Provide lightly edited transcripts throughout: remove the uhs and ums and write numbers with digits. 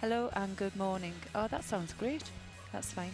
Hello and good morning. Oh, that sounds great. That's fine.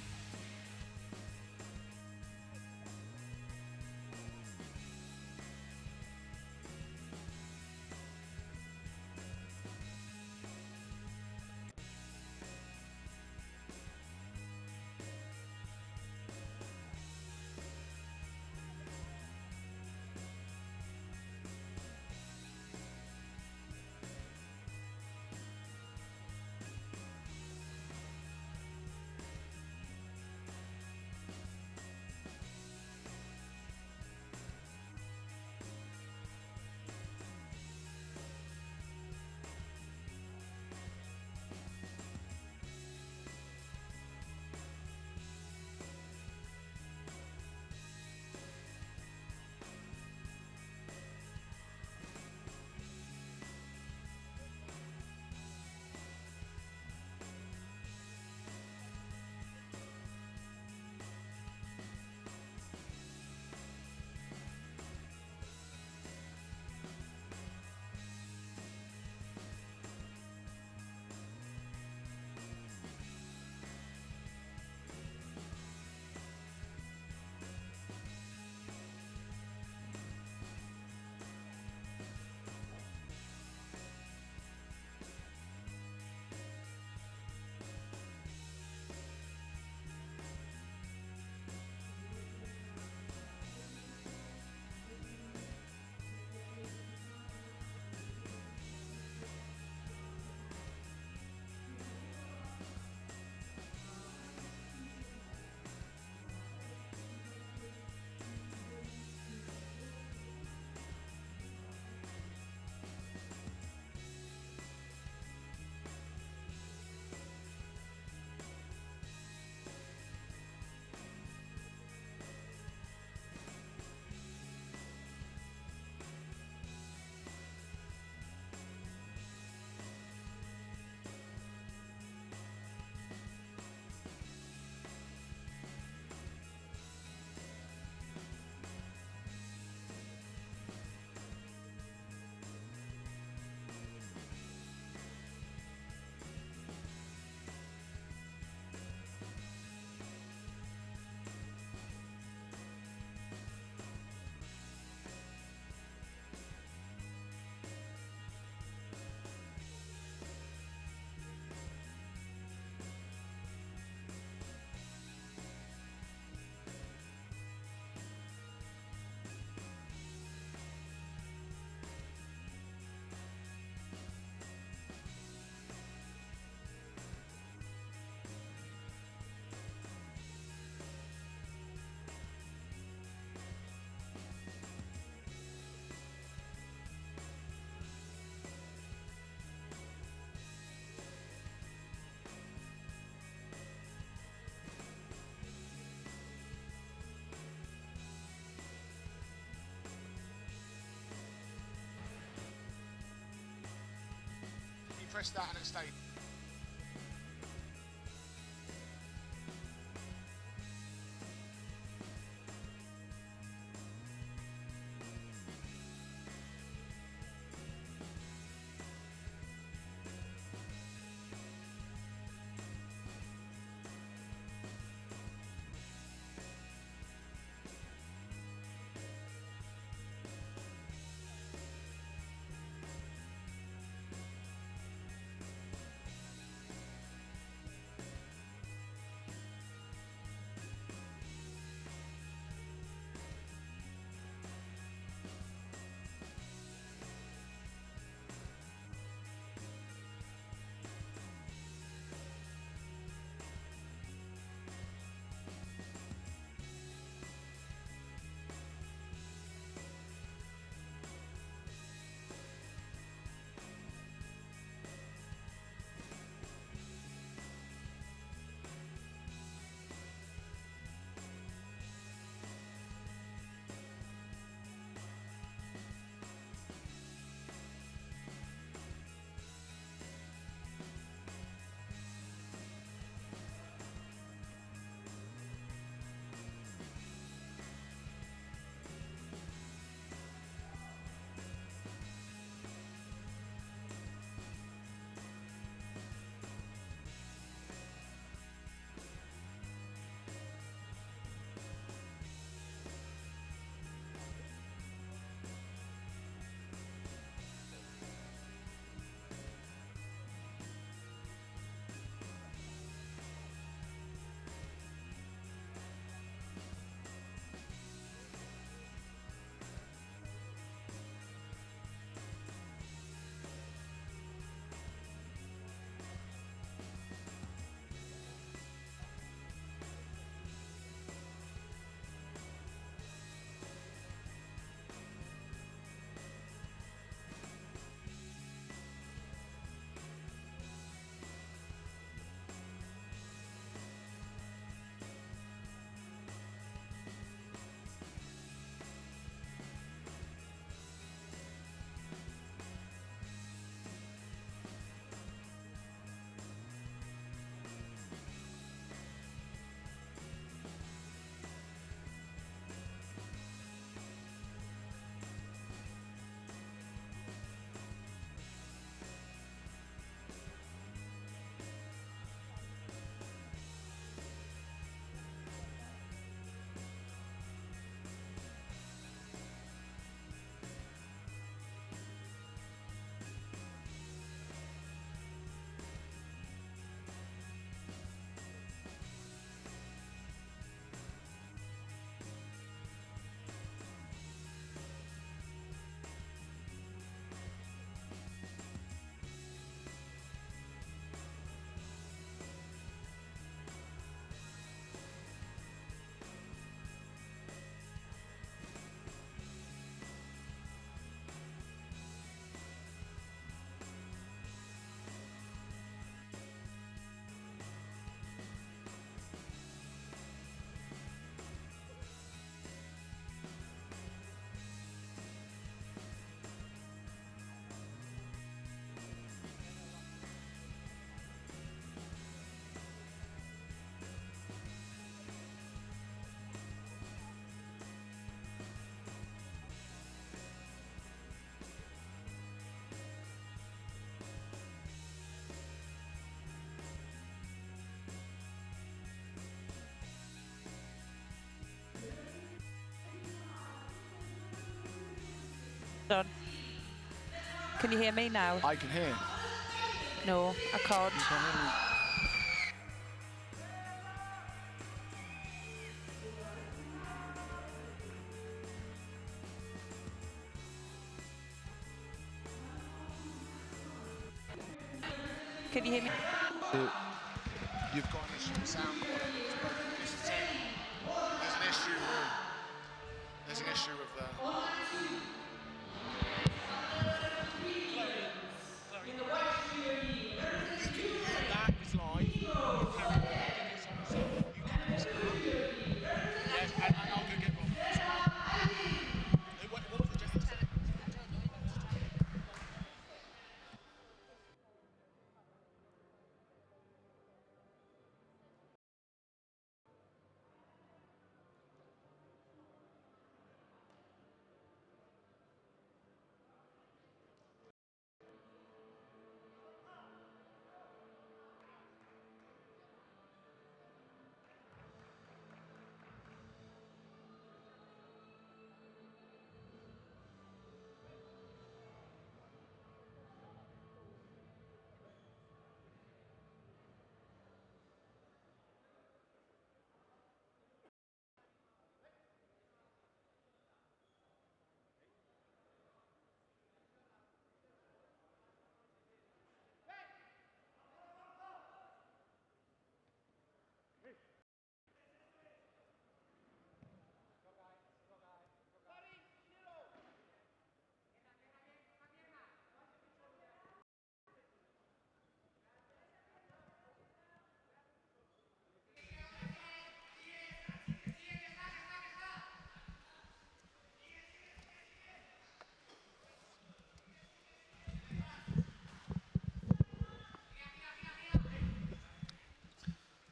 You press that and it stays. on. Can you hear me now? I can hear. No, I can't. You can hear me. Can you hear me? You've got an issue with sound quality. There's an issue. There's an issue with the. That is live. You can mix it up. Yes, and I'll go get Rob. What was the gentleman saying?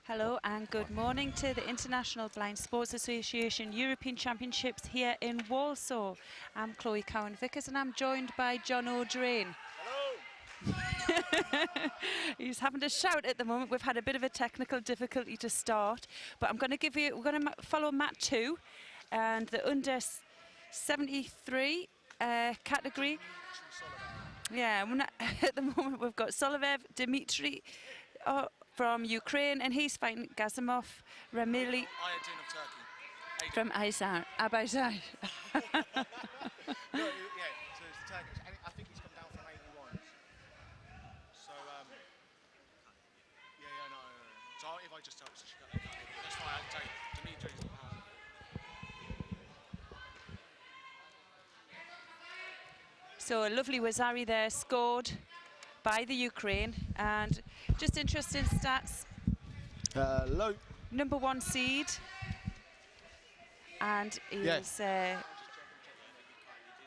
Hello and good morning to the International Blind Sports Association European Championships here in Warsaw. I'm Chloe Cowan-Vickers and I'm joined by John O'Drain. Hello. He's having to shout at the moment. We've had a bit of a technical difficulty to start, but we're going to follow Mat 2 and the under 73 category. Yeah, at the moment we've got Solovev, Dmitry from Ukraine, and he's fighting Gazimov, Ramili Ayadin of Turkey. from Azerbaijan. No, yeah, so it's Turkish. And I think he's come down from 81. So, no. So if I just tell you, that's why I tell you, Dimitri's the power. So a lovely Wazari there scored by the Ukraine, and just interesting stats. Hello. Number 1 seed, and he's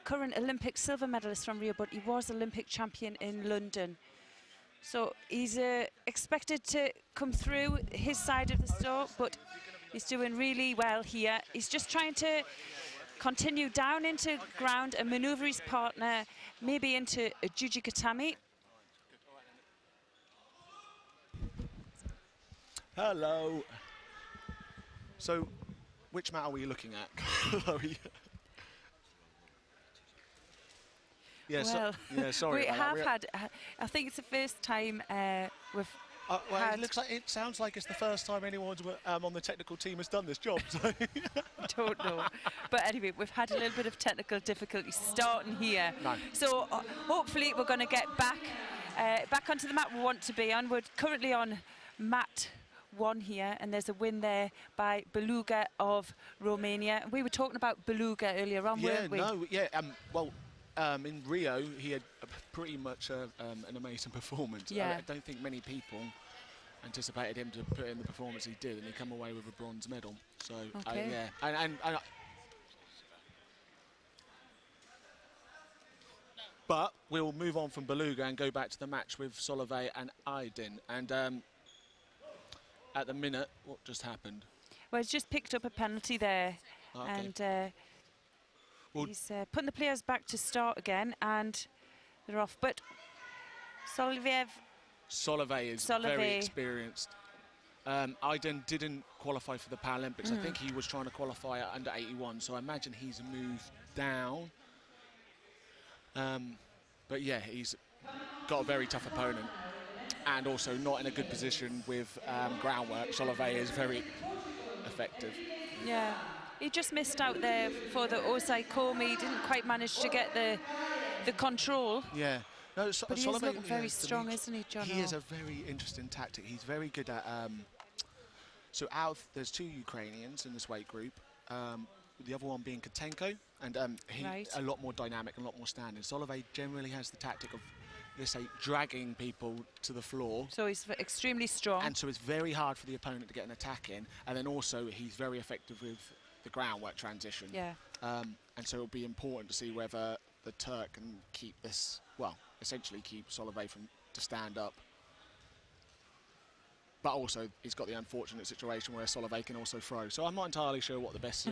current Olympic silver medalist from Rio, but he was Olympic champion in London. So he's expected to come through his side of the store, but he's doing really well here. He's just trying to continue down into ground and manoeuvre his partner, maybe into a Jujikatami. Hello. So, which mat are we looking at? Well, sorry. We have had. I think it's the first time we've. It sounds like it's the first time anyone's on the technical team has done this job. So. I don't know, but anyway, we've had a little bit of technical difficulty starting here. No. So hopefully we're going to get back onto the mat we want to be on. We're currently on mat 1 here, and there's a win there by Beluga of Romania. We were talking about Beluga earlier on, weren't we? In Rio, he had pretty much an amazing performance. Yeah. I don't think many people anticipated him to put in the performance he did, and he come away with a bronze medal. So, okay. yeah. But we'll move on from Beluga and go back to the match with Solovey and Aydin. And at the minute, what just happened? Well, he's just picked up a penalty there. Okay. And he's putting the players back to start again, and they're off. But Solovey is very experienced. Aydin didn't qualify for the Paralympics. I think he was trying to qualify at under 81, so I imagine he's moved down. But yeah, he's got a very tough opponent, and also not in a good position with groundwork. Solove is very effective. Yeah. He just missed out there for the Osai Komi. He didn't quite manage to get the control. Yeah. No, But he is Solove, looking very to strong, me, isn't he, John? he is a very interesting tactic. He's very good at... so there's 2 Ukrainians in this weight group. The other one being Katenko, and he a lot more dynamic and a lot more standing. Solove generally has the tactic of, let's say, dragging people to the floor. So he's extremely strong. And so it's very hard for the opponent to get an attack in. And then also he's very effective with the groundwork transition. Yeah. And so it'll be important to see whether the Turk can keep this, well, essentially keep Solove to stand up. But also, he's got the unfortunate situation where Solove can also throw. So I'm not entirely sure what the best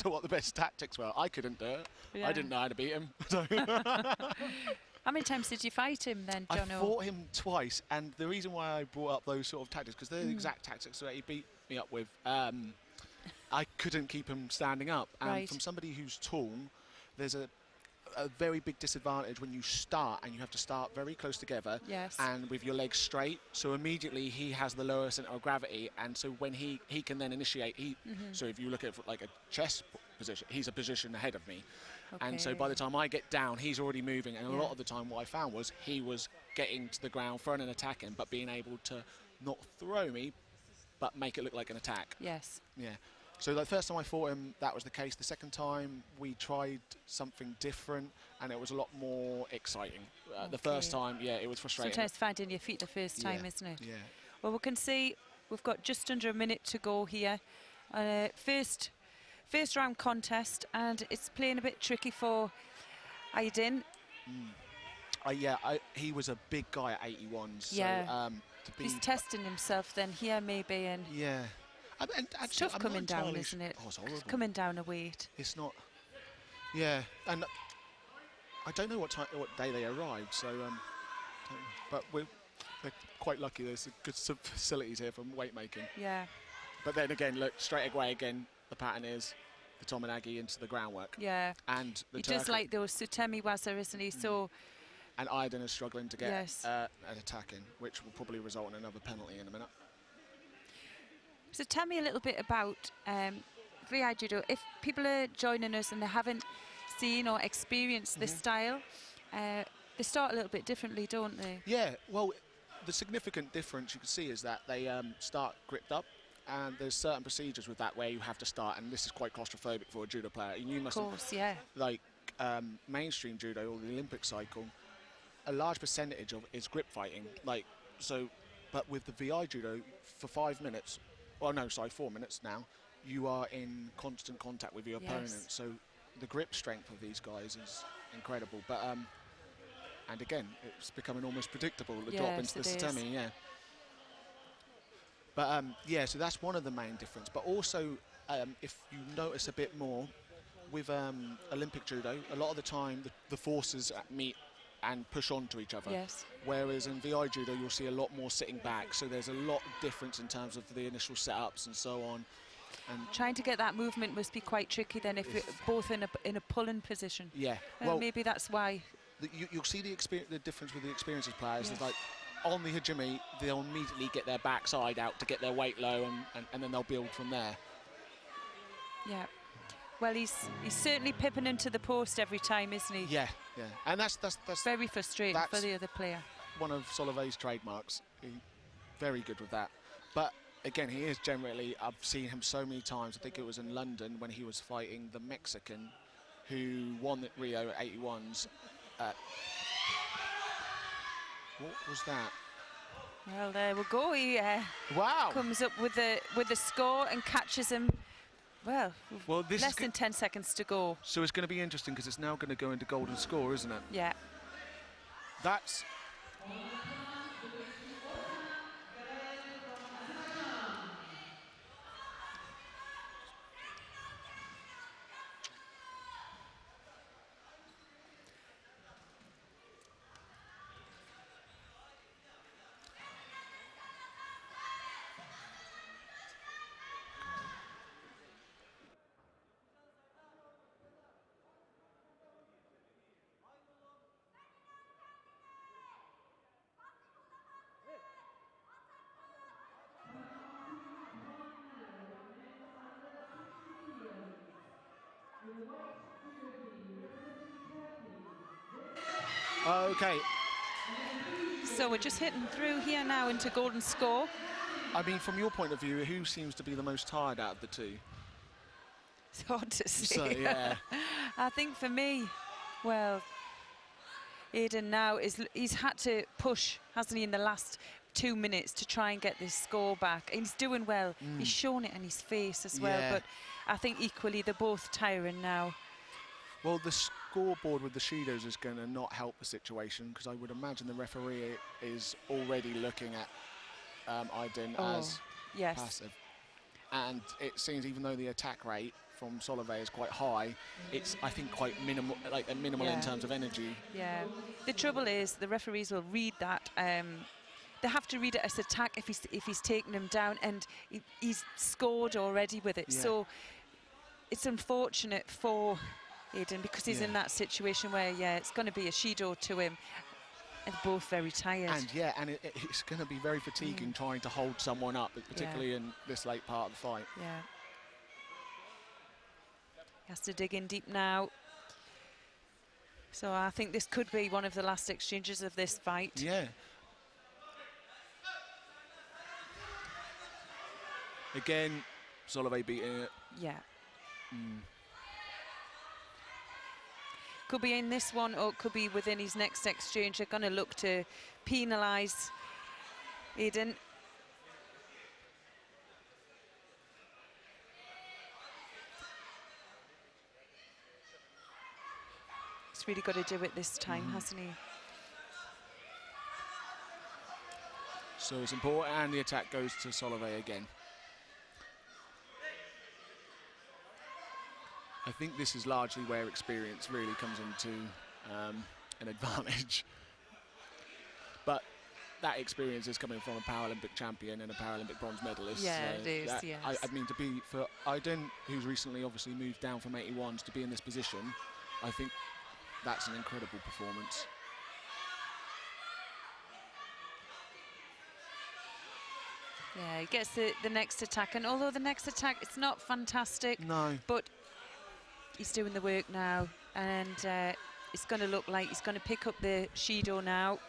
what the best tactics were. I couldn't do it. Yeah. I didn't know how to beat him. How many times did you fight him then, John? I fought him twice, and the reason why I brought up those sort of tactics, because they're the exact tactics that he beat me up with. I couldn't keep him standing up. And from somebody who's tall, there's a very big disadvantage when you start, and you have to start very close together and with your legs straight. So immediately he has the lower center of gravity, and so when he can then initiate, so if you look at it like a chess position, he's a position ahead of me. Okay. And so by the time I get down, he's already moving, and a lot of the time what I found was he was getting to the ground, throwing an attack in, but being able to not throw me, but make it look like an attack. Yes. Yeah. So the first time I fought him, that was the case. The second time, we tried something different, and it was a lot more exciting. The first time, yeah, it was frustrating. Sometimes finding your feet the first time, isn't it? Yeah. Well, we can see we've got just under a minute to go here. First round contest, and it's playing a bit tricky for Aydin. He was a big guy at 81. Yeah. So, he's testing himself then here maybe, and yeah. And it's tough coming down, isn't it? Oh, it's horrible. Coming down a weight. It's not. Yeah, and I don't know what day they arrived. So, but they're quite lucky. There's good facilities here for weight making. Yeah. But then again, look straight away. Again, the pattern is the Tominagi into the groundwork. Yeah. And the he does like those Sutemi Waza, isn't he? So. And Aydin is struggling to get an attack in, which will probably result in another penalty in a minute. So tell me a little bit about VI Judo. If people are joining us and they haven't seen or experienced this style, they start a little bit differently, don't they? Yeah, well, the significant difference you can see is that they start gripped up, and there's certain procedures with that where you have to start, and this is quite claustrophobic for a judo player. You must, of course, yeah. Like mainstream judo or the Olympic cycle, a large percentage of is grip fighting. Like so, but with the VI Judo, for 5 minutes. Well, no, sorry, 4 minutes now, you are in constant contact with your opponent. So the grip strength of these guys is incredible. But, and again, it's becoming almost predictable, the drop into the Sutemi, yeah. But, yeah, so that's one of the main difference. But also, if you notice a bit more, with Olympic Judo, a lot of the time, the forces meet and push on to each other. Yes. Whereas in VI Judo, you'll see a lot more sitting back. So there's a lot of difference in terms of the initial setups and so on. And trying to get that movement must be quite tricky then if you're both in a pulling position. Yeah. Well, maybe that's why. You'll see the difference with the experienced players. Is like on the hajime, they'll immediately get their backside out to get their weight low, and then they'll build from there. Yeah. Well, he's certainly pipping into the post every time, isn't he? Yeah, yeah. And that's very frustrating for the other player. One of Solove's trademarks. He's very good with that. But again, he is generally, I've seen him so many times. I think it was in London when he was fighting the Mexican who won at Rio at 81s. What was that? Well, there we go. He comes up with the score and catches him. Well, this less than 10 seconds to go. So it's going to be interesting because it's now going to go into golden score, isn't it? Yeah. That's... Okay. So we're just hitting through here now into golden score. I mean, from your point of view, who seems to be the most tired out of the two? It's hard to say. So, yeah. I think for me, well, Aidan now he's had to push, hasn't he, in the last 2 minutes to try and get this score back. And he's doing well. He's shown it in his face as well. But I think equally they're both tiring now. Well, the scoreboard with the Shidos is going to not help the situation, because I would imagine the referee is already looking at Aidan as passive. And it seems, even though the attack rate from Solove is quite high, it's, I think, quite minimal, like minimal in terms of energy. Yeah. The trouble is the referees will read that. They have to read it as attack if he's taken him down, and he's scored already with it. So it's unfortunate for Aidan, because he's in that situation where, it's going to be a Shido to him. And both very tired. And it's going to be very fatiguing trying to hold someone up, particularly in this late part of the fight. Yeah. He has to dig in deep now. So I think this could be one of the last exchanges of this fight. Yeah. Again, Solove beating it. Yeah. Could be in this one, or it could be within his next exchange. They're going to look to penalise Aidan. He's really got to do it this time, hasn't he? So it's important, and the attack goes to Solove again. I think this is largely where experience really comes into an advantage. But that experience is coming from a Paralympic champion and a Paralympic bronze medalist. Yeah, so it is, yes. I mean, to be, for Aidan, who's recently obviously moved down from 81s, to be in this position, I think that's an incredible performance. Yeah, he gets the next attack, and although the next attack, it's not fantastic, but he's doing the work now, and it's going to look like he's going to pick up the Shido now.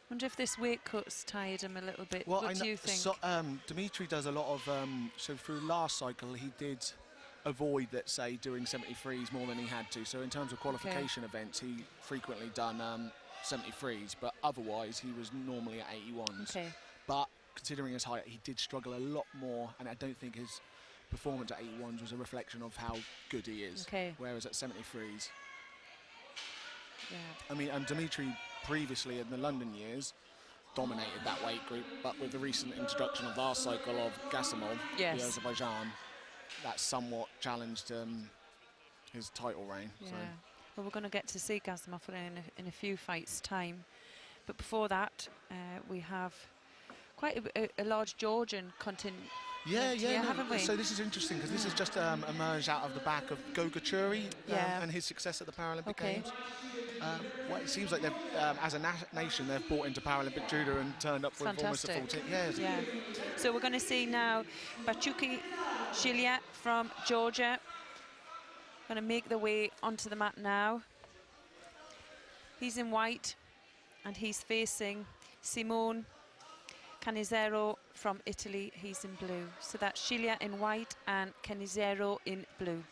Wonder if this weight cut's tired him a little bit. Well, what do you think? So, Dimitri does a lot of, so through last cycle he did avoid, let's say, doing 73s more than he had to. So in terms of qualification events, he frequently done 73s, but otherwise he was normally at 81s. Okay. But considering his height, he did struggle a lot more, and I don't think his performance at 81s was a reflection of how good he is. Okay. Whereas at 73s, yeah. I mean, and Dimitri previously in the London years dominated that weight group, but with the recent introduction of last cycle of Gasimov, the Azerbaijan, that somewhat challenged his title reign. Yeah. So. Well, we're going to get to see Gasimov in a few fights' time. But before that, we have quite a large Georgian contingent. Yeah, haven't we? So this is interesting, because this has just emerged out of the back of Gogachuri and his success at the Paralympic Games. Well, it seems like they've, as a nation, they've bought into Paralympic Judo and turned up with almost a full team. Yeah. So we're going to see now Bachuki Shilia from Georgia. Going to make their way onto the mat now. He's in white, and he's facing Simone Canizero from Italy. He's in blue. So that's Shilia in white and Canizero in blue.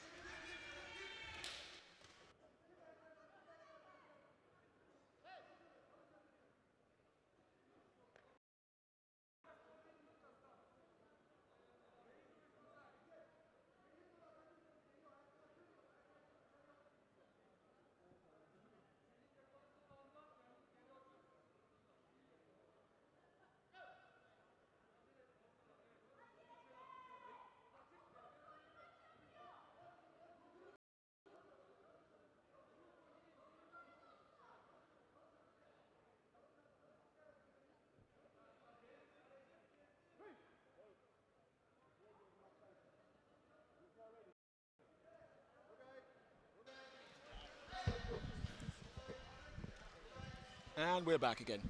And we're back again.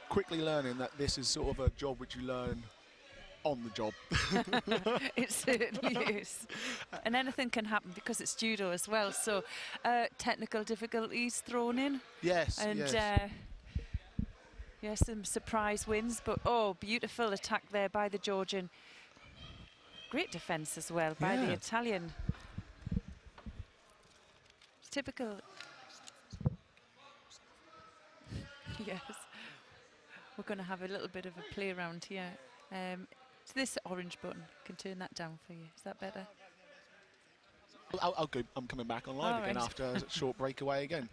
quickly learning that this is sort of a job which you learn on the job. It certainly is. And anything can happen because it's judo as well. So technical difficulties thrown in. Yes, And yes. yes, some surprise wins. But, beautiful attack there by the Georgian. Great defence as well by the Italian. It's typical. Yes. We're going to have a little bit of a play around here. It's this orange button. I can turn that down for you. Is that better? I'll go. I'm coming back online again after a short breakaway again.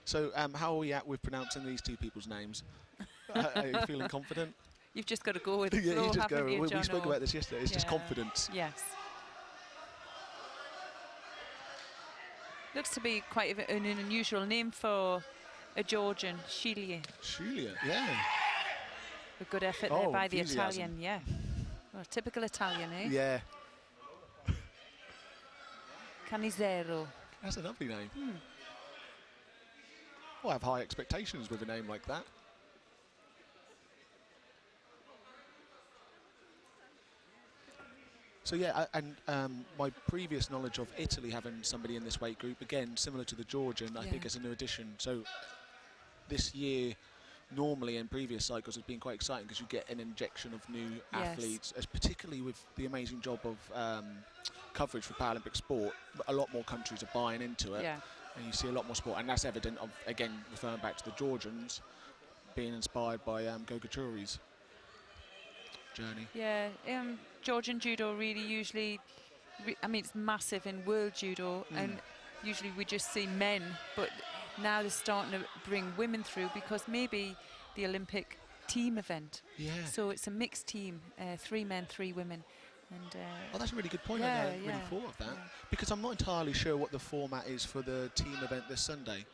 So, how are we at with pronouncing these two people's names? Are you feeling confident? You've just got to go with the Yeah, flow, you just go. you, We spoke about this yesterday. It's just confidence. Yes. Looks to be quite an unusual name for a Georgian, Shilia. Shilia, yeah. A good effort there by the enthusiasm. Italian, yeah. Well, typical Italian, eh? Yeah. Canizero. That's a lovely name. I have high expectations with a name like that. So yeah, and my previous knowledge of Italy having somebody in this weight group, again, similar to the Georgian, I think is a new addition. So this year, normally in previous cycles, has been quite exciting because you get an injection of new athletes, as particularly with the amazing job of coverage for Paralympic sport. A lot more countries are buying into it, and you see a lot more sport, and that's evident of, again, referring back to the Georgians, being inspired by Goga Churi's journey. Yeah, Georgian judo really usually, I mean, it's massive in world judo, and usually we just see men, but now they're starting to bring women through because maybe the Olympic team event. Yeah. So it's a mixed team, 3 men, 3 women. And that's a really good point. I hadn't really thought of that. Because I'm not entirely sure what the format is for the team event this Sunday.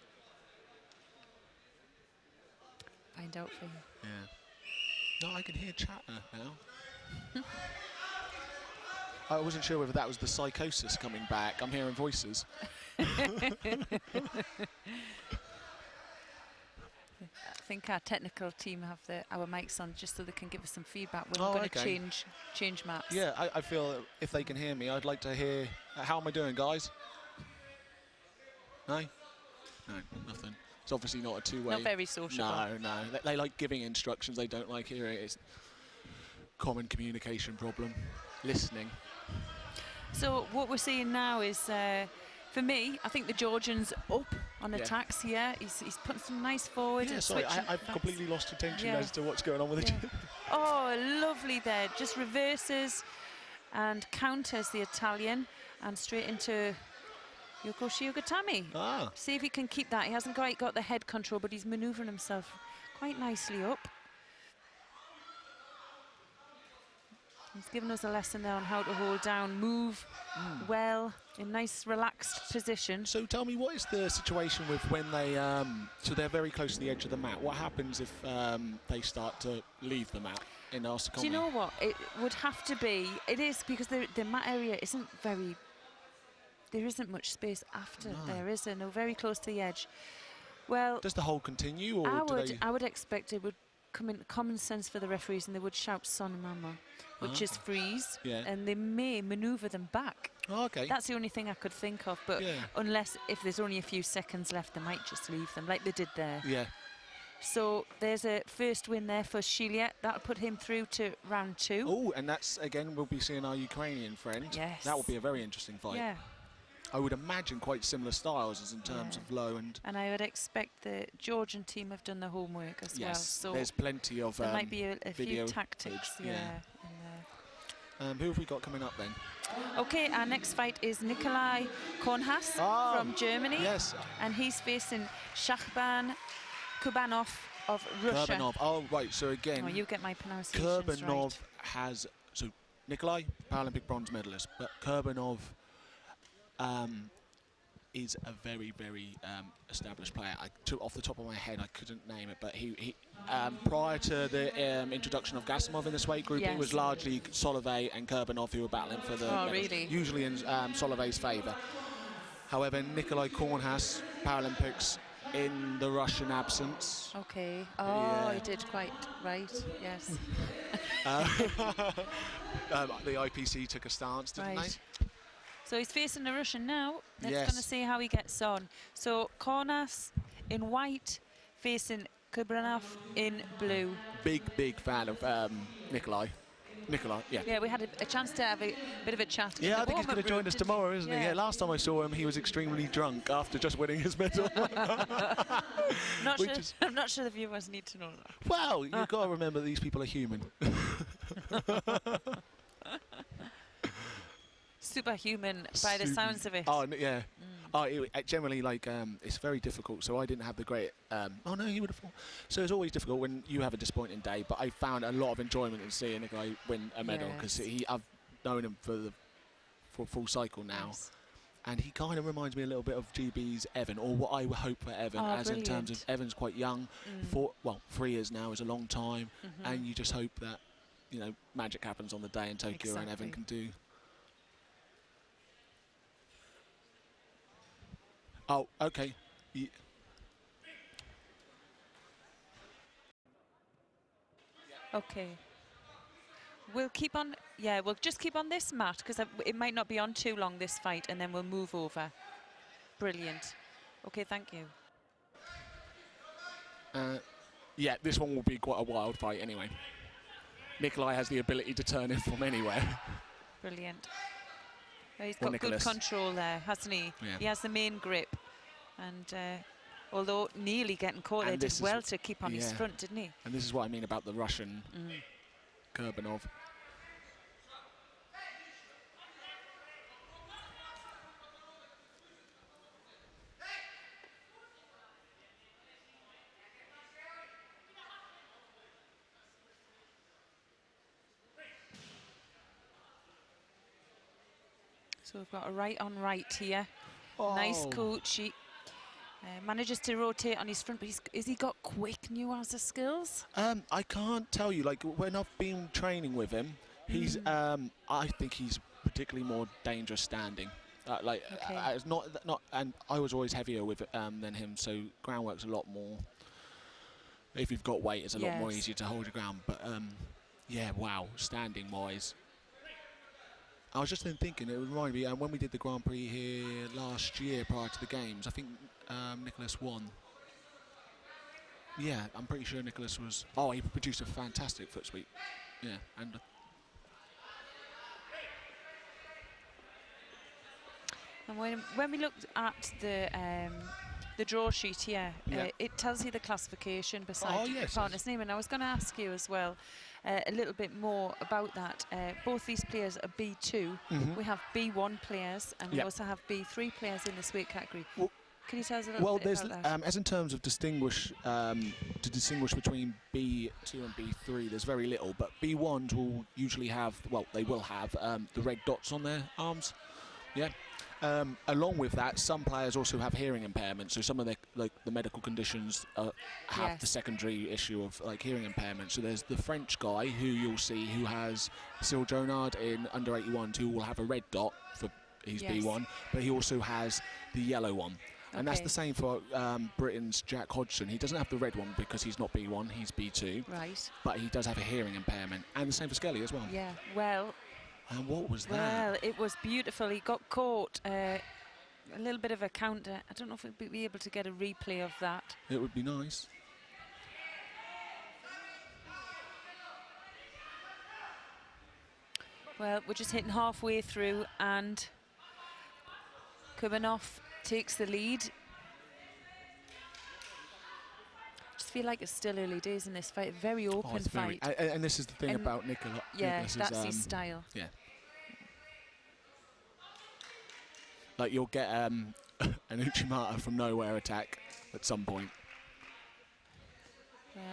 Find out for you. Yeah. No, I can hear chatter now. I wasn't sure whether that was the psychosis coming back. I'm hearing voices. I think our technical team have our mics on just so they can give us some feedback. We're going to change maps. Yeah, I feel if they can hear me, I'd like to hear. How am I doing, guys? No? No, nothing. It's obviously not a two-way. Not very sociable. No. They like giving instructions. They don't like hearing it. It's common communication problem. Listening. So what we're seeing now is, for me, I think the Georgian's up on attacks here. He's putting some nice forward. Yeah, sorry, I've completely lost attention as to what's going on with it. Oh, lovely there. Just reverses and counters the Italian and straight into Yokoshi Ugatami. See if he can keep that. He hasn't quite got the head control, but he's manoeuvring himself quite nicely up. He's given us a lesson there on how to hold down, move well, in nice relaxed position. So tell me, what is the situation with when they, so they're very close to the edge of the mat. What happens if they start to leave the mat in Arsakomi? Do you know what? It would have to be, it is because the mat area isn't very, there isn't much space after there, is there? No, very close to the edge. Well, does the hold continue, or I would expect it would come in common sense for the referees, and they would shout Sonamama, which is freeze, and they may manoeuvre them back. That's the only thing I could think of, but unless if there's only a few seconds left, they might just leave them like they did there. So there's a first win there for Shilia. That'll put him through to round 2. Oh, and that's, again, we'll be seeing our Ukrainian friend. Yes. That will be a very interesting fight. Yeah. I would imagine quite similar styles as in terms of low and... And I would expect the Georgian team have done the homework as well. So there's plenty of there might be a few tactics in there. Who have we got coming up then? Okay, our next fight is Nikolai Kornhaus from Germany. Yes. And he's facing Shahban Kubanov of Russia. Kurbanov. Right, so again... Oh, you get my pronunciation Kurbanov has... So, Nikolai, Paralympic bronze medalist, but Kurbanov is a very, very established player. Off the top of my head, I couldn't name it, but he prior to the introduction of Gasimov in this weight group, it was largely Solovey and Kurbanov who were battling for the usually in Solovey's favour. However, Nikolai Kornhaus, Paralympics, in the Russian absence. Okay. Oh, he did quite right. Yes. The IPC took a stance, didn't they? So he's facing the Russian now. Let's Yes. going to see how he gets on. So Kornas in white, facing Kubranov in blue. Big fan of Nikolai. Yeah. Yeah, we had a chance to have a bit of a chat. Yeah, I think he's going to join us tomorrow, isn't he? Yeah, last time I saw him, he was extremely drunk after just winning his medal. I'm not sure the viewers need to know that. Well, you've got to remember these people are human. Superhuman by the sounds of it. Oh, yeah. Generally, like, it's very difficult, so I didn't have the great... oh, no, he would have... So it's always difficult when you have a disappointing day, but I found a lot of enjoyment in seeing a guy win a medal, because I've known him for a full cycle now, and he kind of reminds me a little bit of GB's Evan, or what I would hope for Evan, in terms of Evan's quite young. 3 years now is a long time, and you just hope that, you know, magic happens on the day in Tokyo and Evan can do... Oh, okay. Yeah. Okay. We'll keep on, we'll just keep on this mat, because it might not be on too long, this fight, and then we'll move over. Brilliant. Okay, thank you. Yeah, this one will be quite a wild fight anyway. Nikolai has the ability to turn in from anywhere. Brilliant. He's got good control there, hasn't he? Yeah. He has the main grip. And although nearly getting caught, they did well to keep on his front, didn't he? And this is what I mean about the Russian Kurbanov. So we've got a right on right here. Nice coach. He manages to rotate on his front, but has he got quick nuances skills? I can't tell you. Like, when I've been training with him, he's. I think he's particularly more dangerous standing. It's not, and I was always heavier with than him, so groundwork's a lot more. If you've got weight, it's a lot more easier to hold your ground. But yeah, wow, standing wise. I was just then thinking, it reminded me, when we did the Grand Prix here last year prior to the games, I think Nicholas won. Yeah, I'm pretty sure Nicholas was... Oh, he produced a fantastic foot sweep. Yeah, and... And when we looked at the draw sheet here, it tells you the classification beside your partner's name. And I was going to ask you as well a little bit more about that. Both these players are B2. We have B1 players, and we also have B3 players in this weight category. Well, can you tell us a little bit about that? As in terms of to distinguish between B2 and B3, there's very little. But B1s will usually have, well, they will have the red dots on their arms. Yeah. Along with that, some players also have hearing impairment, so some of the medical conditions have the secondary issue of hearing impairment. So there's the French guy who you'll see who has Cyril Jonard in under 81s, who will have a red dot for his B1, but he also has the yellow one. And that's the same for Britain's Jack Hodgson. He doesn't have the red one because he's not B1, he's B2. Right. But he does have a hearing impairment. And the same for Skelly as well. Yeah, well... And what was that? Well, it was beautiful. He got caught. A little bit of a counter. I don't know if we'd be able to get a replay of that. It would be nice. Well, we're just hitting halfway through, and Kurbanov takes the lead. I just feel like it's still early days in this fight. Very open fight. And this is the thing about Nicholas. Yeah, that's his style. Yeah. Like, you'll get an Uchimata from nowhere attack at some point. Well,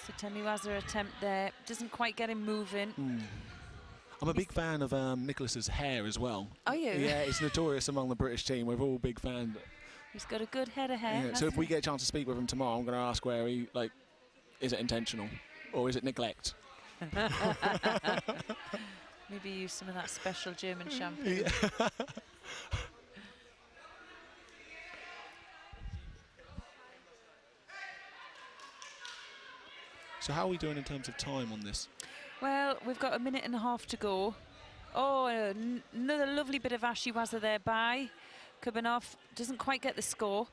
so Temiwaza attempt there. Doesn't quite get him moving. I'm a big fan of Nicholas's hair as well. Are you? Yeah, it's notorious among the British team. We're all big fans. He's got a good head of hair. Yeah, so if we get a chance to speak with him tomorrow, I'm going to ask where he, is it intentional or is it neglect? Maybe use some of that special German shampoo. Yeah. So how are we doing in terms of time on this? Well, we've got a minute and a half to go. Oh, another lovely bit of Ashiwaza there by Kubanov. Doesn't quite get the score.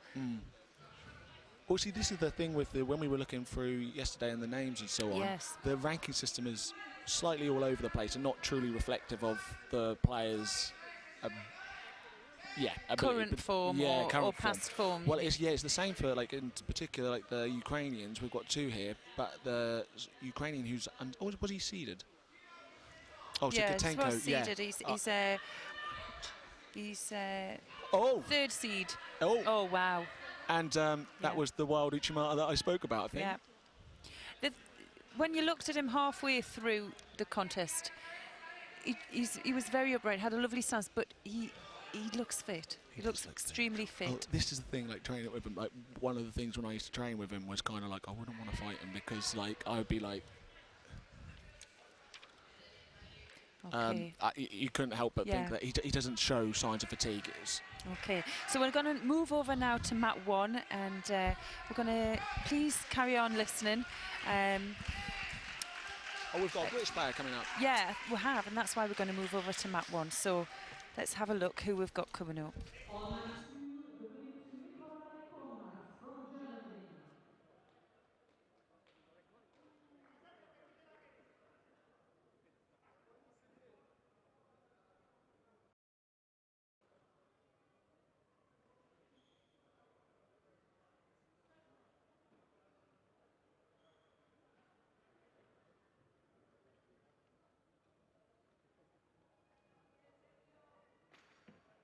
Well, see, this is the thing with when we were looking through yesterday and the names and so on. Yes. The ranking system is slightly all over the place and not truly reflective of the players' current form or past form. Well, it's the same for, like, in particular, like the Ukrainians. We've got 2 here, but the Ukrainian who's was he seeded? Oh, yeah, so he was seeded. He's 3rd seed. Oh, wow. And that was the wild Uchimata that I spoke about, I think. Yeah. When you looked at him halfway through the contest, he was very upright, had a lovely stance, but he looks fit. He looks extremely fit. Oh, this is the thing, like, training with him. Like, one of the things when I used to train with him was kind of like, I wouldn't want to fight him because, like, I would be like, you couldn't help but think that he doesn't show signs of fatigue. Okay, so we're going to move over now to mat 1, and we're going to please carry on listening. We've got a British player coming up. Yeah, we have, and that's why we're going to move over to mat 1. So let's have a look who we've got coming up.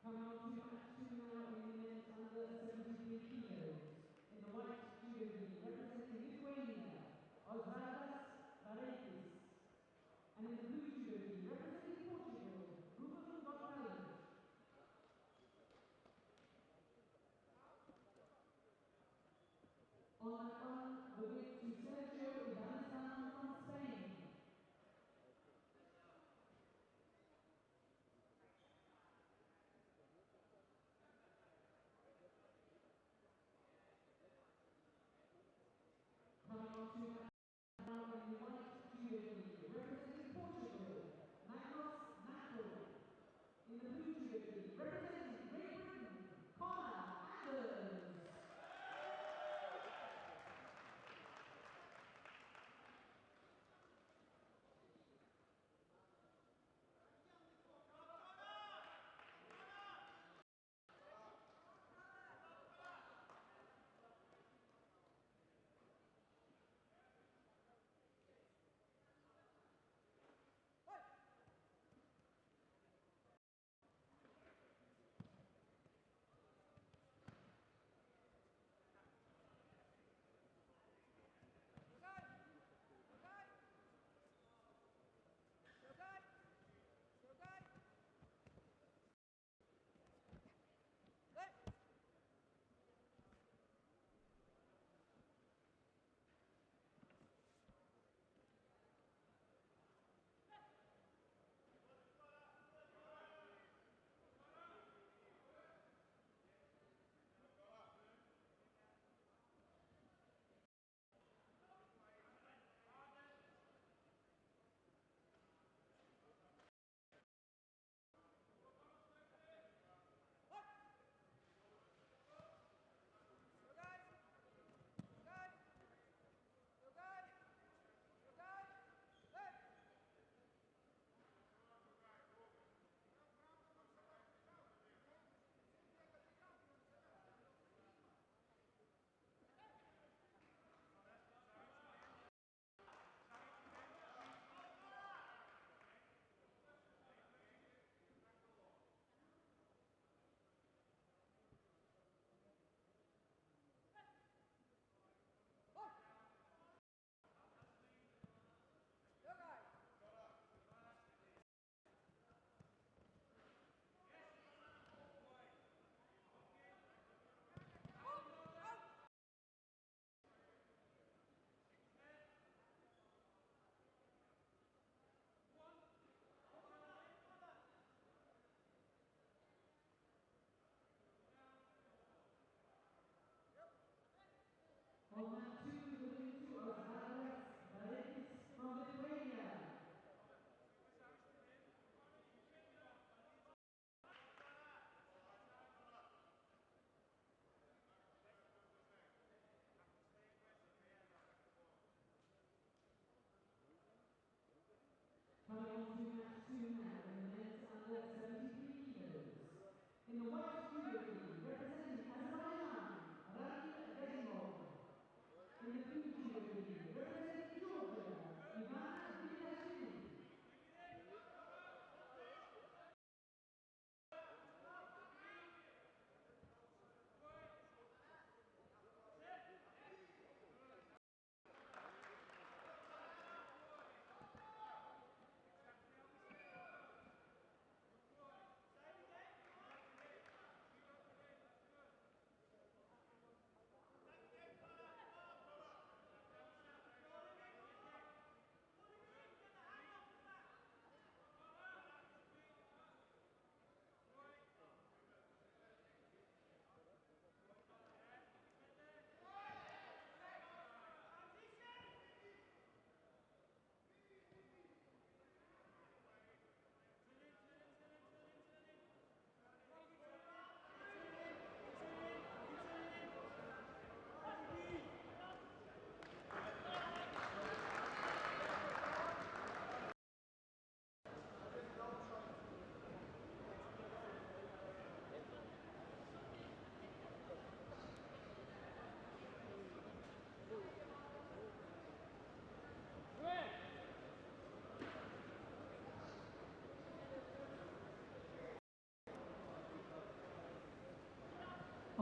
Coming on to match 2 now in the men's under 73 kilos. In the white judo gi, representing Lithuania, Osvaldas Vareikis. And in the blue judo gi, representing Portugal, Ruben Gonçalves. On that one, the win to Sergio Ibanezan from Spain. Coming on to match now in the white judo gi, representing Portugal, Magnus Nato. In the blue judo gi, representing Great Britain, Connor Anders.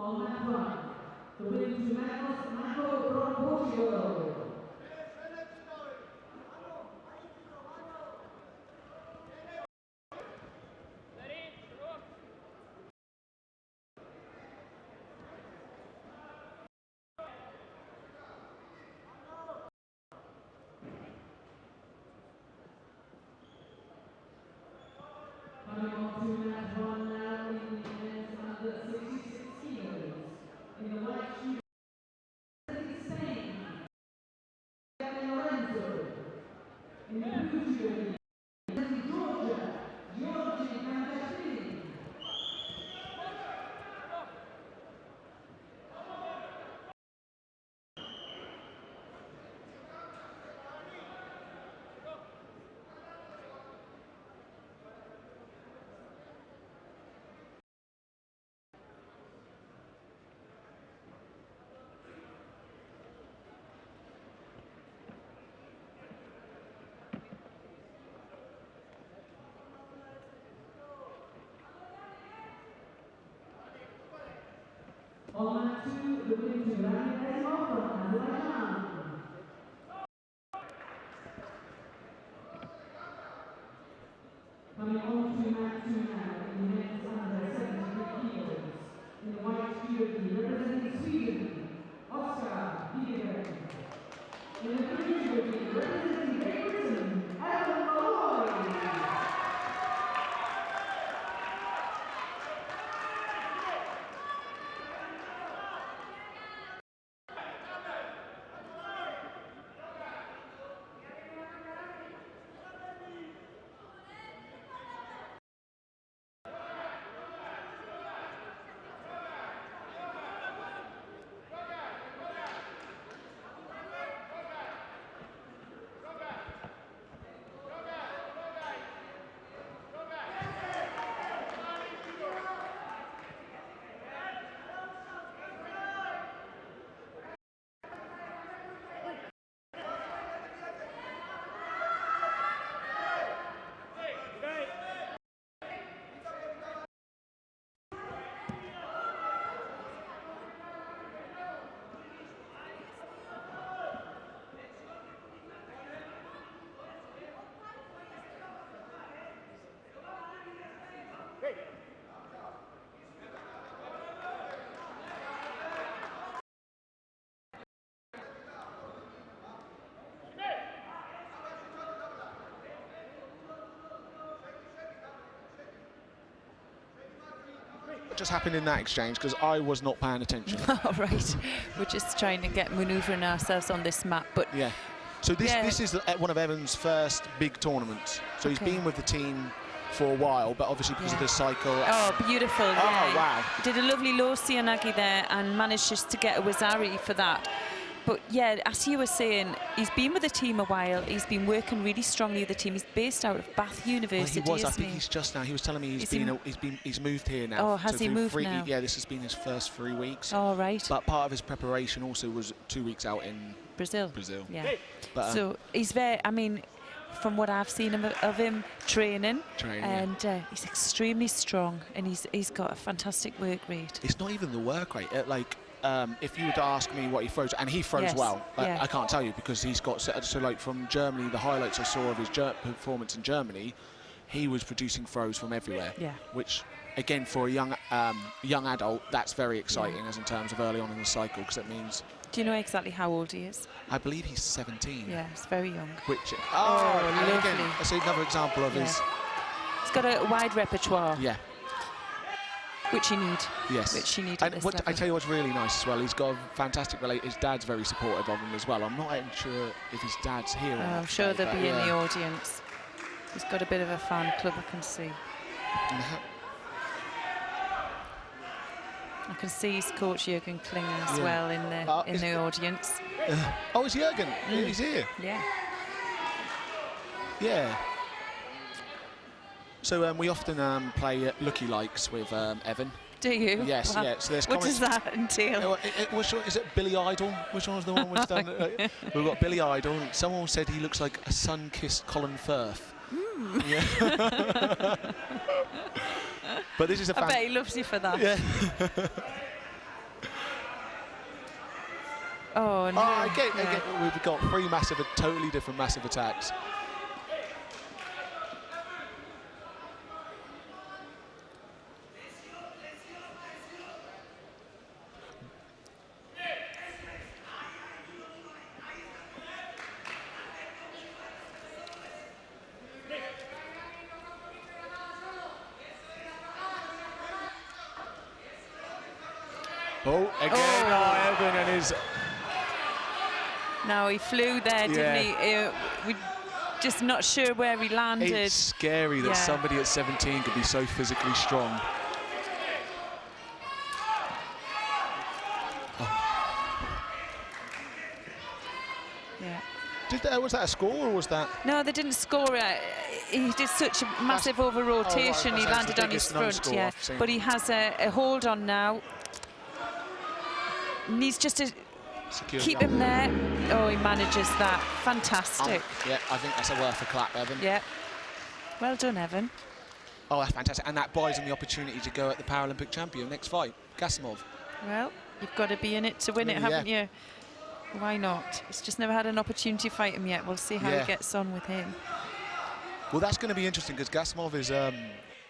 On mat 1, the winner to Magnus Mako from Portugal. Coming on to mat 1 now in the men's under 66 kilos. In the white shoe, Spain, Lorenzo. In the blue shoe, Georgia, Georgi Kandashvili. On mat 2, the winner to Rani Asimov from Azerbaijan. Coming on to mat 2 now in the men's under 73 kilos. In the white judo, representing Sweden, Oscar Widerberg. In the blue judo, representing Great Britain, Evan Malloy. What just happened in that exchange? Because I was not paying attention. Oh, right. We're just trying to get manoeuvring ourselves on this map, but yeah. So this is one of Evan's first big tournaments. So he's been with the team for a while, but obviously because of the cycle. Oh, beautiful! Oh, yeah. wow! Did a lovely low Sianagi there and managed just to get a Wazari for that. But yeah, as you were saying, he's been with the team a while. He's been working really strongly with the team. He's based out of Bath University. Well, he was. I think he's just now. He was telling me he's moved here now. Oh, has he moved now? Yeah, this has been his first 3 weeks. Oh, right. But part of his preparation also was 2 weeks out in Brazil. Yeah. But, so he's very. I mean, from what I've seen of him training, and he's extremely strong, and he's got a fantastic work rate. It's not even the work rate. If you were to ask me what he throws, and he throws well, I can't tell you because he's got so like from Germany, the highlights I saw of his performance in Germany, he was producing throws from everywhere. Yeah. Which again for a young adult, that's very exciting as in terms of early on in the cycle because it means. Do you know exactly how old he is? I believe he's 17. Yeah, he's very young. Which lovely. Again, that's another example of his. He's got a wide repertoire. Yeah. Which you need. Yes. Which you need. And I tell you what's really nice as well, he's got a fantastic His dad's very supportive of him as well. I'm not even sure if his dad's here. I'm sure they'll be in the audience. He's got a bit of a fan club, I can see. I can see his coach Jürgen Klinger as well in the audience. Oh, it's Jürgen. He's here. Yeah. Yeah. So we often play Lucky Likes with Evan. Do you? Yes, wow. yeah. So there's what does that entail? Is it Billy Idol? Which one was the one we've done? We've got Billy Idol. Someone said he looks like a sun-kissed Colin Firth. Yeah. But this is I bet he loves you for that. Yeah. Oh, no. Oh, again, we've got three totally different massive attacks. Oh, again, Evan and his... No, he flew there, didn't he? We're just not sure where he landed. It's scary that somebody at 17 could be so physically strong. Was that a score, or was that? No, they didn't score it. He did such a massive over-rotation, he landed on his front, But he has a hold on now. Needs just to keep him there. Oh, he manages that. Fantastic. Yeah, I think that's worth a clap, Evan. Yeah. Well done, Evan. Oh, that's fantastic. And that buys him the opportunity to go at the Paralympic champion next fight, Gasimov. Well, you've got to be in it to win it, haven't you? Why not? He's just never had an opportunity to fight him yet. We'll see how he gets on with him. Well, that's going to be interesting because Gasimov is,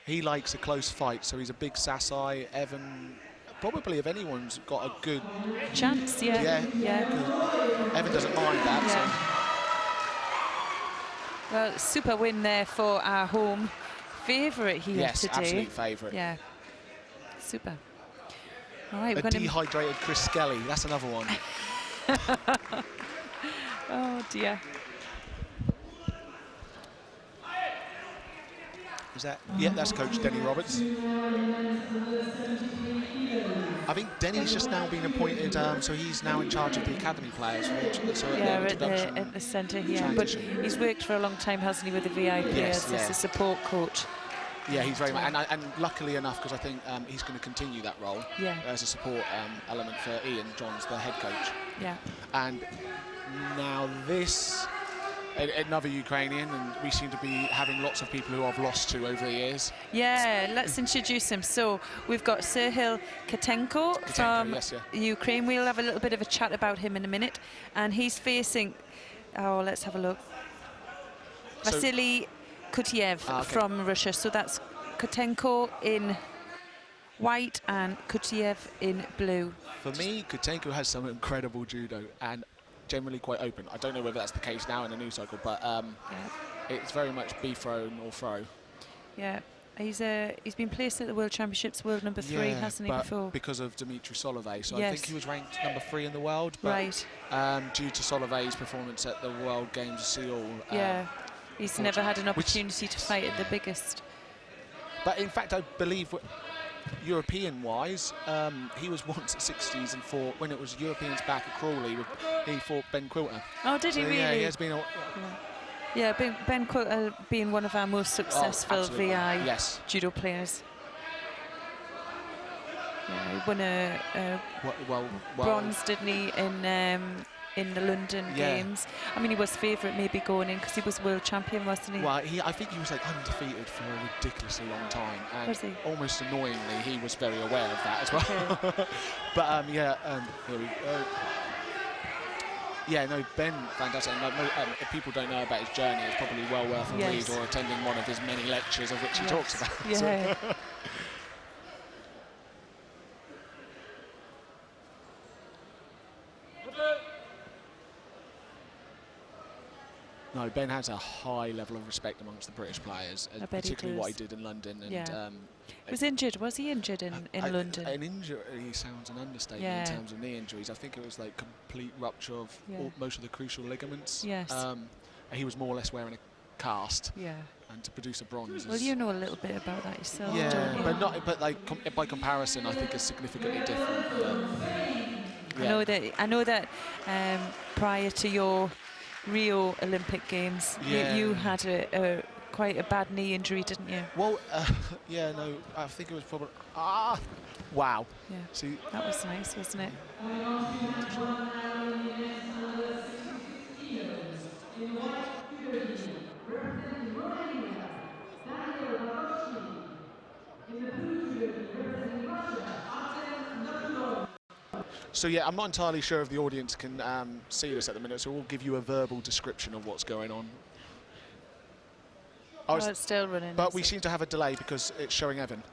he likes a close fight, so he's a big Sasai. Evan, probably if anyone's got a good chance, yeah. Evan doesn't mind that. So. Well, super win there for our home favourite here today. Yes, absolute favourite. Yeah, super. All right, a dehydrated Chris Skelly, that's another one. Oh dear. Is that? Yeah, that's Coach Denny Roberts. I think Denny's just now been appointed, so he's now in charge of the academy players. So at the centre, But he's worked for a long time, hasn't he, with the VI players as a support coach. Yeah, he's very much, and luckily enough, because I think he's going to continue that role as a support element for Ian Johns, the head coach. Yeah. And now this, another Ukrainian, and we seem to be having lots of people who I've lost to over the years. Yeah, let's introduce him. So we've got Serhil Katenko from Ukraine. We'll have a little bit of a chat about him in a minute. And he's facing, let's have a look. Vasily Kutyev from Russia. So that's Kutenko in white and Kutyev in blue. For me, Kutenko has some incredible judo and generally quite open. I don't know whether that's the case now in the new cycle, but it's very much be throw nor throw. Yeah, he's been placed at the World Championships, world number 3, hasn't he, before? Because of Dmitry Solovey. So I think he was ranked number 3 in the world, but due to Solovey's performance at the World Games of Seoul, he's never had an opportunity to fight at the biggest. But in fact, I believe European-wise, he was once at 60s and fought, when it was Europeans back at Crawley, he fought Ben Quilter. Oh, did he really? Yeah, he has been... Ben Quilter being one of our most successful VI judo players. Yeah, he won a bronze, didn't he, in the London Games. I mean, he was favourite maybe going in because he was world champion, wasn't he? Well, I think he was like undefeated for a ridiculously long time, and was he? Almost annoyingly, he was very aware of that as well. Okay. But here we go. Yeah, no, Ben, fantastic. If people don't know about his journey, it's probably well worth a read or attending one of his many lectures of which he talks about. Yeah. No, Ben has a high level of respect amongst the British players, particularly what he did in London. And he was injured. Was he injured in London? An injury sounds an understatement in terms of knee injuries. I think it was like complete rupture of most of the crucial ligaments. Yes. He was more or less wearing a cast. Yeah. And to produce a bronze. Well, you know a little bit about that yourself. Yeah, don't you? but like by comparison, I think it's significantly different. I know that prior to your Rio Olympic Games, you had quite a bad knee injury, didn't you? Well, no, I think it was probably... wow. Yeah, see, that was nice, wasn't it? So yeah, I'm not entirely sure if the audience can see this at the minute, so we'll give you a verbal description of what's going on. Oh, it's still running. But we seem to have a delay because it's showing Evan.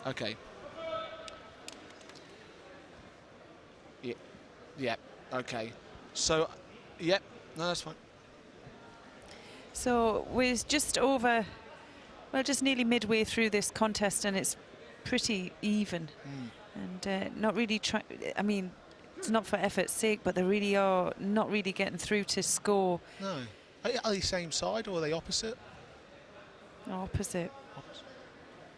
Okay. Yeah. Yeah. Okay. So, yep. No, that's fine. So we're just over, well, just nearly midway through this contest, and it's pretty even. And not really I mean, it's not for effort's sake, but they really are not really getting through to score. No. Are they same side or are they opposite? Opposite.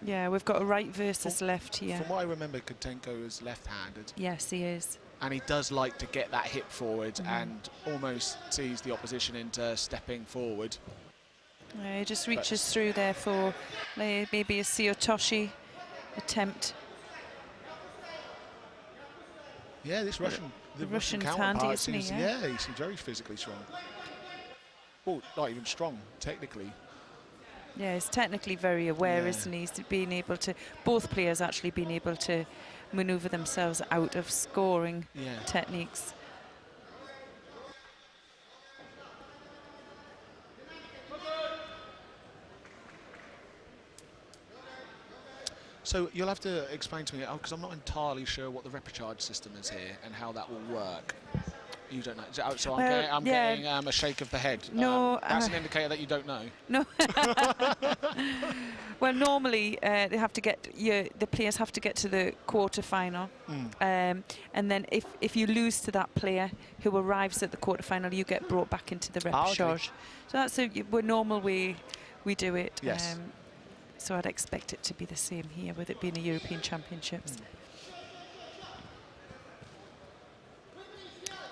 Yeah, we've got a right versus left here. From what I remember, Kotenko is left-handed. Yes, he is. And he does like to get that hip forward and almost sees the opposition into stepping forward. He just reaches through there for maybe a Siotoshi attempt. Yeah, this Russian, the Russian Russian's counterpart handy, isn't he? seems, yeah, he seems very physically strong. Well, not even strong, technically. Yeah, he's technically very aware, isn't he? He's being able to, both players actually being able to manoeuvre themselves out of scoring techniques. So you'll have to explain to me, because I'm not entirely sure what the repechage system is here and how that will work. You don't know. So I'm getting a shake of the head. No, that's an indicator that you don't know. No. Well, normally they have to get the players have to get to the quarter-final, and then if you lose to that player who arrives at the quarter-final, you get brought back into the repechage. Okay. So that's a normal way we do it. Yes. So I'd expect it to be the same here, with it being a European Championships.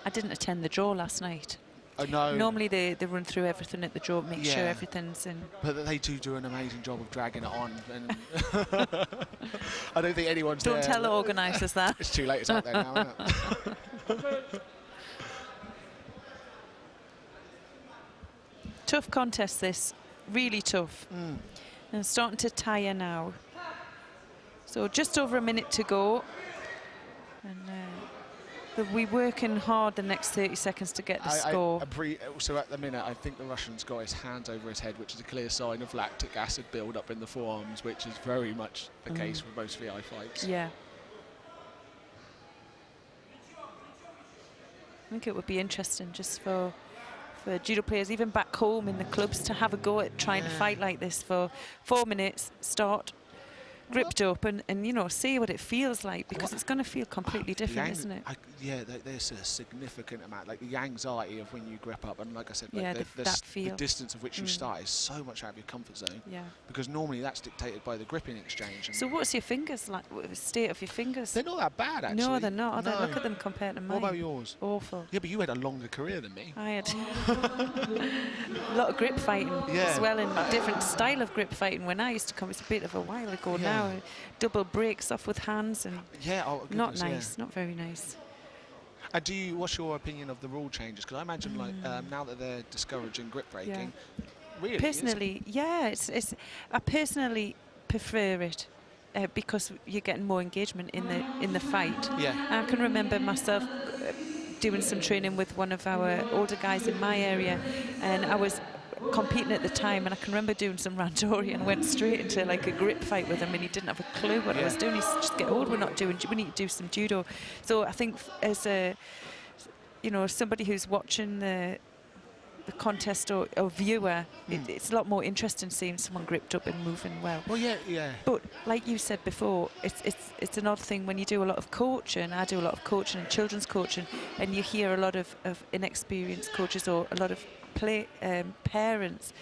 I didn't attend the draw last night. Oh, no. Normally they run through everything at the draw, make sure everything's in. But they do an amazing job of dragging it on. And I don't think anyone's Don't tell the organisers that. It's too late, it's out there now, isn't it? Tough contest this, really tough. And starting to tire now. So just over a minute to go. And they'll be working hard the next 30 seconds to get the score. So at the minute, I think the Russian's got his hands over his head, which is a clear sign of lactic acid build-up in the forearms, which is very much the case with most VI fights. Yeah. I think it would be interesting just for judo players, even back home in the clubs, to have a go at trying to fight like this for 4 minutes, start, gripped up, and you know, see what it feels like, because it's going to feel completely different, isn't it? There's a significant amount, like the anxiety of when you grip up, and like I said, like the distance of which you start is so much out of your comfort zone. Yeah. Because normally that's dictated by the gripping exchange. So what's your fingers like? The state of your fingers? They're not that bad, actually. No, they're not. No. Look at them compared to mine. What about yours? Awful. Yeah, but you had a longer career than me. I had a lot of grip fighting as well, and a different style of grip fighting when I used to come. It's a bit of a while ago now. Double breaks off with hands, and not nice, not very nice. What's your opinion of the rule changes? Because I imagine, like, now that they're discouraging grip breaking, really. Personally, I personally prefer it because you're getting more engagement in the fight. Yeah. I can remember myself doing some training with one of our older guys in my area, and I was competing at the time, and I can remember doing some randori and went straight into like a grip fight with him, and he didn't have a clue what I was doing. He said, just get old, we need to do some judo. So I think as a, somebody who's watching the contest or viewer, it's a lot more interesting seeing someone gripped up and moving well. Well, yeah. But like you said before, it's an odd thing when you do a lot of coaching. I do a lot of coaching and children's coaching, and you hear a lot of inexperienced coaches or a lot of parents,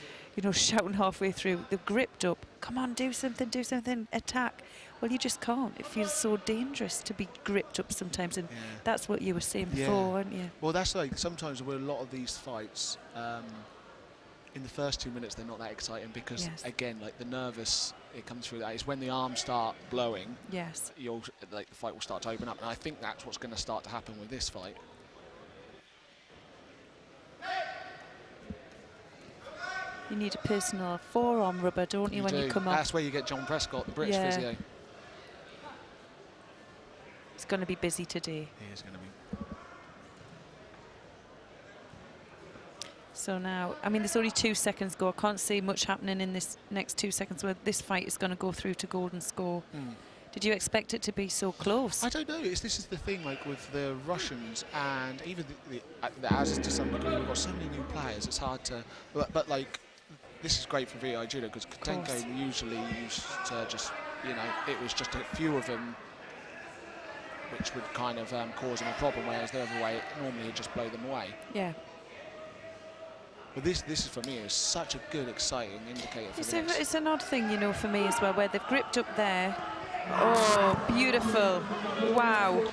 shouting halfway through, they're gripped up, come on, do something, attack. Well, you just can't. It feels so dangerous to be gripped up sometimes, and that's what you were saying before, weren't you? Well, that's like sometimes with a lot of these fights, in the first 2 minutes they're not that exciting because Yes. again, like the nervous, it comes through that. It's when the arms start blowing, Yes. you'll like the fight will start to open up, and I think that's what's going to start to happen with this fight. You need a personal forearm rubber, don't you, when you come up? That's where you get John Prescott, the British Yeah. physio. It's going to be busy today. He is going to be. So now, I mean, there's only 2 seconds go. I can't see much happening in this next 2 seconds where this fight is going to go through to golden score. Did you expect it to be so close? I don't know. This is the thing, like with the Russians and even the Azers to some degree. We've got so many new players. It's hard to. But like, this is great for VI Judo because Kotenko usually used to just, you know, it was just a few of them which would kind of cause them a problem, whereas the other way, normally it'd just blow them away. Yeah. But this is for me is such a good, exciting indicator for the next. It's an odd thing, you know, for me as well, where they've gripped up there. Oh, beautiful! Wow.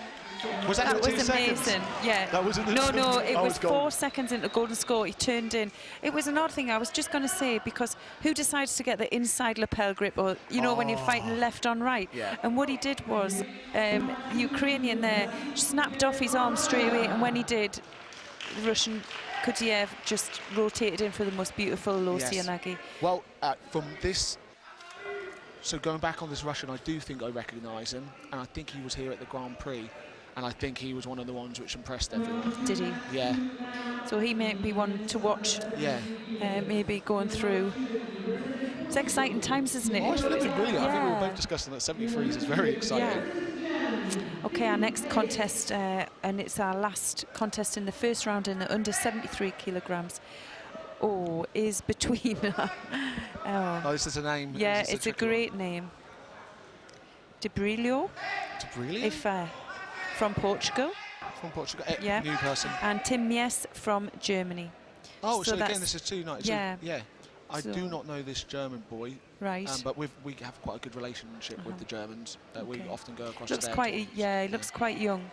Was that was 2 seconds? amazing. Yeah. That was No, it was 4 gone. seconds into golden score. He turned in. It was an odd thing. I was just going to say, because who decides to get the inside lapel grip, or you know, when you're fighting left on right? Yeah. And what he did was, the Ukrainian there snapped off his arm straight away, and when he did, the Russian Kudiev just rotated in for the most beautiful Losianagi. Well, from this. So going back on this Russian, I do think I recognise him, and I think he was here at the Grand Prix, and I think he was one of the ones which impressed everyone. Did he? Yeah. So he may be one to watch. Yeah. Maybe going through. It's exciting times, isn't it? Oh, it's brilliant. I think we Yeah. were both discussing that 73s is very exciting. Okay, our next contest, and it's our last contest in the first round in the under 73 kilograms. Oh, is between. Oh, this is a name. Yeah, this is it's a tricky great name. Debrilio, if from Portugal. From Portugal. Yeah. New person. And Tim Mies from Germany. Oh, so again, that's- this is 2 nights. Yeah. Yeah. I So- do not know this German boy, Right. but we have quite a good relationship with the Germans. We Okay. often go across Looks to their quite, tournaments. he looks quite young.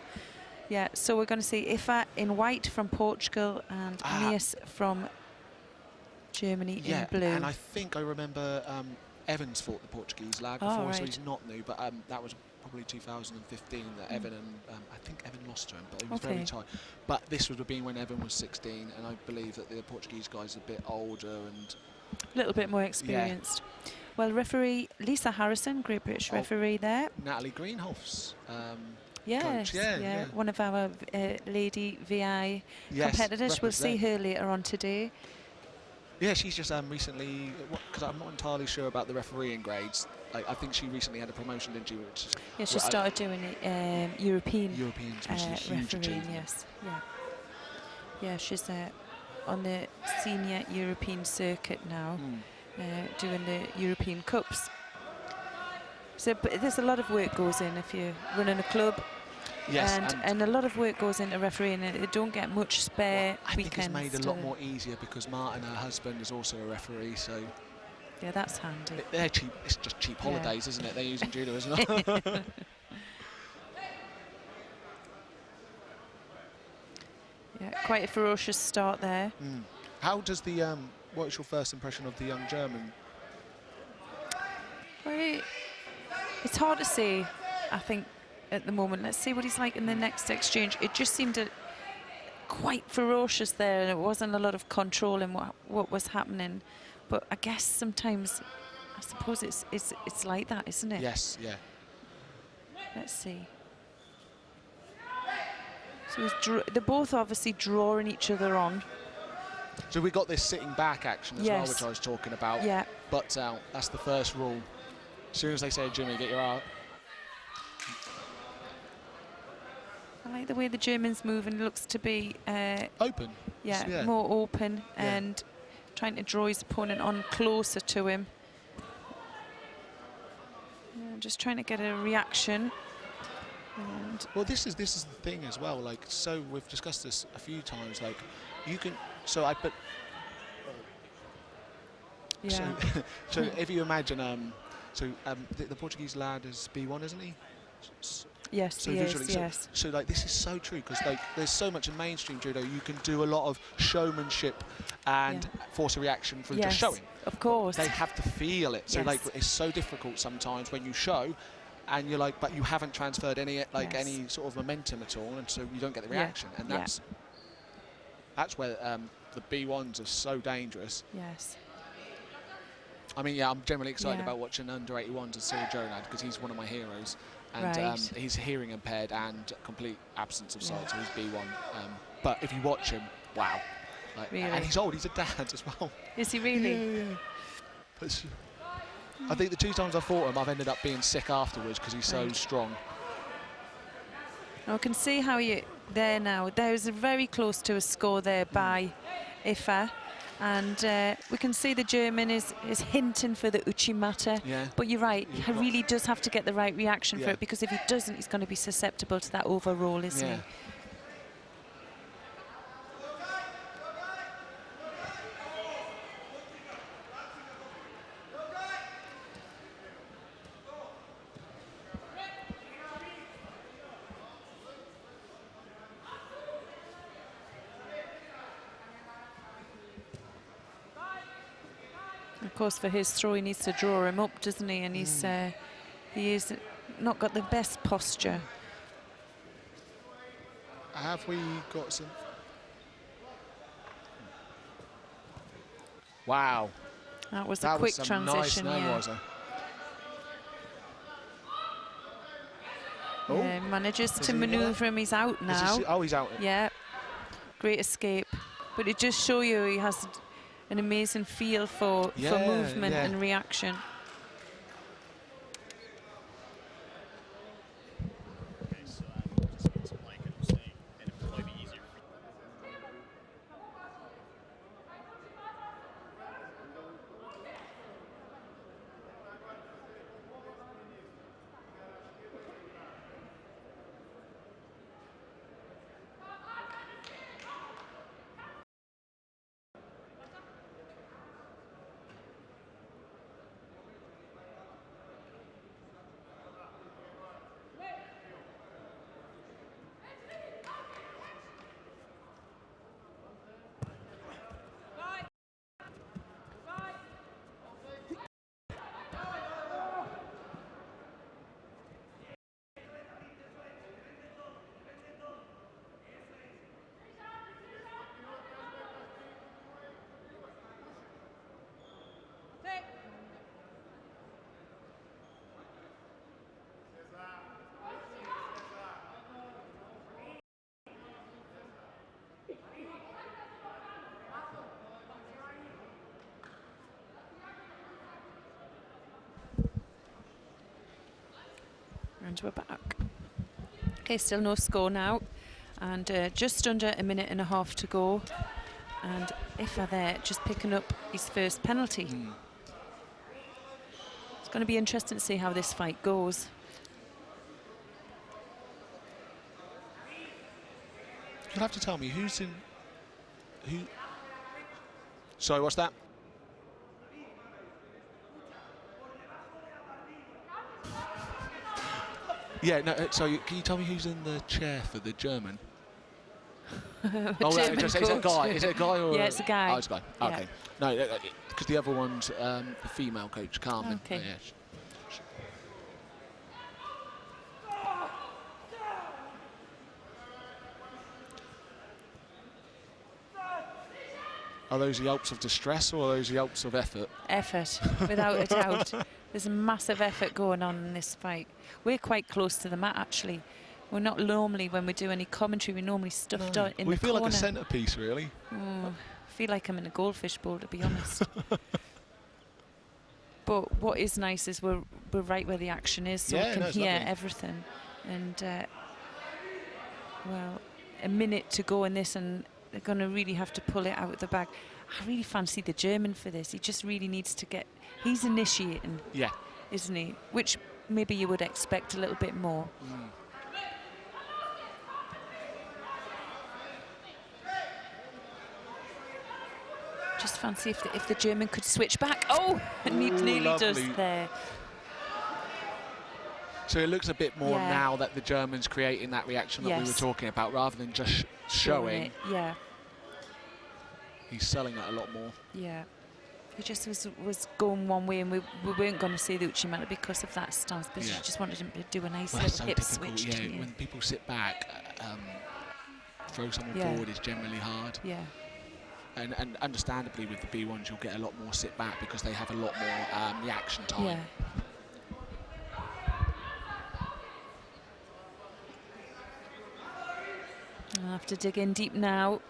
Yeah, so we're going to see Ifa in white from Portugal and Mies from Germany in blue. And I think I remember Evans fought the Portuguese lad Oh, before, so right. he's not new, but that was probably 2015 that Evan and I think Evan lost to him, but he was very tight. But this would have been when Evan was 16, and I believe that the Portuguese guy's a bit older and A little bit more experienced. Well, referee Lisa Harrison, Great British referee there. Natalie Greenhoff's Yes, coach. Yeah. one of our lady VI Yes, competitors. We'll see represent. her later on today. Yeah, she's just recently, because I'm not entirely sure about the refereeing grades. I think she recently had a promotion, didn't she? Which is, Yeah, she started doing it Europeans, which is a huge refereeing. achievement. Yes, yeah, she's on the senior European circuit now, doing the European Cups. So, but there's a lot of work goes in if you're running a club. Yes, and a lot of work goes into refereeing, and they don't get much spare I think weekends. it's made a lot more easier because Martin, her husband, is also a referee, so yeah, that's handy. they're cheap. It's just cheap holidays, isn't it? They're using judo, isn't it? Yeah, quite a ferocious start there. How does the what's your first impression of the young German? Well, it's hard to say, I think, at the moment. Let's see what he's like in the next exchange. It just seemed quite ferocious there, and it wasn't a lot of control in what was happening. But I guess sometimes, I suppose it's like that, isn't it? Yes, yeah. Let's see. So they're both obviously drawing each other on. So we got this sitting back action as well, which I was talking about. Yeah. Butts out. That's the first rule. As soon as they say, Jimmy, get your out. I like the way the Germans move, and looks to be Open. yeah, more open and trying to draw his opponent on closer to him. Just trying to get a reaction. And well, this is the thing as well. Like, so we've discussed this a few times. Like, you can. So I put. yeah, So if you imagine, the Portuguese lad is B1, isn't he? Yes, so he visually. is, yes. So like this is so true, because like there's so much in mainstream judo. You can do a lot of showmanship and force a reaction through just showing. Of course. They have to feel it. So like it's so difficult sometimes when you show, and you're like, but you haven't transferred any any sort of momentum at all, and so you don't get the reaction. And that's where the B1s are so dangerous. Yes. I mean, I'm generally excited about watching under 81s and Cyril Jonad, because he's one of my heroes. And he's hearing impaired and complete absence of sight, so he's B1. But if you watch him, wow. Like, really? And he's old, he's a dad as well. Is he really? Yeah. But I think the 2 times I fought him, I've ended up being sick afterwards, because he's so strong. I can see how you there now. There's very close to a score there by IBSA. And we can see the German is hinting for the Uchimata. But you're right, he really does have to get the right reaction for it, because if he doesn't, he's going to be susceptible to that overroll, isn't he? Of course, for his throw, he needs to draw him up, doesn't he? And he's not got the best posture. Have we got some? Wow. That was a quick transition, nice yeah, manages to manoeuvre him. He's out now. He's out. Yeah, great escape. But it just shows you he has an amazing feel for movement and reaction. And we're back. Okay, still no score now, and just under a minute and a half to go, and IBSA there just picking up his first penalty. It's going to be interesting to see how this fight goes. You'll have to tell me who's in. Who? Sorry, what's that? Yeah, no. So can you tell me who's in the chair for the German? German it's a guy. Is it a guy or? Yeah, it's a guy. Oh, it's a guy. Yeah. Okay. No, because the other one's the female coach, Carmen. Okay. Are those yelps of distress or are those yelps of effort? Effort, without a doubt. There's a massive effort going on in this fight. We're quite close to the mat, actually. We're not normally, when we do any commentary, we're normally stuffed out in the corner. We feel like a centrepiece, really. I feel like I'm in a goldfish bowl, to be honest. But what is nice is we're right where the action is, so we can hear everything. And, well, a minute to go in this, and they're going to really have to pull it out of the bag. I really fancy the German for this. He just really needs to get... He's initiating, isn't he? Which maybe you would expect a little bit more. Just fancy if the German could switch back. Oh, and he nearly does there. So it looks a bit more now that the German's creating that reaction that we were talking about, rather than just showing. Yeah. He's selling it a lot more. Yeah. He just was going one way, and we weren't going to see the Uchimata because of that stance, but he just wanted him to do a nice little hip switch. Yeah, when people sit back, throw someone forward is generally hard. Yeah. And understandably, with the B1s, you'll get a lot more sit back because they have a lot more reaction time. Yeah. I'll have to dig in deep now.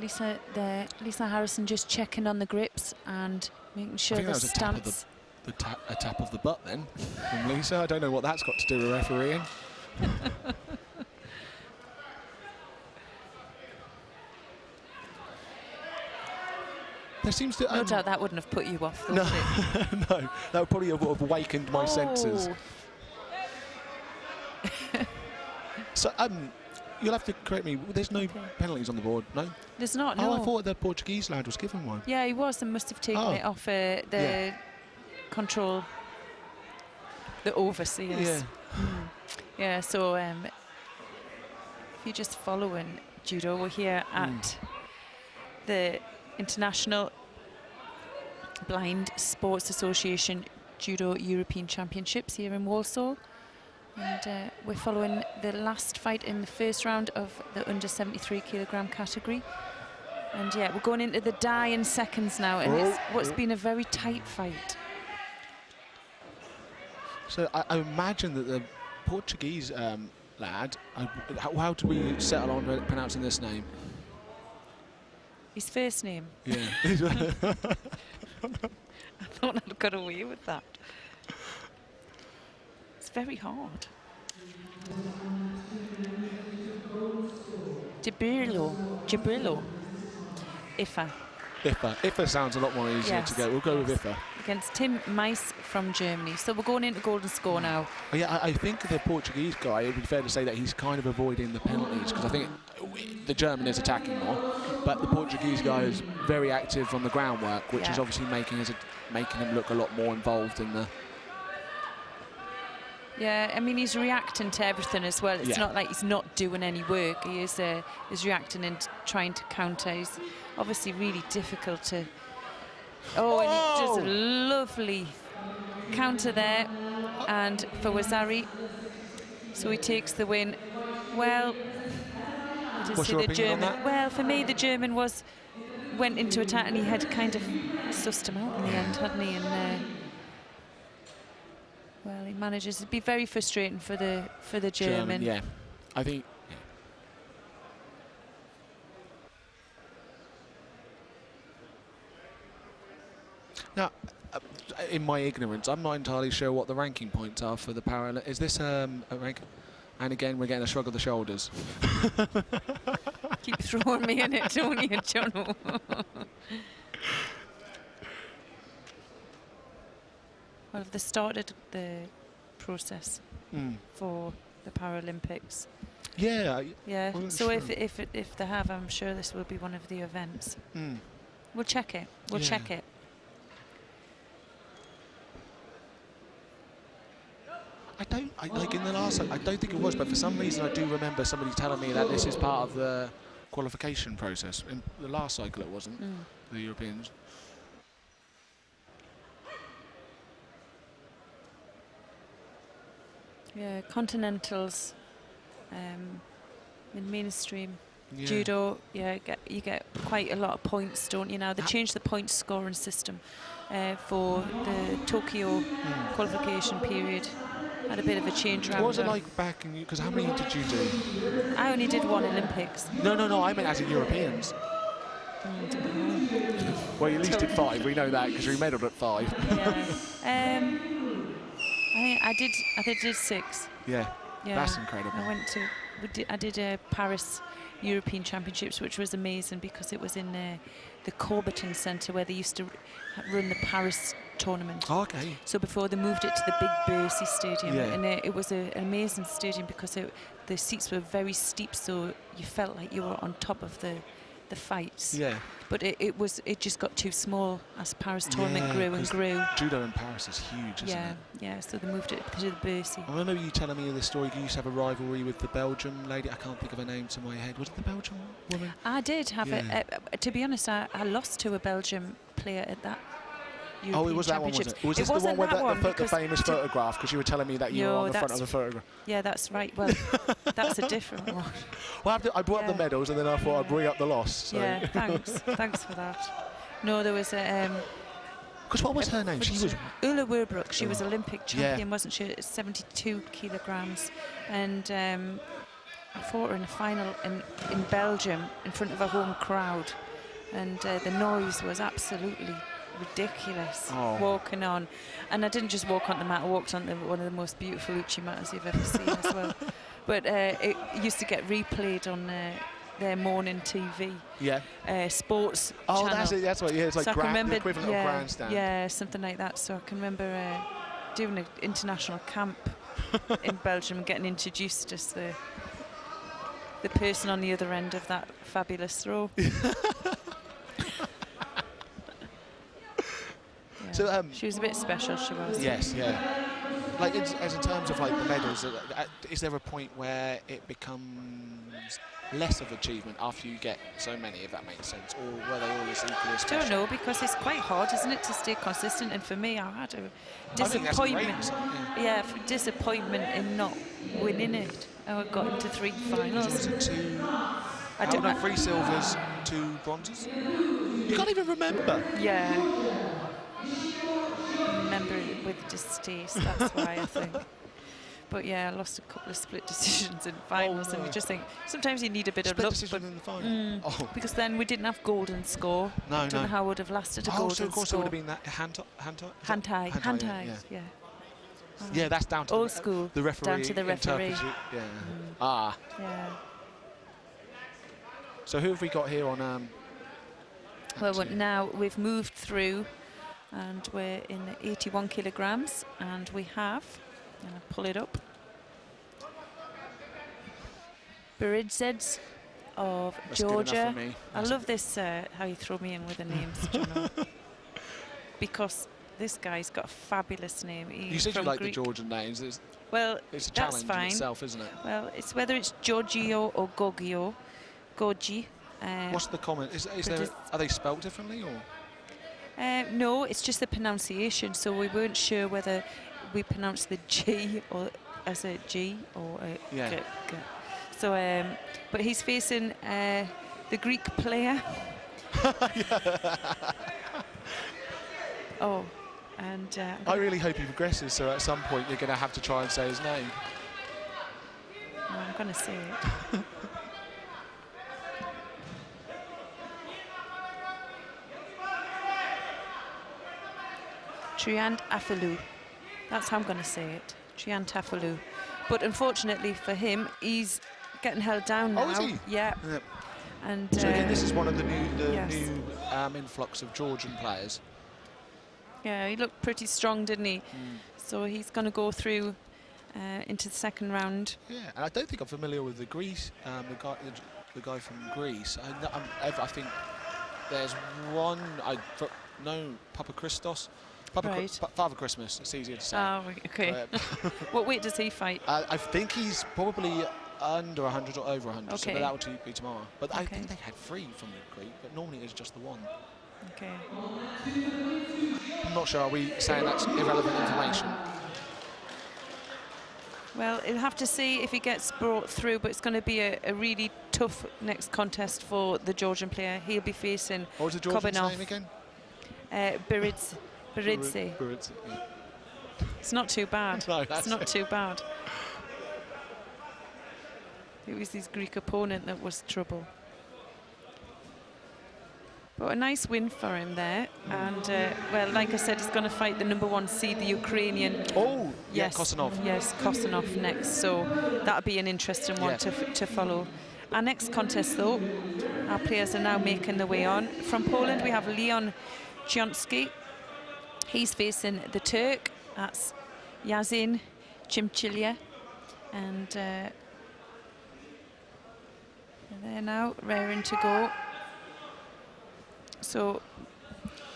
Lisa Harrison just checking on the grips and making sure the stance. A tap of the butt then from Lisa. I don't know what that's got to do with refereeing. There seems to. No doubt that wouldn't have put you off. No, no, that would probably have awakened my senses. So, you'll have to correct me. There's no penalties on the board, no? There's not. Oh, no. I thought the Portuguese lad was given one. Yeah, he was, and must have taken it off the control, the overseers. Yeah. Yeah. So, if you're just following judo, we're here at the International Blind Sports Association Judo European Championships here in Warsaw, and we're following the last fight in the first round of the under 73 kilogram category, and we're going into the dying seconds now, and it's what's been a very tight fight. So I imagine that the Portuguese lad, how did we settle on pronouncing this name? His first name. Yeah. I thought I'd got away with that. It's very hard. Gibrillo. IFA sounds a lot more easier to get. We'll go with IFA. Against Tim Meis from Germany. So we're going into golden score now. Oh, yeah, I think the Portuguese guy, it would be fair to say that he's kind of avoiding the penalties, because I think the German is attacking more, but the Portuguese guy is very active on the groundwork, which is obviously making him look a lot more involved in the... Yeah, I mean, he's reacting to everything as well. It's not like he's not doing any work. He is reacting and trying to counter. He's obviously really difficult to... Oh, and he does a lovely counter there. And for Wazari, so he takes the win. Well, what's your opinion on that? Well, for me, the German went into attack, and he had kind of sussed him out in the end, hadn't he? And well, he manages to be very frustrating for the German. Yeah, I think. Now, in my ignorance, I'm not entirely sure what the ranking points are for the parallel. Is this a rank? And again, we're getting a shrug of the shoulders. Keep throwing me in it, don't you, Jono? Well, have they started the process for the Paralympics? Yeah. Yeah. So if they have, I'm sure this will be one of the events. We'll check it. We'll check it. Like in the last, I don't think it was, but for some reason I do remember somebody telling me that this is part of the qualification process. In the last cycle it wasn't, the Europeans. Yeah, continentals, in mainstream judo, you get quite a lot of points, don't you? Now they changed the point scoring system for the Tokyo qualification period. Had a bit of a change around. What was it like back in? Because how many did you do? I only did one Olympics. No. I meant as in Europeans. Well, you at least did 5. We know that because we medalled at 5. Yeah. I think I did 6. Yeah. That's incredible. I did a Paris European Championships, which was amazing because it was in the Corberton Centre where they used to run the Paris tournament. Oh, okay. So before they moved it to the big Bercy Stadium, and it was an amazing stadium because the seats were very steep, so you felt like you were on top of the fights. Yeah. but it just got too small as Paris tournament grew and grew. Judo in Paris is huge, isn't it? Yeah, so they moved it to the IBSA. I remember you telling me this story. You used to have a rivalry with the Belgian lady. I can't think of her name to my head. Was it the Belgian woman? I did have it. To be honest, I lost to a Belgian player at that European it was that one, was it? Was it this the wasn't one with that the famous photograph? Because you were telling me that you were on the front of the photograph. Yeah, that's right. Well, that's a different one. Well, I brought up the medals, and then I thought I'd bring up the loss. So. Yeah, thanks for that. No, there was a... Because what was her name? She was... Ulla Werbrook. She was Olympic champion, wasn't she? 72 kilograms. And I fought her in a final in Belgium in front of a home crowd. And the noise was absolutely ridiculous walking on. And I didn't just walk on the mat, I walked on one of the most beautiful uchi mats you've ever seen as well. But it used to get replayed on their morning TV. Yeah. Sports channel. That's right, yeah, it's like so the equivalent of grandstand. Yeah, something like that. So I can remember doing an international camp in Belgium and getting introduced as the person on the other end of that fabulous throw. So she was a bit special, she was. Yes, yeah. Like as in terms of like the medals, is there a point where it becomes less of achievement after you get so many, if that makes sense, or were they always equally special? I don't know, because it's quite hard, isn't it, to stay consistent? And for me, I had a disappointment. Disappointment in not winning it. I got into 3 finals. I don't know. 3 silvers, 2 bronzes. You can't even remember. Yeah. Remember it with distaste, that's why I think. But yeah, I lost a couple of split decisions in finals, and you just think sometimes you need a bit of luck. Split decision in the final. Because then we didn't have golden score. No, Don't know how I would have lasted a golden score. So of course it would have been that hand tie. Yeah. Yeah, that's down to old school. The referee. Down to the referee. Yeah. Yeah. So who have we got here on? Well, now we've moved through, and we're in 81 kilograms, and we have, and I'll pull it up, Beridzeds of Georgia. I love this, how you throw me in with the names, John. Because this guy's got a fabulous name. You said you like the Georgian names. It's a challenge in itself, isn't it? Well, it's whether it's Giorgio or Gogi. What's the comment? Are they spelled differently, or? No, it's just the pronunciation. So we weren't sure whether we pronounced the G or as a G or a G. So, but he's facing the Greek player. And I really hope he progresses. So at some point you're going to have to try and say his name. I'm going to say it. Triant Afelu. That's how I'm going to say it. Triant Afelu. But unfortunately for him, he's getting held down now. Oh, is he? Yeah. And so again, this is one of the new influx of Georgian players. Yeah, he looked pretty strong, didn't he? So he's going to go through into the second round. Yeah, and I don't think I'm familiar with the guy from Greece. I think there's one. Papa Christos. Father Christmas, it's easier to say. Oh, okay. What weight does he fight? I think he's probably under 100 or over 100, so that would be tomorrow. But I think they had 3 from the Greek, but normally it's just the one. Okay. I'm not sure, are we saying that's irrelevant information? Well, he'll have to see if he gets brought through, but it's going to be a really tough next contest for the Georgian player. He'll be facing What was the Georgian's name again? Beridze. Yeah. It's not too bad. No, it's not too bad. It was his Greek opponent that was trouble. But a nice win for him there. And, well, like I said, he's going to fight the #1 seed, the Ukrainian. Oh, yes, Kosanov. Yes, Kosanov next. So that'll be an interesting one to follow. Our next contest, though, our players are now making their way on. From Poland, we have Leon Chionsky. He's facing the Turk. That's Yazin Chimchilia. And they're now raring to go. So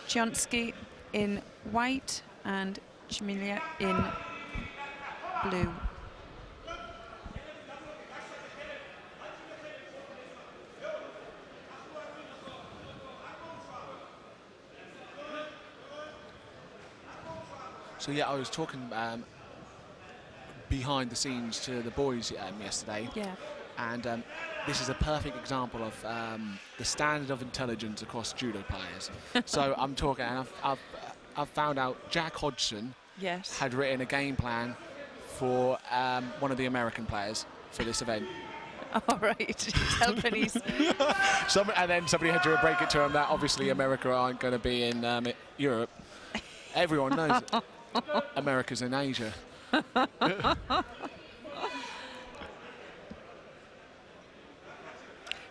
Chionsky in white and Chmilia in blue. So yeah, I was talking behind the scenes to the boys yesterday. Yeah. And this is a perfect example of the standard of intelligence across judo players. So I'm talking, and I've found out Jack Hodgson Yes. had written a game plan for one of the American players for this event. All right. He's helping. He's And then somebody had to break it to him that obviously America aren't going to be in Europe. Everyone knows it. America's in Asia.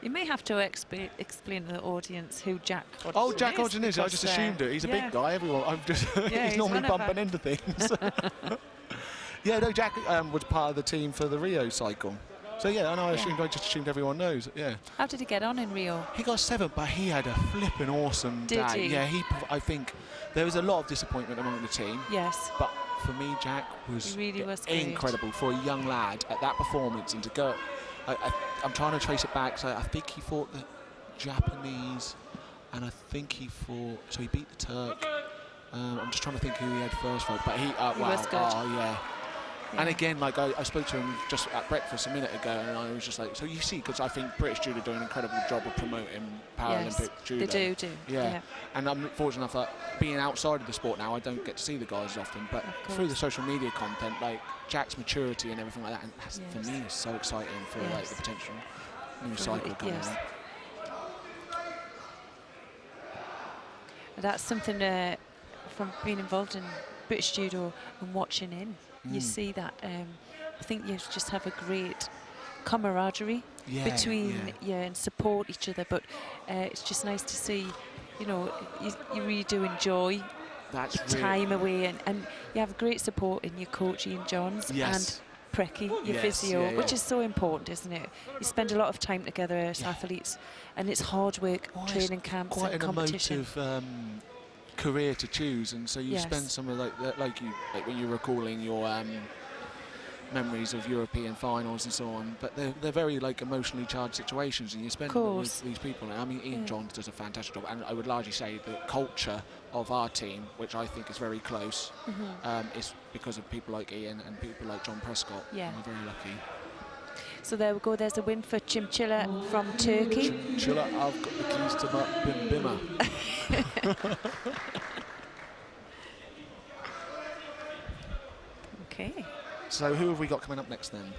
You may have to explain to the audience who Jack Hodgson is. Oh, Jack Hodgson is. I just assumed it. He's a big guy. Everyone. I'm just. Yeah, he's normally bumping into things. Yeah, no. Jack was part of the team for the Rio cycle. So yeah, I know. I just assumed everyone knows. Yeah. How did he get on in Rio? He got 7th, but he had a flipping awesome Did day. he? Yeah, I think there was a lot of disappointment among the team. Yes. But for me, Jack was, He really was great. incredible for a young lad at that performance, and to go. I'm trying to trace it back. So I think he fought the Japanese, and I think he fought. So he beat the Turk. I'm just trying to think who he had first fight, but he wow, was good. oh yeah. And again, like I spoke to him just at breakfast a minute ago, and I was just like, so you see, because I think British Judo do an incredible job of promoting Paralympic Judo. They do. Yeah. And I'm fortunate enough that being outside of the sport now, I don't get to see the guys as often, but through the social media content, like Jack's maturity and everything like that, and for me, is so exciting for like the potential new cycle coming out. That's something from being involved in British Judo and watching in. You see that. I think you just have a great camaraderie between you and support each other. But it's just nice to see, you really do enjoy time away, and you have great support in your coach Ian Johns and Precky, your physio, which is so important, isn't it? You spend a lot of time together as athletes, and it's hard work, training camps and competition. Quite an emotive career to choose, and so you spend some of like when you're recalling your memories of European finals and so on, but they're very like emotionally charged situations, and you spend with these people. And I mean, Ian Johns does a fantastic job, and I would largely say the culture of our team, which I think is very close, is because of people like Ian and people like John Prescott. Yeah, we're very lucky. So there we go. There's a win for Chimchilla from Turkey. Chimchilla, I've got the keys to my bim bimmer. Okay. So who have we got coming up next then?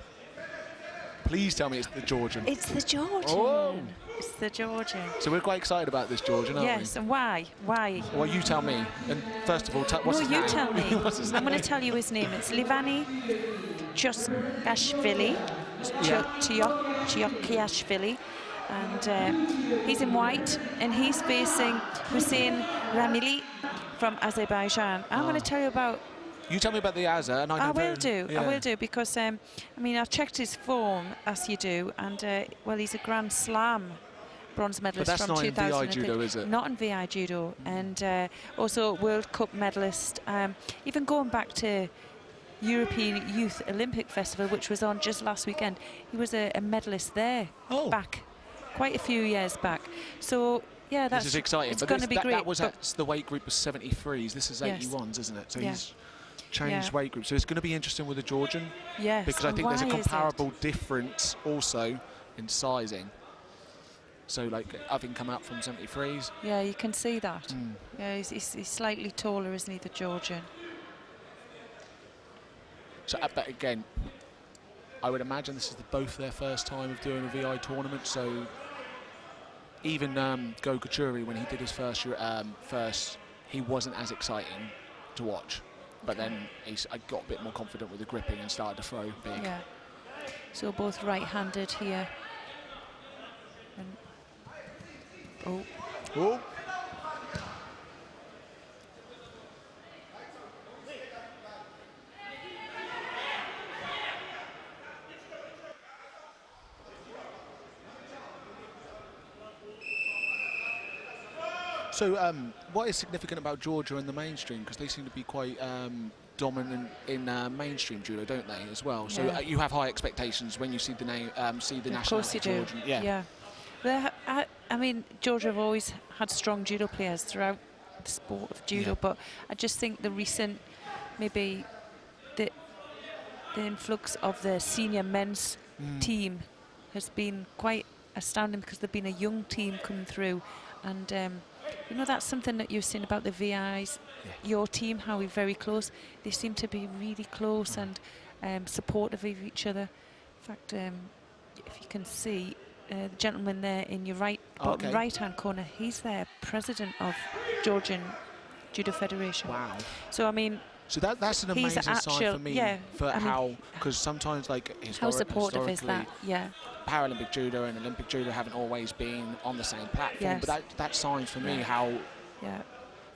Please tell me it's the Georgian. It's the Georgian. Oh. It's the Georgian. So we're quite excited about this Georgian, aren't we? Yes, and why? Why? Well, you tell me. And first of all, what's his name? No, you tell me. What's his I'm name? going to tell you his name. It's Livani Chiokiashvili. Chiokiashvili. And he's in white, and he's facing Hussein Ramili from Azerbaijan. I'm going to tell you about... You tell me about the Azza, and I will do, because, I mean, I've checked his form, as you do, and, well, he's a Grand Slam bronze medalist from 2000. But that's not in VI Judo, is it? Not in VI Judo, and also World Cup medalist. Even going back to European Youth Olympic Festival, which was on just last weekend, he was a medalist there back quite a few years back. So, yeah, that's... This is exciting. It's going to be great. That was the weight group was 73s. This is 81s, isn't it? So he's changed weight group. So it's going to be interesting with the Georgian. Yes. Because I think there's a comparable difference also in sizing. So, like, having come out from 73s. Yeah, you can see that. Yeah, he's slightly taller, isn't he, the Georgian? So, but again, I would imagine this is both their first time of doing a VI tournament. So, even Go Kachuri, when he did his first, he wasn't as exciting to watch. But then I got a bit more confident with the gripping and started to throw big. Yeah. So both right-handed here. And oh. So what is significant about Georgia and the mainstream? Because they seem to be quite dominant in mainstream judo, don't they, as well? So you have high expectations when you see the name, see the national. Of course you do. Yeah. I mean, Georgia have always had strong judo players throughout the sport of judo, but I just think the recent, maybe the influx of the senior men's team has been quite astounding, because they've been a young team coming through, and you know, that's something that you've seen about the VIs, your team, how we're very close. They seem to be really close and supportive of each other. In fact, if you can see the gentleman there in your bottom right-hand corner, he's the president of Georgian Judo Federation. Wow. So I mean, so that's an amazing sign for me, for how, because sometimes like how supportive is that? Yeah. Paralympic judo and Olympic judo haven't always been on the same platform, but that signs for me how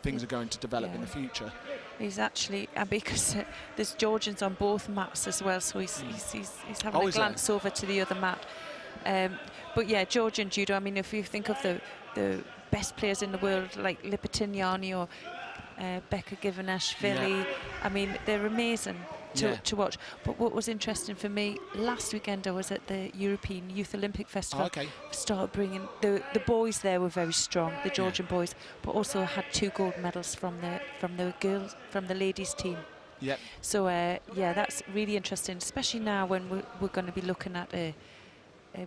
things are going to develop in the future. He's actually, because there's Georgians on both mats as well, so he's having a glance over to the other mat. But yeah, Georgian judo, I mean, if you think of the best players in the world, like Lipitinyani or Becca Givanashvili, I mean, they're amazing to watch. But what was interesting for me, last weekend I was at the European Youth Olympic Festival. Started bringing the boys there were very strong, the Georgian boys, but also had 2 gold medals from the ladies team. So that's really interesting, especially now when we're going to be looking at a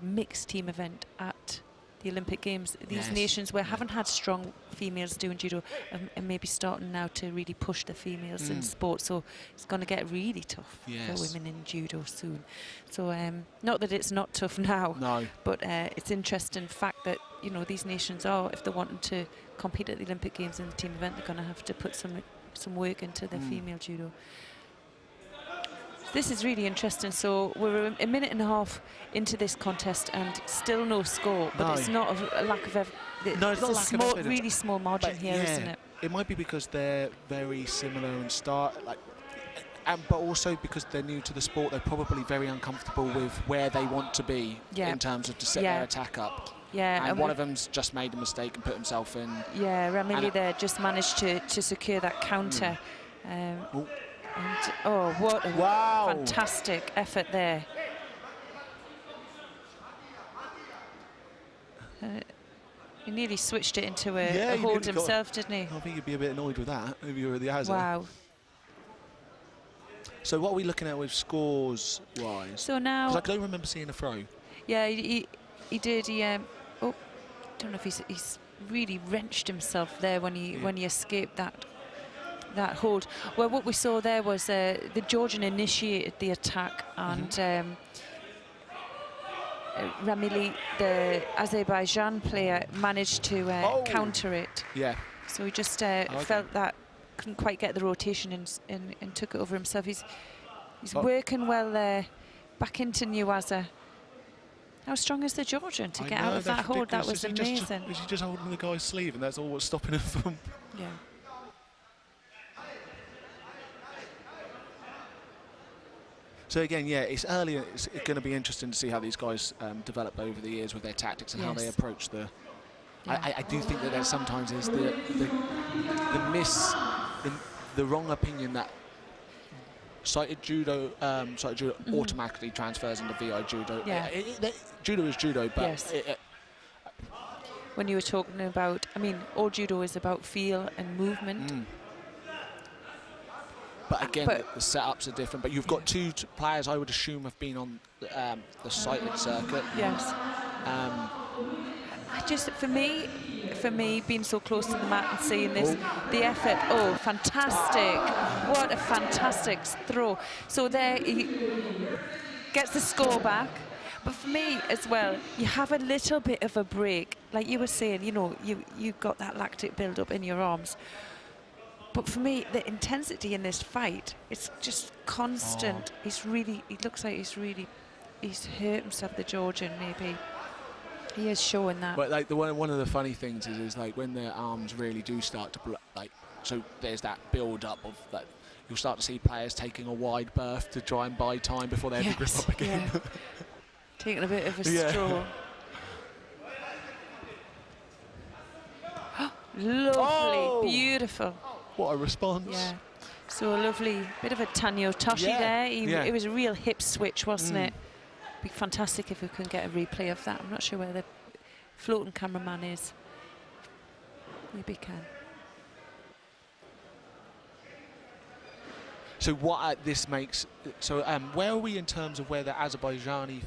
mixed team event at the Olympic Games. These nations where haven't had strong females doing judo and maybe starting now to really push the females in sport, so it's going to get really tough for women in judo soon. So not that it's not tough now, but it's interesting fact that, you know, these nations are, if they're wanting to compete at the Olympic Games in the team event, they're going to have to put some work into the female judo. This is really interesting. So we're a minute and a half into this contest and still no score, but it's not a lack of it's a really small margin here, isn't it? It might be because they're very similar and but also because they're new to the sport, they're probably very uncomfortable with where they want to be in terms of to set their attack up. And one of them's just made a mistake and put himself in. Ramili there just managed to secure that counter. And what a fantastic effort there. He nearly switched it into a hold himself, didn't he? I think you'd be a bit annoyed with that if you were the Azza. Wow. So what are we looking at with scores-wise? So now... Because I don't remember seeing a throw. Yeah, he did. He don't know if he's really wrenched himself there when he escaped that hold. Well, what we saw there was the Georgian initiated the attack, and Ramili, the Azerbaijan player, managed to counter it. So he just felt that couldn't quite get the rotation and took it over himself. He's working well there. Back into Nuaza. How strong is the Georgian to get out of that hold? That was amazing. Was he just holding the guy's sleeve, and that's all what's stopping him from... So again, it's early. It's going to be interesting to see how these guys develop over the years with their tactics and how they approach the... I do think that there sometimes is the wrong opinion that sighted judo automatically transfers into VI judo. Judo is judo, but when you were talking about, I mean, all judo is about feel and movement. But again, the setups are different. But you've got 2 players I would assume have been on the sighted circuit. I just, for me, being so close to the mat and seeing this, the effort, fantastic. What a fantastic throw. So there he gets the score back. But for me as well, you have a little bit of a break. Like you were saying, you know, you got that lactic build-up in your arms. But for me, the intensity in this fight, it's just constant. He looks like he's hurt himself, the Georgian, maybe. He is showing that. But like one of the funny things is like when their arms really do start to so there's that build up of that. You'll start to see players taking a wide berth to try and buy time before they have to grip up again. Taking a bit of a stroll. Lovely, beautiful. What a response. Yeah. So a lovely bit of a Tanyo Toshi there. It was a real hip switch, wasn't it? Be fantastic if we can get a replay of that. I'm not sure where the floating cameraman is. Maybe can. So what this makes, so where are we in terms of where the Azerbaijani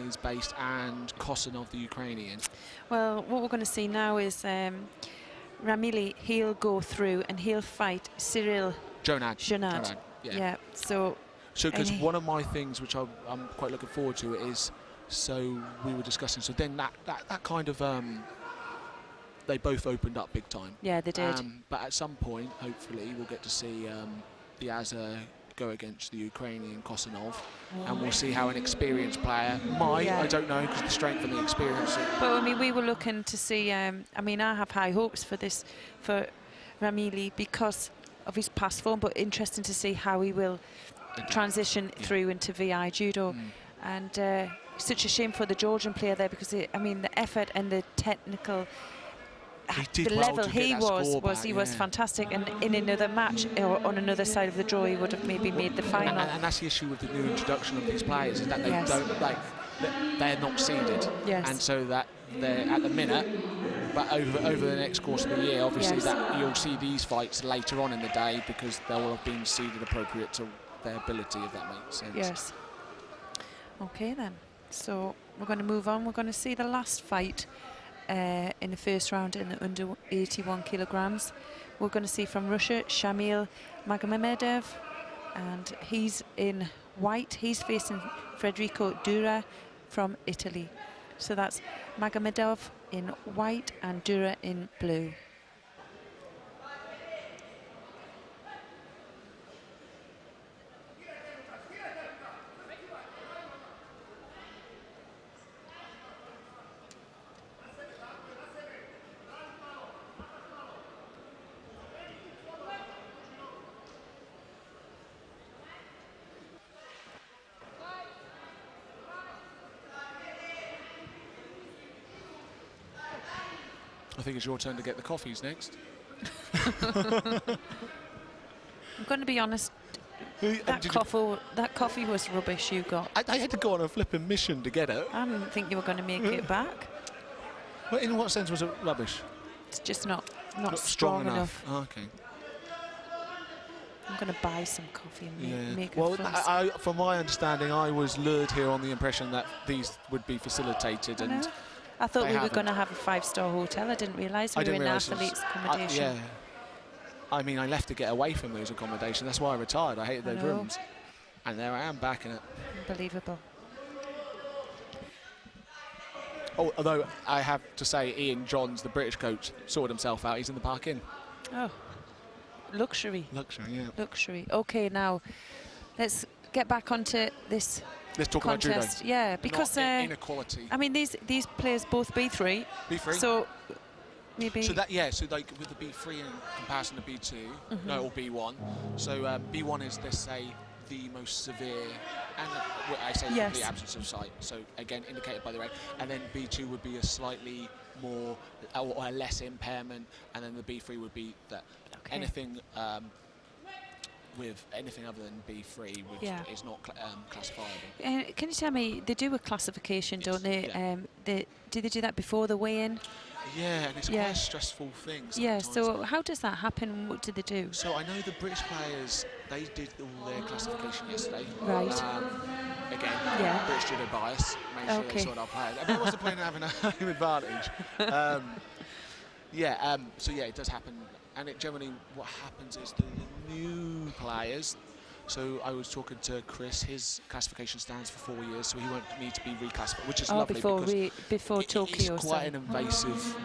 is based and Kosanov, the Ukrainian? Well, what we're going to see now is Ramili, he'll go through and he'll fight Cyril Jonad. Yeah. So because one of my things which I'm quite looking forward to is, so we were discussing, so then that kind of, they both opened up big time. Yeah, they did. But at some point, hopefully, we'll get to see the Azer go against the Ukrainian Kosanov, and we'll see how an experienced player might, I don't know, because the strength and the experience. But I mean, we were looking to see, I mean, I have high hopes for this, for Ramili, because of his past form, but interesting to see how he will transition through into VI Judo. And such a shame for the Georgian player there, because, I mean, the effort and the technical, the level he was fantastic, and in another match or on another side of the draw he would have maybe made the final. And that's the issue with the new introduction of these players, is that they don't, like, they're not seeded, and so that they're at the minute, but over the next course of the year, obviously that you'll see these fights later on in the day, because they will have been seeded appropriate to their ability, if that makes sense. Yes. Okay then, so we're going to move on. We're going to see the last fight in the first round in the under 81 kilograms. We're going to see from Russia, Shamil Magomedov, and he's in white. He's facing Federico Dura from Italy. So that's Magomedov in white and Dura in blue. I think it's your turn to get the coffees next. I'm going to be honest, that coffee was rubbish you got. I had to go on a flipping mission to get it. I didn't think you were going to make it back. Well, in what sense was it rubbish? It's just not strong enough. Oh, okay. I'm going to buy some coffee and make it fast. From my understanding, I was lured here on the impression that these would be facilitated, and I thought we were going to have a 5-star hotel. I didn't realise we were in athletes' accommodation. I mean, I left to get away from those accommodations. That's why I retired. I hated those rooms. And there I am back in it. Unbelievable. Oh, although I have to say, Ian Johns, the British coach, sorted himself out. He's in the Park Inn. Oh. Luxury. Luxury, yeah. Luxury. OK, now let's get back onto this. Let's talk contest. About judo. Yeah, because inequality. I mean, these players both B3. B3. So maybe. So like with the B3 in comparison to B2, or B1. So B1 is, let's say, the most severe, and I say the absence of sight. So again, indicated by the red. And then B2 would be a slightly more or a less impairment, and then the B3 would be that anything. With anything other than B3, which is not classifiable. Can you tell me, they do a classification, don't they? Do they do that before the weigh-in? Yeah, and it's quite a stressful thing sometimes. Yeah, so how does that happen? What do they do? So I know the British players, they did all their classification yesterday. Right. Again, British judo bias, make sure they sort our players. Everyone wants to play and have an home advantage. So it does happen. And it generally, what happens is the new players, so I was talking to Chris, his classification stands for 4 years, so he won't need to be reclassified, which is lovely before Tokyo. It's quite an invasive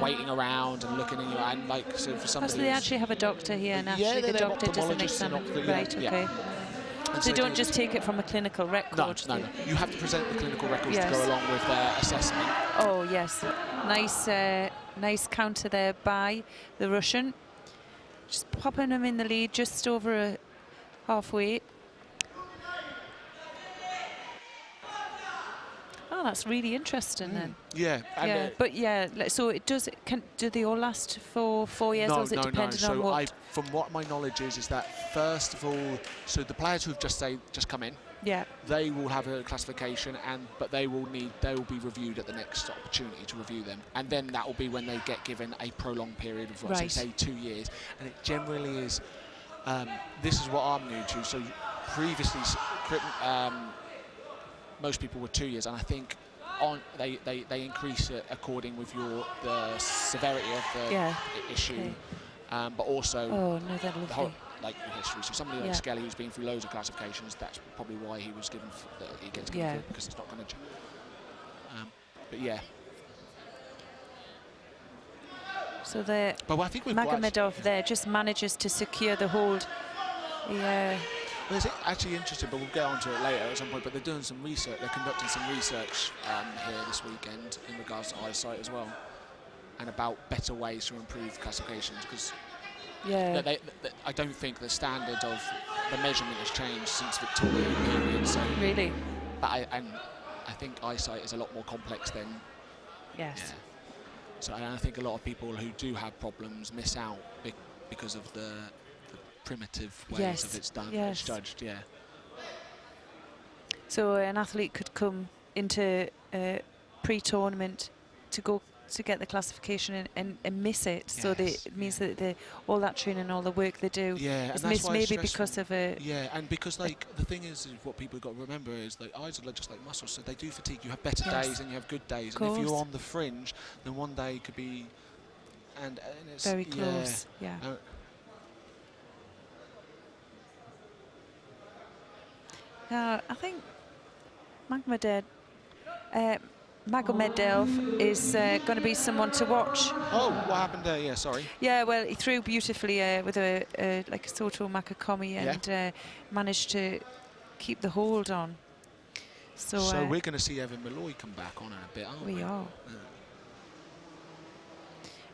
waiting around and looking in your hand, like, so for somebody. So they actually have a doctor here, and actually the doctor does an exam. Right, okay. So they don't just take it from a clinical record? No. You have to present the clinical records to go along with their assessment. Oh, yes. Nice counter there by the Russian. Just popping him in the lead, just over halfway. Oh, that's really interesting then. Yeah. And Yeah, but yeah, so it does. Do they all last for 4 years, or is it dependent on what? From what my knowledge is that first of all, so the players who've just come in, yeah, they will have a classification, but they will be reviewed at the next opportunity to review them, and then that will be when they get given a prolonged period of say 2 years, and it generally is. This is what I'm new to. So previously, most people were 2 years, and I think they increase it according with the severity of the issue, but also the whole history. So somebody like Skelly, who's been through loads of classifications, that's probably why he was given he gets given because it's not going to. But yeah. So the I think Magomedov there just manages to secure the hold. Yeah. Well, it's actually interesting, but we'll get onto it later at some point. But they're doing some research. They're conducting some research here this weekend in regards to eyesight as well, and about better ways to improve classifications. Because I don't think the standard of the measurement has changed since Victorian period. So really, but I think eyesight is a lot more complex than. Yes. Yeah. So I think a lot of people who do have problems miss out because of the primitive ways of it's done, it's judged, So an athlete could come into a pre-tournament to get the classification and miss it. So it means that all that training, all the work they do is missed maybe because of a... Yeah, and because the thing is what people got to remember is eyes are just like muscles, so they do fatigue. You have better days and you have good days, and if you're on the fringe, then one day could be... And it's... Very close, I think Magomedov is going to be someone to watch. Oh, what happened there? Yeah, sorry. Yeah, well, he threw beautifully with a Soto Makakomi and managed to keep the hold on. So we're going to see Evan Malloy come back on in a bit, aren't we? We are.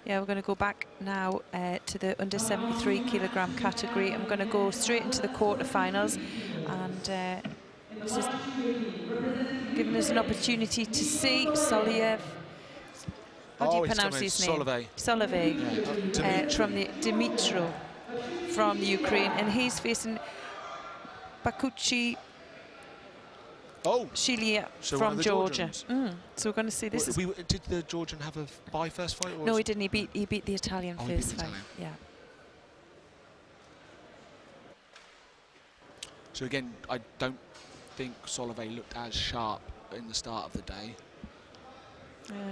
Yeah, we're going to go back now to the under 73 kilogram category. I'm going to go straight into the quarterfinals, and this is giving us an opportunity to see Soliev. How do you pronounce his name? Solovey. From the Dimitro from the Ukraine, and he's facing Bakuchi Shilia from Georgia. So we're going to see this. Did the Georgian have a bye first fight? Or no, he didn't. He beat the Italian first fight. Yeah. So again, I don't think Solovey looked as sharp in the start of the day.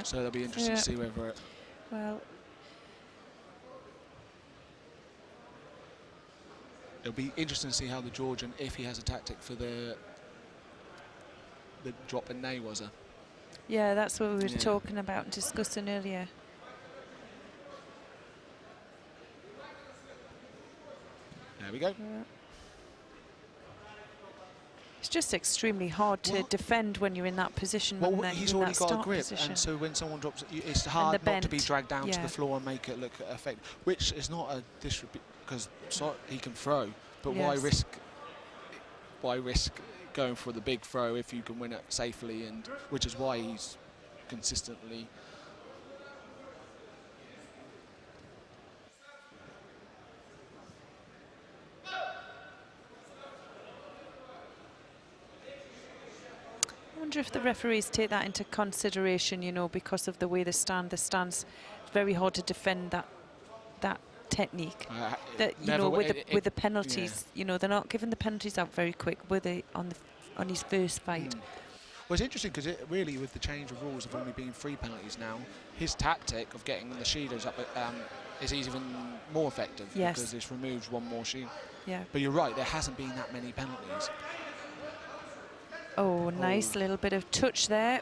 So it'll be interesting to see whether it... Well, it'll be interesting to see how the Georgian, if he has a tactic for the drop in Nay, was it? Yeah, that's what we were talking about and discussing earlier. There we go. It's just extremely hard to defend when you're in that position. Well, he's already got a grip, and so when someone drops, it's hard not to be dragged down to the floor and make it look effective. Which is not a disrespect, because he can throw, but why risk? Why risk going for the big throw if you can win it safely? And which is why he's consistently. I wonder if the referees take that into consideration, you know, because of the way the stance. It's very hard to defend that technique. That you know, with the penalties, you know, they're not giving the penalties out very quick, were they, on his first fight? Well, it's interesting because really, with the change of rules of only being 3 penalties now, his tactic of getting the shielders up is even more effective because it's removed one more shield. Yeah. But you're right, there hasn't been that many penalties. Oh, nice little bit of touch there.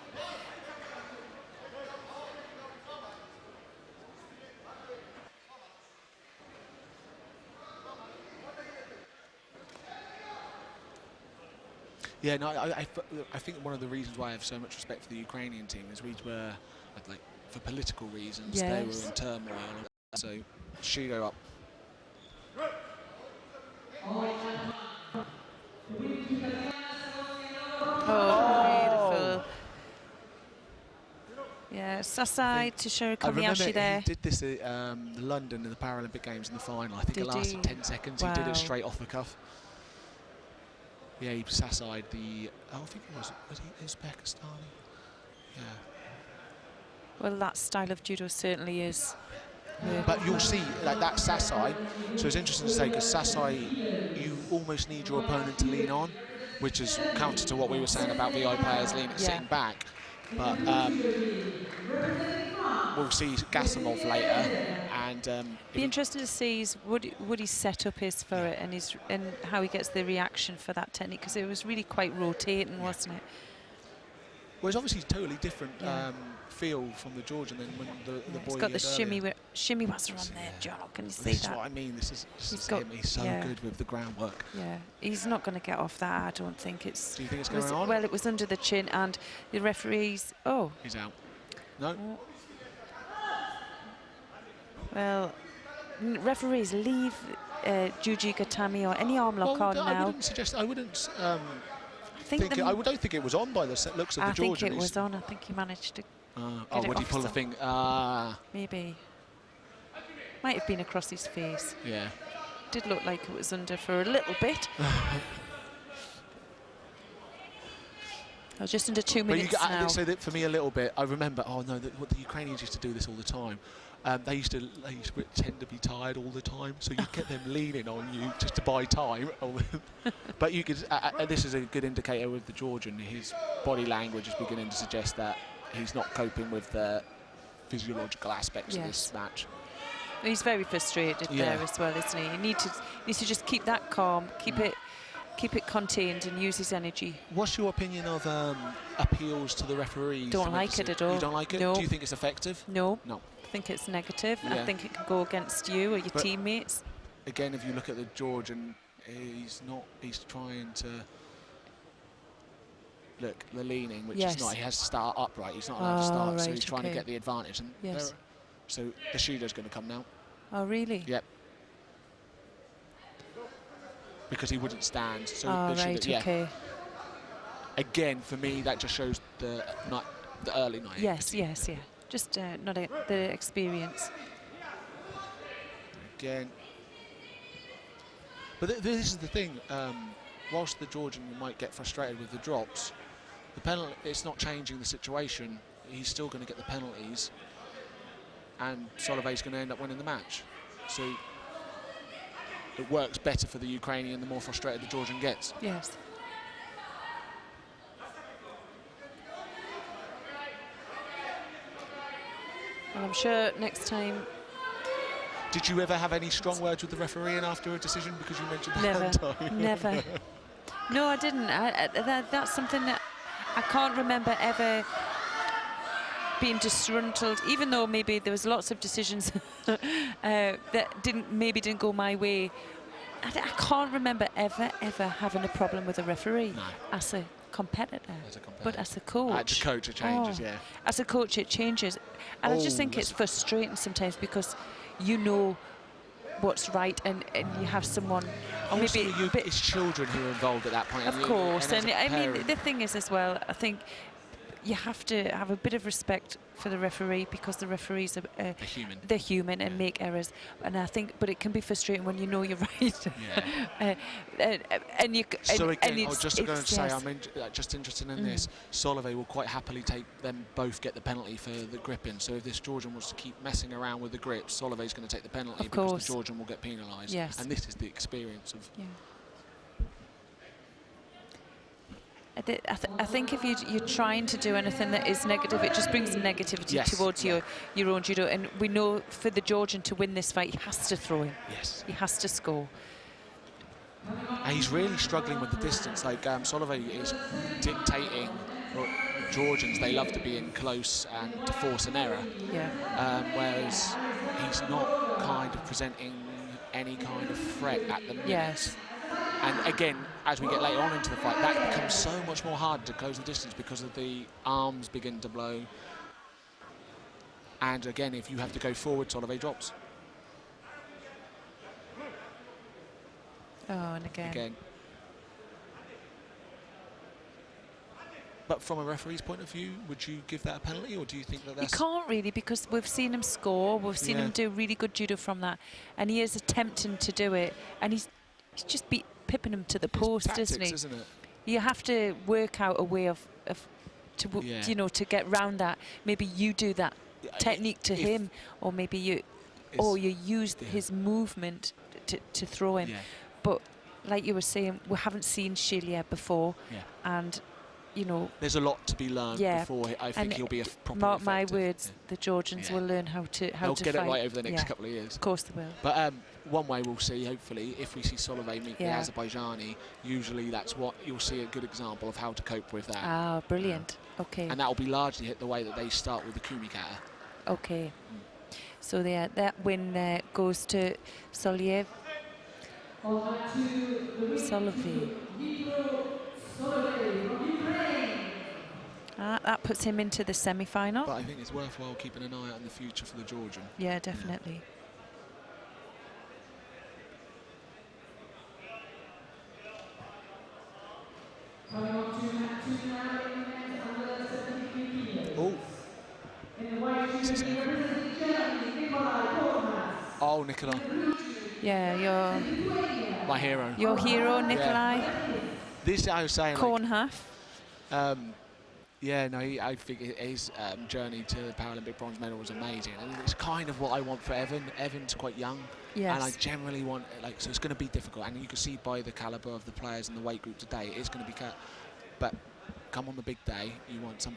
Yeah, no, I think one of the reasons why I have so much respect for the Ukrainian team is we were, like, for political reasons, they were in turmoil. So, Judo up. Oh, beautiful. Yeah, Sasai to I remember Kobayashi there. he did this at London in the Paralympic Games in the final. I think it lasted 10 seconds. Wow. He did it straight off the cuff. Yeah, he Sasai'd the... I think it was he Uzbekistani? Yeah. Well, that style of judo certainly is. But you'll see, like that Sasai, so it's interesting to say, because Sasai, you almost need your opponent to lean on, which is counter to what we were saying about VI players sitting back. But we'll see Gasimov later, and be interested to see what his setup is for it, and how he gets the reaction for that technique, because it was really quite rotating, wasn't it? Well, it's obviously totally different feel from the Georgian than when the boy. He's got the shimmy was on there, John. Can you see that? This is what I mean. This is him. He's so good with the groundwork. Yeah, he's not going to get off that. I don't think it's. Do you think it's going on? Well, it was under the chin, and the referees. Oh, he's out. No. Well, referees leave Juji Gatami or any arm lock on now. I wouldn't suggest. I wouldn't. I don't think it was on by the looks of the Georgian. I think it was on. I think he managed to. Would he pull the thing? Maybe. Might have been across his face. Yeah. Did look like it was under for a little bit. Just under 2 minutes now. So that for me a little bit. I remember. Oh no, the Ukrainians used to do this all the time. They used to pretend to be tired all the time, so you get them leaning on you just to buy time. But you could. This is a good indicator with the Georgian. His body language is beginning to suggest that he's not coping with the physiological aspects of this match. He's very frustrated there as well, isn't he? He needs to just keep that calm, keep it contained, and use his energy. What's your opinion of appeals to the referees? Don't like it at all. You don't like it? No. Do you think it's effective? No. No. I think it's negative. I think it can go against you or your teammates. Again, if you look at the Georgian, he's trying to look the leaning, which is not. He has to start upright. He's not allowed to start, so he's trying to get the advantage. And so the Shudo's going to come now. Oh, really? Yep. Because he wouldn't stand. So okay. Again, for me, that just shows the early night. Yes. Just not the experience. Again. But this is the thing. Whilst the Georgian might get frustrated with the drops, the penalty, it's not changing the situation. He's still going to get the penalties, and Solovey's going to end up winning the match. So it works better for the Ukrainian the more frustrated the Georgian gets. Yes. Well, I'm sure next time. Did you ever have any strong words with the referee after a decision, because you mentioned that? Never. No, I didn't. That's something that I can't remember ever being disgruntled, even though maybe there was lots of decisions that didn't go my way. I can't remember ever having a problem with a referee as a competitor. But as a coach. As a coach, it changes, As a coach, it changes. And I just think it's frustrating sometimes, because you know what's right, and you have someone. Also, it's children who are involved at that point. Of course, and I mean, the thing is as well, I think you have to have a bit of respect for the referee, because the referees are they're human and make errors. And I think, but it can be frustrating when you know you're right. And you. So again, I was just going to say, I'm just interested in this. Solovey will quite happily take them both get the penalty for the gripping. So if this Georgian wants to keep messing around with the grips, Solovey's going to take the penalty, because the Georgian will get penalised. Yes. And this is the experience of. Yeah. I think if you're trying to do anything that is negative, it just brings negativity towards your own judo. And we know for the Georgian to win this fight, he has to throw him. Yes. He has to score. And he's really struggling with the distance. Like Solovey is dictating. Georgians, they love to be in close and to force an error. Whereas he's not kind of presenting any kind of threat at the minute. Yes. And again, as we get later on into the fight, that becomes so much more hard to close the distance, because of the arms begin to blow. And again, if you have to go forward, Solovey drops. Oh, and again. But from a referee's point of view, would you give that a penalty, or do you think that You that's... can't really, because we've seen him score, we've seen Yeah. him do really good judo from that, and he is attempting to do it, and he's just pipping him to the post, tactics, isn't he? isn't it? You have to work out a way of Yeah. you know, to get round that. Maybe you do that technique to him, or maybe you use his movement to throw him. Yeah. But like you were saying, we haven't seen Shelia before, and you know, there's a lot to be learned before I think he'll be a proper mark my effective. words, the Georgians will learn how to They'll get fight. it right over the next couple of years. Of course they will. But one way we'll see, hopefully, if we see Solovey meet the Azerbaijani, usually that's what you'll see, a good example of how to cope with that. Ah, brilliant. Okay. And that will be largely hit the way that they start with the Kumikata. Okay. So that win goes to Solovey. That puts him into the semi-final. But I think it's worthwhile keeping an eye out in the future for the Georgian. Yeah, definitely. Oh. Oh, Nikolai. Yeah, my hero. Your hero, Nikolai. Yeah. This I was saying. Kornhalf. I think his journey to the Paralympic bronze medal was amazing, and it's kind of what I want for Evan. Evan's quite young, yes. And I generally want, so it's going to be difficult, and you can see by the calibre of the players in the weight group today, it's going to be but come on the big day, you want to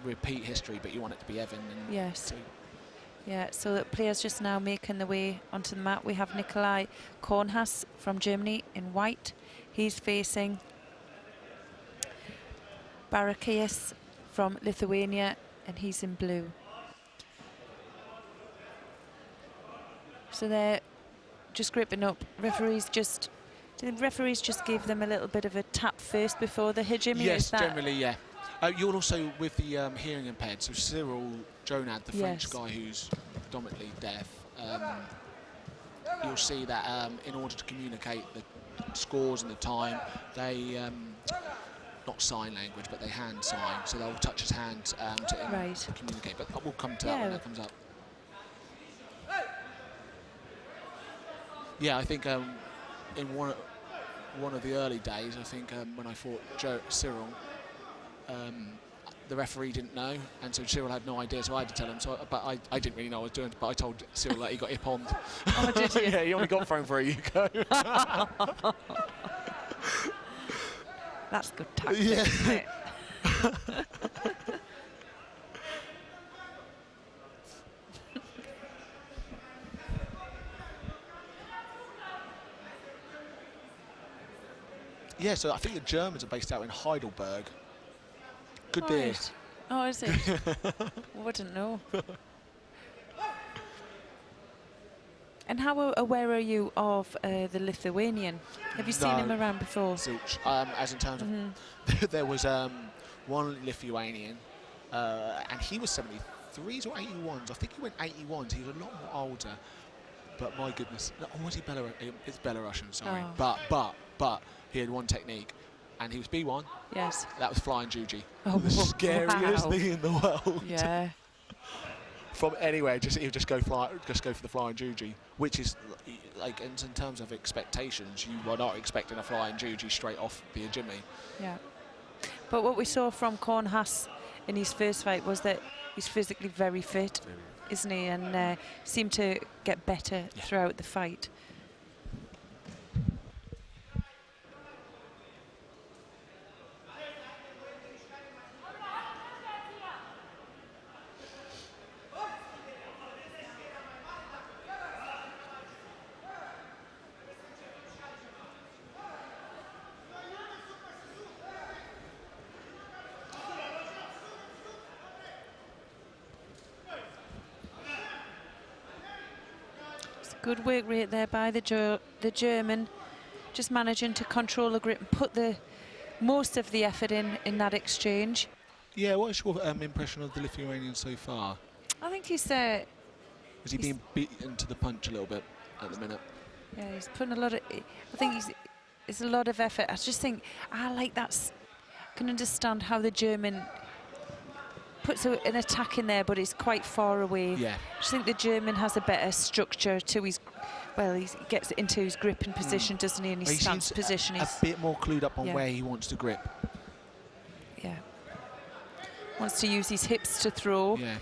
repeat history, but you want it to be Evan. And yes. Yeah, so the players just now making the way onto the mat. We have Nikolai Kornhalf from Germany in white. He's facing Barakias from Lithuania, and he's in blue. So they're just gripping up. Do the referees just give them a little bit of a tap first before the hijimi? Yes, generally, yeah. You're also with the hearing impaired, so Cyril Jonad, the French guy who's predominantly deaf, you'll see that in order to communicate the scores and the time, they not sign language, but they hand sign, so they'll touch his hand to communicate. But we'll come to that when that comes up. Yeah, I think in one of the early days, I think when I fought Cyril, the referee didn't know, and so Cyril had no idea, so I had to tell him. But I didn't really know what I was doing, but I told Cyril that he got hip-on. Oh, did you? Yeah, he only got thrown for a Yuko. That's good tactics, isn't it? Yeah, so I think the Germans are based out in Heidelberg. Good beer. Oh, is it? Wouldn't know. And how aware are you of the Lithuanian? Have you seen him around before? Zilch. As in terms of, there was one Lithuanian, and he was 73s or 81s. I think he went 81s. He was a lot more older. But my goodness, or was he Belarusian? It's Belarusian, sorry. Oh. But he had one technique, and he was B1. Yes. That was flying juji. Oh, the scariest thing in the world. Yeah. From anywhere, he would just go for the flying juji, which is like in terms of expectations, you were not expecting a flying juji straight off the Ajimi. Yeah. But what we saw from Kornhalf in his first fight was that he's physically very fit, isn't he? And seemed to get better throughout the fight. Good work rate there by the German, just managing to control the grip and put the most of the effort in that exchange. Yeah, what's your impression of the Lithuanian so far? I think he's is he being beaten to the punch a little bit at the minute? Yeah, he's putting a lot of. I think it's a lot of effort. I just think I like that. can understand how the German puts an attack in there, but it's quite far away. Yeah. I think the German has a better structure to his. Well, he gets into his gripping position, doesn't he? And his stance position. A bit more clued up on yeah. where he wants to grip. Yeah. Wants to use his hips to throw. Yeah.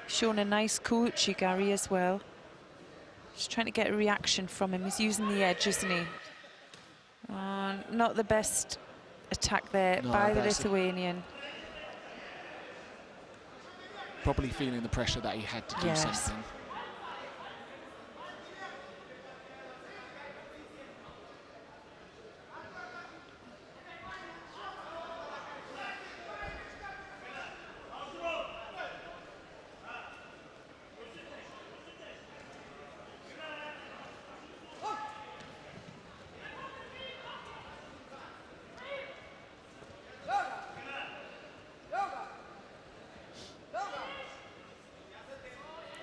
Showing a nice Kouchi Gary as well. Just trying to get a reaction from him. He's using the edge, isn't he? Not the best attack there by the Lithuanian. Probably feeling the pressure that he had to do something.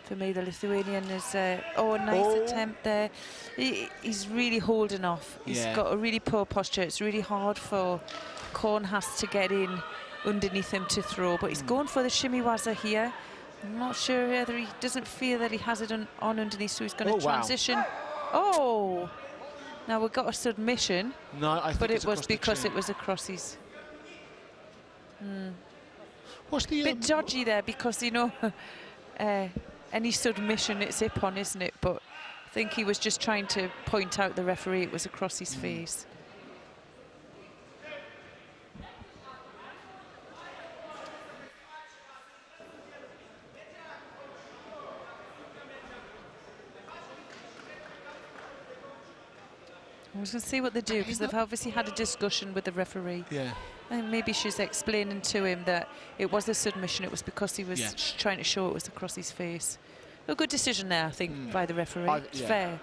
For me, the Lithuanian is, nice attempt there. He's really holding off. He's got a really poor posture. It's really hard for Kornhas to get in underneath him to throw, but he's going for the shimiwaza here. I'm not sure whether he doesn't feel that he has it on underneath, so he's going to transition. Wow. Oh! Now we've got a submission. No, I think but it was because it was across his... What's the... bit dodgy there, because, you know... any submission it's hip on, isn't it? But I think he was just trying to point out the referee it was across his face. I was going to see what they do, because they've obviously had a discussion with the referee. Yeah. And maybe she's explaining to him that it was a submission, it was because he was trying to show it was across his face. A good decision there, I think, by the referee. It's fair.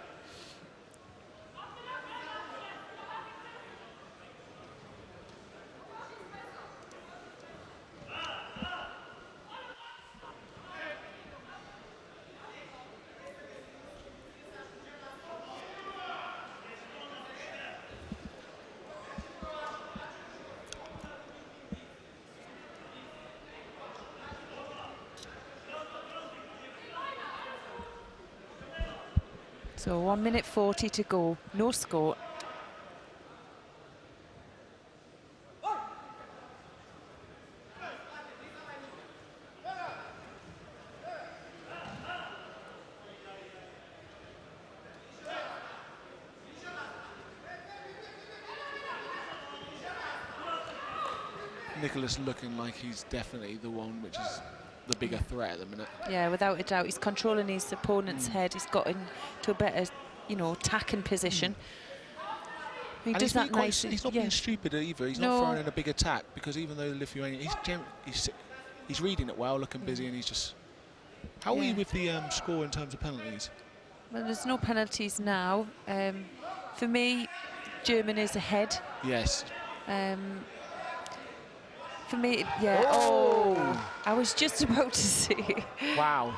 So 1 minute 40 to go, no score. Nicholas looking like he's definitely the one which is the bigger threat at the minute. Yeah, without a doubt. He's controlling his opponent's head. He's got into a better, you know, attacking position. He does that nicely. He's not being stupid either. He's not throwing in a big attack, because even though Lithuania, he's reading it well, looking busy, and he's just... How are you with the score in terms of penalties? Well, there's no penalties now. For me, Germany is ahead. Yes. For me, Oh! I was just about to say. Wow.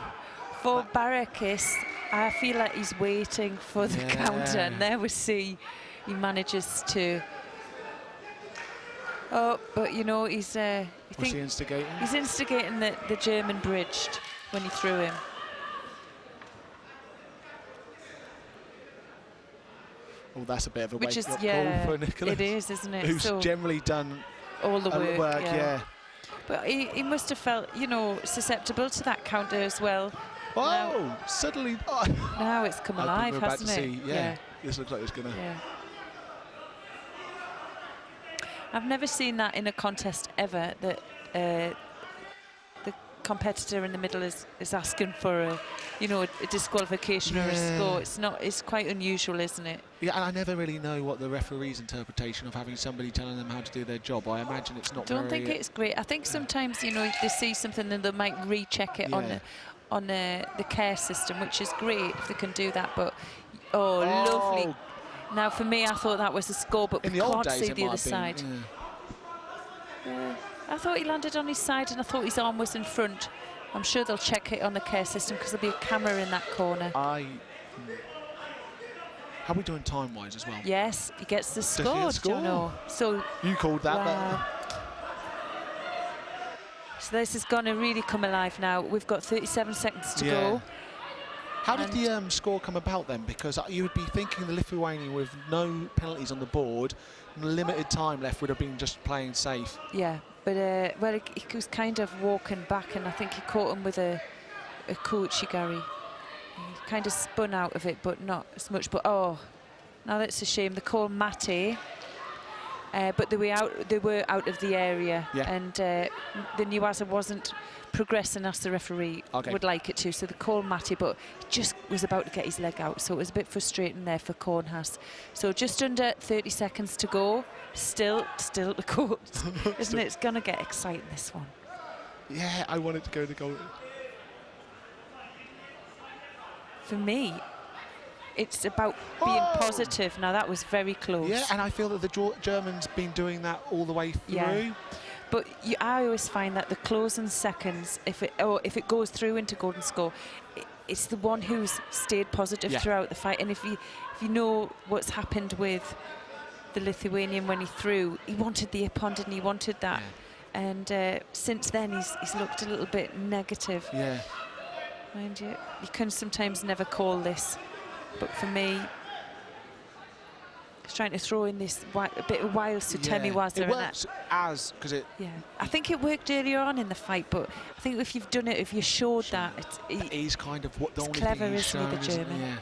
For Barakis, I feel like he's waiting for the counter, and there we see he manages to. Oh, but you know, he's. Was he instigating? He's instigating the German bridged when he threw him. Oh, that's a bit of a Which is wake-up call for Nicholas. It is, isn't it? Who's generally done all the work, yeah. But he must have felt, you know, susceptible to that counter as well. Oh, now, suddenly... Oh. Now it's come alive, hasn't it? See, yeah. This looks like it's going to... Yeah. I've never seen that in a contest ever, that the competitor in the middle is asking for a, you know, a disqualification or a score. It's quite unusual, isn't it? Yeah, and I never really know what the referee's interpretation of having somebody telling them how to do their job. I imagine it's not. Don't think it's great. I think sometimes, you know, they see something and they might recheck it on the care system, which is great if they can do that. But lovely. Now for me, I thought that was a score, but we can't see the other side. I thought he landed on his side, and I thought his arm was in front. I'm sure they'll check it on the care system, because there'll be a camera in that corner. How are we doing time-wise as well? Yes, he gets the Does he score, score? Jono. So You called that. wow. So this is going to really come alive now. We've got 37 seconds to go. How did the score come about then? Because you would be thinking the Lithuanian with no penalties on the board, and limited time left, would have been just playing safe. Yeah, but well, he was kind of walking back, and I think he caught him with a Kuchigari. He kind of spun out of it, but not as much. But oh, now that's a shame. They call Mate, but they were out of the area, and the Nuasa wasn't progressing as the referee would like it to. So they call Mate, but he just was about to get his leg out, so it was a bit frustrating there for Kornhaus. So just under 30 seconds to go. Still the court, isn't it? It's gonna get exciting, this one. Yeah, I wanted to go to goal. For me, it's about being positive. Now that was very close. Yeah, and I feel that the Germans been doing that all the way through. Yeah. But I always find that the closing seconds, if it goes through into golden score, it's the one who's stayed positive throughout the fight. And if you know what's happened with the Lithuanian when he threw, he wanted the ippon, didn't he? He wanted that. Yeah. And since then, he's looked a little bit negative. Yeah. Mind you, you can sometimes never call this, but for me, he's trying to throw in this a bit of wild Sutemi Waza. It works because it. Yeah, I think it worked earlier on in the fight, but I think if you've done it, if you showed that, he's kind of what the only clever, thing he's isn't he, the shown, German? Yeah.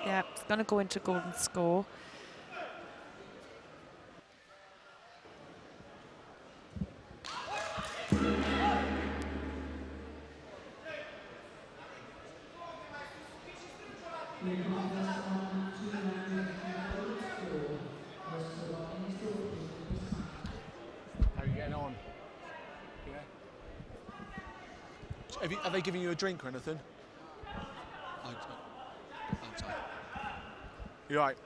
Yeah, it's going to go into golden score. How are you getting on? Yeah. Are they giving you a drink or anything? I'm sorry. You all right?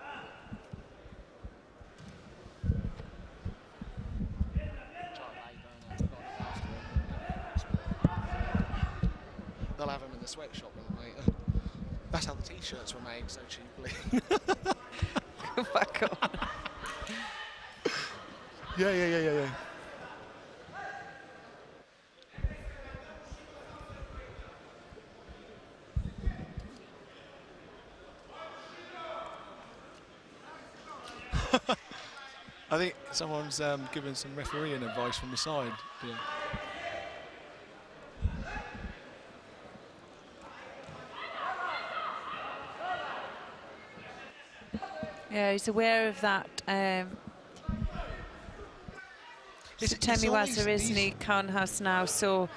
They'll have them in the sweatshop with them later. That's how the t-shirts were made so cheaply. Go back on. Yeah. I think someone's giving some refereeing advice from the side. Yeah. Yeah, he's aware of that. Sutemi Waza, isn't he? Kornhaus now. So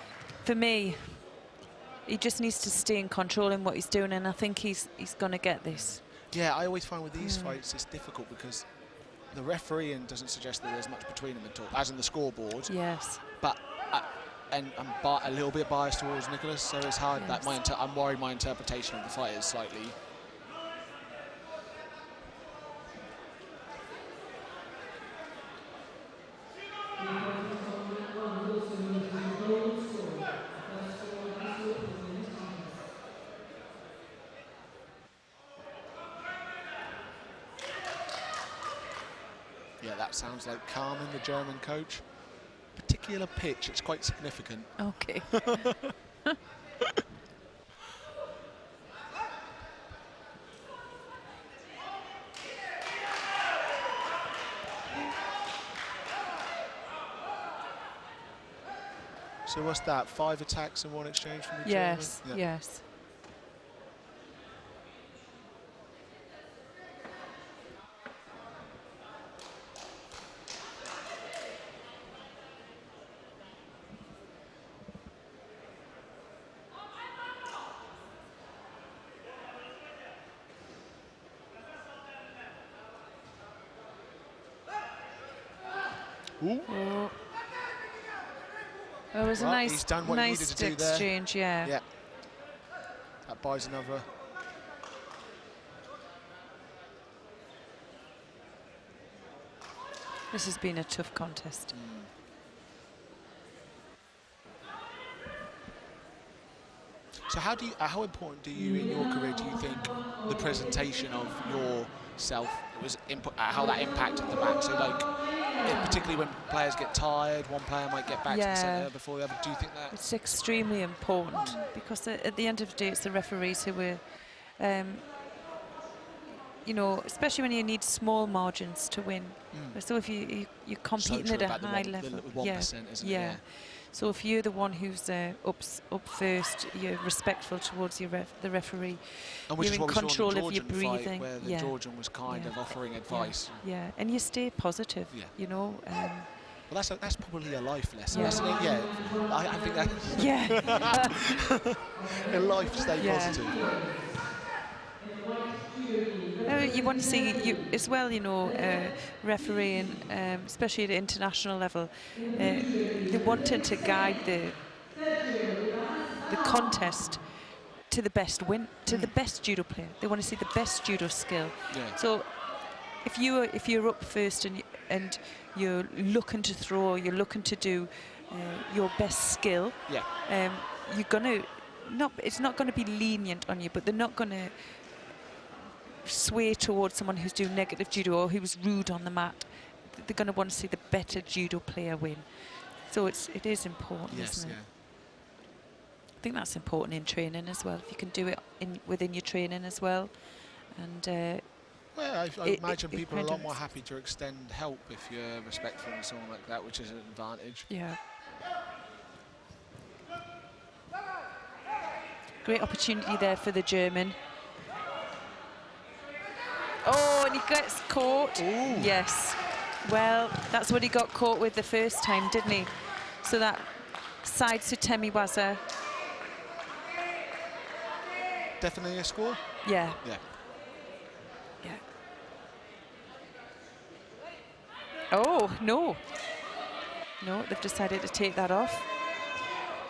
for me, he just needs to stay in control in what he's doing, and I think he's going to get this. Yeah, I always find with these fights it's difficult because the refereeing doesn't suggest that there's much between them at all, as in the scoreboard. Yes. But and I'm a little bit biased towards Nicholas, so it's hard that I'm worried my interpretation of the fight is slightly. Yeah, that sounds like Carmen, the German coach. Particular pitch, it's quite significant. Okay. So what's that? 5 attacks and 1 exchange from the yes, German? yes. Ooh. Oh. It was a nice exchange, Yeah. That buys another. This has been a tough contest. So how important do you, in your career, do you think the presentation of yourself how that impacted the match? So like, particularly when players get tired, one player might get back to the centre before the other. Do you think that? It's extremely important because at the end of the day, it's the referees who were, you know, especially when you need small margins to win. So if you're competing at a high level, the 1%, isn't it? Yeah. So if you're the one who's up first, you're respectful towards the referee. And which you're in control of your breathing. Where the Georgian was kind of offering advice. Yeah, and you stay positive. You know. Well, that's probably a life lesson. I think that. In life, stay positive. You want to see as well, you know, refereeing, especially at the international level. They wanted to guide the contest to the best to the best judo player. They want to see the best judo skill. So if you're up first and you're looking to throw, you're looking to do your best skill, you're gonna it's not going to be lenient on you, but they're not going to sway towards someone who's doing negative judo or who's rude on the mat. They're going to want to see the better judo player win. So it is important, isn't it? I think that's important in training as well. If you can do it within your training as well, and well, I imagine people are a lot more happy to extend help if you're respectful and someone like that, which is an advantage. Yeah. Great opportunity there for the German. Oh, and he gets caught. Ooh. Yes. Well, that's what he got caught with the first time, didn't he? So that side Sutemi Waza. Definitely a score? Yeah. Yeah. Yeah. Oh, no. No, they've decided to take that off.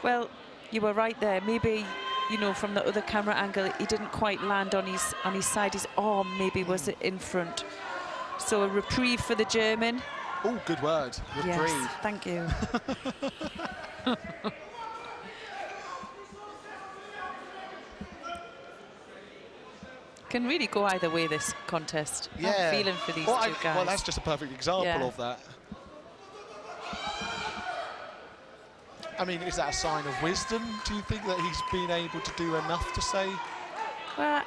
Well, you were right there. Maybe, you know, from the other camera angle, he didn't quite land on his side. His arm maybe was in front. So a reprieve for the German. Oh, good word. Reprieve. Yes, thank you. Can really go either way, this contest. Yeah. I'm feeling for these two guys. Well, that's just a perfect example of that. I mean, is that a sign of wisdom? Do you think that he's been able to do enough to say? Well,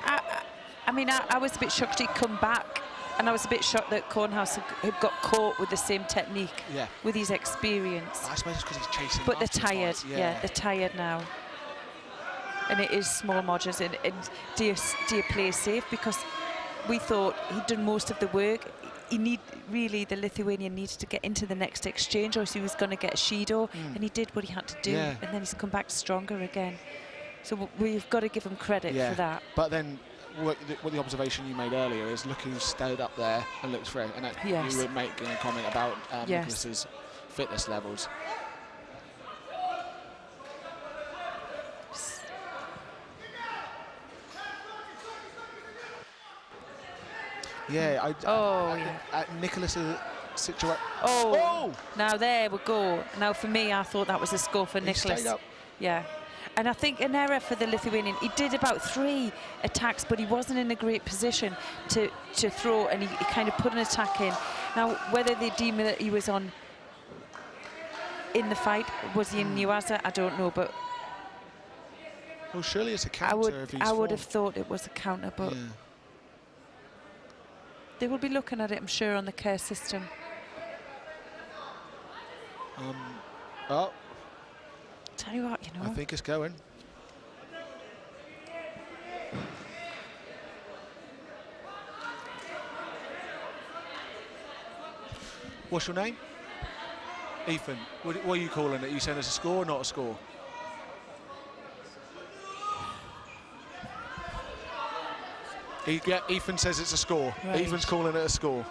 I mean, I was a bit shocked he'd come back, and I was a bit shocked that Kornhaus had got caught with the same technique, with his experience. I suppose it's because he's chasing. But they're tired. Yeah, they're tired now. And it is small margins. And do you play safe? Because we thought he'd done most of the work. The Lithuanian needed to get into the next exchange, or he was going to get a Shido, and he did what he had to do, and then he's come back stronger again. So we've got to give him credit for that. But then, what the observation you made earlier is, look who stayed up there and looks fresh. And you were making a comment about Nicholas's fitness levels. Yeah, Nicholas's situation. Oh, now there we go. Now for me, I thought that was a score for Nicholas. Yeah. And I think an error for the Lithuanian. He did about 3 attacks, but he wasn't in a great position to throw, and he kind of put an attack in. Now, whether they deem that he was in the fight, was he in Nuaza, I don't know, but... Well, surely it's a counter. I would have thought it was a counter, but... Yeah. They will be looking at it, I'm sure, on the care system. Tell you what, you know. I think it's going. What's your name? Ethan. What are you calling it? You saying it's a score or not a score? Ethan says it's a score. Right. Ethan's calling it a score.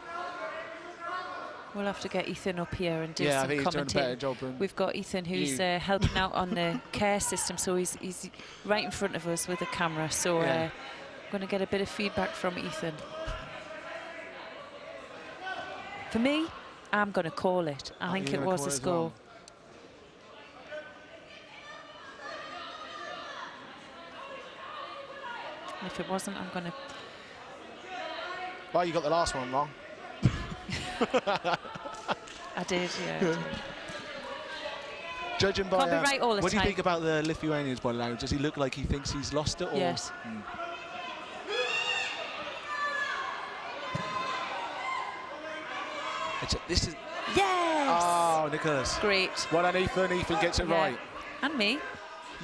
We'll have to get Ethan up here and do I some think he's doing a better job. We've got Ethan who's helping out on the care system, so he's right in front of us with the camera. So I'm going to get a bit of feedback from Ethan. For me, I'm going to call it. I think it was a score. And if it wasn't, I'm going to... Well, you got the last one wrong. I did, yeah. I did. Judging by... Can't be right all the what do you time. think about the Lithuanian's body language? Does he look like he thinks he's lost it? Or? Yes. This is... Yes! Oh, Nicholas. Great. Well done, Ethan. Ethan gets it right. And me.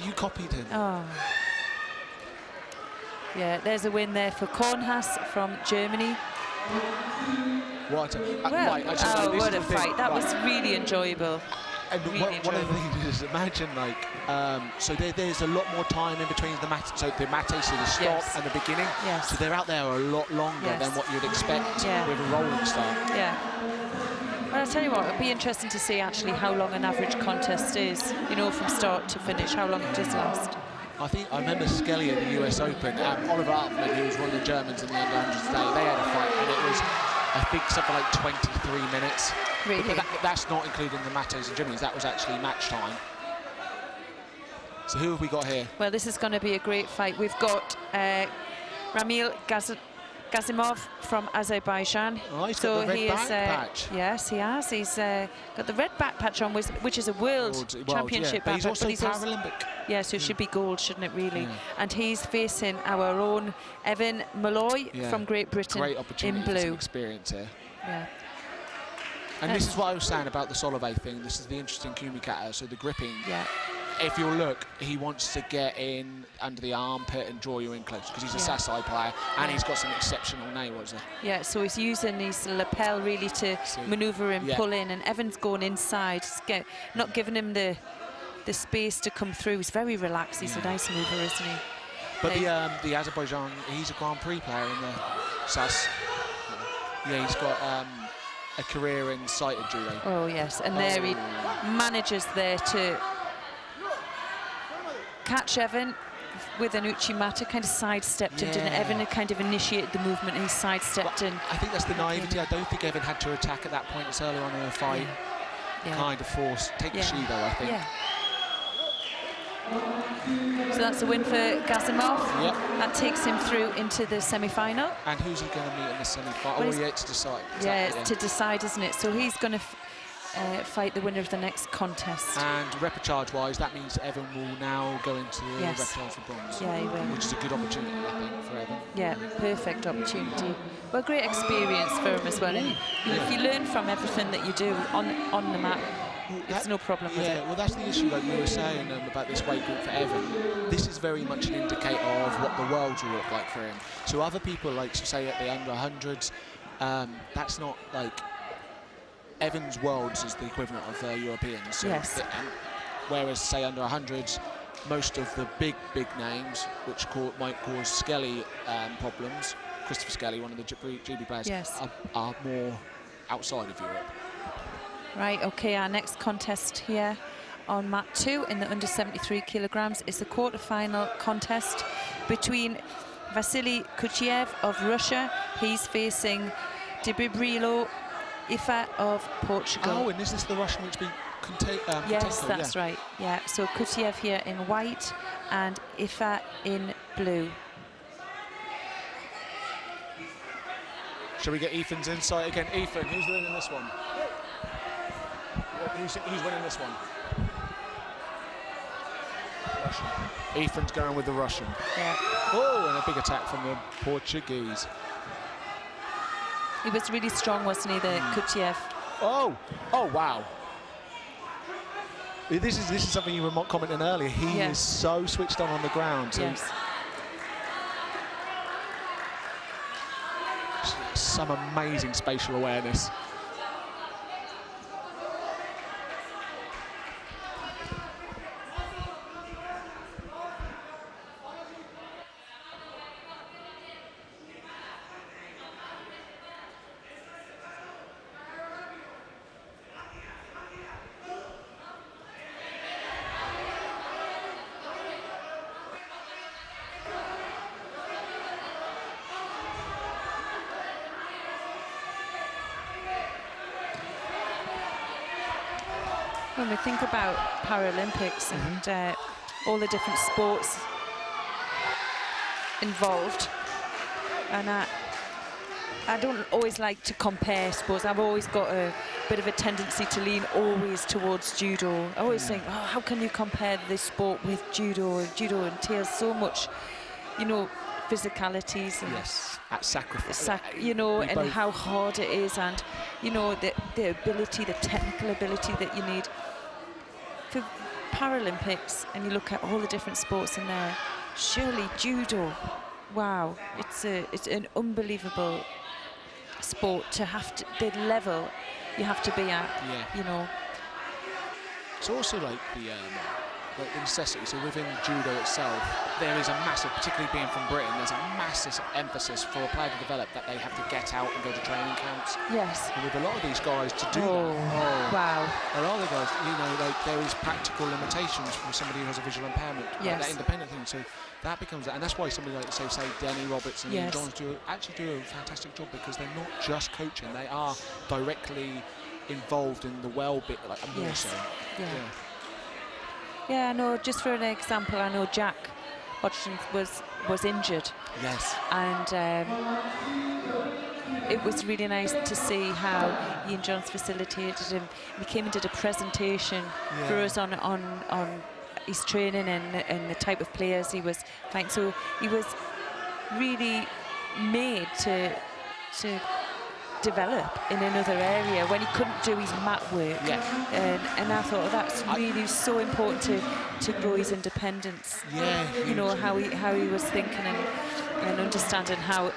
You copied him. Oh. Yeah, there's a win there for Kornhaas from Germany. What a... Well, right, actually, what a fight. That was really enjoyable. And really one of the things is, imagine, like, so there's a lot more time in between the mate, so the the stop and the beginning. Yes. So they're out there a lot longer than what you'd expect with a rolling start. Yeah. Well, I'll tell you what, it'll be interesting to see actually how long an average contest is, you know, from start to finish, how long it does last. I remember Skelly at the US Open, Oliver Altman, who was one of the Germans in the under-100s today, they had a fight, and it was, I think, something like 23 minutes. Really? But that's not including the Matos and Jimmys, that was actually match time. So who have we got here? Well, this is going to be a great fight. We've got Ramil Gazimov from Azerbaijan. Oh, he's got the red back patch. Yes, he has. He's got the red back patch on, which is a world championship yeah. back But he's also patch. Paralympic. Yeah, so it should be gold, shouldn't it, really? Yeah. And he's facing our own Evan Malloy from Great Britain Great opportunity in blue. for some experience here. Yeah. And this is what I was saying about the Solovey thing. This is the interesting Kumikata, so the gripping. Yeah. If you'll look, he wants to get in under the armpit and draw you in close because he's a Sasai player and he's got some exceptional nails there. Yeah, so he's using his lapel really to manoeuvre and pull in, and Evan's going inside, not giving him the space to come through. He's very relaxed. He's a nice mover, isn't he? But the Azerbaijan, he's a Grand Prix player in the SAS. Yeah, he's got a career in sighted judo. Oh yes, and there he manages there to catch Evan with an Uchimata, kind of sidestepped him, didn't Evan had kind of initiated the movement and he sidestepped in. I think that's the naivety. I don't think Evan had to attack at that point. It's early on in the fight. Kind of force. Take the Shido, I think. So that's a win for Gazimov. Yep. That takes him through into the semi-final. And who's he going to meet in the semi-final? Well, yet to decide. It's to decide, isn't it? So he's going to fight the winner of the next contest. And repechage-wise, that means Evan will now go into the repechage for bronze. Yeah, he will. Which is a good opportunity, I think, for Evan. Yeah, perfect opportunity. Well, great experience for him as well. And if you learn from everything that you do on the mat, it's no problem with it. Well, that's the issue, like you were saying about this weight group for Evan. This is very much an indicator of what the world will look like for him. So other people, like, say, at the under 100s, that's not, like, Evan's worlds is the equivalent of Europeans. So whereas, say, under 100s, most of the big names, which might cause Skelly problems, Christopher Skelly, one of the GB players, are more outside of Europe. Right, okay, our next contest here on mat 2 in the under 73 kilograms is the quarter-final contest between Vasily Kuchiev of Russia. He's facing Dibibrilo Ifa of Portugal. Oh, and is this the Russian which beat yes, that's right. Yeah, so Kuchiev here in white and Ifa in blue. Shall we get Ethan's insight again? Ethan, who's winning this one? Who's winning this one? Russian. Ethan's going with the Russian. Yeah. Oh, and a big attack from the Portuguese. He was really strong, wasn't he, the Kuchiev? Oh, wow. This is something you were commenting earlier. He is so switched on the ground. So some amazing spatial awareness. When we think about Paralympics and all the different sports, involved. And I don't always like to compare sports. I've always got a bit of a tendency to lean always towards judo. I always think, oh, how can you compare this sport with judo? Judo entails so much, you know, physicalities and at sacrifice, you know, and how hard it is, and you know the ability, the technical ability that you need for Paralympics. And you look at all the different sports in there. Surely judo, wow, it's an unbelievable sport to have to, the level you have to be at. You know, it's also like the necessity. So within judo itself, there is a massive, particularly being from Britain, there's a massive emphasis for a player to develop that they have to get out and go to training camps. Yes. And with a lot of these guys to do wow. A lot of the guys, you know, like there is practical limitations for somebody who has a visual impairment, like that independent thing. So that becomes that, and that's why somebody like say Denny Roberts and Ian Johns actually do a fantastic job, because they're not just coaching; they are directly involved in the well-being, like more so. Yeah, I know, just for an example, I know Jack Hodgson was injured. Yes. And it was really nice to see how Ian Johns facilitated him. He came and did a presentation for us on his training and the type of players he was fighting. So he was really made to develop in another area when he couldn't do his mat work. And I thought that's really so important to grow his independence. You know, how he was thinking and understanding how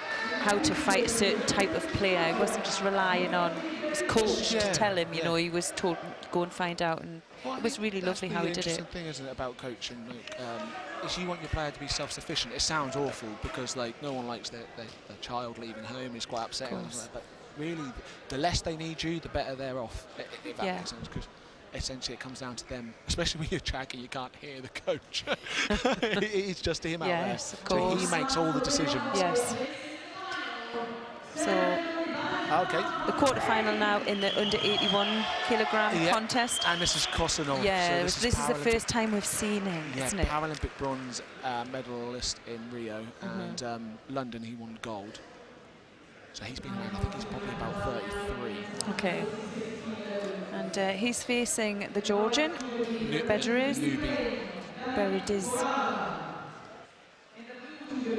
to fight a certain type of player. He wasn't just relying on his coach to tell him, you know, he was told go and find out, and it was really lovely how he did it. That's the interesting thing, isn't it, about coaching? Like, is you want your player to be self-sufficient. It sounds awful because like no one likes their child leaving home. It's quite upsetting, but really, the less they need you, the better they're off, if that makes sense, because essentially it comes down to them, especially when you're tracking, you can't hear the coach. It's just him out there. Of course. So he makes all the decisions. So, the quarter-final now in the under 81 kilogram contest. And this is Kosanov. So this is the first time we've seen him, isn't it? Paralympic bronze medalist in Rio, and London he won gold. So he's been around, I think he's probably about 33. Okay. And he's facing the Georgian, Bedriz.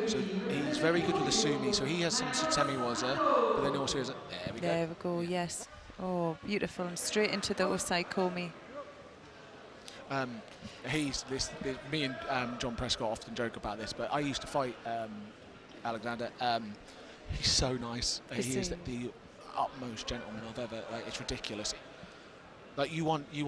So he's very good with the sumi, so he has some semi-waza, but then also has there we go, yes. Oh, beautiful, and straight into the Osai Komi. Me and John Prescott often joke about this, but I used to fight Alexander. He's so nice. He is the utmost gentleman I've ever. Like, it's ridiculous. Like you want, you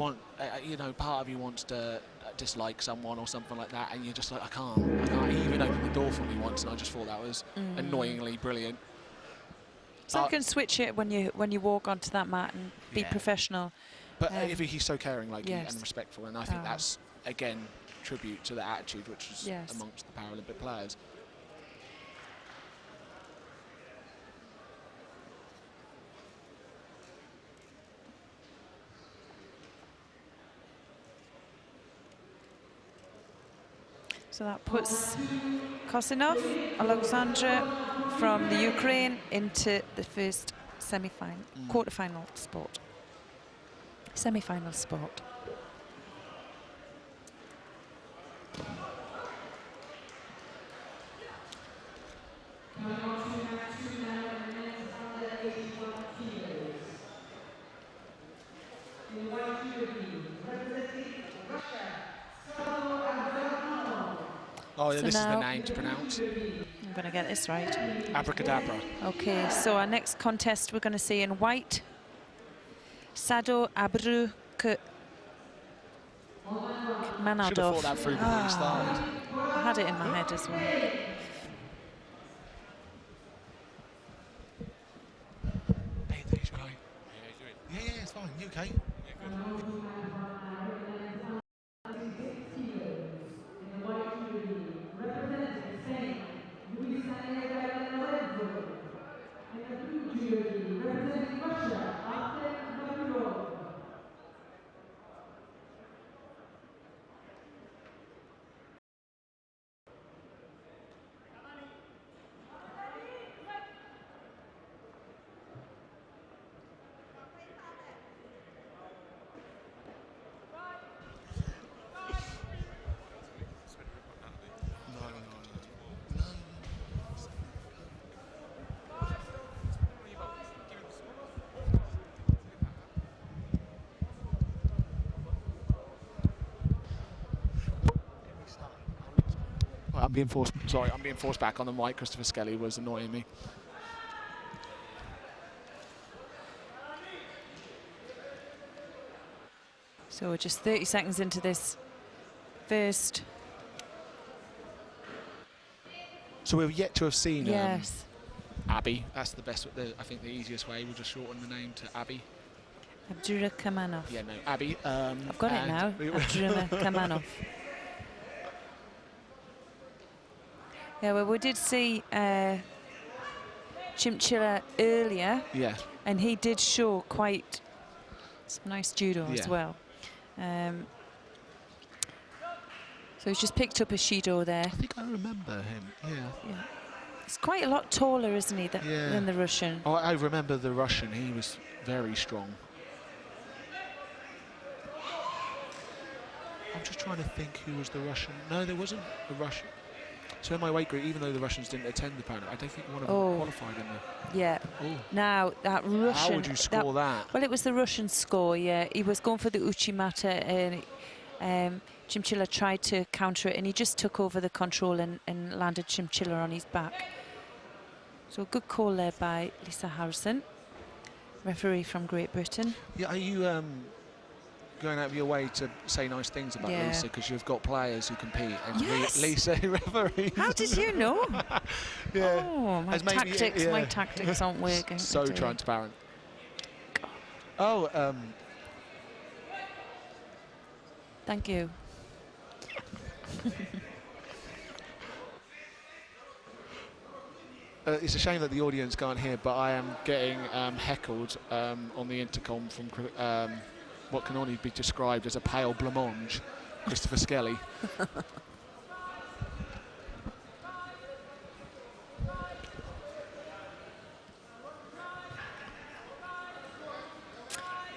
know, part of you wants to dislike someone or something like that, and you're just like, I can't. He even opened the door for me once, and I just thought that was annoyingly brilliant. So you can switch it when you walk onto that mat and be professional. But if he's so caring, like and respectful, and I think that's again tribute to the attitude which is amongst the Paralympic players. So that puts Kosanov, Alexandra from the Ukraine into the first semi-final, quarter-final spot. Semi-final spot. Oh, yeah, so this is the name to pronounce. I'm going to get this right. Abracadabra. Okay, so our next contest we're going to see in white, Sado Abru Manadov. Should have thought that through before you started. I had it in my head as well. Hey, thanks, Kai. Yeah, it's fine. You okay? being forced back on the mic. Christopher Skelly was annoying me. So we're just 30 seconds into this first. So we've yet to have seen Yes. Abby. That's the best. I think the easiest way. We'll just shorten the name to Abby. Abdurrahmanov. Yeah, no, Abby. I've got it now. Abdurrahmanov. Yeah, well, we did see Chimchilla earlier. Yeah. And he did show quite some nice judo as well. So he's just picked up a Shido there. I think I remember him. Yeah. He's quite a lot taller, isn't he, than the Russian? Oh, I remember the Russian. He was very strong. I'm just trying to think who was the Russian. No, there wasn't a Russian. So in my weight group, even though the Russians didn't attend the panel, I don't think one of them qualified in the... Yeah. Oh. Now, that Russian... How would you score that? Well, it was the Russian score, yeah. He was going for the Uchimata, and Chimchilla tried to counter it, and he just took over the control and landed Chimchilla on his back. So a good call there by Lisa Harrison, referee from Great Britain. Yeah, are you going out of your way to say nice things about Lisa, because you've got players who compete, and Lisa referees? How did you know? Yeah. Oh, my tactics aren't working. So transparent. Oh, thank you. It's a shame that the audience can't hear, but I am getting heckled on the intercom from what can only be described as a pale blancmange, Christopher Skelly.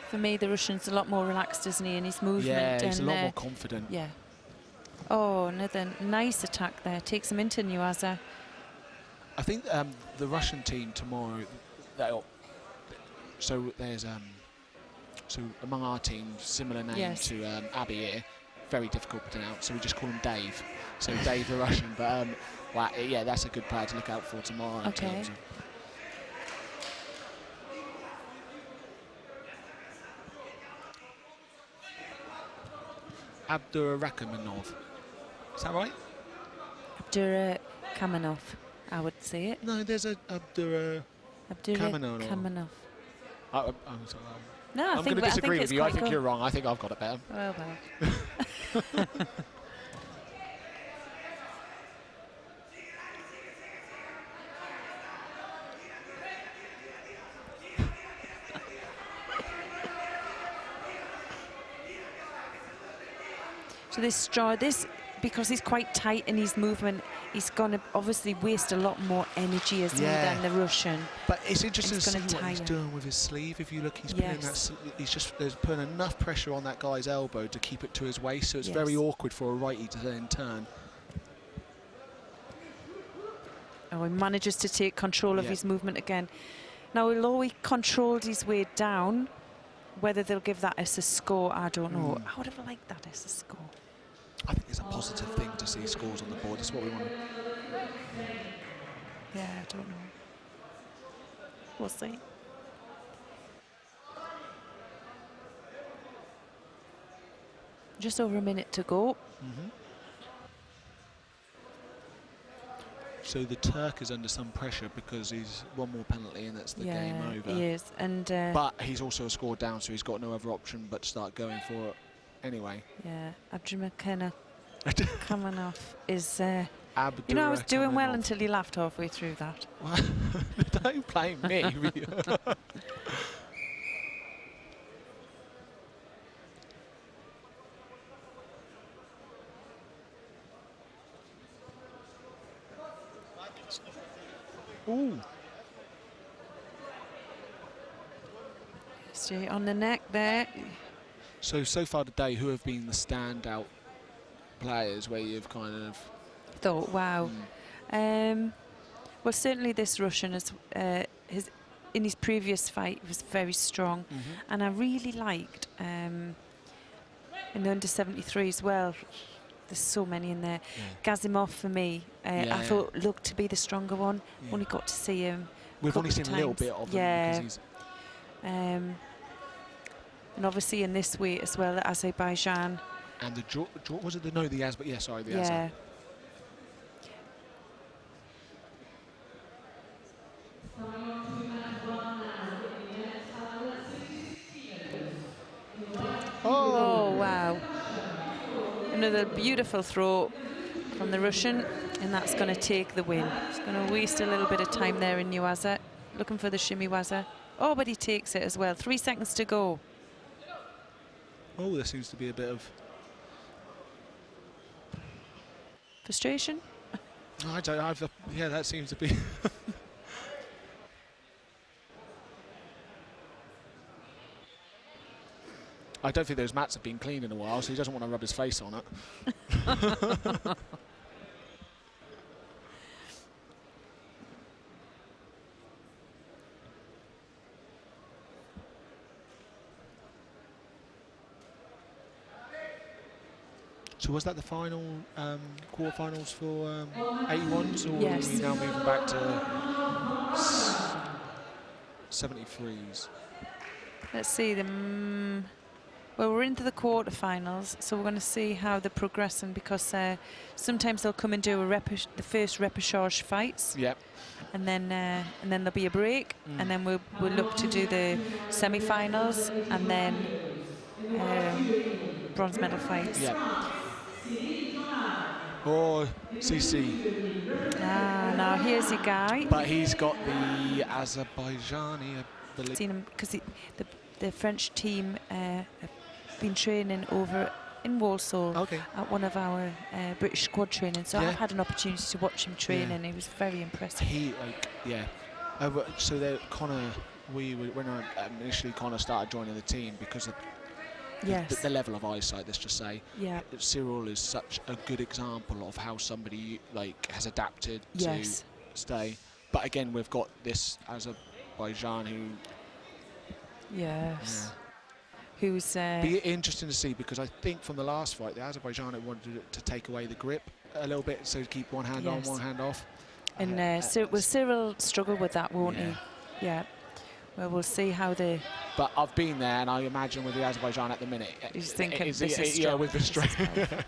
For me, the Russian's a lot more relaxed, isn't he, in his movement? Yeah, he's a lot more confident. Yeah. Oh, another nice attack there. Takes him into Nuaza. I think the Russian team tomorrow, so there's so among our team, similar name to Abby here, very difficult to pronounce, so we just call him Dave. So Dave the Russian, but wow, yeah, that's a good player to look out for tomorrow. Okay. Abdurrahmanov. Is that right? Abdurrahmanov, I would say it. No, there's a Abdurrahmanov. I'm sorry. No, I'm going to disagree with you. I think you're wrong. I think I've got it better. Well. So this, because he's quite tight in his movement, he's going to obviously waste a lot more energy than the Russian. But it's interesting to see what he's doing with his sleeve. If you look, he's putting there's putting enough pressure on that guy's elbow to keep it to his waist, so it's very awkward for a righty to then turn. Oh, he manages to take control of his movement again. Now, although he controlled his way down, whether they'll give that as a score, I don't know. I would have liked that as a score. I think it's a positive thing to see scores on the board. That's what we want. Yeah, I don't know. We'll see. Just over a minute to go. So the Turk is under some pressure because he's one more penalty and that's the game over. He is. And but he's also scored down, so he's got no other option but to start going for it anyway. Yeah, Abdurrahmanov is... You know, I was doing well until he laughed halfway through that. Don't blame me. Ooh. Straight on the neck there. So far today, who have been the standout players where you've kind of thought, wow. Well, certainly this Russian is in his previous fight was very strong, and I really liked in the under 73 as well. there's so many in there. Yeah. Gazimov for me, I thought looked to be the stronger one. Yeah. Only got to see him. We've only seen a little bit of him because he's. And obviously in this weight as well, Azerbaijan. And the was it the Azerbaijani? Yeah, sorry, the yeah. Oh wow! Another beautiful throw from the Russian, and that's going to take the win. He's going to waste a little bit of time there in Newaza, looking for the shimmy waza. Oh, but he takes it as well. 3 seconds to go. Oh, there seems to be a bit of frustration. I don't. Yeah, that seems to be. I don't think those mats have been cleaned in a while, so he doesn't want to rub his face on it. So was that the final quarterfinals for 81s, or yes. are we now moving back to 73s? Let's see them. Well, we're into the quarterfinals, so we're going to see how they're progressing, because sometimes they'll come and do the first repechage fights. Yep. And then there'll be a break, and then we'll look to do the semi-finals, and then bronze medal fights. Yep. Oh, CC. Ah, now here's your guy. But he's got the Azerbaijani, I believe. Seen him because the French team have been training over in Walsall at one of our British squad training. So I've had an opportunity to watch him train, and he was very impressive. So when I initially started joining the team, because of the level of eyesight, let's just say. Yeah. Cyril is such a good example of how somebody has adapted to stay. But again, we've got this Azerbaijan who. Yes. Who's be interesting to see, because I think from the last fight, the Azerbaijan wanted to take away the grip a little bit, so keep one hand on, one hand off. And Cyril struggled with that, won't he? Yeah. Well, we'll see how they. But I've been there, and I imagine with the Azerbaijan at the minute, he's thinking with the strength.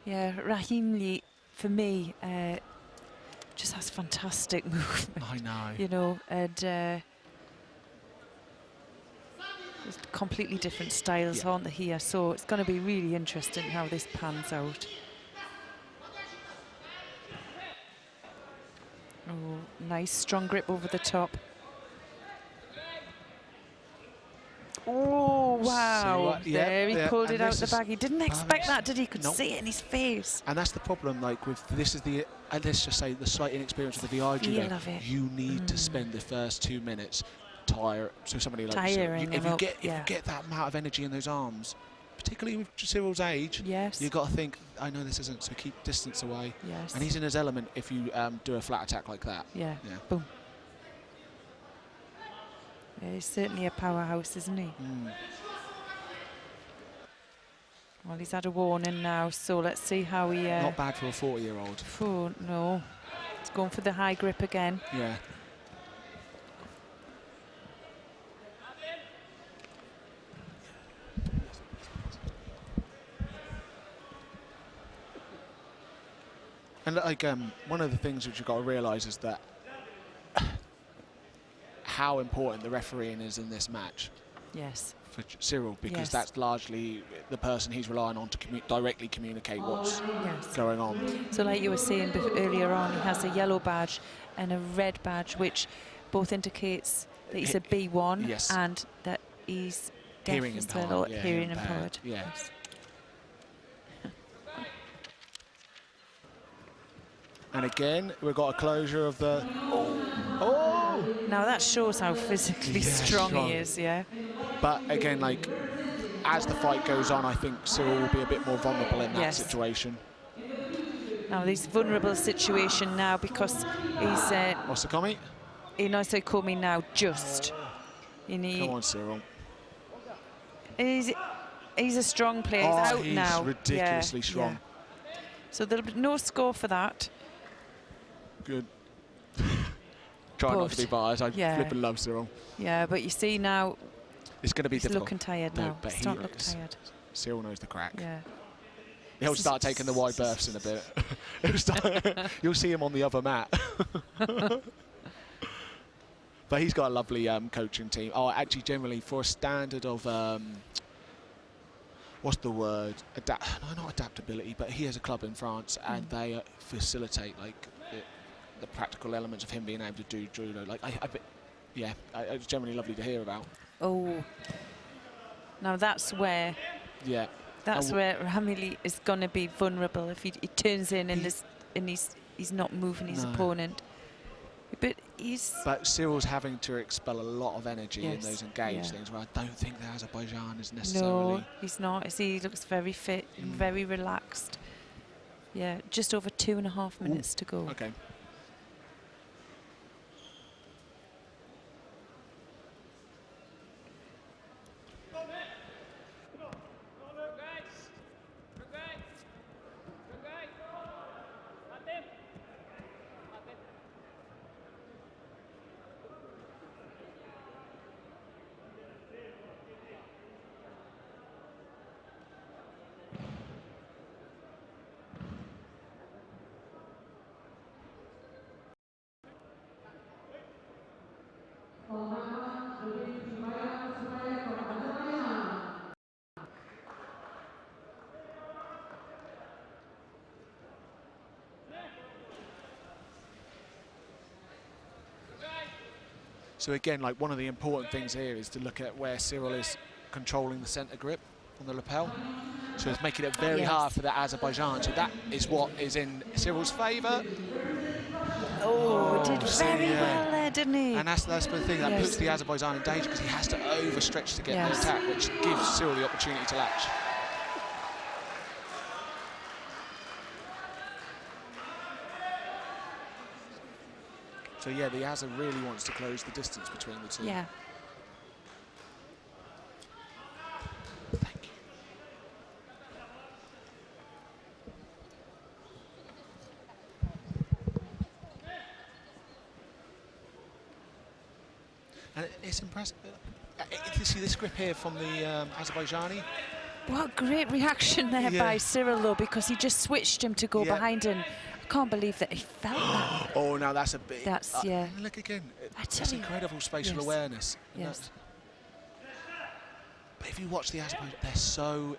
Yeah, Rahimli, for me, just has fantastic movement. I know. You know, and there's completely different styles, aren't there, here? So it's going to be really interesting how this pans out. Oh, nice strong grip over the top. Oh, wow. He pulled it out the bag. He didn't expect that, did he? Could see it in his face. And that's the problem, with let's just say, the slight inexperience of the VI judo. You need to spend the first 2 minutes so somebody like if you get that amount of energy in those arms, particularly with Cyril's age, you've got to think, I know this isn't, so keep distance away. Yes. And he's in his element if you do a flat attack like that. Yeah. Boom. Yeah, he's certainly a powerhouse, isn't he? Well, he's had a warning now, so let's see how he... Not bad for a 40-year-old. Oh, no. He's going for the high grip again. Yeah. And one of the things which you've got to realise is that how important the refereeing is in this match. Yes. For Cyril, because that's largely the person he's relying on to directly communicate what's going on. So like you were saying earlier on, he has a yellow badge and a red badge, which both indicates that he's a B1 and that he's deaf hearing as impaired, well, or hearing impaired. Yes. And again, we've got a closure of the... Oh, Now that shows how physically strong he is, yeah. But again, like, as the fight goes on, I think Cyril will be a bit more vulnerable in that situation. Now, this vulnerable situation now because he's... What's the comment? Inosekumi now just. Come on, Cyril. He's a strong player. He's out now. He's ridiculously strong. Yeah. So there'll be no score for that. Good. Try not to be biased. I flipping love Cyril. Yeah, but you see now... It's going to be he's difficult. Looking tired now. But he's not looking tired. Cyril knows the crack. Yeah. He'll start taking the wide berths in a bit. You'll see him on the other mat. But he's got a lovely coaching team. Oh, actually, generally, for a standard of... what's the word? No, not adaptability, but he has a club in France, and they facilitate, like, the practical elements of him being able to do judo. Like, it's generally lovely to hear about. Oh, now that's where... Yeah. That's where Ramili is going to be vulnerable if he turns in and he's not moving his opponent. But Cyril's having to expel a lot of energy in those engaged things, where I don't think that Azerbaijan is necessarily... No, he's not. He looks very fit and very relaxed. Yeah, just over 2.5 minutes to go. Okay. So again, like, one of the important things here is to look at where Cyril is controlling the centre grip on the lapel. So it's making it very hard for the Azerbaijan. So that is what is in Cyril's favour. Oh, did very well there, didn't he? And that's the thing that puts the Azerbaijan in danger, because he has to overstretch to get the attack, which gives Cyril the opportunity to latch. So yeah, the Azer really wants to close the distance between the two. Yeah. Thank you. And it's impressive. You see this grip here from the Azerbaijani. What a great reaction there by Cyril, though, because he just switched him to go behind him. I can't believe that he felt that. Oh, now that's a bit... That's, look again. It's incredible spatial awareness. Yes. But if you watch the Azerbaijan, they're so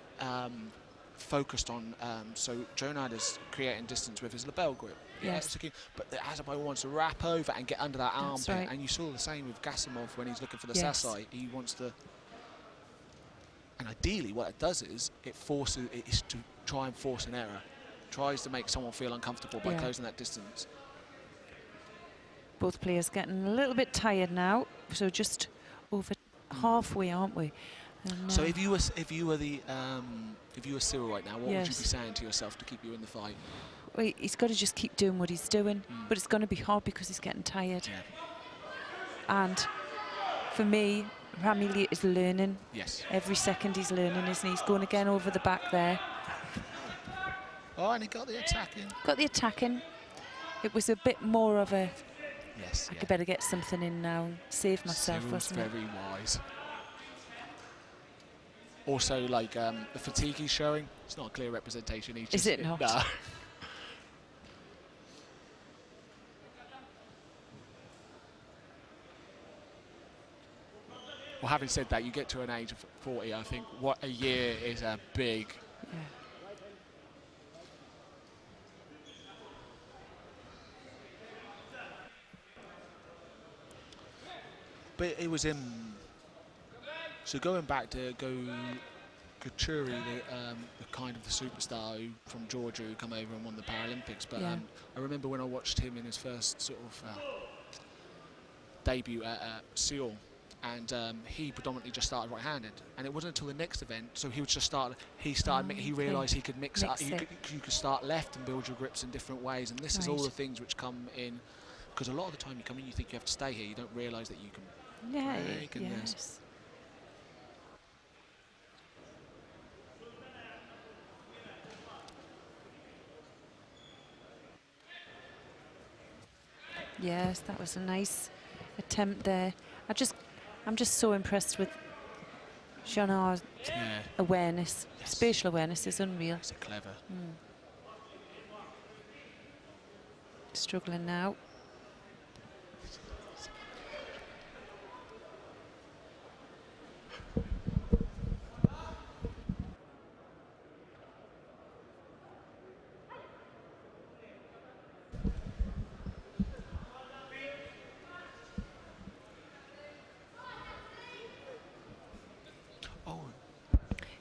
focused on... so Jonad is creating distance with his lapel grip. Yes. But the Azerbaijan wants to wrap over and get under that armpit. Right. And you saw the same with Gasimov when he's looking for the Sasai. He wants to... And ideally, what it does is it is to try and force an error. Tries to make someone feel uncomfortable by closing that distance. Both players getting a little bit tired now, so just over halfway, aren't we? And, so if you were Cyril right now, what would you be saying to yourself to keep you in the fight? Well, he's got to just keep doing what he's doing, but it's going to be hard because he's getting tired. Yeah. And for me, Ramili is learning. Yes. Every second he's learning, isn't he? He's going again over the back there. Oh, and he got the attacking. Got the attacking. It was a bit more of a... Yes, I could better get something in now and save myself, wasn't it? Very wise. Also, like, the fatigue he's showing, it's not a clear representation. He's just, is it not? No. Well, having said that, you get to an age of 40, I think what a year is a big... Yeah. But it was him. So going back to Kachuri, the kind of the superstar from Georgia who come over and won the Paralympics. But I remember when I watched him in his first sort of debut at Seoul, and he predominantly just started right-handed, and it wasn't until the next event, so he was just started. He realised he could mix it up. You could start left and build your grips in different ways, and this is all the things which come in, because a lot of the time you come in, you think you have to stay here, you don't realise that you can break and this. Yes, that was a nice attempt there. I'm just so impressed with Jeanard's awareness. Spatial awareness is unreal. It's clever. Struggling now.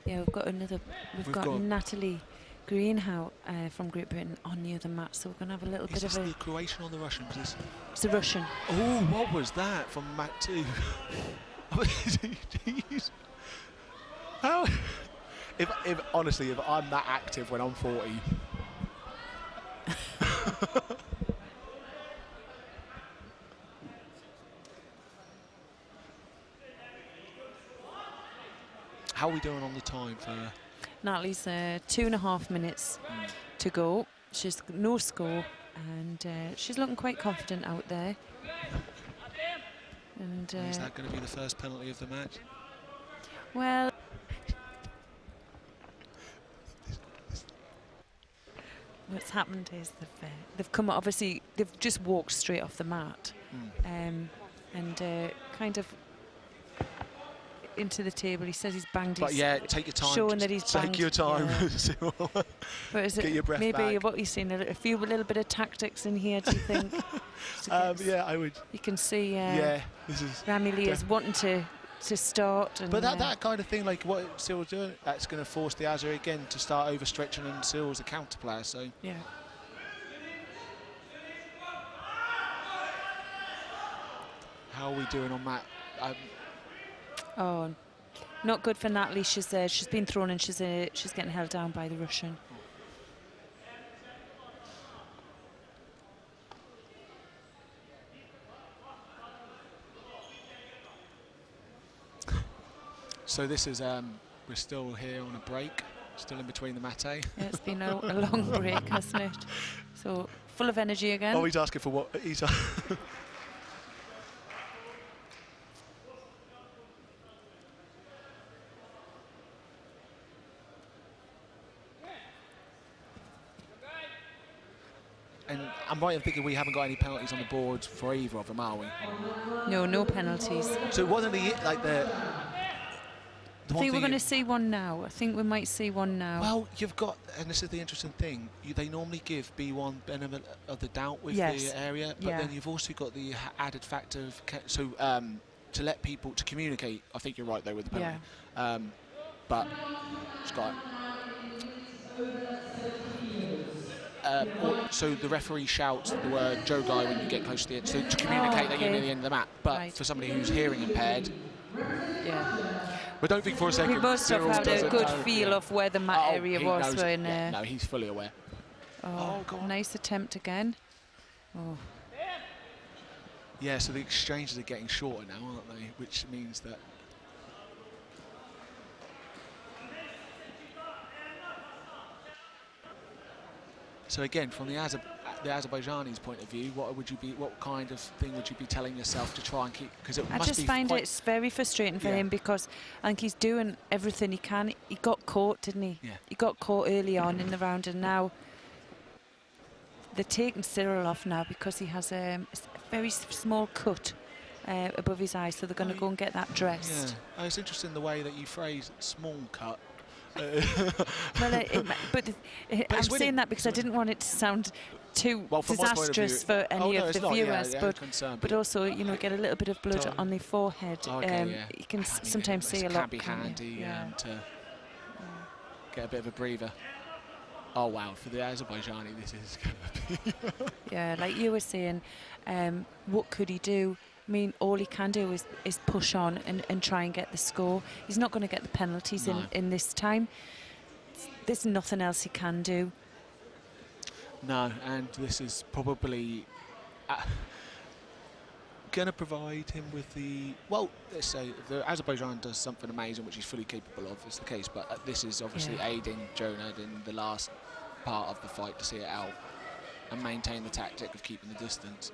Yeah, we've got Natalie Greenhow from Great Britain on the other mat, so we're going to have a little bit of a... Is this the Croatian or the Russian? It's the Russian. Oh, what was that from mat 2? Jeez. How? Honestly, if I'm that active when I'm 40... How are we doing on the time for... Natalie's 2.5 minutes to go. She's no score, and she's looking quite confident out there. And is that going to be the first penalty of the match? Well... What's happened is they've come, obviously, they've just walked straight off the mat. And kind of... into the table. He says he's banged his... But yeah, take your time. Showing that he's banged. Take your time. Yeah. But is Get your breath maybe back. What you're seeing, a little bit of tactics in here, do you think? Yeah, I would. You can see this is Rami Lee is wanting to start. And but that kind of thing, like what Cyril's doing, that's going to force the Azure again to start overstretching, and Cyril's a counter player, so... Yeah. How are we doing on that? Oh, not good for Natalie. She's been thrown and she's getting held down by the Russian. So this is we're still here on a break, still in between the mate. Yeah, it's been a long break, hasn't it? So full of energy again. Oh, he's asking for what he's. And I'm right in thinking we haven't got any penalties on the board for either of them, are we? No penalties. So it wasn't like the I think we're going to see one now. I think we might see one now. Well, you've got, and this is the interesting thing, they normally give B1 benefit of the doubt with the area, but then you've also got the added factor of, to let people, to communicate, I think you're right though with the penalty. Yeah. But, Scott. So the referee shouts the word Joe Guy when you get close to the end, so to communicate that you're near the end of the mat. But for somebody who's hearing impaired, but don't think for a second. We both have had a good feel of where the mat area was. When, no, he's fully aware. Oh, God. Nice attempt again. Oh. Yeah, so the exchanges are getting shorter now, aren't they? Which means that. So again, from the Azerbaijani's point of view, what kind of thing would you be telling yourself to try and keep? Because I just find it's very frustrating for him, because I think he's doing everything he can. He got caught, didn't he? Yeah. He got caught early on in the round, and now they're taking Cyril off now because he has a very small cut above his eye, so they're going to go and get that dressed. Yeah, it's interesting the way that you phrase small cut. Well, but I'm saying that because I didn't want it to sound too disastrous for any of the viewers, but also, you know, get a little bit of blood on the forehead. You can sometimes see a lot. It can be handy to get a bit of a breather. Oh wow, for the Azerbaijani this is going to be... Yeah, like you were saying, what could he do? I mean, all he can do is push on and try and get the score. He's not going to get the penalties in this time. There's nothing else he can do. No, and this is probably going to provide him with the... Well, let's say the Azerbaijan does something amazing, which he's fully capable of, is the case, but this is obviously aiding Jonah in the last part of the fight to see it out and maintain the tactic of keeping the distance.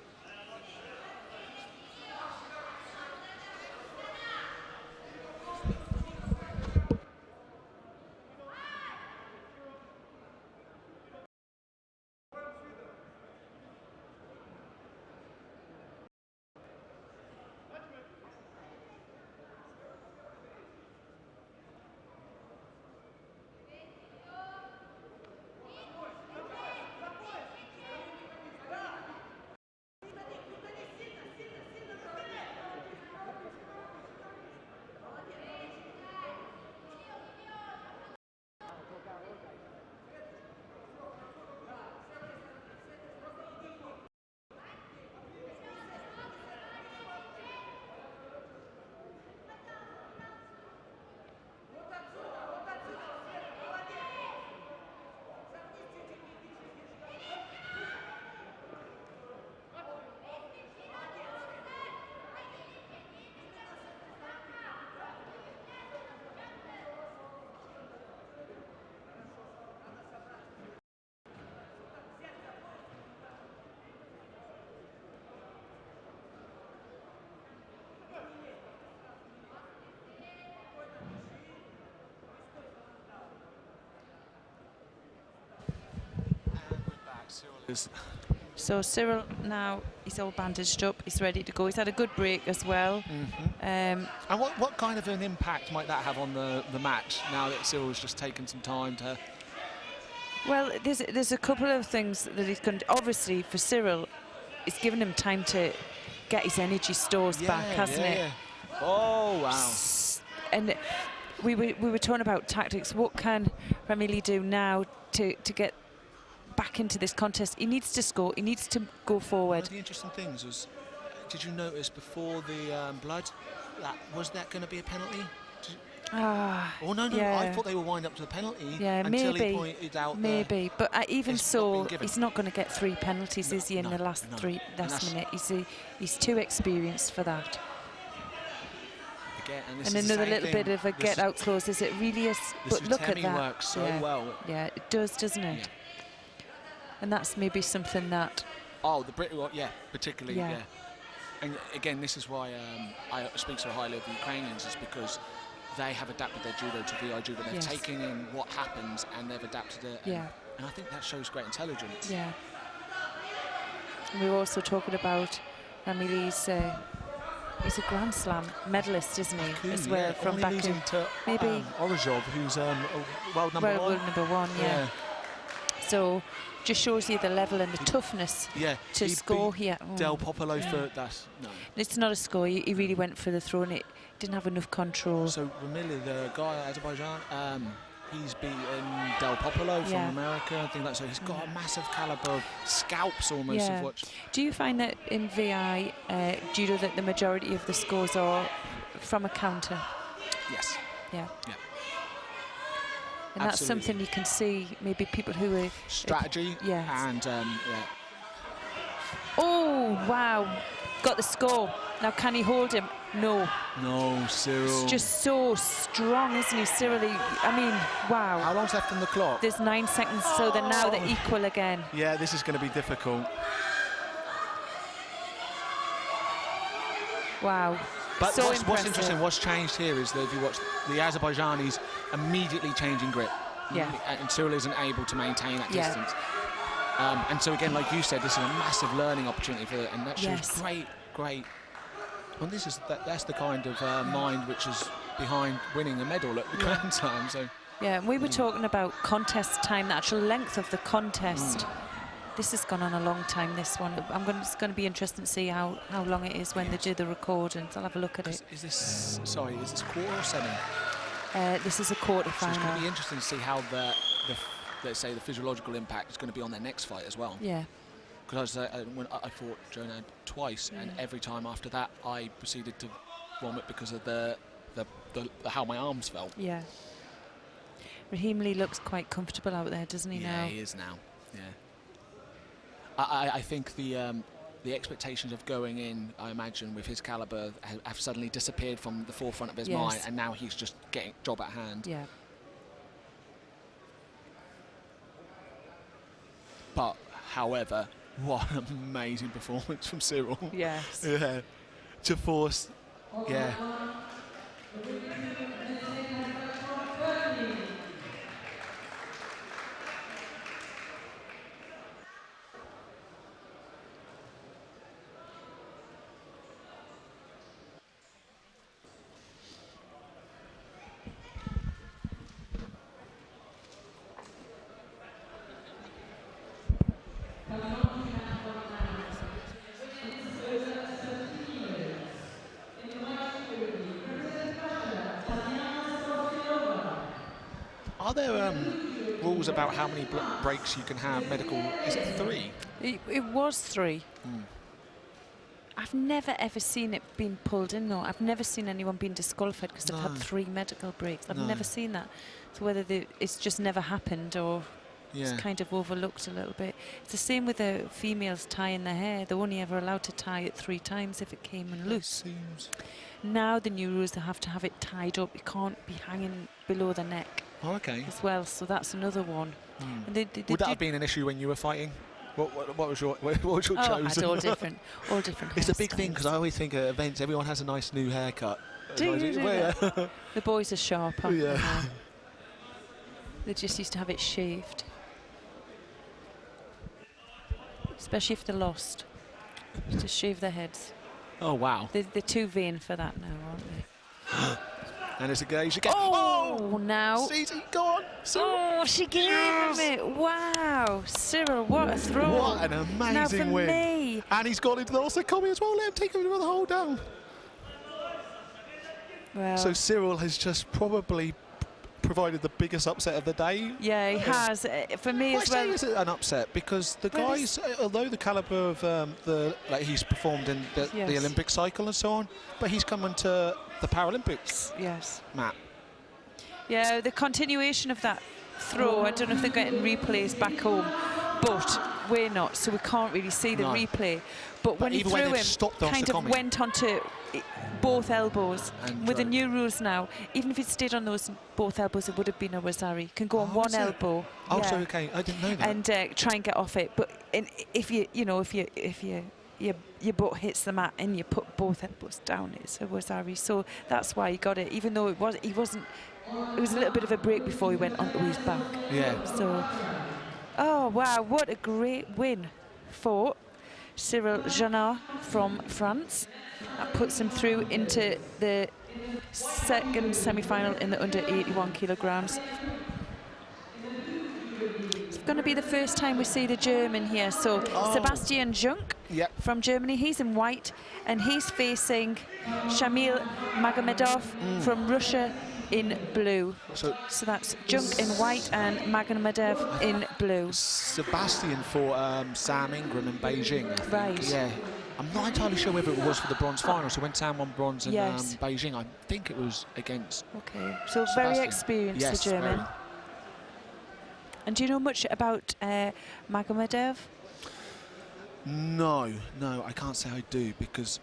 So Cyril now, he's all bandaged up, he's ready to go. He's had a good break as well. And what kind of an impact might that have on the match now that Cyril's just taken some time to... Well, there's a couple of things that he's going to... Obviously, for Cyril, it's given him time to get his energy stores back, hasn't it? Oh, wow. And we were talking about tactics. What can Ramili do now to get back into this contest? He needs to score. He needs to go forward. One of the interesting things was, did you notice before the blood, was that going to be a penalty? Oh no, I thought they were winding up to the penalty until he pointed out. Maybe, but even so, he's not going to get 3 penalties, is he? In the last minute, he's too experienced for that. Again, and another little bit of a get-out clause. Is it really? But look at that. Works so well. Yeah, it does, doesn't it? Yeah. And that's maybe something that... Oh, the Brit, particularly, yeah. And again, this is why I speak so highly of the Ukrainians, is because they have adapted their judo to VI judo. They've taken in what happens and they've adapted it. And I think that shows great intelligence. Yeah. And we were also talking about Ramili's... he's a Grand Slam medalist, isn't he? As well, from back in... Maybe Orozhov, who's world number one. Yeah. So... just shows you the level and the toughness to score here. Del Popolo for that. No. It's not a score. He really went for the throw and it didn't have enough control. So Ramili, the guy at Azerbaijan, he's beaten Del Popolo from America. I think that's so. He's got a massive caliber of scalps almost of what. Do you find that in VI judo that the majority of the scores are from a counter? Yes. Yeah. And that's something you can see, maybe people who are... strategy, and Oh, wow. Got the score. Now, can he hold him? No. No, Cyril. It's just so strong, isn't he, Cyril? I mean, wow. How long's left on the clock? There's 9 seconds, so now they're equal again. Yeah, this is going to be difficult. Wow. But so what's interesting, what's changed here is that if you watch the Azerbaijanis immediately changing grip. And Cyril isn't able to maintain that distance. And so again, like you said, this is a massive learning opportunity for it, and that shows great. Well, that's the kind of mind which is behind winning a medal at the Grand Slam. So. Yeah, and we were talking about contest time, the actual length of the contest. This has gone on a long time, this one. It's going to be interesting to see how long it is when they do the recordings. I'll have a look at it. Is this quarter or semi? This is a quarter final. So it's going to be interesting to see how let's say the physiological impact is going to be on their next fight as well. Yeah. because when I fought Jonah twice, and every time after that I proceeded to vomit because of the how my arms felt. Yeah. Raheem Lee looks quite comfortable out there, doesn't he, now? Yeah, he is now. Yeah. I think the expectations of going in, I imagine, with his caliber, have suddenly disappeared from the forefront of his mind, and now he's just getting job at hand. Yeah. But, however, what an amazing performance from Cyril. Yes. Yeah. To force, yeah. Are there rules about how many breaks you can have? Medical, is it 3? It was 3. I've never ever seen it being pulled in, though. I've never seen anyone being disqualified because they've had 3 medical breaks. I've never seen that. So whether it's just never happened or it's kind of overlooked a little bit. It's the same with the females tying their hair. They're only ever allowed to tie it 3 times if it came in loose. Now the new rules, they have to have it tied up. It can't be hanging below the neck. Oh, okay. As well, so that's another one. And they Would that have been an issue when you were fighting? What was your choice? All different It's a big thing because I always think at events everyone has a nice new haircut. Do you do that? The boys are sharp, aren't they? Yeah. They just used to have it shaved, especially if they're lost. Just shave their heads. Oh wow! They're too vain for that now, aren't they? And it's a gauge again. Oh, now. Cece, go on. Cyril. Oh, she gave him it. Wow. Cyril, what a throw. What an amazing win. Me. And he's gone into the Osikomi as well. Let him take him with the hold down. Well. So Cyril has just probably provided the biggest upset of the day. Yeah, he has. For me as well. I say it's an upset because the guys, although the calibre of he's performed in the Olympic cycle and so on, but he's coming to the Paralympics. Yes. Matt. Yeah, the continuation of that throw, I don't know if they're getting replays back home, but we're not, so we can't really see the replay. But when he threw him, kind of went onto both elbows. And with the new rules now, even if it stayed on those both elbows, it would have been a Wazari. Can go on one elbow. Oh, so okay, I didn't know that. And try and get off it. But if your butt hits the mat and you put both elbows down, it's a Wazari. So that's why he got it, even though it was a little bit of a break before he went onto his back. Yeah. So, oh wow, what a great win for Cyril Janard from France. That puts him through into the second semi-final in the under 81 kilograms. It's going to be the first time we see the German here. So Sebastian Junk from Germany, he's in white, and he's facing Shamil Magomedov from Russia in blue. So that's Junk in white and Magomedov in blue. Sebastian fought Sam Ingram in Beijing, I think. Right. Yeah. I'm not entirely sure whether it was for the bronze final. So when Sam won bronze in Beijing, I think it was against. Okay. So Sebastian. Very experienced, the German. Very. And do you know much about Magomedov? No, I can't say I do because.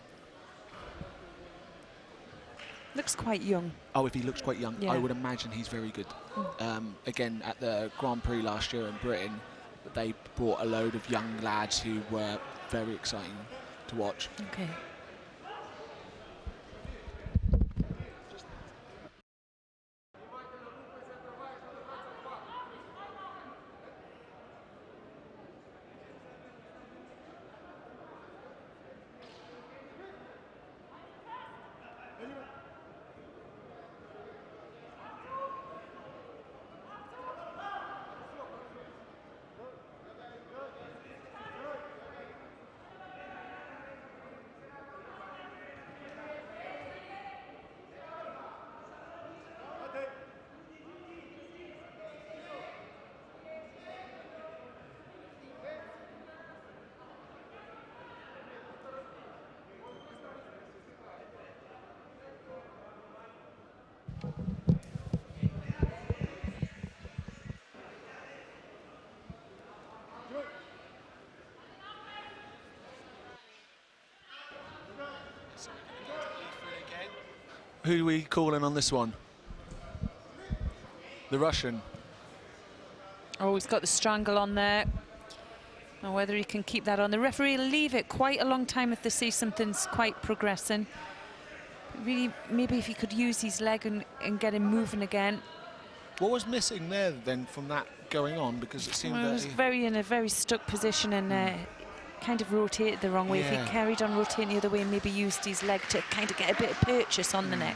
Looks quite young. Oh, if he looks quite young, I would imagine he's very good. Again, at the Grand Prix last year in Britain, they brought a load of young lads who were very exciting to watch. Okay. Who are we calling on this one? The Russian. Oh, he's got the strangle on there. Now whether he can keep that on. The referee will leave it quite a long time if they see something's quite progressing. Really, maybe if he could use his leg and get him moving again. What was missing there then from that going on? Because it seemed Well, that he was in a very stuck position and kind of rotated the wrong way. If he carried on rotating the other way and maybe used his leg to kind of get a bit of purchase on the neck,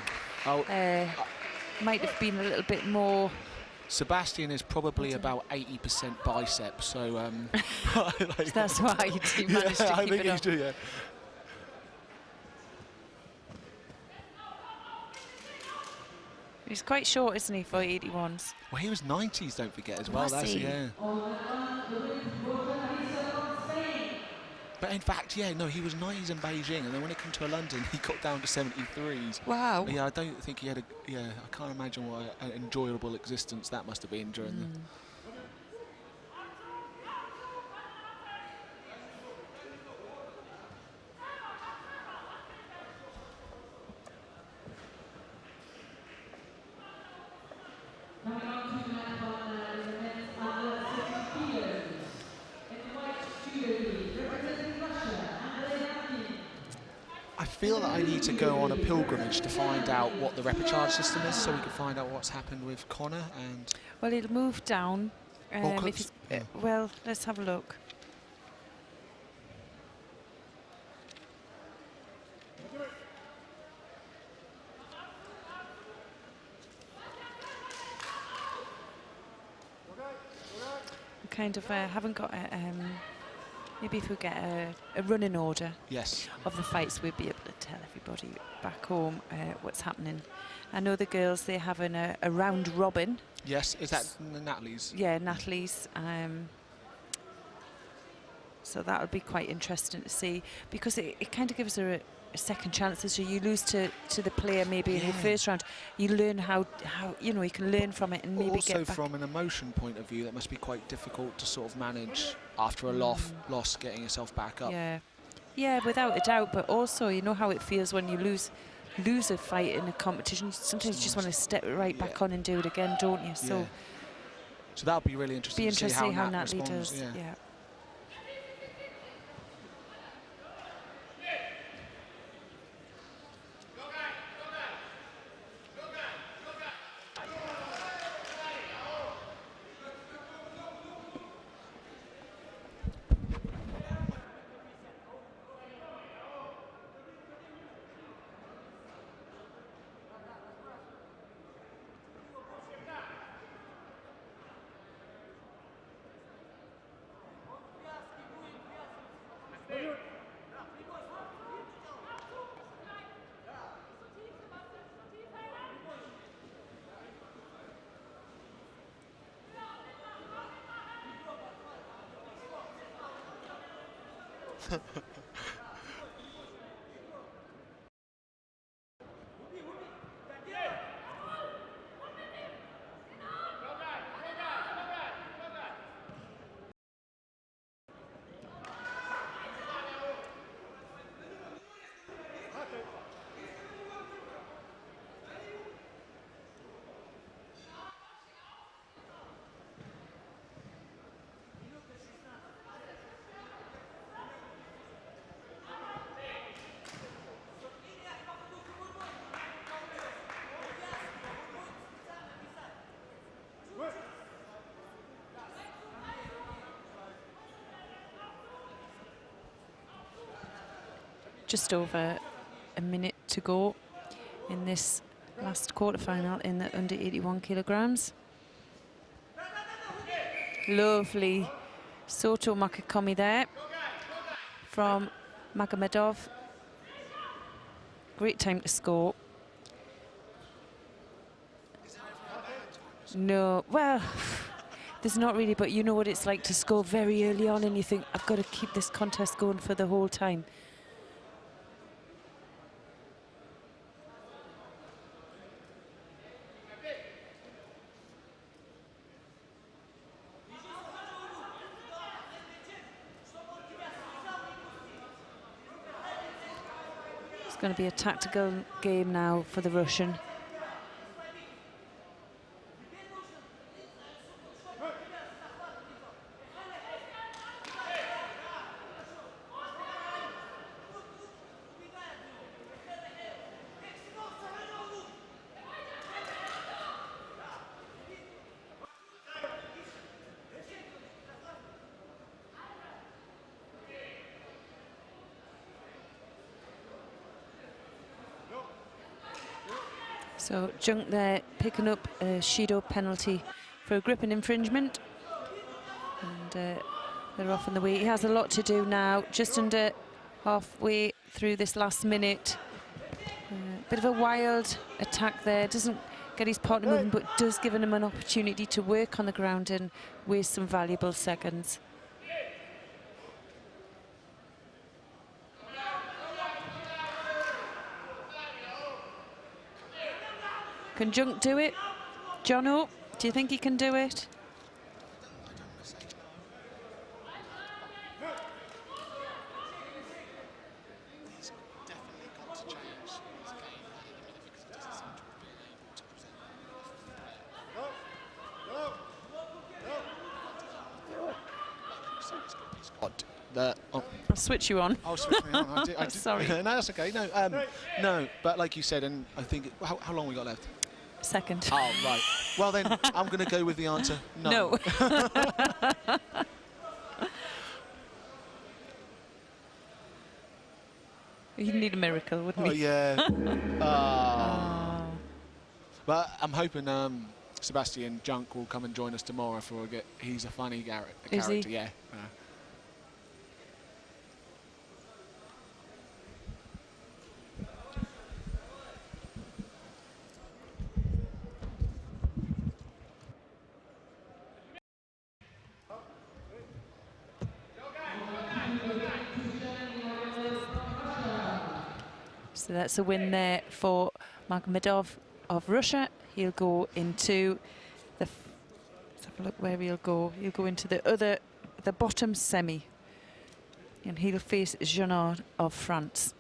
might have been a little bit more. Sebastian is probably about 80% bicep, so that's why he managed to keep it up. Yeah. He's quite short, isn't he, for 81s? Well, he was 90s, don't forget, as well. That's, yeah. But in fact, yeah, no, he was 90s in Beijing, and then when it came to London, he got down to 73s. Wow. But yeah, I don't think he had I can't imagine what an enjoyable existence that must have been during the... Coming on to the mat in the men's under 60 kilos. In the white judo league, representing Russia, I feel that I need to go on a pilgrimage to find out what the repechage system is, so we can find out what's happened with Connor and... Well, he'll move down. Well, let's have a look. Kind of haven't got a, maybe if we get a running order of the fights, we'll be able to tell everybody back home what's happening. I know the girls, they're having a round robin. Yes, is that Natalie's? Yeah, Natalie's. So that'll be quite interesting to see, because it kind of gives her a second chance. So you lose to the player maybe in the first round, you learn how you can learn from it and maybe also get back. From an emotion point of view, that must be quite difficult to sort of manage after a loss, getting yourself back up. Yeah, without a doubt. But also, you know how it feels when you lose a fight in a competition. Sometimes you just want to step right back on and do it again, don't you? So that'll be really interesting. To see how Natalie responds. does. Yeah. Just over a minute to go in this last quarterfinal in the under 81 kilograms. Lovely Soto Makakomi there from Magomedov. Great time to score. No, well, there's not really, but you know what it's like to score very early on and you think, I've got to keep this contest going for the whole time. going to be a tactical game now for the Russian. So Junk there picking up a Judo penalty for a gripping infringement, and they're off on the way. He has a lot to do now, just under halfway through this last minute. Bit of a wild attack there, doesn't get his partner moving, but does give him an opportunity to work on the ground and waste some valuable seconds. Can Junk do it? Jono, do you think he can do it? He's definitely got to change his game at the minute because he doesn't seem to have been able to present I'll switch you on. I'll switch me on. I did. Sorry. No, that's okay. No, but like you said, and I think, how long we got left? Second. Oh, right. Well, then I'm going to go with the answer no. You'd need a miracle, wouldn't Oh, he? yeah. But I'm hoping Sebastian Junk will come and join us tomorrow for a get. He's a funny character. Is he? Yeah. So that's a win there for Magomedov of Russia. He'll go into the, let's have a look where he'll go. He'll go into the bottom semi, and he'll face Jeannard of France.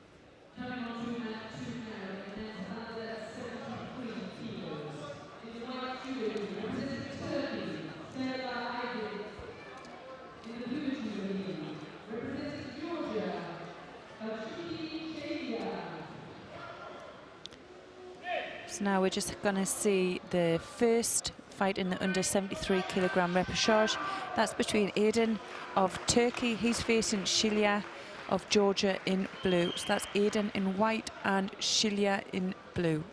So now we're just going to see the first fight in the under 73 kilogram repechage. That's between Aydin of Turkey. He's facing Shilia of Georgia in blue. So that's Aydin in white and Shilia in blue.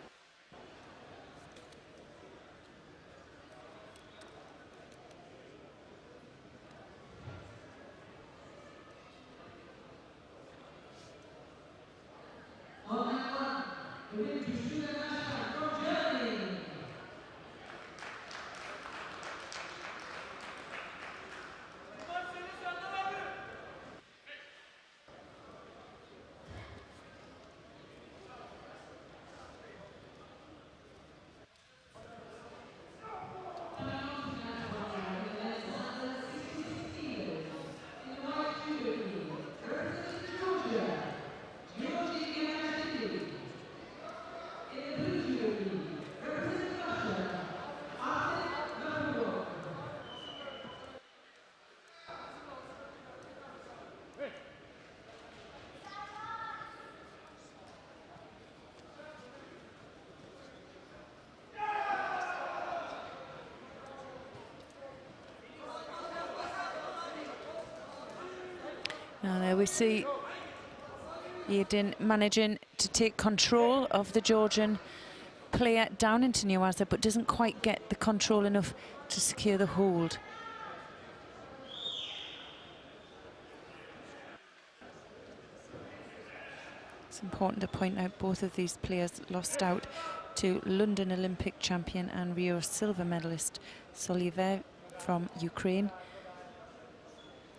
Now there we see Aydin managing to take control of the Georgian player down into Newaza, but doesn't quite get the control enough to secure the hold. It's important to point out both of these players lost out to London Olympic champion and Rio silver medalist Soliver from Ukraine.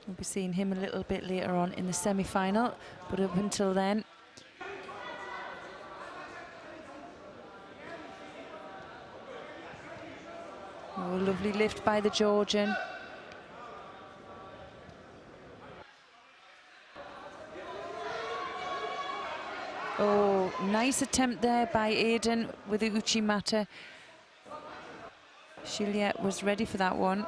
We'll be seeing him a little bit later on in the semi-final, but up until then, oh, lovely lift by the Georgian. Oh, nice attempt there by Aiden with the Uchimata. Juliet was ready for that one.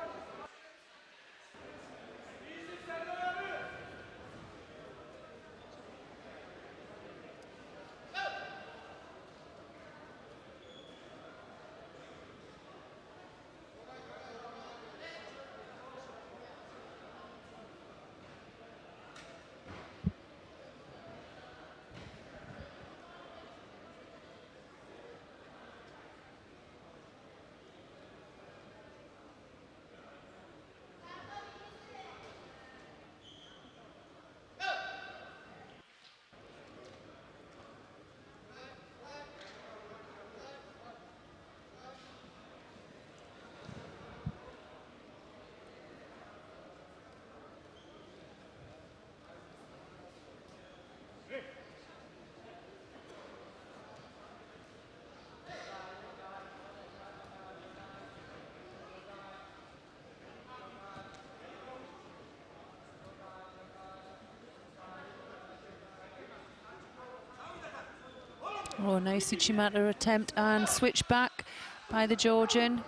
Oh, nice Uchimata attempt and switch back by the Georgian.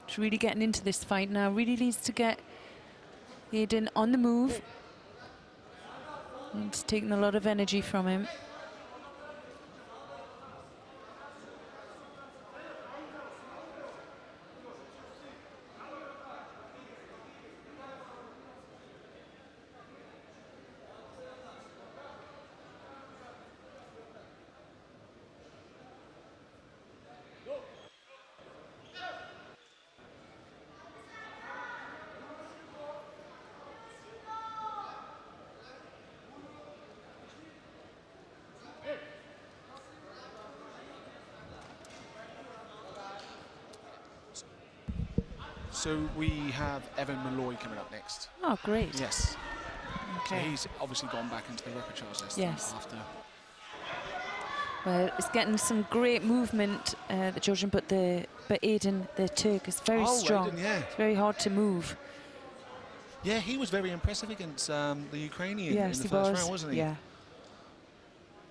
He's really getting into this fight now. Really needs to get Aiden on the move. It's taking a lot of energy from him. So we have Evan Malloy coming up next. Oh, great. Yes. Okay. So he's obviously gone back into the repertoire list. Yes. After. Well, it's getting some great movement, the Georgian, but Aiden, the Turk, is very strong. Aiden, yeah. It's very hard to move. Yeah, he was very impressive against the Ukrainian Yes, in he the first was. round, wasn't he? Yeah.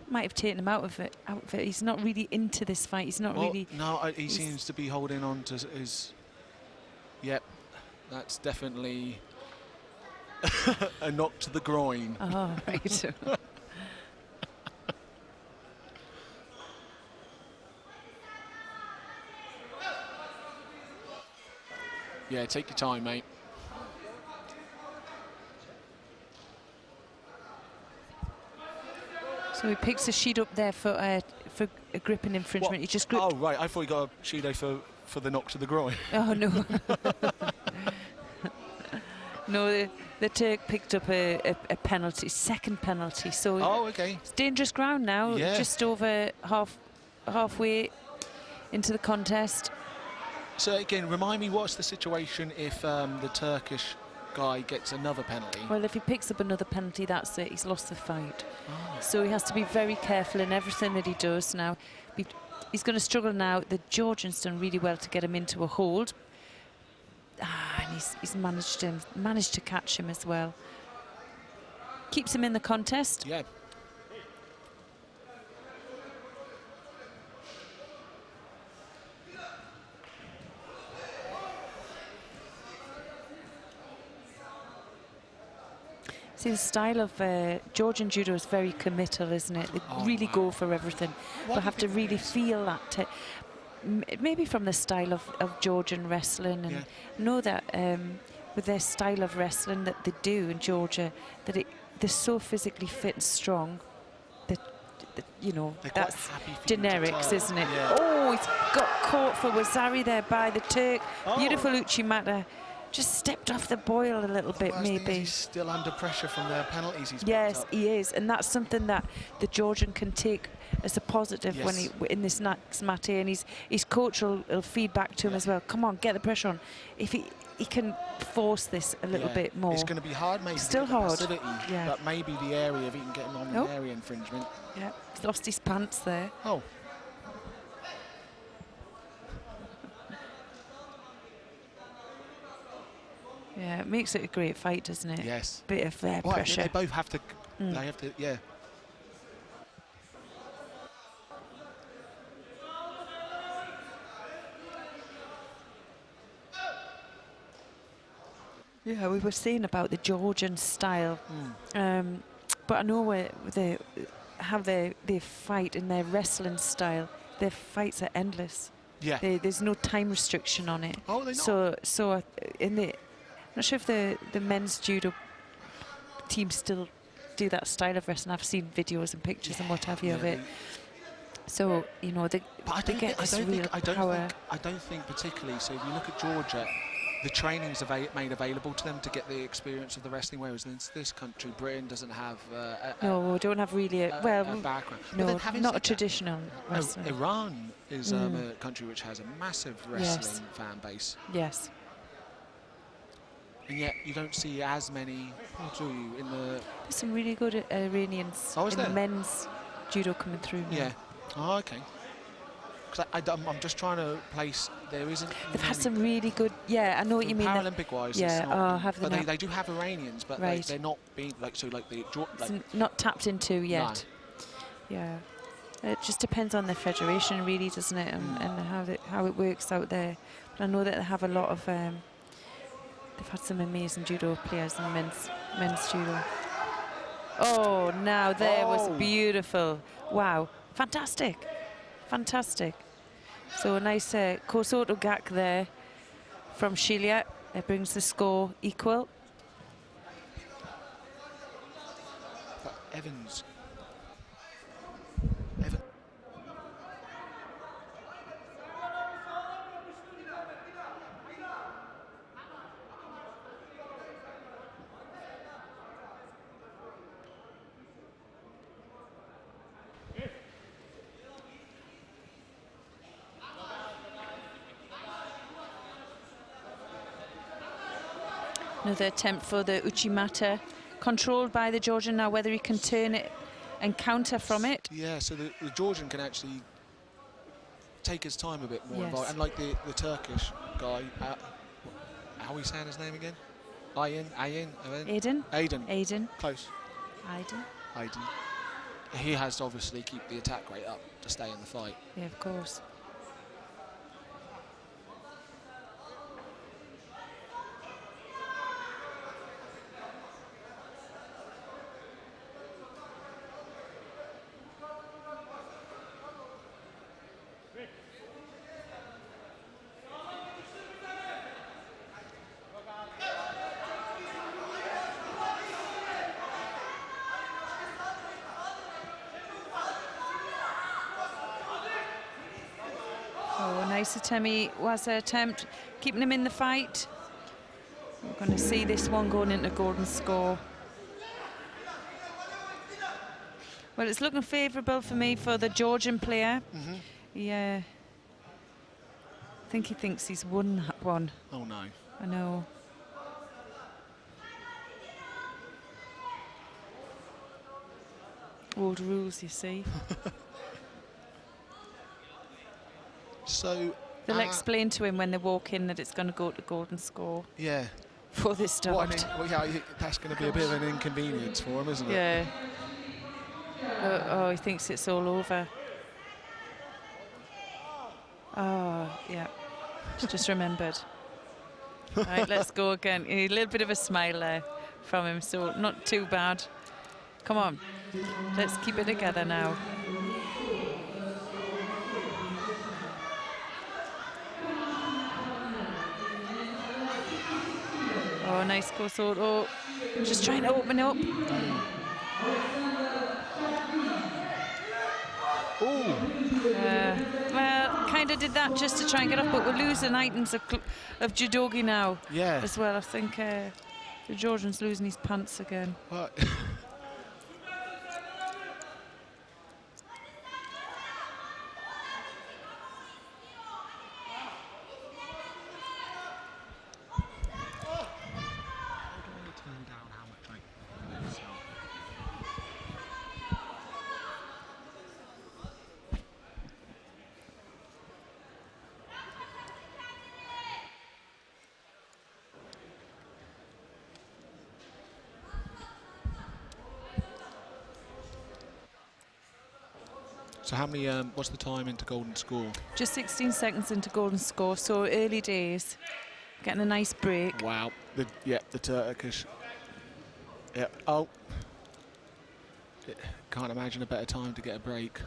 Might have taken him out of it. He's not really into this fight. He's not really. No, he seems to be holding on to his. Yep, that's definitely a knock to the groin. Oh, right. Yeah, take your time, mate. So he picks a sheet up there for a gripping infringement. What? He just gripped. Oh, right. I thought he got a Judo for the knock to the groin. Oh, no. No, the Turk picked up a penalty, second penalty. So oh, okay. it's dangerous ground now, Yeah. just over halfway into the contest. So, again, remind me, what's the situation if the Turkish guy gets another penalty? Well, if he picks up another penalty, that's it. He's lost the fight. Oh. So he has to be very careful in everything that he does now. He's going to struggle now. The Georgian's done really well to get him into a hold. And he's managed to catch him as well. Keeps him in the contest. Yeah. See, the style of Georgian judo is very committal, isn't it? They really go for everything, but have to really feel that. Maybe from the style of Georgian wrestling, and know that with their style of wrestling that they do in Georgia, that they're so physically fit and strong that you know, that's generics, isn't it? Yeah. Oh, he's got caught for Wazari there by the Turk. Beautiful Uchimata. Just stepped off the boil a little bit, maybe. He's still under pressure from their penalties he's picked Yes, up. he is, and that's something that the Georgian can take as a positive when he in this next mate, and his coach will feed back to him as well. Come on, get the pressure on. If he can force this a little bit more. It's going to be hard, maybe. Still hard. Yeah. But maybe the area, if he can get him on the area infringement. Yeah, he's lost his pants there. Oh. Yeah, it makes it a great fight, doesn't it? Yes. Bit of pressure. They both have to. They have to. Yeah. Yeah, we were saying about the Georgian style, but I know where how they fight in their wrestling style. Their fights are endless. Yeah. There's no time restriction on it. Oh, they're So in the, I'm not sure if the men's judo team still do that style of wrestling. I've seen videos and pictures and what have you of it. So you know they get this real power. I don't think particularly. So if you look at Georgia, the training's made available to them to get the experience of the wrestling, whereas in this country, Britain doesn't have no, we don't have really a background. No, not a traditional wrestling. Iran is a country which has a massive wrestling fan base. Yes. And yet you don't see as many, do you, in the... There's some really good Iranians in the men's judo coming through now. Yeah. Oh, okay. Because I'm just trying to place, there isn't... They've had some really good, I know what you mean. Paralympic-wise, yeah, but they do have Iranians, but they're not being, not tapped into yet. No. Yeah. It just depends on the federation, really, doesn't it, and how it works out there. But I know that they have a lot of... they've had some amazing judo players in men's judo. Oh, now there was beautiful. Wow. Fantastic. Fantastic. So a nice Kosoto Gak there from Shilia. It brings the score equal. But Evans. Another attempt for the Uchimata, controlled by the Georgian now, whether he can turn it and counter from it. Yeah, so the Georgian can actually take his time a bit more involved. And like the Turkish guy, how are we saying his name again? Aiden. Close. Aiden. He has to obviously keep the attack rate up to stay in the fight. Yeah, of course. Nice attempt, keeping him in the fight. We're going to see this one going into golden score. Well, it's looking favourable for me for the Georgian player. Yeah. I think he thinks he's won that one. Oh no. I know. Old rules, you see. So they'll explain to him when they walk in that it's going to go to golden score. Yeah. For this start. That's going to be a bit of an inconvenience for him, isn't it? Yeah. Oh, he thinks it's all over. Oh, yeah. Just remembered. Right, let's go again. A little bit of a smile there from him, so not too bad. Come on. Let's keep it together now. Oh, nice Kosoto. Just trying to open up. Well, kind of did that just to try and get up, but we're losing items of judogi now. Yeah. As well, I think the Georgian's losing his pants again. So how many, what's the time into golden score? Just 16 seconds into golden score, so early days. getting a nice break. Wow. The Turkish. Yeah. Oh. Can't imagine a better time to get a break.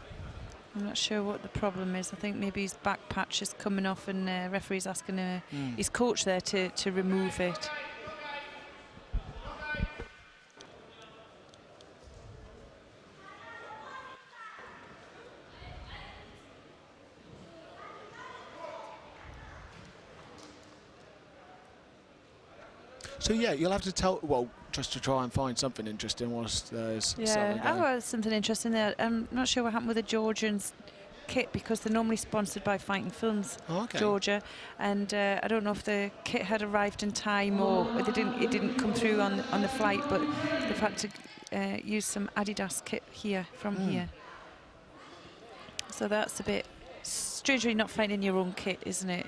I'm not sure what the problem is. I think maybe his back patch is coming off, and referee's asking his coach there to remove it. So yeah, you'll have to tell. Well, just to try and find something interesting whilst there's something going. Oh, something interesting there. I'm not sure what happened with the Georgians kit, because they're normally sponsored by Fighting Films Georgia, and I don't know if the kit had arrived in time or it didn't come through on the flight, but they've had to use some Adidas kit here from here. So that's a bit strangely not finding your own kit, isn't it?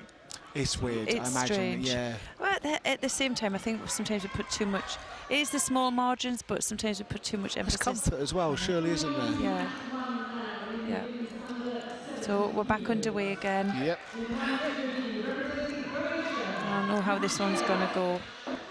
It's weird. It's I imagine. strange. Yeah. Well, at the same time, I think sometimes we put too much. It is the small margins, but sometimes we put too much emphasis. It's comfort as well, surely, isn't there? Yeah. Yeah. So we're back underway again. Yep. I don't know how this one's gonna go.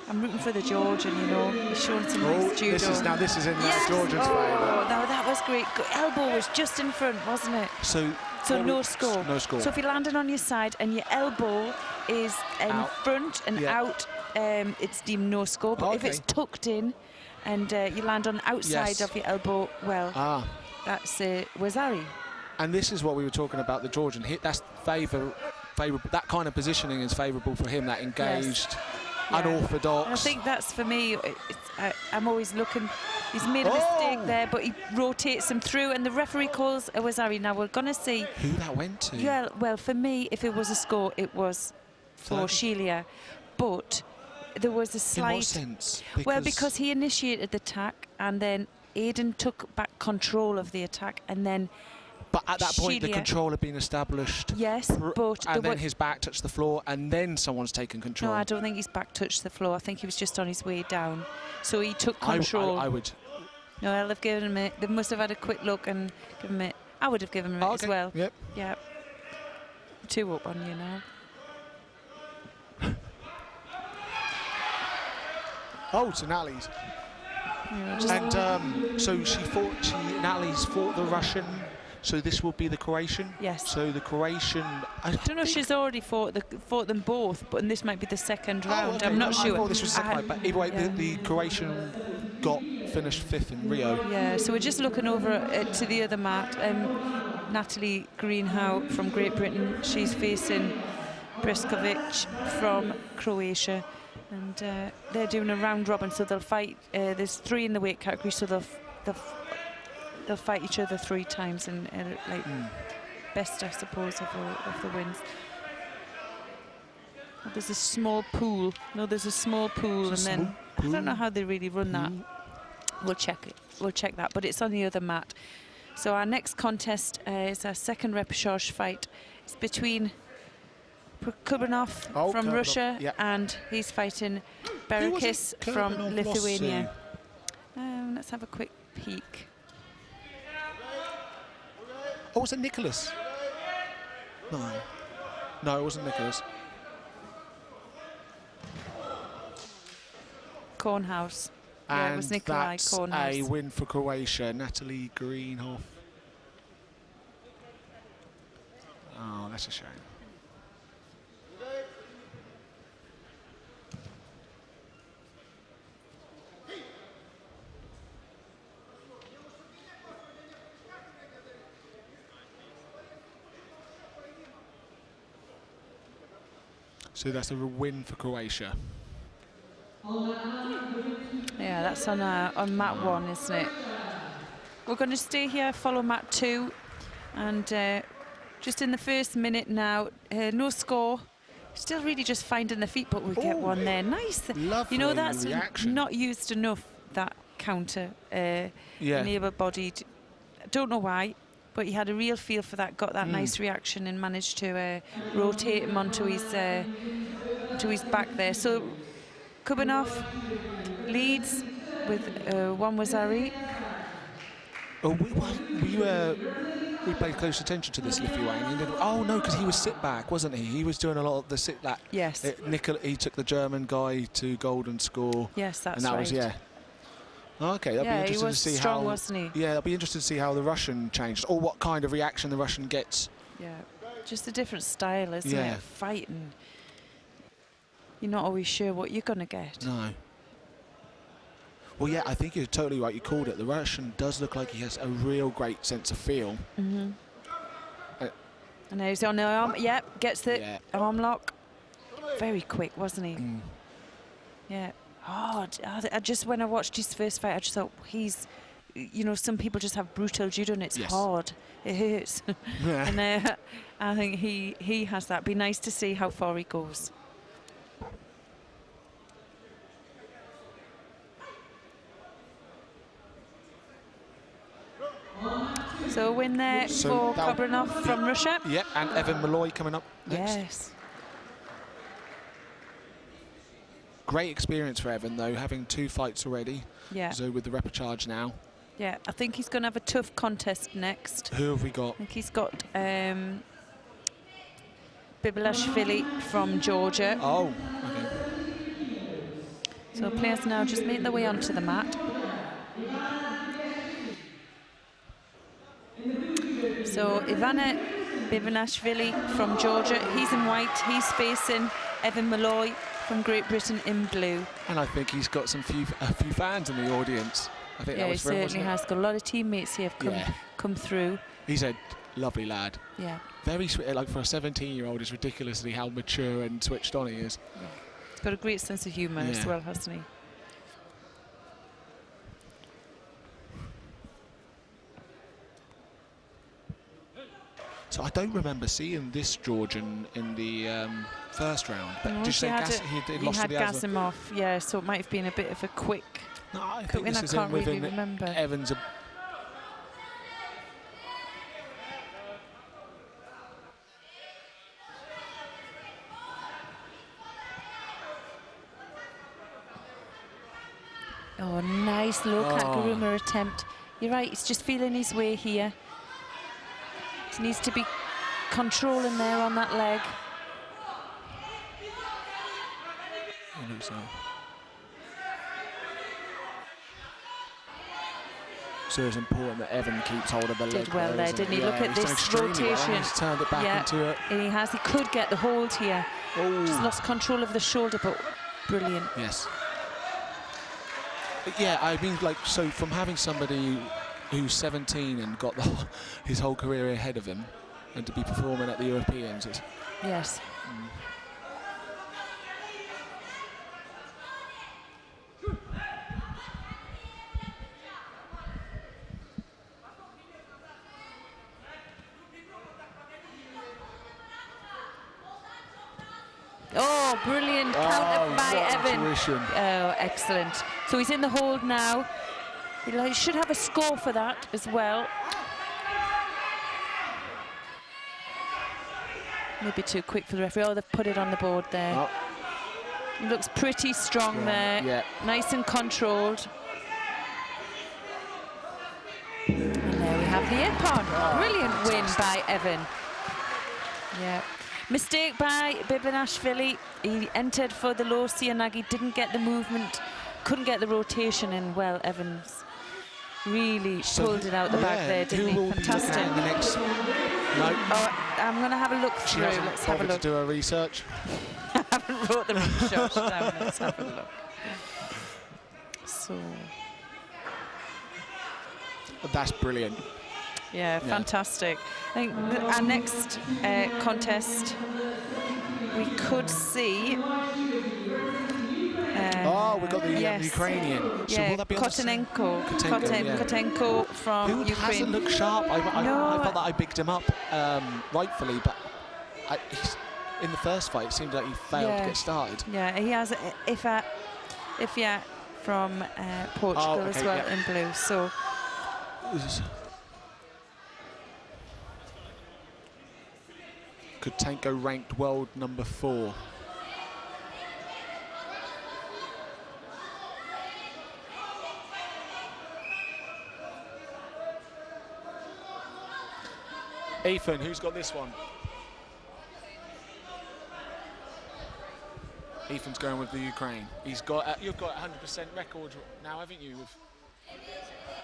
I'm rooting for the Georgian, you know. He's showing some nice judo. This is in yes! Georgian's favour. That was great. Elbow was just in front, wasn't it? So no score. No score. So if you're landing on your side and your elbow is in front and out, it's deemed no score. But if it's tucked in and you land on the outside of your elbow, well, that's Wazari. And this is what we were talking about, the Georgian hit. That's favourable. That kind of positioning is favourable for him, that engaged, unorthodox. And I think that's, for me, I'm always looking. He's made a mistake there, but he rotates him through, and the referee calls a Wazari. Now we're going to see who that went to. Yeah, well, for me, if it was a score, it was for Shelia. But there was a slight... In what sense? Because he initiated the attack, and then Aidan took back control of the attack, and then... But at that point, the control had been established. Yes, but... And then his back touched the floor, and then someone's taken control. No, I don't think his back touched the floor. I think he was just on his way down. So he took control. I would... No, I'll have given him it. They must have had a quick look and given him it. I would have given him it as well. Yep. Yep. 2 up on you now. To Natalie's. And so Natalie's fought the Russian. So this will be the Croatian? Yes. So the Croatian... I don't know if she's already fought them both, but this might be the second round. Okay. I'm not sure. I thought this was the second round, but either way, the Croatian finished 5th in Rio. Yeah, so we're just looking over to the other mat. Natalie Greenhow from Great Britain. She's facing Breskovic from Croatia. And they're doing a round robin, so they'll fight. There's 3 in the weight category, so they'll fight each other 3 times, and best, I suppose, of the wins. Oh, there's a small pool. No, there's a small pool, and then I don't know how they really run that. We'll check it. We'll check that, but it's on the other mat. So our next contest is our second repechage fight. It's between Kubanov from Russia, and he's fighting Berekis from Lithuania. Let's have a quick peek. Oh, was it Nicholas? No, it wasn't Nicholas. Kornhaus. And yeah, it was Nikolai that's Kornhaus. a win for Croatia. Natalie Greenhoff. Oh, that's a shame. So that's a win for Croatia. Yeah, that's on mat 1, isn't it? We're going to stay here, follow mat 2, and just in the first minute now, no score. Still really just finding the feet, but we get one there. Nice. Lovely, you know, that's reaction. Not used enough, that counter. Able-bodied. I don't know why, but he had a real feel for that, got that nice reaction, and managed to rotate him onto his back there. So Kubanov leads with one Wazari. Oh, we were we paid close attention to this Lithuanian. Oh no, because he was sit back, wasn't he? He was doing a lot of the sit back. Yes. He took the German guy to golden score. Yes, that's and that right. was, yeah. Okay, that'll be interesting he was to see strong, how. Wasn't he? Yeah, that'll be interesting to see how the Russian changed, or what kind of reaction the Russian gets. Yeah, just a different style, isn't Yeah. it? Fighting. You're not always sure what you're gonna get. No. Well, yeah, I think you're totally right. You called it. The Russian does look like he has a real great sense of feel. And now he's on the arm. Yep, gets the arm lock. Very quick, wasn't he? Yeah. Oh, I just, when I watched his first fight, I just thought he's, you know, some people just have brutal judo and it's hard. It hurts. And I think he has that. Be nice to see how far he goes. So a win there for Kobranov from Russia. Yep, and Evan Malloy coming up next. Yes. Great experience for Evan, though, having 2 fights already. Yeah. So with the repechage now. Yeah, I think he's going to have a tough contest next. Who have we got? I think he's got Bibalashvili from Georgia. Oh, okay. So players now just make their way onto the mat. So Ivana Bibalashvili from Georgia, he's in white. He's facing Evan Malloy from Great Britain in blue. And I think he's got a few fans in the audience. I think that was for him, wasn't it? He certainly has got a lot of teammates here have come through. He's a lovely lad. Yeah. Very sweet. Like for a 17-year-old, it's ridiculously how mature and switched on he is. Yeah. He's got a great sense of humour as well, hasn't he? So I don't remember seeing this Georgian in the first round. But No, did you say he lost had to the Gazimov, yeah, so it might have been a bit of a quick. No, I think this is can't really within remember. Evans. Oh, nice low Kaguruma attempt. You're right, he's just feeling his way here. He needs to be controlling there on that leg. So it's important that Evan keeps hold of the leg. Did well there, didn't he? Look at this rotation. Well. He's turned it back into it. He has. He could get the hold here. Just lost control of the shoulder, but brilliant. Yes. But yeah, I mean, like, so from having somebody who's 17 and got his whole career ahead of him, and to be performing at the Europeans, it's... Yes. Oh, brilliant counter by Evan. Oh, excellent. So he's in the hold now. He should have a score for that as well. Maybe too quick for the referee. Oh, they've put it on the board there. Oh. Looks pretty strong there. Yeah. Nice and controlled. And there we have the ippon. Brilliant win by Evan. Yeah. Mistake by Bibalashvili. He entered for the low Sianagi, didn't get the movement, couldn't get the rotation in. Well, Evans really pulled it out the back there, didn't he? Fantastic. The next... No. Oh, I'm going to have a look through. Let's have a look. To do a research. I haven't wrote the research down. Let's have a look. So. That's brilliant. Yeah, fantastic. I think our next contest, we could see. We've got the Ukrainian. So will that be Kotenenko. Kotenenko from Who Ukraine. hasn't looked sharp. I thought that I bigged him up rightfully, but in the first fight, it seemed like he failed to get started. Yeah, he has Ifya from Portugal as well in blue. So. Kotenko ranked world number 4. Ethan, who's got this one? Ethan's going with the Ukraine. He's got. You've got 100% record now, haven't you?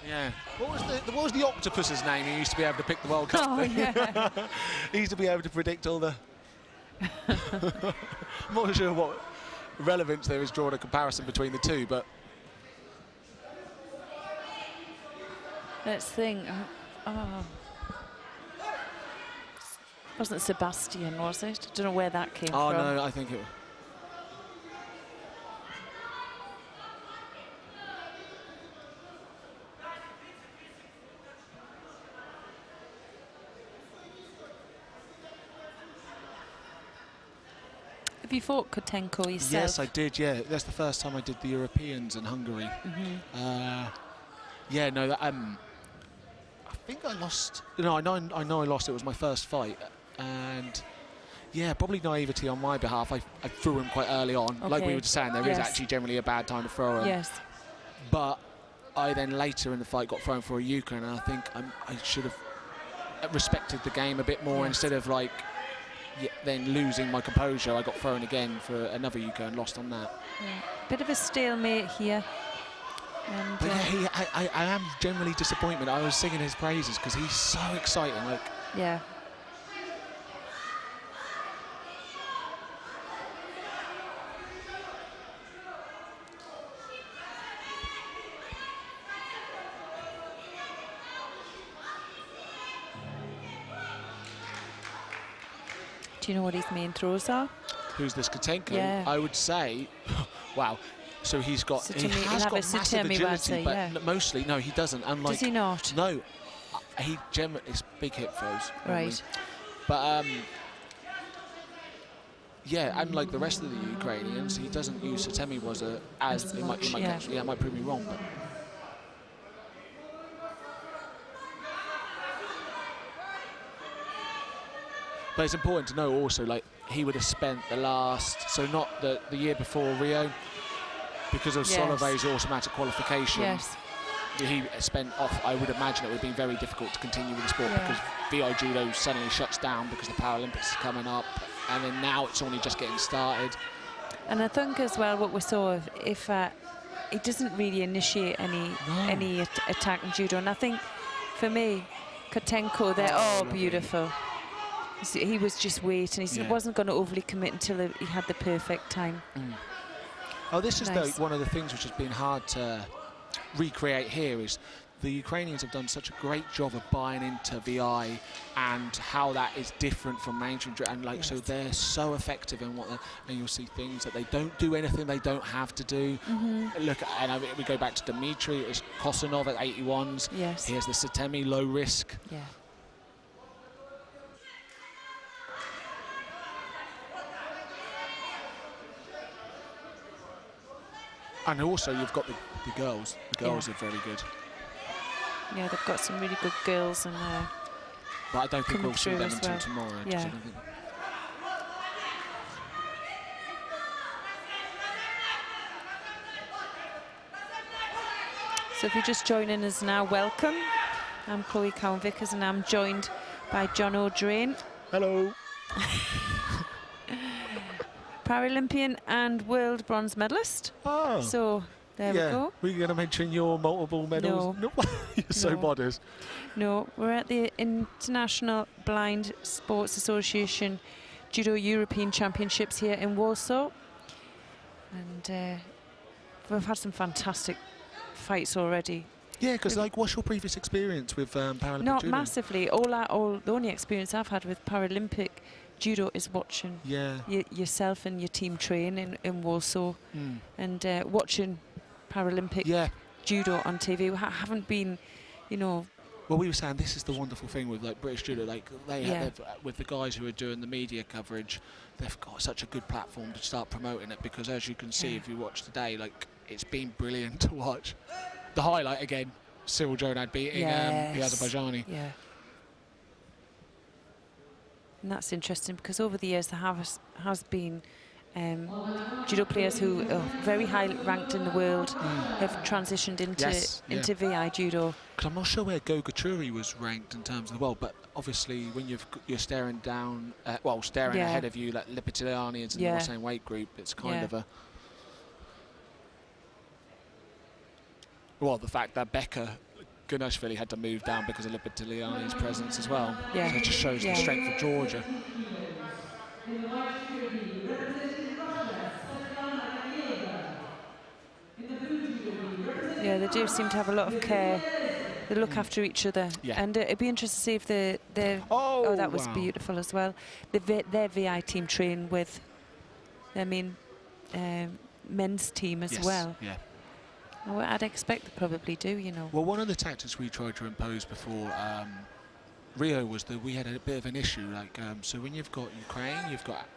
Yeah. What was the octopus's name? He used to be able to pick the World Cup. Oh, yeah. He used to be able to predict all the. I'm not sure what relevance there is drawing a comparison between the two, but. Let's think. Oh. Wasn't Sebastian, was it? I don't know where that came from. Oh no, I think it was. Have you fought Kotenko yourself? Yes, I did, yeah. That's the first time I did the Europeans in Hungary. Yeah, no, I think I lost. No, I know I lost. It was my first fight. And, yeah, probably naivety on my behalf. I threw him quite early on. Okay. Like we were saying, there is actually generally a bad time to throw him. Yes. But I then later in the fight got thrown for a euchre, and I think I should have respected the game a bit more instead of, like, then losing my composure. I got thrown again for another euchre and lost on that. Yeah. Bit of a stalemate here. And, but yeah, I am generally disappointed. I was singing his praises because he's so exciting. Like, yeah. Do you know what his main throws are? Who's this, Kotenko? Yeah. I would say, wow. So he has got massive agility, but mostly, no, he doesn't. Unlike, does he not? No, he generally it's big hip throws. Right. But yeah, unlike the rest of the Ukrainians, he doesn't use Satemi as much. It might prove me wrong. But it's important to know also, like, he would have spent the last, so not the year before Rio, because of Solovey's automatic qualification. Yes. He spent off. I would imagine it would be very difficult to continue with the sport because VI Judo suddenly shuts down because the Paralympics is coming up, and then now it's only just getting started. And I think as well what we saw, if he doesn't really initiate any attack in judo, and I think for me, Kotenko, they're all beautiful. He was just waiting. He wasn't going to overly commit until he had the perfect time. Oh, this is one of the things which has been hard to recreate here is the Ukrainians have done such a great job of buying into VI and how that is different from mainstream, and like so they're so effective in what and you'll see things that they don't do anything they don't have to do. Look, and we go back to Dmitry, it's Kosanov at 81s. Yes. Here's the Satemi, low risk. Yeah. And also you've got the girls. The girls are very good. Yeah, they've got some really good girls in there. But I don't think we'll see them until tomorrow. Yeah. So if you're just joining us now, welcome. I'm Chloe Cowan-Vickers and I'm joined by John O'Drain. Hello. Paralympian and world bronze medalist. Oh. So there we go. Were you going to mention your multiple medals? No. You're so modest. No, we're at the International Blind Sports Association Judo European Championships here in Warsaw. And we've had some fantastic fights already. Yeah, because like, what's your previous experience with Paralympic Not judo? massively. The only experience I've had with Paralympic judo is watching yourself and your team train in Warsaw and watching Paralympic judo on TV. We haven't been, Well, we were saying this is the wonderful thing with like British judo. Like with the guys who are doing the media coverage, they've got such a good platform to start promoting it. Because as you can see, if you watch today, like it's been brilliant to watch. The highlight again, Cyril Jonad beating the Azerbaijani. Yeah. And that's interesting because over the years there has been judo players who are very high ranked in the world have transitioned into VI judo. Because I'm not sure where Gogachuri was ranked in terms of the world, but obviously when you're staring down, staring ahead of you, like Lipitiliani is in the same weight group, it's kind of a... Well, the fact that Becca Gunashvili had to move down because of Lipitiliani's presence as well. Yeah. So it just shows the strength of Georgia. In the white judo league, representing Russia, Svetlana Galieva. In the blue judo league, representing Yeah, they do seem to have a lot of care. They look after each other. Yeah. And it'd be interesting to see if they're Oh, that was beautiful as well. Their VI team train with, men's team as well. Yeah. Well, I'd expect they probably do, you know. Well, one of the tactics we tried to impose before Rio was that we had a bit of an issue. Like, so when you've got Ukraine, you've got...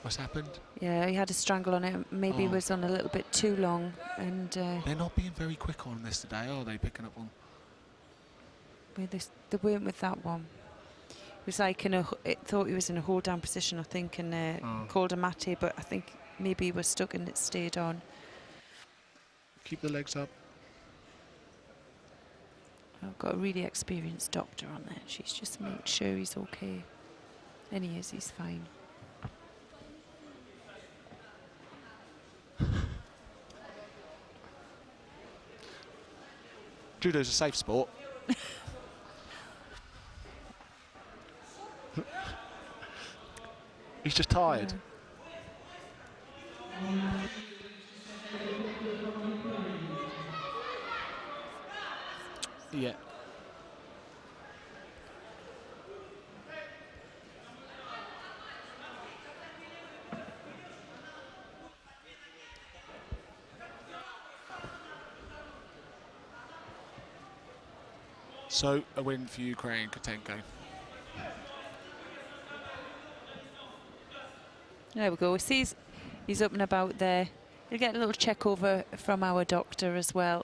What's happened? Yeah, he had a strangle on it. Maybe it was on a little bit too long. And they're not being very quick on this today, are they, picking up on? They weren't with that one. It was like it thought he was in a hold down position, I think, and called a mate, but I think maybe he was stuck and it stayed on. Keep the legs up. I've got a really experienced doctor on there. She's just making sure he's okay. And he is, he's fine. Judo's a safe sport. He's just tired. Yeah. So, a win for Ukraine, Kotenko. There we go. We see he's up and about there. We'll get a little check over from our doctor as well.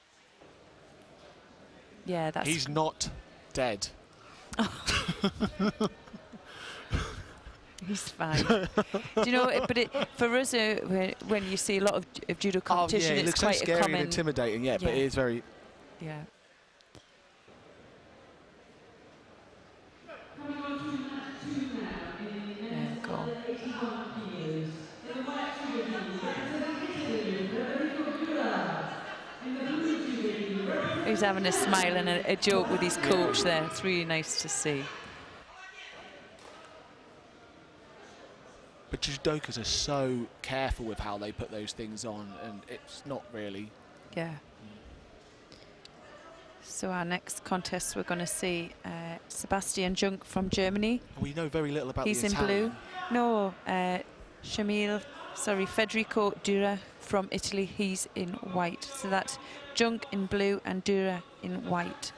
Yeah, that's... He's not dead. He's fine. Do you know, for us, when you see a lot of judo competition, it it's looks quite so scary a common... and intimidating, but it is very... Yeah. There we go. He's having a smile and a joke with his coach there. It's really nice to see. But judokas are so careful with how they put those things on, and it's not really... Yeah. So our next contest, we're going to see Sebastian Junk from Germany. We know very little about He's in blue. No, Federico Dura from Italy. He's in white. So that's Junk in blue and Dura in white.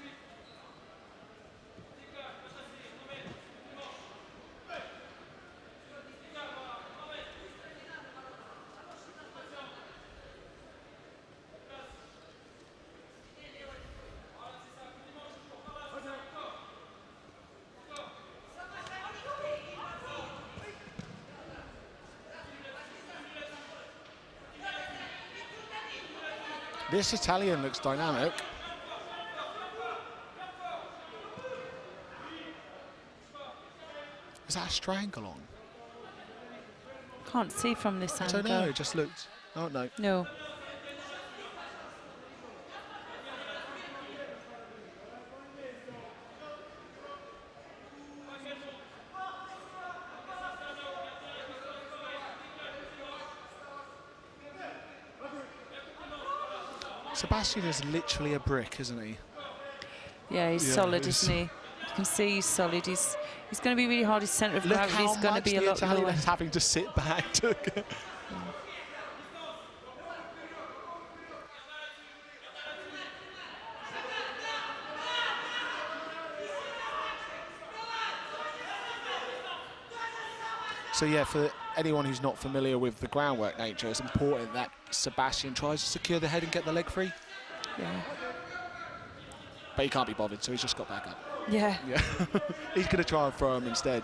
This Italian looks dynamic. Is that a strangle on? Can't see from this angle. I don't know, it just looked... Oh, no. No. Sebastian is literally a brick, isn't he? Yeah, he's solid, isn't he? You can see he's solid. He's going to be really hard. His centre of gravity is going to be a lot lower. Italian is having to sit back. So yeah, for anyone who's not familiar with the groundwork nature, it's important that Sebastian tries to secure the head and get the leg free. Yeah. But he can't be bothered, so he's just got back up. Yeah. He's going to try and throw him instead.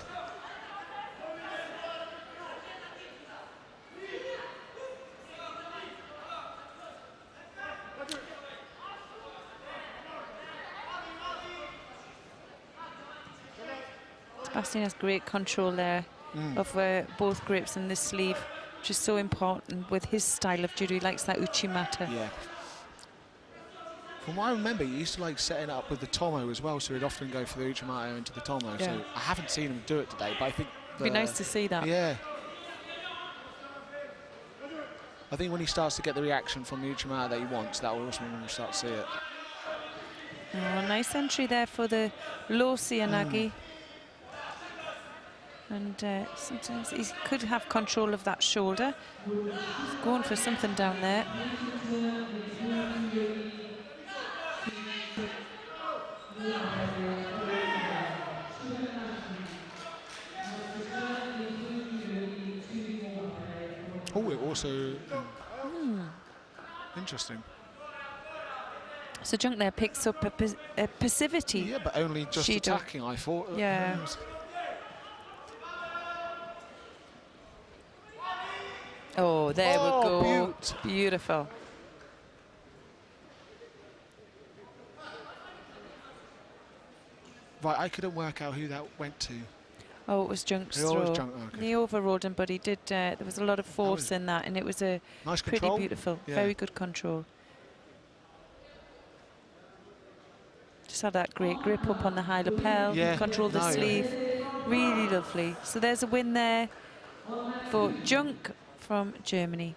Bastien has great control there of both grips and the sleeve, which is so important with his style of judo. He likes that uchimata. Yeah. From what I remember, he used to like setting it up with the tomo as well, so he'd often go for the uchimata into the tomo. Yeah. So I haven't seen him do it today, but I think It'd be nice to see that. Yeah. I think when he starts to get the reaction from the uchimata that he wants, that will also when we'll start to see it. Oh, nice entry there for the low Sianagi. And sometimes he could have control of that shoulder. He's going for something down there. Oh, it also... Interesting. So Junk there picks up a passivity. Yeah, but only just Judo. attacking, I thought. Yeah. Oh, there we go. Beaut. Beautiful. Right, I couldn't work out who that went to. Oh, it was Junk's It was throw. Junk, okay. He overrode him, but he did. There was a lot of force in that, and it was a Nice pretty control. beautiful, Yeah. very good control. Just had that great grip up on the high lapel, Yeah. control the No. sleeve. Really lovely. So there's a win there for Junk from Germany.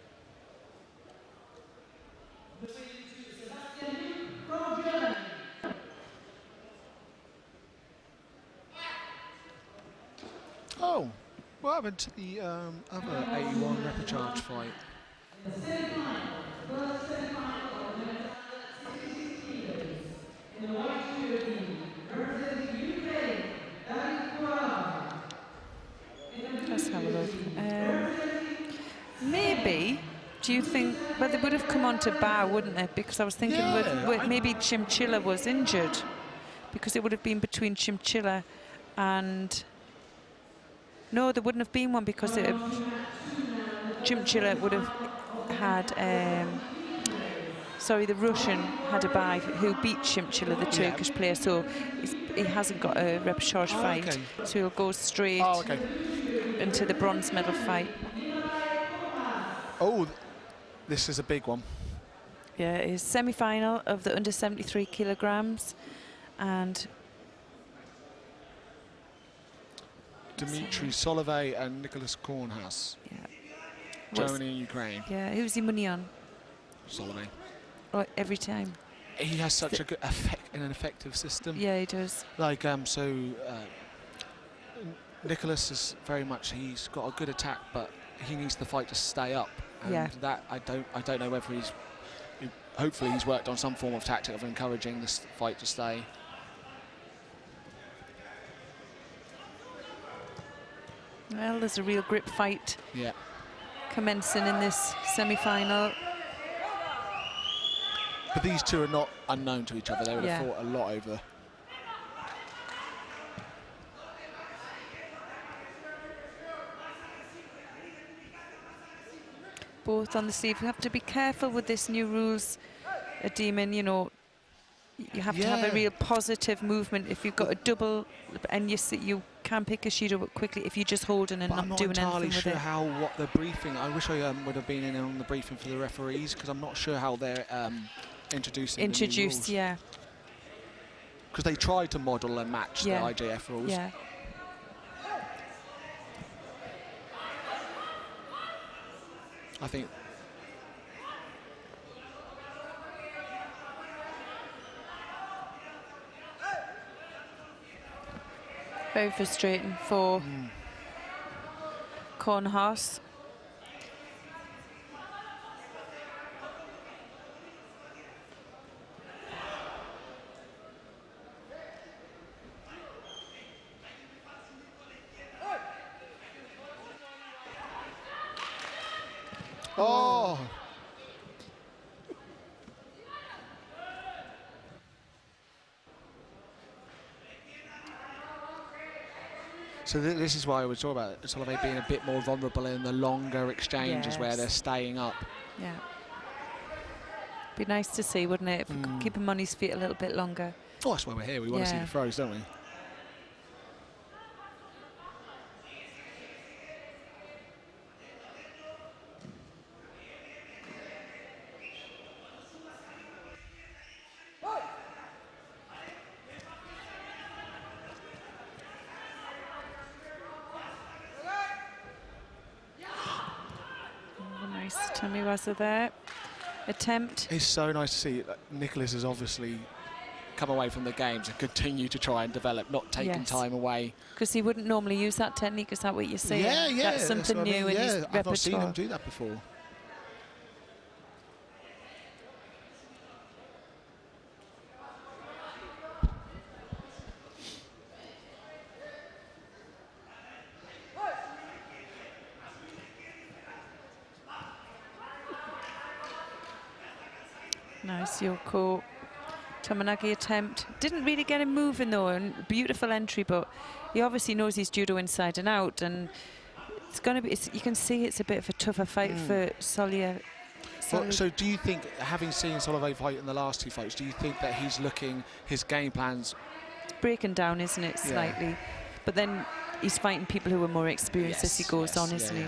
Oh, what happened to the other 81 replicharge fight? Let's have a look. Maybe, do you think, well, they would have come on to bow, wouldn't they? Because I was thinking maybe Chimchilla was injured, because it would have been between Chimchilla and... No, there wouldn't have been one, because Chimchilla would have had... sorry, the Russian had a bye who beat Chimchilla, the Turkish player, so he hasn't got a repechage fight, okay. so he'll go straight into the bronze medal fight. Oh, this is a big one. Yeah, it is semi-final of the under 73 kilograms, and Dmitry Solovey and Nicholas Kornhaus. yeah, Germany and Ukraine. yeah, who's he money on? Solovey. Oh, every time. He has such a good an effective system. Yeah, he does. Like Nicholas is very much, he's got a good attack, but he needs the fight to stay up. And Yeah. that I don't know whether hopefully he's worked on some form of tactic of encouraging this fight to stay. Well, there's a real grip fight Yeah. commencing in this semi-final. But these two are not unknown to each other. They would have fought a lot over. Both on the sleeve. You have to be careful with this new rules, Demon. You know, you have to have a real positive movement. If you've got a double, and you can pick a Shido up quickly if you're just holding and not doing anything with it. I'm not entirely sure what the briefing. I wish I would have been in on the briefing for the referees, because I'm not sure how they're introducing the new rules. Yeah. Because they tried to model and match the IJF rules. Yeah. I think. Very frustrating for Kornhaus. Oh! So this is why I was talking about Solovey being a bit more vulnerable in the longer exchanges where they're staying up. Yeah. Be nice to see, wouldn't it, if we could keep him on his feet a little bit longer. Oh, that's why we're here. We want to see the throws, don't we? nice. Tamiwaza there. Attempt. It's so nice to see that Nicholas has obviously come away from the games and continue to try and develop, not taking time away. Because he wouldn't normally use that technique, is that what you're saying? Yeah, that's something new in his repertoire. I've not seen him do that before. Nice Yoko Tomanagi attempt. Didn't really get him moving though, and beautiful entry, but he obviously knows his judo inside and out, and it's going to be, you can see it's a bit of a tougher fight for Solia. Well, so do you think, having seen Solove fight in the last 2 fights, do you think that he's looking, his game plans... It's breaking down, isn't it, slightly? Yeah. But then he's fighting people who are more experienced as he goes on, isn't he?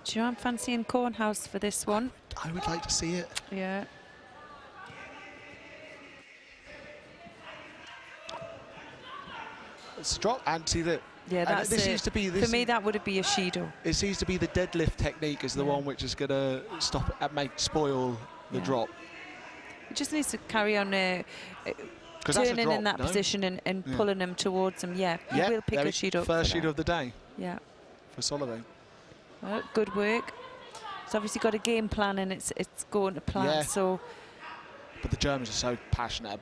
Do you know, I'm fancying Cornhouse for this one. I would like to see it. Yeah. It's a drop and see that. Yeah, that's this it. Seems to be for me, that would be a Shido. It seems to be the deadlift technique is the one which is going to stop and spoil the drop. He just needs to carry on turning in that position and pulling him towards him. Yeah, he will pick a Shido. First Shido of the day. Yeah. For Solove. Well, good work. It's obviously got a game plan and it's going to plan. So. But the Germans are so passionate,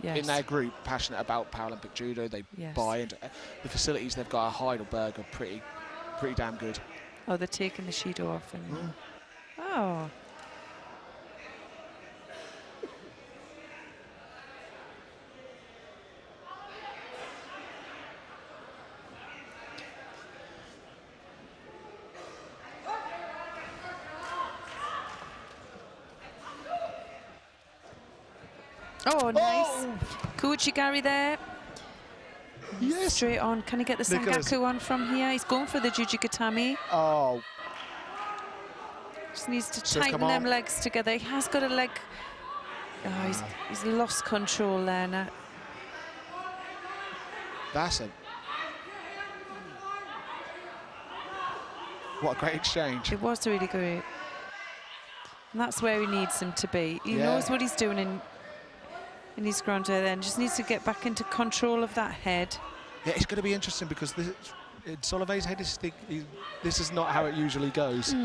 in their group, passionate about Paralympic judo. They buy into the facilities they've got at Heidelberg are pretty damn good. Oh, they're taking the Shido off. Oh. Oh, nice. Kuchigari there. Yes. Straight on. Can he get the Sangaku on from here? He's going for the Jujigatami. Oh. Just needs to tighten them legs together. He has got a leg. Oh, he's lost control there now. That's it. What a great exchange. It was really great. And that's where he needs him to be. He knows what he's doing in his ground then. Just needs to get back into control of that head. Yeah, it's going to be interesting because in Solove's head, this is not how it usually goes.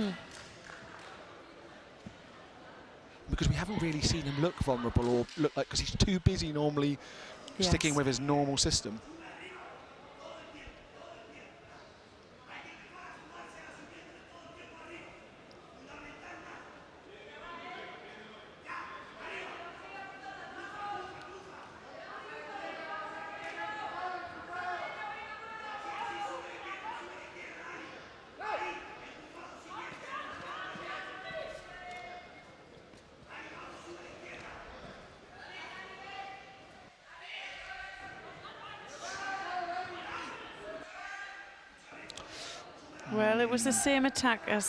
Because we haven't really seen him look vulnerable or look like, because he's too busy normally sticking with his normal system. Well, it was the same attack as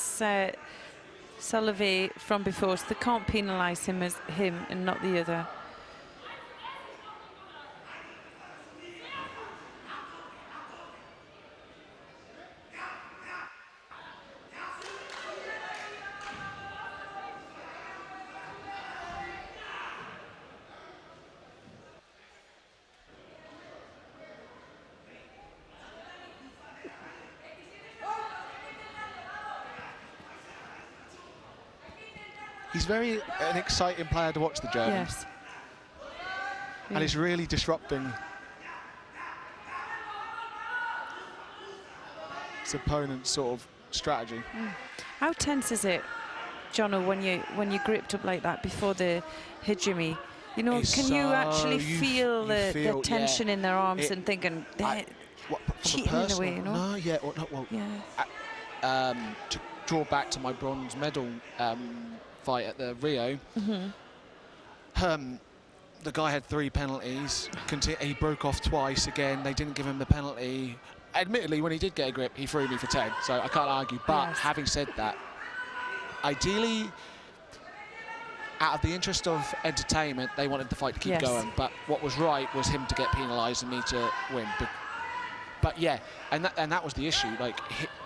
Solove from before, so they can't penalise him as him and not the other. He's an exciting player to watch, the German. Yes. And he's really disrupting his opponent's sort of strategy. How tense is it, Jono, when you gripped up like that before the hijimi? You know, can you actually feel the tension in their arms and thinking they're cheating in a way, you know? No, to draw back to my bronze medal fight at the Rio, the guy had 3 penalties. He broke off twice again. They didn't give him the penalty. Admittedly, when he did get a grip, he threw me for 10, so I can't argue. But having said that, ideally, out of the interest of entertainment, they wanted the fight to keep going. But what was right was him to get penalised and me to win. But yeah, and that was the issue. Like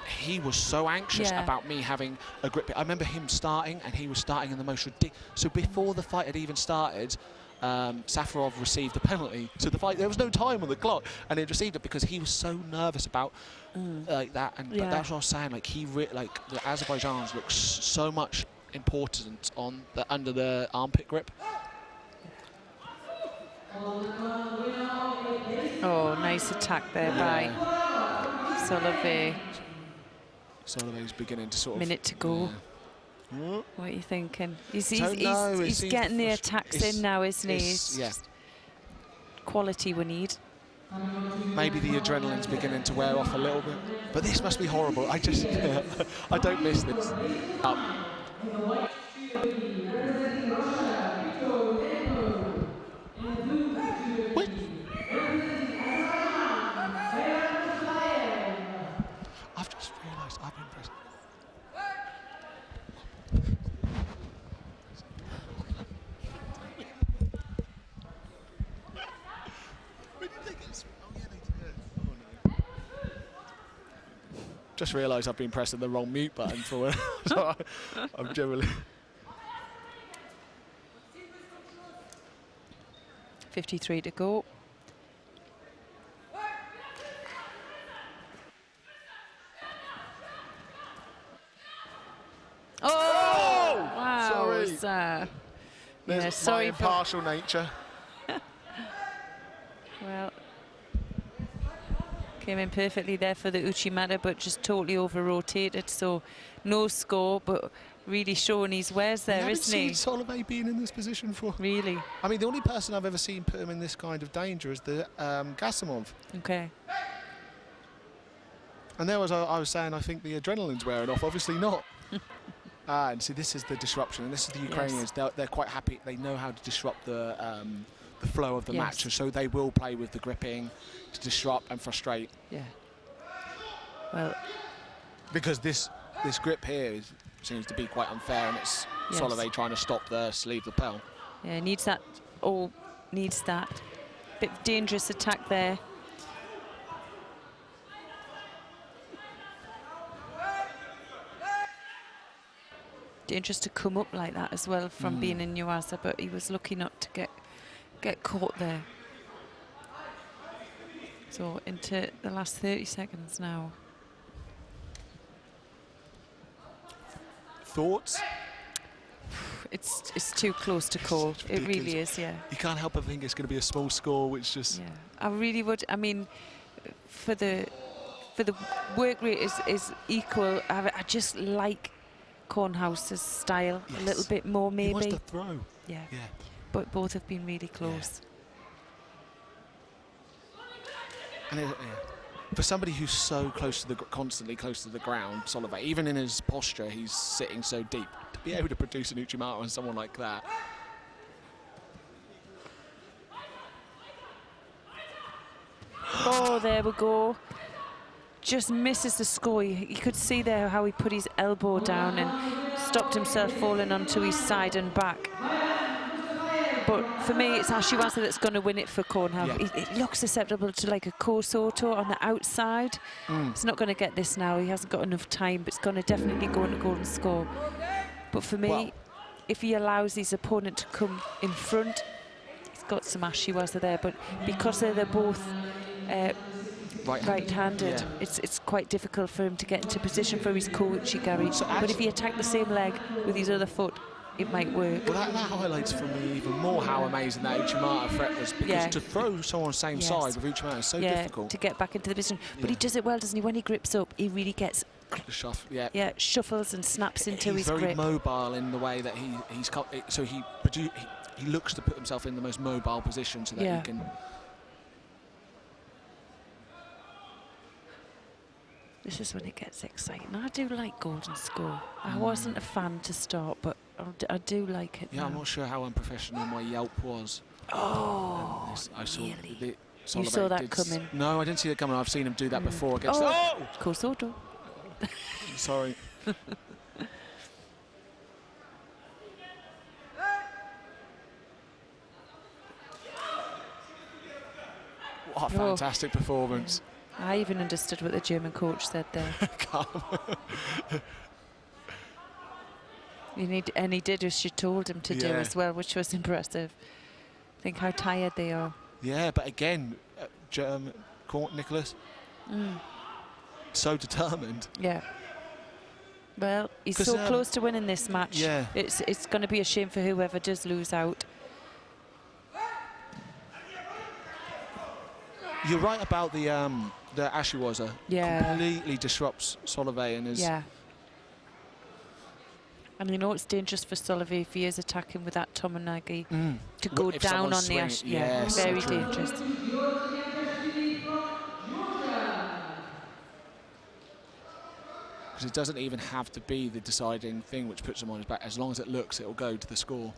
he was so anxious about me having a grip. I remember him starting, and he was starting in the most ridiculous. So before the fight had even started, Safarov received a penalty. So the fight, there was no time on the clock, and he received it because he was so nervous about like that. And but that's what I was saying. Like like the Azerbaijan's looks so much important on under the armpit grip. Oh, nice attack there by Solovey. Solovey's beginning to sort of... Minute to go. Yeah. What are you thinking? He's getting the attacks in now, isn't he? Yeah. Quality we need. Maybe the adrenaline's beginning to wear off a little bit. But this must be horrible. I just... I don't miss this. I've just realised I've been pressed. Just realised I've been pressing the wrong mute button for it. So I'm generally... 53 to go. Oh! Wow. Sorry. Yeah, sorry my impartial nature. Well, came in perfectly there for the Uchimata, but just totally over-rotated, so no score, but really showing his wares there, isn't he? I haven't seen Solovey being in this position for... Really? I mean, the only person I've ever seen put him in this kind of danger is the Gasimov. Okay. And there was, I was saying, I think the adrenaline's wearing off. Obviously not. And see, this is the disruption, and this is the Ukrainians. Yes. They're quite happy. They know how to disrupt the flow of the match, so they will play with the gripping to disrupt and frustrate. Yeah. Well, because this grip here seems to be quite unfair, and it's Solovey trying to stop the sleeve lapel. Yeah, needs that. Oh, needs that. Bit of dangerous attack there. Dangerous to come up like that as well from being in Yuasa, but he was lucky not to get caught there. So into the last 30 seconds now. Thoughts? It's too close to call. It really is, yeah. You can't help but think it's going to be a small score, which just... Yeah, I really would. I mean, for the work rate is equal. I just like Kornhauser's style a little bit more, maybe. He wants to throw. Yeah. But both have been really close. And for somebody who's so close to constantly close to the ground, Solovey, even in his posture, he's sitting so deep. To be able to produce an Uchimata on someone like that. Oh, there we go. Just misses the score. You could see there how he put his elbow down and stopped himself falling onto his side and back. But for me, it's Ashiwasa that's going to win it for Kornhauser. Yeah. It looks susceptible to like a Kosoto on the outside. He's not going to get this now. He hasn't got enough time, but it's going to definitely go into golden score. But for me, if he allows his opponent to come in front, he's got some Ashiwasa there. But because they're both right-handed, it's quite difficult for him to get into position for his Kouchigari. But if he attacked the same leg with his other foot, it might work. Well, that highlights for me even more how amazing that Uchimata threat was, because to throw someone same side with Uchimata is so difficult. To get back into the position. But he does it well, doesn't he? When he grips up, he really gets... The shuffles and snaps into his grip. He's very mobile in the way that he's... So he looks to put himself in the most mobile position so that he can... This is when it gets exciting. I do like golden score. I wasn't a fan to start, but I do like it. Yeah, now. I'm not sure how unprofessional my Yelp was. Oh, I saw really? You saw that coming? No, I didn't see it coming. I've seen him do that before against... Kosoto. Sorry. What a fantastic performance. I even understood what the German coach said there. And he did as she told him to do as well, which was impressive. Think how tired they are. Yeah, but again, Nicholas, so determined. Yeah. Well, he's so close to winning this match. Yeah. It's going to be a shame for whoever does lose out. You're right about the Ashiwaza. Yeah. Completely disrupts Solveig and is. Yeah. And you know it's dangerous for Solveig if he is attacking with that Tomonagi to go If down on swinging, the Ash. Yeah, very dangerous. Because it doesn't even have to be the deciding thing which puts him on his back. As long as it looks, it'll go to the score.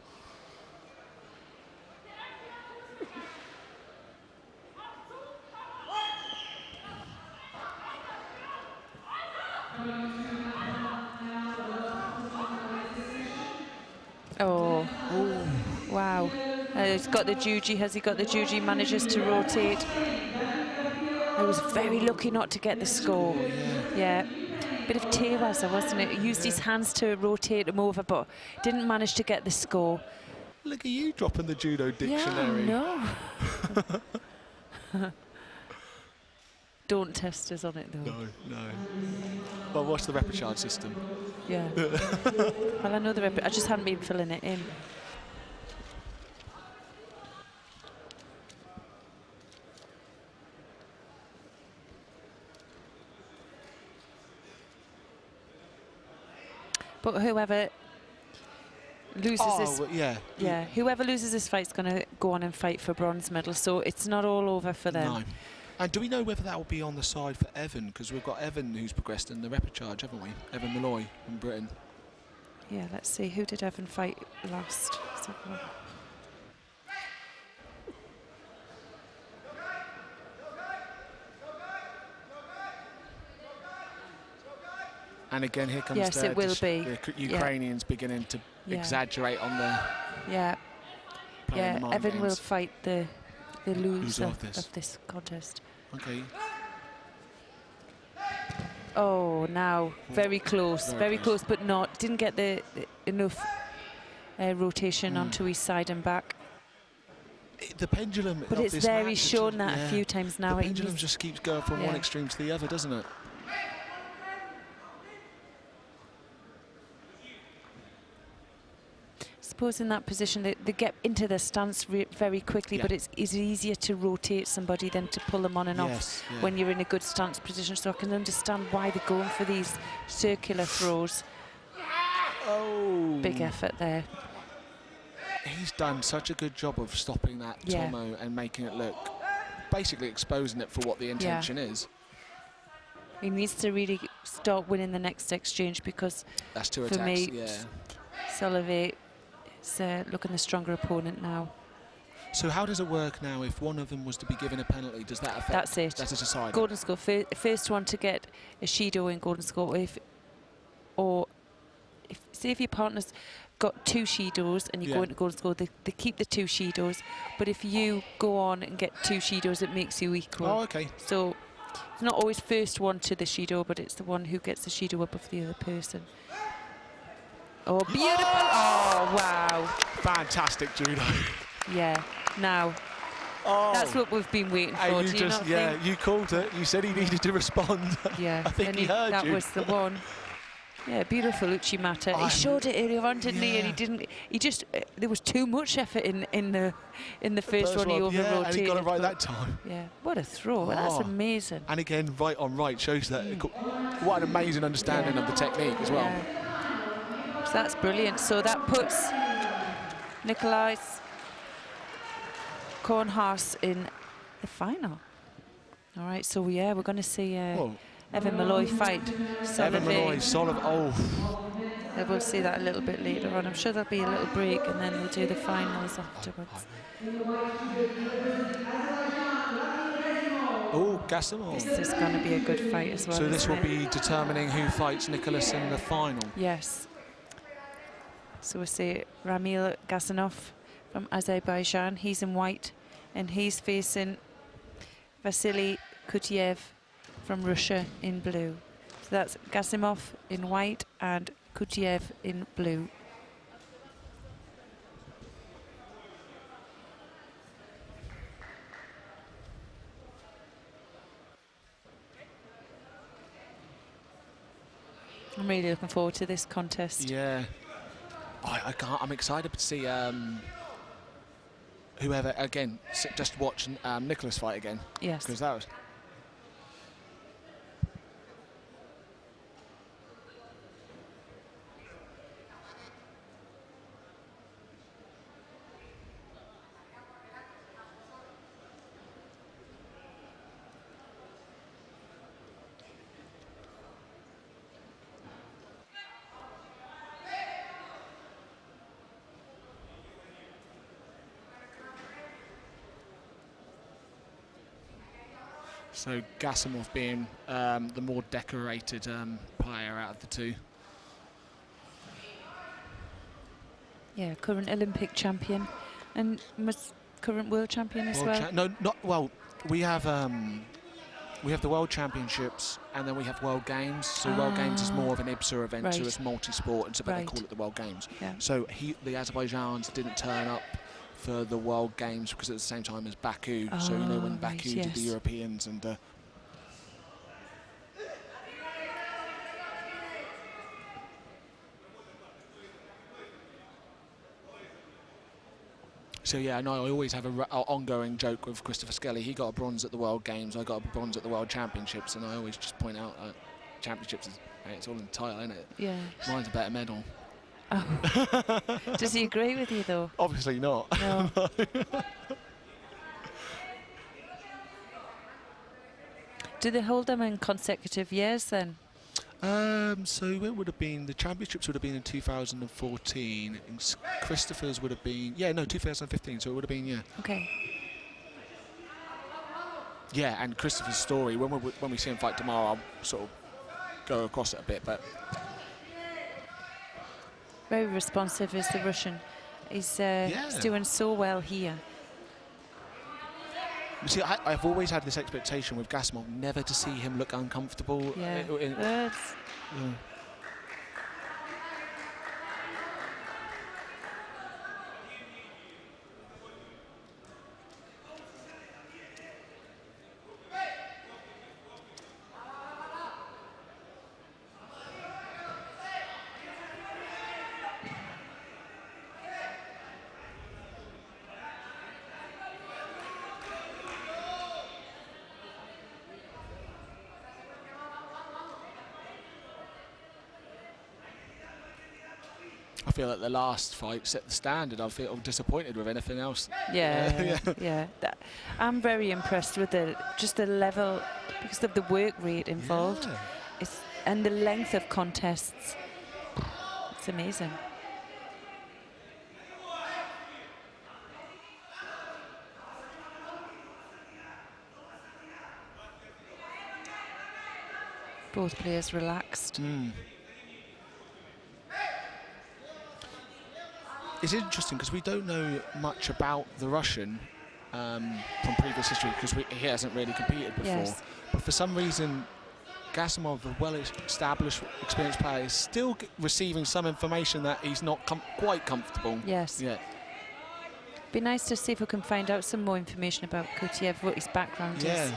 Oh, wow. He's got the Juji. Has he got the Juji? Manages to rotate. He was very lucky not to get the score. Yeah. Bit of Tewaza, wasn't it? He used his hands to rotate him over, but didn't manage to get the score. Look at you dropping the judo dictionary. Yeah, no. Don't test us on it, though. No. Well, what's the repechage system? Yeah. Well, I know the I just hadn't been filling it in. But whoever loses this, whoever loses this fight's going to go on and fight for bronze medal. So it's not all over for them. No. And do we know whether that will be on the side for Evan? Because we've got Evan who's progressed in the repechage, haven't we? Evan Malloy from Britain. Yeah, let's see. Who did Evan fight last? And again, here comes yes, it will be. The Ukrainians beginning to exaggerate on the. Yeah. Yeah, Evan games. will fight the loser of this contest. Okay. Oh, now very close, very close, but didn't get the enough rotation onto his side and back. The pendulum. But it's there. He's shown that a few times now. The pendulum just keeps going from one extreme to the other, doesn't it? Suppose in that position they get into the stance very quickly, but it's easier to rotate somebody than to pull them on and off when you're in a good stance position. So I can understand why they're going for these circular throws. Oh, big effort there. He's done such a good job of stopping that Tomo and making it look, basically exposing it for what the intention is. He needs to really start winning the next exchange because that's two for attacks. me, Solveig is looking the stronger opponent now. So how does it work now if one of them was to be given a penalty? Does that affect? That's it. That's a decider. Golden score. First one to get a Shido in golden score. Say if your partner's got 2 Shidos and you go into golden score, they keep the 2 Shidos. But if you go on and get 2 Shidos, it makes you equal. Oh, okay. So it's not always first one to the Shido, but it's the one who gets the Shido above the other person. Oh, beautiful. Oh, wow. Fantastic judo. Yeah, now. That's what we've been waiting for. You just, you called it. You said he needed to respond. Yeah, I think he heard that you. was the one. Yeah, beautiful Uchimata. He showed it earlier on, didn't he? And he didn't. He just there was too much effort in the first one. He over-rotated. And he got it right that time. Yeah, what a throw! That's amazing. And again, right on right shows that what an amazing understanding of the technique as well. Yeah. So that's brilliant. So that puts Nikolai Kornhaas in the final. All right. So we're going to see. Evan Malloy fight. Evan Malloy, We'll see that a little bit later on. I'm sure there'll be a little break and then we'll do the finals afterwards. Oh, Gasimov. This is going to be a good fight as well. So this will be determining who fights Nicholas in the final. Yes. So we'll see Ramil Gasanov from Azerbaijan. He's in white and he's facing Vasily Kutyev from Russia in blue. So that's Gasimov in white and Kutiev in blue. I'm really looking forward to this contest. Yeah. I can't. I'm excited to see whoever again. Just watch Nicholas fight again. Yes. Because that was. So Gasimov being the more decorated player out of the two. Yeah, current Olympic champion and current world champion as well. No, not well. We have the World Championships and then we have World Games. So World Games is more of an IBSA event, right. so it's multi-sport, and so but they Right. call it the World Games. Yeah. So the Azerbaijans didn't turn up for the World Games because at the same time as Baku. So you know when right, Baku did the yes. Europeans and. So yeah, no, I always have a ongoing joke with Christopher Skelly. He got a bronze at the World Games, I got a bronze at the World Championships, and I always just point out championships is it's all in the title, isn't it? Yeah. Mine's a better medal. Oh. Does he agree with you though? Obviously not. No. Do they hold them in consecutive years then? So it would have been the championships would have been in 2014, and Christopher's would have been 2015. So it would have been Okay. Yeah, and Christopher's story when we see him fight tomorrow, I'll sort of go across it a bit, but Very responsive is the Russian. He's doing so well here. you see, I've always had this expectation with Gasimov never to see him look uncomfortable. Yeah. I feel like the last fight set the standard. I feel disappointed with anything else. Yeah. I'm very impressed with the level because of the work rate involved. Yeah. And the length of contests. It's amazing. Both players relaxed. It's interesting because we don't know much about the Russian from previous history because he hasn't really competed before. Yes. But for some reason, Gasimov, a well-established, experienced player, is still receiving some information that he's not quite comfortable. Yes. Yeah. Be nice to see if we can find out some more information about Kutiev, what his background is.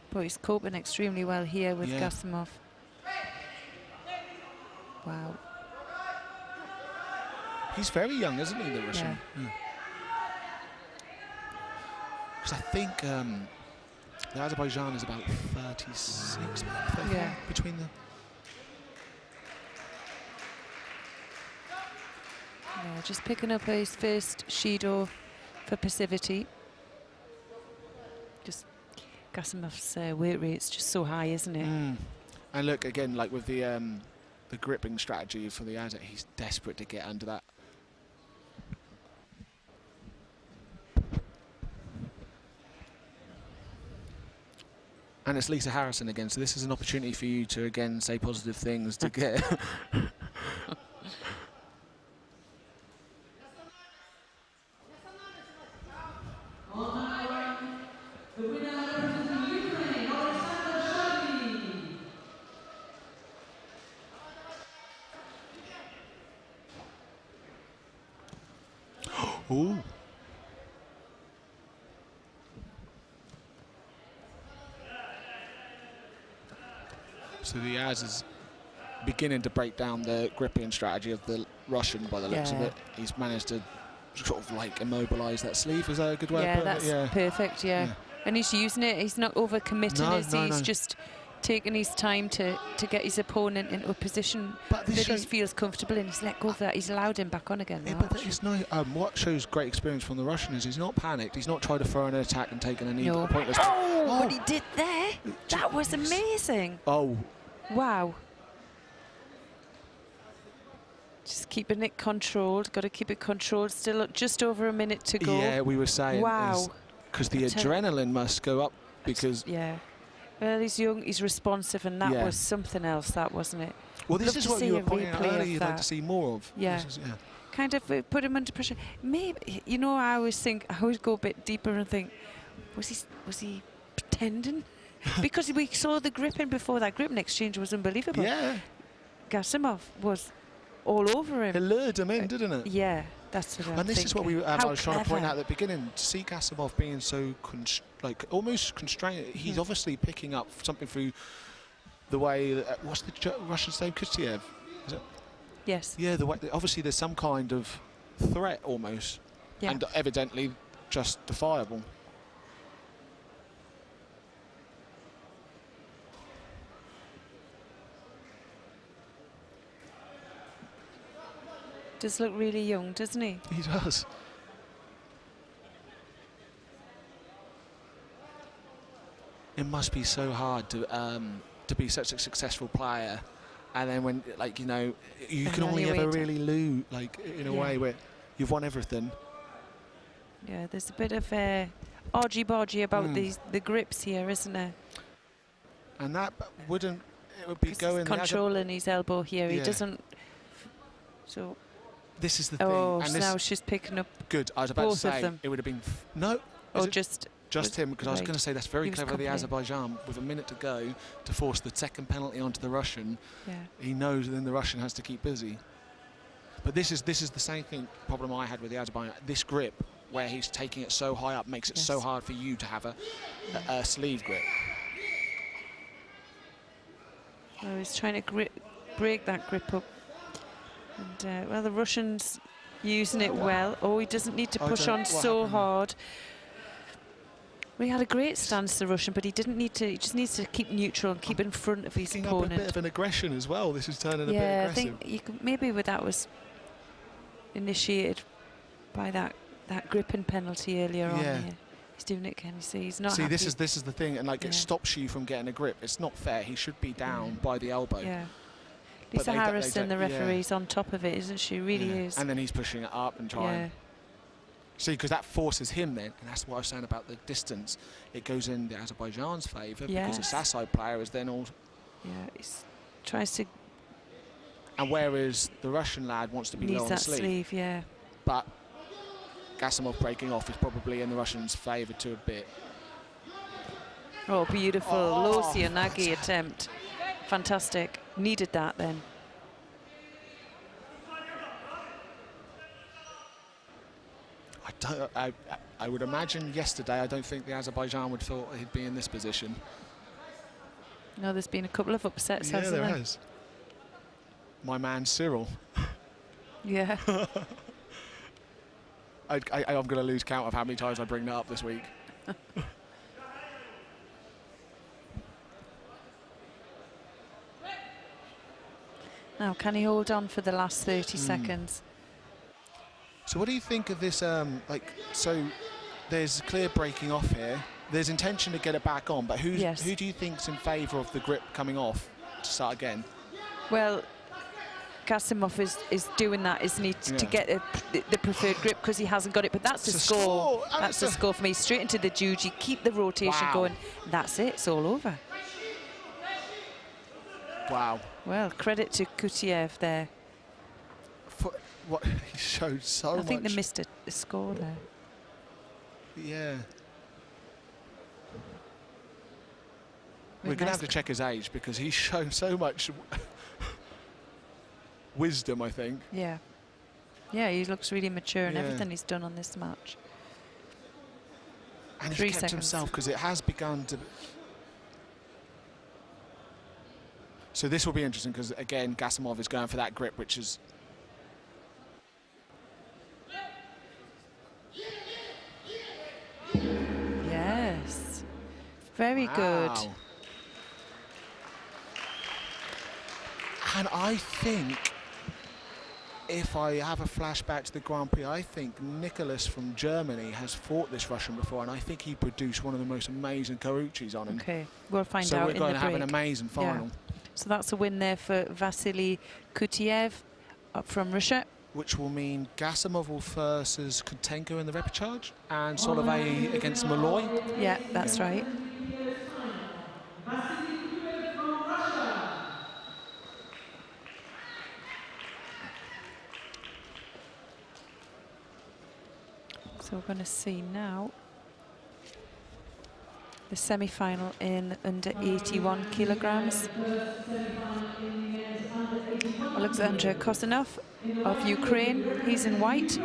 But he's coping extremely well here with Gasimov. Wow. He's very young, isn't he, the Russian? Because I think the Azerbaijan is about 36, between them. Yeah, just picking up his first Judo for passivity. Just Gasimov's weight rate's just so high, isn't it? And look, again, like with the gripping strategy for the Azet, he's desperate to get under that. And it's Lisa Harrison again, so this is an opportunity for you to again say positive things to get. Ooh. So Diaz is beginning to break down the gripping strategy of the Russian by the looks of it. He's managed to sort of like immobilise that sleeve. Is that a good way of putting it? Yeah, that's perfect, yeah. And he's using it. He's not over-committing, he's just taking his time to get his opponent into a position that he feels comfortable in. He's let go of that. He's allowed him back on again now. But it's no, what shows great experience from the Russian is he's not panicked. He's not tried to throw an attack and taken a knee. No. Oh, what he did there! That was amazing. Oh. Wow. Just keeping it controlled. Got to keep it controlled. Still just over a minute to go. Yeah, we were saying. Wow. Because the adrenaline must go up because... Yeah. Well, he's young, he's responsive, and that was something else, that wasn't it? Well, this is what you were pointing out earlier you'd like to see more of. Yeah. Kind of put him under pressure. Maybe, you know, I always go a bit deeper and think, was he pretending? Because we saw the gripping before. That gripping exchange was unbelievable. Yeah. Gasimov was all over him. It lured him in, didn't it? Yeah, that's what I'm And this thinking. is what I was trying to point out at the beginning. To see Gasimov being so almost constrained, he's obviously picking up something through the way. What's the Russian's name? Kutiev. Is it? Yes. Yeah, the way, obviously there's some kind of threat almost, and evidently justifiable. Does look really young, doesn't he? He does. It must be so hard to be such a successful player, and then when, like, you know, you can only ever really lose, like, in a way where you've won everything. Yeah, there's a bit of argy-bargy about the grips here, isn't there? And that wouldn't, it would be going... He's controlling his elbow here, he doesn't... So... This is the thing. Oh, and so now she's picking up good. I was about to say it would have been... No. Oh, just him, because I was going to say that's very clever of the Azerbaijan, with a minute to go, to force the second penalty onto the Russian. Yeah. He knows then the Russian has to keep busy. But this is the same problem I had with the Azerbaijan. This grip, where he's taking it so high up, makes it so hard for you to have a sleeve grip. Oh, he's trying to break that grip up. And, well, the Russian's using it well. Oh, he doesn't need to push on so hard. We had a great stance, the Russian, but he didn't need to. He just needs to keep neutral and keep in front of his opponent. Up a bit of an aggression as well. This is turning a bit aggressive. I think maybe that was initiated by that gripping penalty earlier on here. He's doing it again. You see, he's not. See, this is the thing, and like it stops you from getting a grip. It's not fair. He should be down by the elbow. Yeah. Lisa Harrison, the referee's on top of it, isn't she? Really is. And then he's pushing it up and trying. See, because that forces him then, and that's what I was saying about the distance. It goes in the Azerbaijan's favour because the Sassai player is then all... Yeah, he tries to... And whereas the Russian lad wants to be low on the sleeve. But Gasimov breaking off is probably in the Russians' favour to a bit. Oh, beautiful. Low Sianagi attempt. Fantastic. Needed that then. I would imagine yesterday, I don't think the Azerbaijan would thought he'd be in this position. No, there's been a couple of upsets, hasn't there? Yeah, there has. My man Cyril. Yeah. I'm going to lose count of how many times I bring that up this week. Now, can he hold on for the last 30 seconds? So what do you think of this, so there's clear breaking off here. There's intention to get it back on, but who do you think's in favour of the grip coming off to start again? Well, Gasimov is doing that, isn't he, to get the preferred grip because he hasn't got it, but that's the score. That's the score for me. Straight into the juji, keep the rotation going. That's it, it's all over. Wow. Well, credit to Kutiev there. What he showed so much. I think they missed a score there. Yeah. We're going to have to check his age because he's shown so much wisdom, I think. Yeah. Yeah, he looks really mature in everything he's done on this match. And 3 he's kept seconds. himself, because it has begun to... So this will be interesting, because again, Gasimov is going for that grip, which is... Yes. Very good. And I think, if I have a flashback to the Grand Prix, I think Nicholas from Germany has fought this Russian before, and I think he produced one of the most amazing Karuchis on him. Okay, we'll find so out we're in going the to have break. an amazing final. Yeah. So that's a win there for Vasily Kutiev from Russia. Which will mean Gasimov will versus Kontenko in the repechage, and Solovey against Malloy. Yeah, that's right. So we're going to see now the semi-final in under 81 kilograms. Alexander Kosinov of Ukraine, he's in white.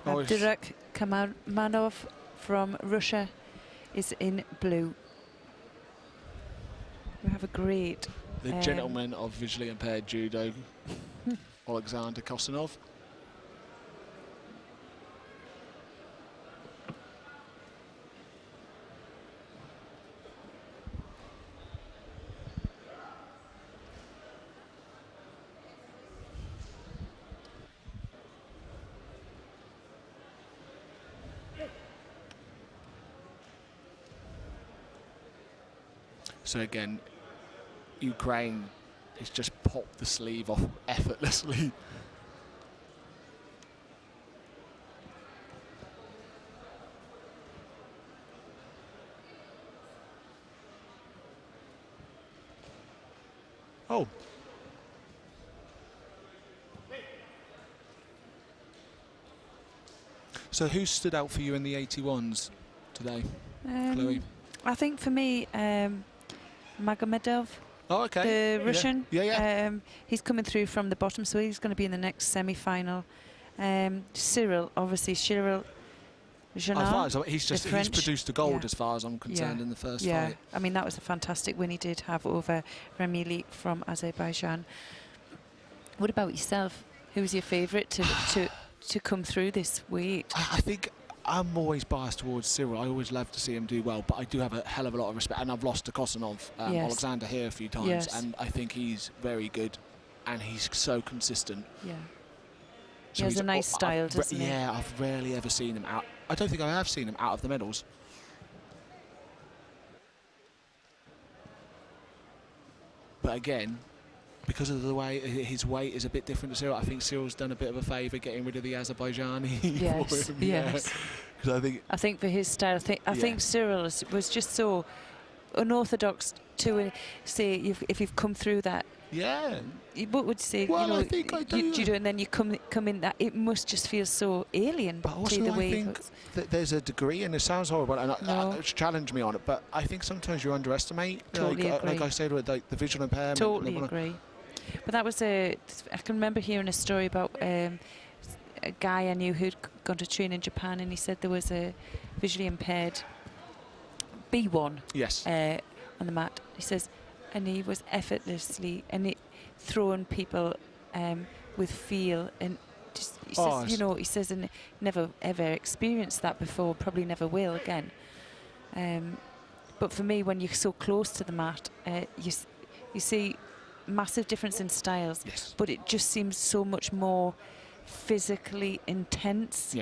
Abdurak Kamarmanov from Russia is in blue. We have a great... The gentleman of visually impaired judo, Alexander Kosinov. So again, Ukraine has just popped the sleeve off effortlessly. Oh. So who stood out for you in the 81s today, Chloe? I think for me, Magomedov. Oh, okay. The Russian. Yeah. He's coming through from the bottom, so he's going to be in the next semi-final. Cyril, obviously, Cyril Jeanard. He's produced the gold as far as I'm concerned in the first fight. I mean, that was a fantastic win he did have over Ramili from Azerbaijan. What about yourself? Who was your favourite to come through this weight? I think I'm always biased towards Cyril. I always love to see him do well, but I do have a hell of a lot of respect. And I've lost to Kosinov, Alexander here a few times, and I think he's very good, and he's so consistent. Yeah. So he has a nice style, doesn't he? Yeah, I've rarely ever seen him out. I don't think I have seen him out of the medals. But again, because of the way his weight is a bit different to Cyril, I think Cyril's done a bit of a favour getting rid of the Azerbaijani for him. Yes. I think for his style, I think Cyril was just so unorthodox to say if you've come through that. Yeah. What would you say? Well, I think I do. Judo, and then you come in that it must just feel so alien. But also, to the I way think that there's a degree, and it sounds horrible, and challenge me on it, but I think sometimes you underestimate. Totally agree. Like I said, with the visual impairment. Totally agree. But that was I can remember hearing a story about a guy I knew who'd gone to train in Japan, and he said there was a visually impaired B1 on the mat. He says, and he was effortlessly throwing people with feel, and just, he says, he says, and never ever experienced that before, probably never will again. But for me, when you're so close to the mat, you see massive difference in styles, but it just seems so much more physically intense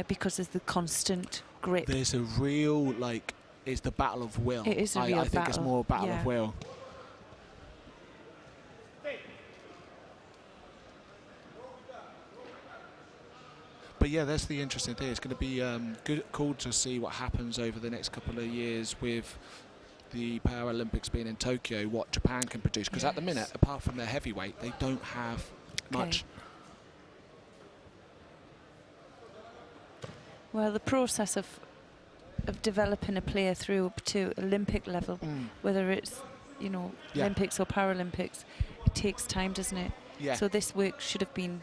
because of the constant grip. There's a real, it's the battle of will. It is a real battle. I think it's more a battle of will. But yeah, that's the interesting thing. It's going to be cool to see what happens over the next couple of years with the Paralympics being in Tokyo, what Japan can produce. Because at the minute, apart from their heavyweight, they don't have much. Well, the process of of developing a player through up to Olympic level, whether it's, you know, Olympics or Paralympics, it takes time, doesn't it? Yeah. So this work should have been,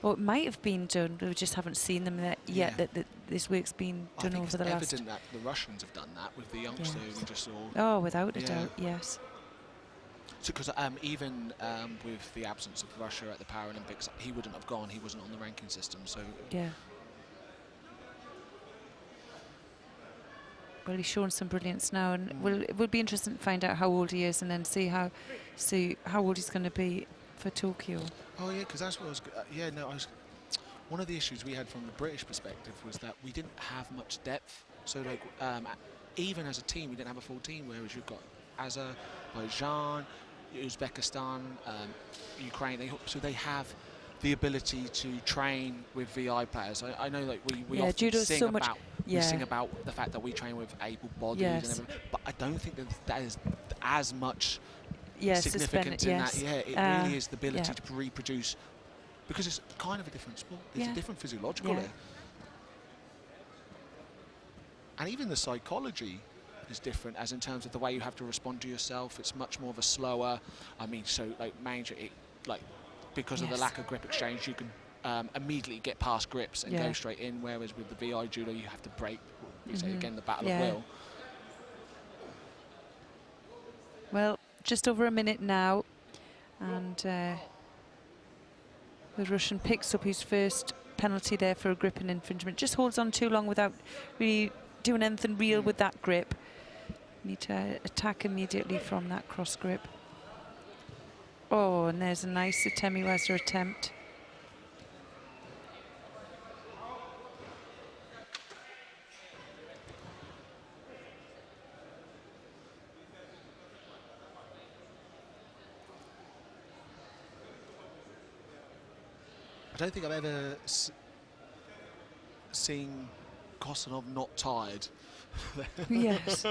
or it might have been done, but we just haven't seen them yet. That this work's been done over the last. It's evident that the Russians have done that with the youngster we just saw. Oh, without a doubt, yes. So, because even with the absence of Russia at the Paralympics, he wouldn't have gone. He wasn't on the ranking system. So yeah. Well, he's shown some brilliance now, and it will be interesting to find out how old he is, and then see how old he's going to be for Tokyo. Oh yeah, because that's what I was. One of the issues we had from the British perspective was that we didn't have much depth. So like, even as a team, we didn't have a full team. Whereas you've got Azerbaijan, Uzbekistan, Ukraine. So they have the ability to train with VI players. I know, like we often sing about the fact that we train with able bodies and everything, but I don't think that is as much significance in that. Yeah, it really is the ability to reproduce, because it's kind of a different sport. It's a different physiological layer. And even the psychology is different, as in terms of the way you have to respond to yourself. It's much more of a slower, because of the lack of grip exchange, you can immediately get past grips and go straight in, whereas with the VI judo you have to break, we say again, the battle of will. Well, just over a minute now, and the Russian picks up his first penalty there for a gripping infringement. Just holds on too long without really doing anything real with that grip. Need to attack immediately from that cross grip. Oh, and there's a nice Atemiwaza attempt. I don't think I've ever seen Kosanov not tired. Yes.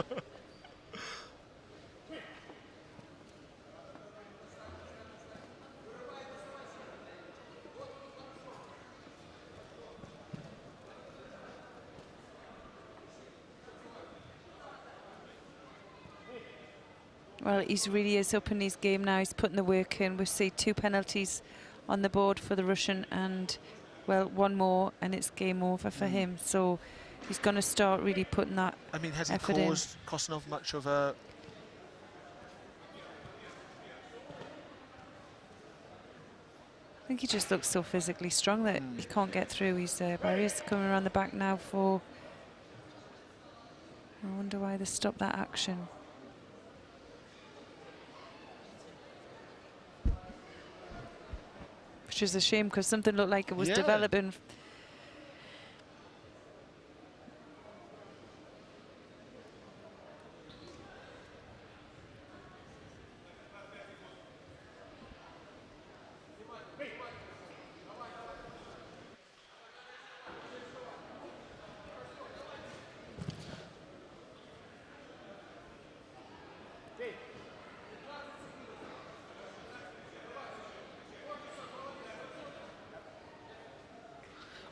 Well, he's really is up in his game now. He's putting the work in. We see 2 penalties on the board for the Russian, and, well, 1 more, and it's game over for him. So he's going to start really putting that effort in. I mean, has he caused Kosanov much of a... I think he just looks so physically strong that he can't get through his barriers. Coming around the back now for... I wonder why they stopped that action. Which is a shame, because something looked like it was developing.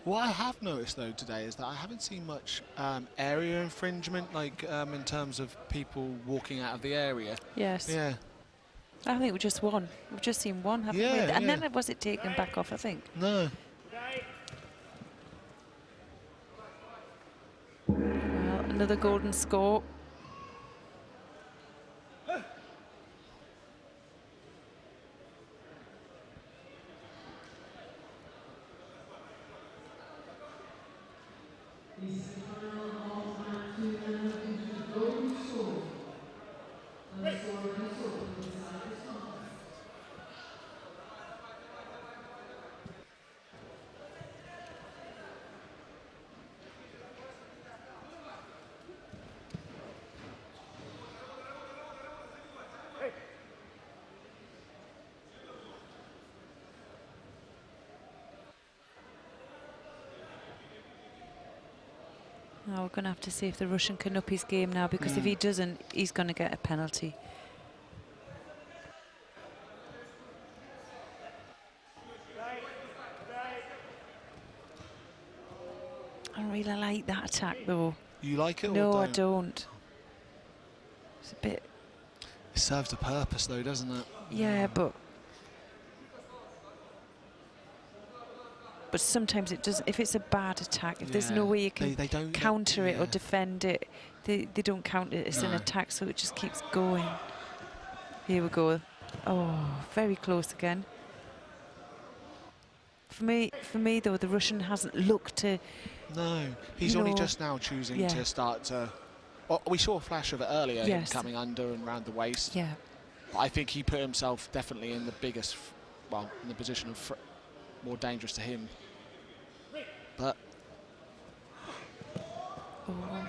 What I have noticed though today is that I haven't seen much area infringement, like in terms of people walking out of the area. Yes. Yeah. I think we just won. We've just seen 1, haven't we? And then was it taken back off, I think? No. Well, another golden score. Now we're going to have to see if the Russian can up his game now, because if he doesn't, he's going to get a penalty. I really like that attack though. You like it or No, don't? I don't. It's a bit... It serves a purpose though, doesn't it? Yeah, but sometimes it doesn't. If it's a bad attack, if there's no way you can they don't counter it or defend it, they don't count it as an attack, so it just keeps going. Here we go. Oh, very close again. For me though, the Russian hasn't looked to... No, he's only just now choosing to start to... Well, we saw a flash of it earlier, him coming under and round the waist. Yeah. But I think he put himself definitely in the biggest, well, in the position of more dangerous to him. But... Oh.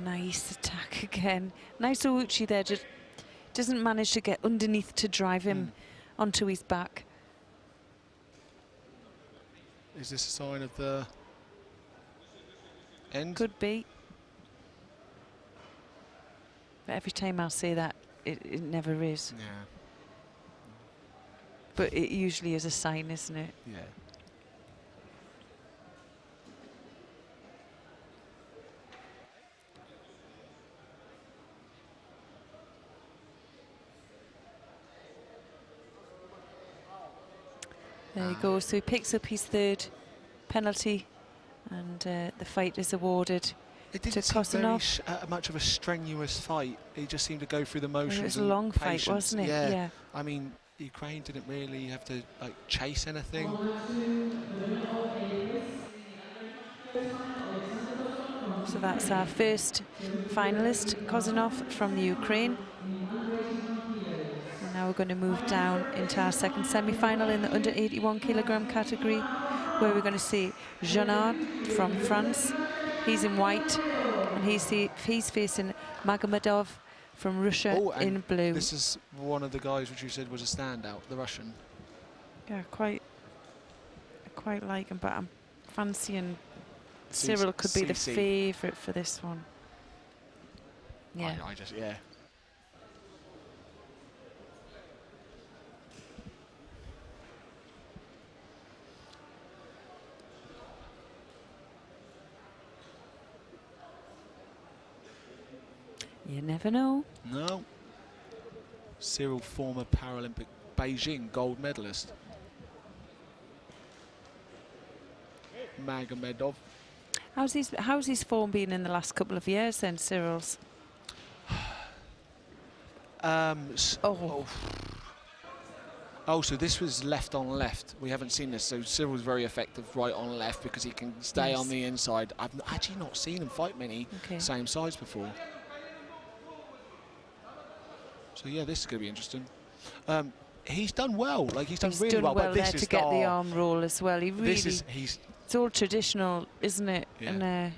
Nice attack again. Nice Ouchi there, just doesn't manage to get underneath to drive him onto his back. Is this a sign of the end? Could be. But every time I'll say that, it never is. Yeah. But it usually is a sign, isn't it? Yeah. There you go. So he picks up his third penalty, and the fight is awarded It to didn't seem Kosanov. much of a strenuous fight. He just seemed to go through the motions. It was a and long fight, patience. wasn't it? Yeah. I mean, Ukraine didn't really have to like chase anything. So that's our first finalist, Kosanov from the Ukraine. And now we're going to move down into our second semi-final in the under 81 kilogram category, where we're going to see Jeannard from France. He's in white, and he's facing Magomedov from Russia in blue. This is one of the guys which you said was a standout, the Russian. Yeah, I quite like him, but I'm fancying Cyril could be the favourite for this one. Yeah. Yeah. You never know. No. Cyril, former Paralympic Beijing gold medalist. Magomedov. How's his form been in the last couple of years then, Cyril's? So this was left on left. We haven't seen this. So Cyril's very effective right on left because he can stay on the inside. I've actually not seen him fight many same sides before. So yeah, this is going to be interesting. He's done well. Like he's done really well. But this there is to get the arm roll as well. He really. It's all traditional, isn't it? Yeah. And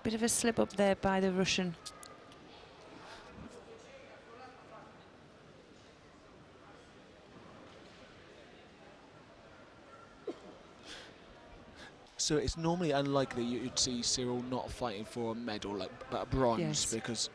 bit of a slip up there by the Russian. So it's normally unlikely you'd see Cyril not fighting for a medal, like but a bronze, because.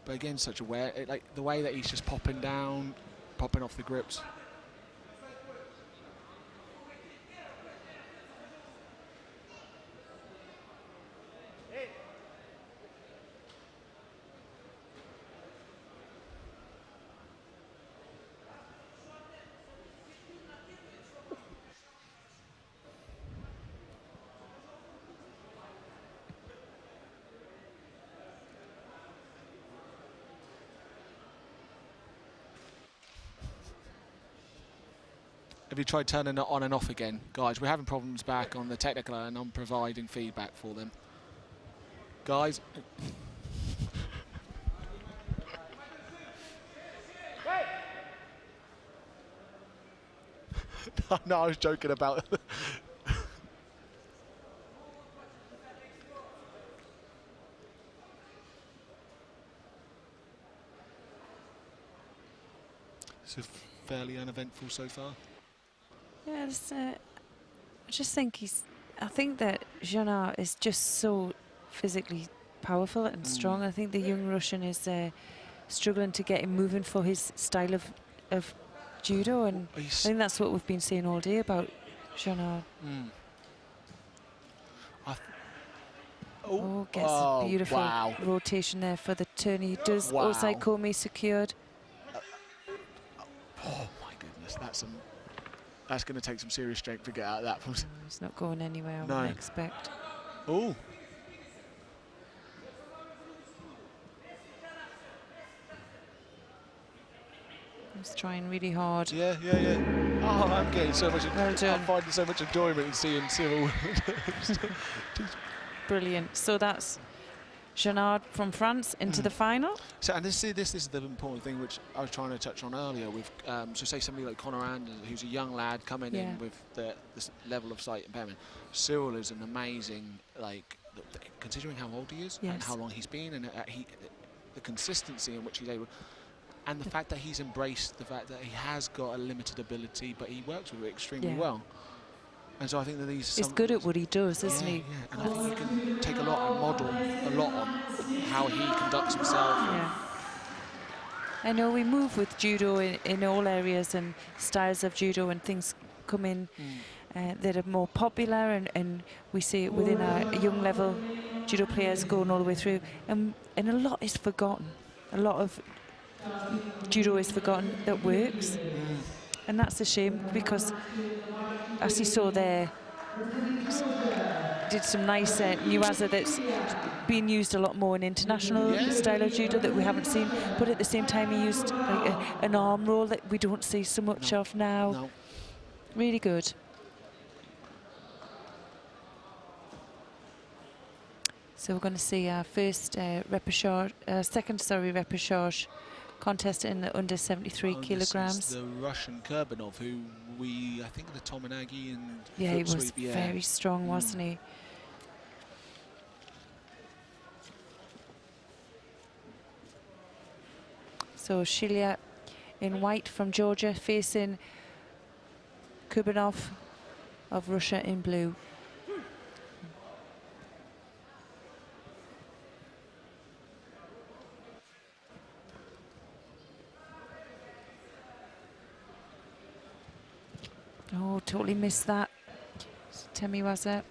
But again, such a like the way that he's just popping down, popping off the grips. Have you tried turning it on and off again? Guys, we're having problems back on the technical and I'm providing feedback for them. Guys. No, I was joking about. So fairly uneventful so far. Yeah, I just think I think that Janart is just so physically powerful and strong. I think the young Russian is struggling to get him moving for his style of judo, and I think that's what we've been saying all day about Janart. Gets a beautiful rotation there for the turn. He does Osai Komi secured. Oh my goodness, that's going to take some serious strength to get out of that. No, he's not going anywhere, I wouldn't expect. Oh. He's trying really hard. Yeah. Oh, I'm getting so much. Well done. I'm finding so much enjoyment in seeing Cyril. Brilliant. So that's Janart from France into the final. So, and this is the important thing which I was trying to touch on earlier with, so say somebody like Conor Anderson, who's a young lad coming in with this level of sight impairment. Cyril is an amazing, like, considering how old he is and how long he's been, and the consistency in which he's able, and the fact that he's embraced the fact that he has got a limited ability, but he works with it extremely well. And so I think that he's good at what he does, isn't he? Yeah, and I think you can take a lot and model a lot on how he conducts himself. Yeah. I know we move with judo in all areas and styles of judo, and things come in that are more popular, and we see it within our young level judo players going all the way through, and a lot is forgotten. A lot of judo is forgotten that works, and that's a shame, because as you saw there, did some nice Nuaza that's been used a lot more in international style of judo that we haven't seen, but at the same time he used like an arm roll that we don't see so much of now. Really good. So we're going to see our first second repechage contest in the under 73 kilograms. This is the Russian Kurbanov, who I think the Tominagi and he was very strong, wasn't he? So Shilia in white from Georgia facing Kurbanov of Russia in blue. Oh, totally missed that. Temiwaza.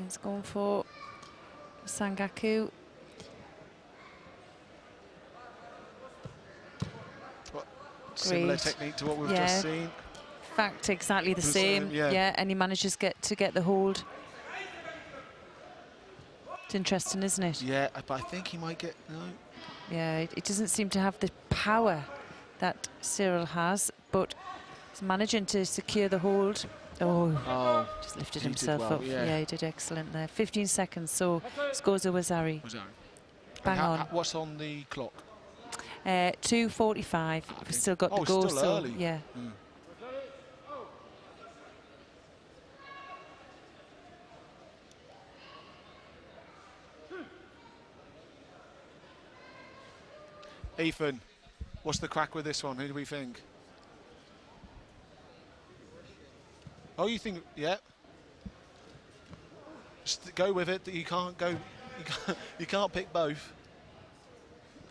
He's going for Sangaku. Similar technique to what we've just seen. In fact, exactly the same. And he manages to get the hold. It's interesting, isn't it? Yeah, but I think he might get Yeah, it doesn't seem to have the power that Cyril has, but he's managing to secure the hold. Oh, just lifted himself up. Yeah, he did excellent there. 15 seconds, so scores Wazari. Bang on. What's on the clock? 2:45. We've still got to go. Still early. Yeah. Ethan, what's the crack with this one? Who do we think? Oh, you think? Yeah. Just go with it. You can't go. You can't pick both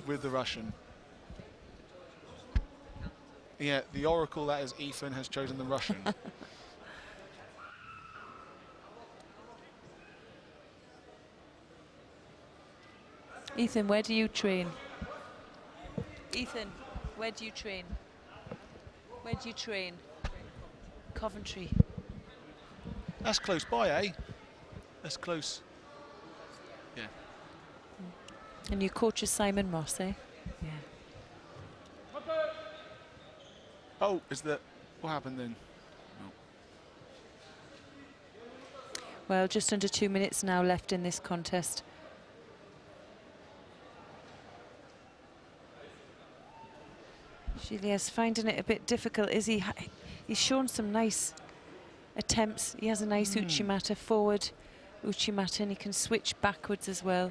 with the Russian. Yeah, the oracle that is Ethan has chosen the Russian. Ethan, where do you train? Ethan, where do you train? Where do you train? Coventry. That's close by, eh? That's close. Yeah. And your coach is Simon Moss, eh? Yeah. Oh, is that what happened then? No. Well, just under 2 minutes now left in this contest. Julia's finding it a bit difficult, is he? He's shown some nice attempts. He has a nice Uchimata forward, Uchimata, and he can switch backwards as well.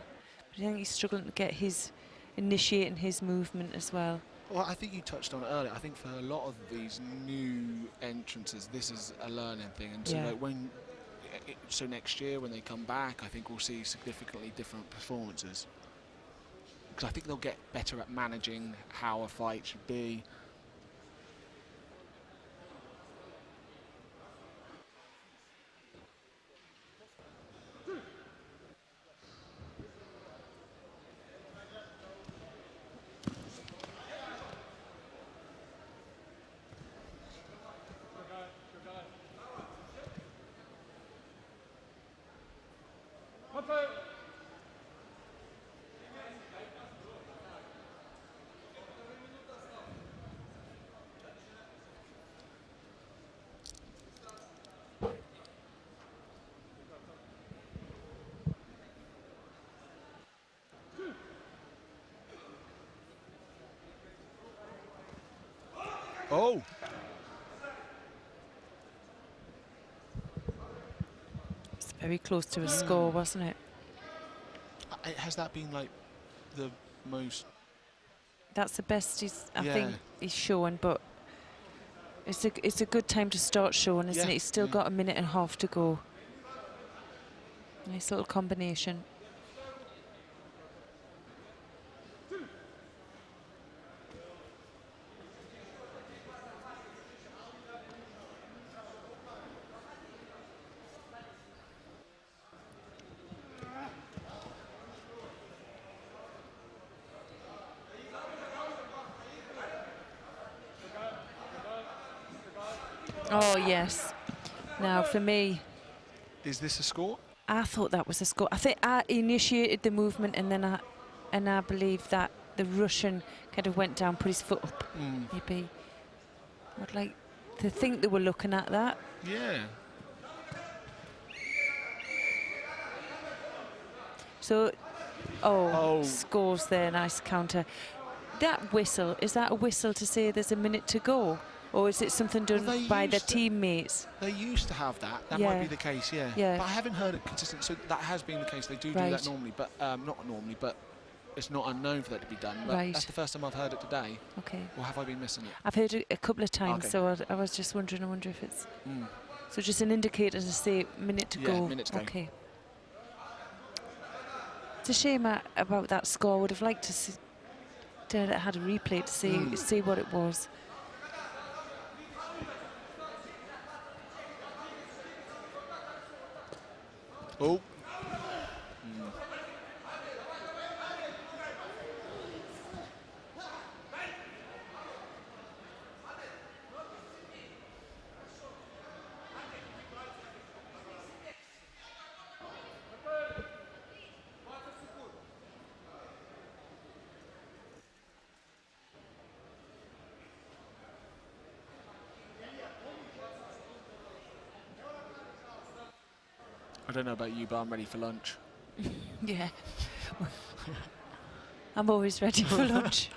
But I think he's struggling to get his initiating his movement as well. Well, I think you touched on it earlier. I think for a lot of these new entrances, this is a learning thing. And so, like so next year when they come back, I think we'll see significantly different performances. Because I think they'll get better at managing how a fight should be. Oh! It's very close to a score, wasn't it? Has that been like the most... That's the best I think he's shown, but it's a good time to start showing, isn't it? He's still got a minute and a half to go. Nice little combination. Oh, yes. Now, for me... Is this a score? I thought that was a score. I think I initiated the movement, and then I believe that the Russian kind of went down, put his foot up. Maybe. I'd like to think they were looking at that. Yeah. So, scores there, nice counter. That whistle, is that a whistle to say there's a minute to go? Or is it something done by their teammates? They used to have that. That might be the case, yeah. But I haven't heard it consistent. So that has been the case. They do that normally, but not normally, but it's not unknown for that to be done. But that's the first time I've heard it today. Okay. Or have I been missing it? I've heard it a couple of times, so I was just wondering. I wonder if it's so just an indicator to say minute to go. Minute to go. Okay. It's a shame about that score. I would have liked to see, had a replay to see what it was. Oh. I don't know about you, but I'm ready for lunch. Yeah. I'm always ready for lunch.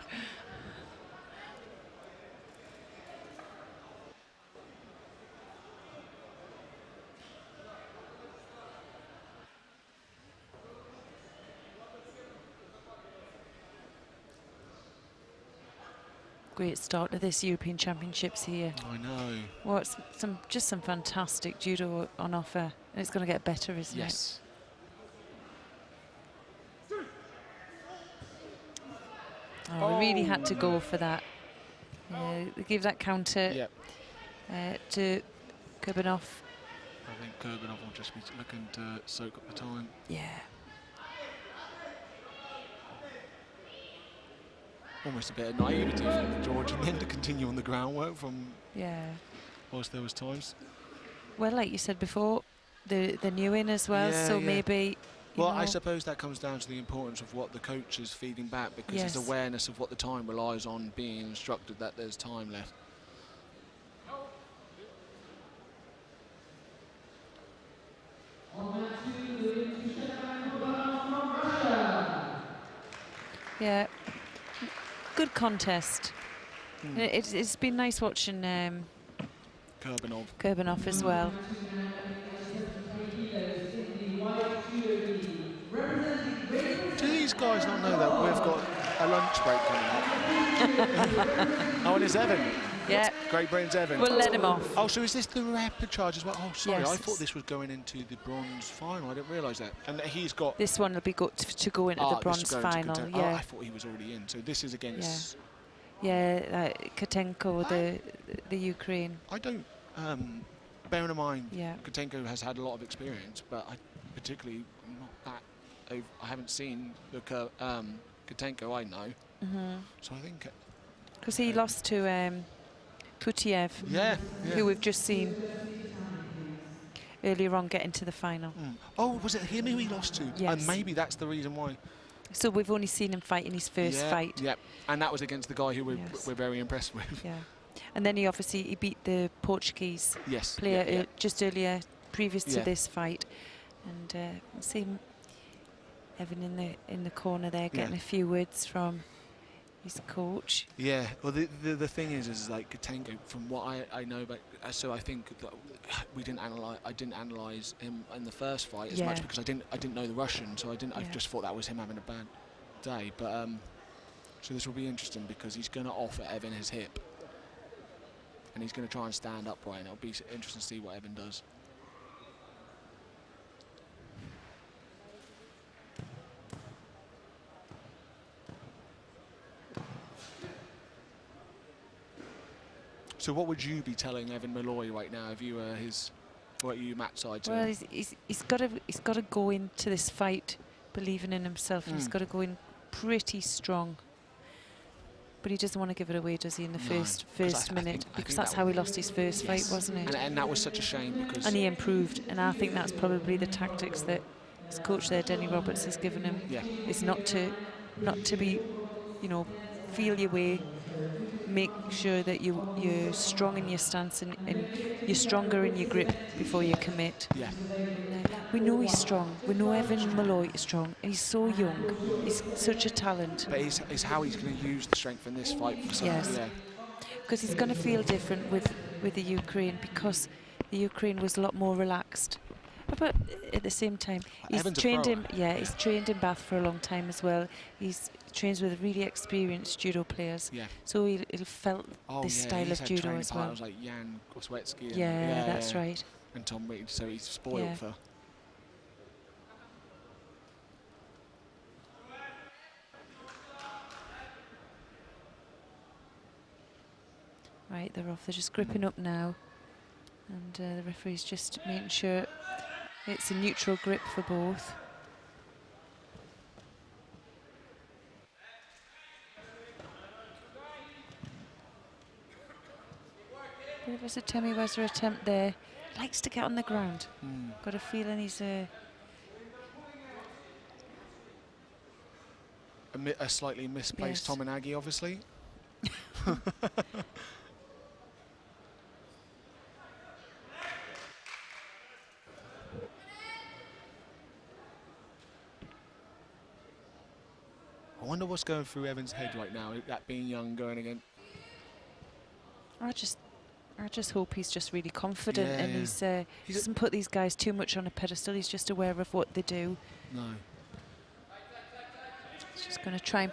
Great start to this European Championships here. I know. Well, it's just some fantastic judo on offer, and it's going to get better, isn't it? Yes. Oh, we really had to go for that. Give that counter to Kurbanov. I think Kurbanov will just be looking to soak up the time. Yeah. almost a bit of naivety from George, and then to continue on the groundwork from whilst there was times. Well, like you said before, they're new in as well, so maybe. Well, I suppose that comes down to the importance of what the coach is feeding back, because his awareness of what the time relies on being instructed that there's time left. Yeah, good contest. It's been nice watching Kurbanov as well. Do these guys not know that we've got a lunch break coming up? Oh, and it's Evan. Yeah. Great Britain's Evan. We'll let him off. Oh, so is this the rapid charge as well? Oh, sorry, Yes, I thought this was going into the bronze final. I didn't realise that. And he's got... This one will be good to go into the bronze final. Oh, I thought he was already in. So this is against... Yeah, Katenko, the Ukraine. I don't... bearing in mind, Yeah. Katenko has had a lot of experience, but I particularly not that... I haven't seen the Katenko I know. So I think... Because he lost to Putiev, who we've just seen earlier on get into the final. Oh, was it him who he lost to? Yes. And maybe that's the reason why. So we've only seen him fight in his first fight. Yeah, and that was against the guy who we're very impressed with. Yeah, and then he beat the Portuguese player just earlier, previous to this fight, and see Evan in the corner there getting a few words from his coach. Yeah, well, the thing is like Katenko, from what I know about, so I think that I didn't analyse him in the first fight as much because I didn't know the Russian, so I just thought that was him having a bad day. But so this will be interesting because he's going to offer Evan his hip, and he's going to try and stand upright, and it'll be interesting to see what Evan does. So what would you be telling Evan Malloy right now if you were Matt's side? Well, he's got to go into this fight believing in himself, and he's got to go in pretty strong. But he doesn't want to give it away, does he, in the first minute? Because that's how he lost his first fight, wasn't it? And that was such a shame because... And he improved, and I think that's probably the tactics that his coach there, Denny Roberts, has given him. Yeah. Is not to be, feel your way. Make sure that you're strong in your stance and you're stronger in your grip before you commit. Yeah. We know he's strong. We know Evan Malloy is strong. And he's so young. He's such a talent. But it's how he's going to use the strength in this fight. For Because he's going to feel different with the Ukraine, because the Ukraine was a lot more relaxed. But at the same time, he's trained in Bath for a long time as well. He's trains with really experienced judo players. Yeah. So he'll felt this style of judo as well. Like Jan Koswetsky. Yeah, that's right. And Tom Reed, so he's spoiled for. Right, they're off. They're just gripping up now, and the referee's just making sure it's a neutral grip for both. Bit of a Temi Weser attempt there. Likes to get on the ground. Got a feeling he's a slightly misplaced Tominagi, obviously. I wonder what's going through Evan's head right now, that being young, going again. I just hope he's just really confident, and he doesn't put these guys too much on a pedestal. He's just aware of what they do. No. He's just going to try and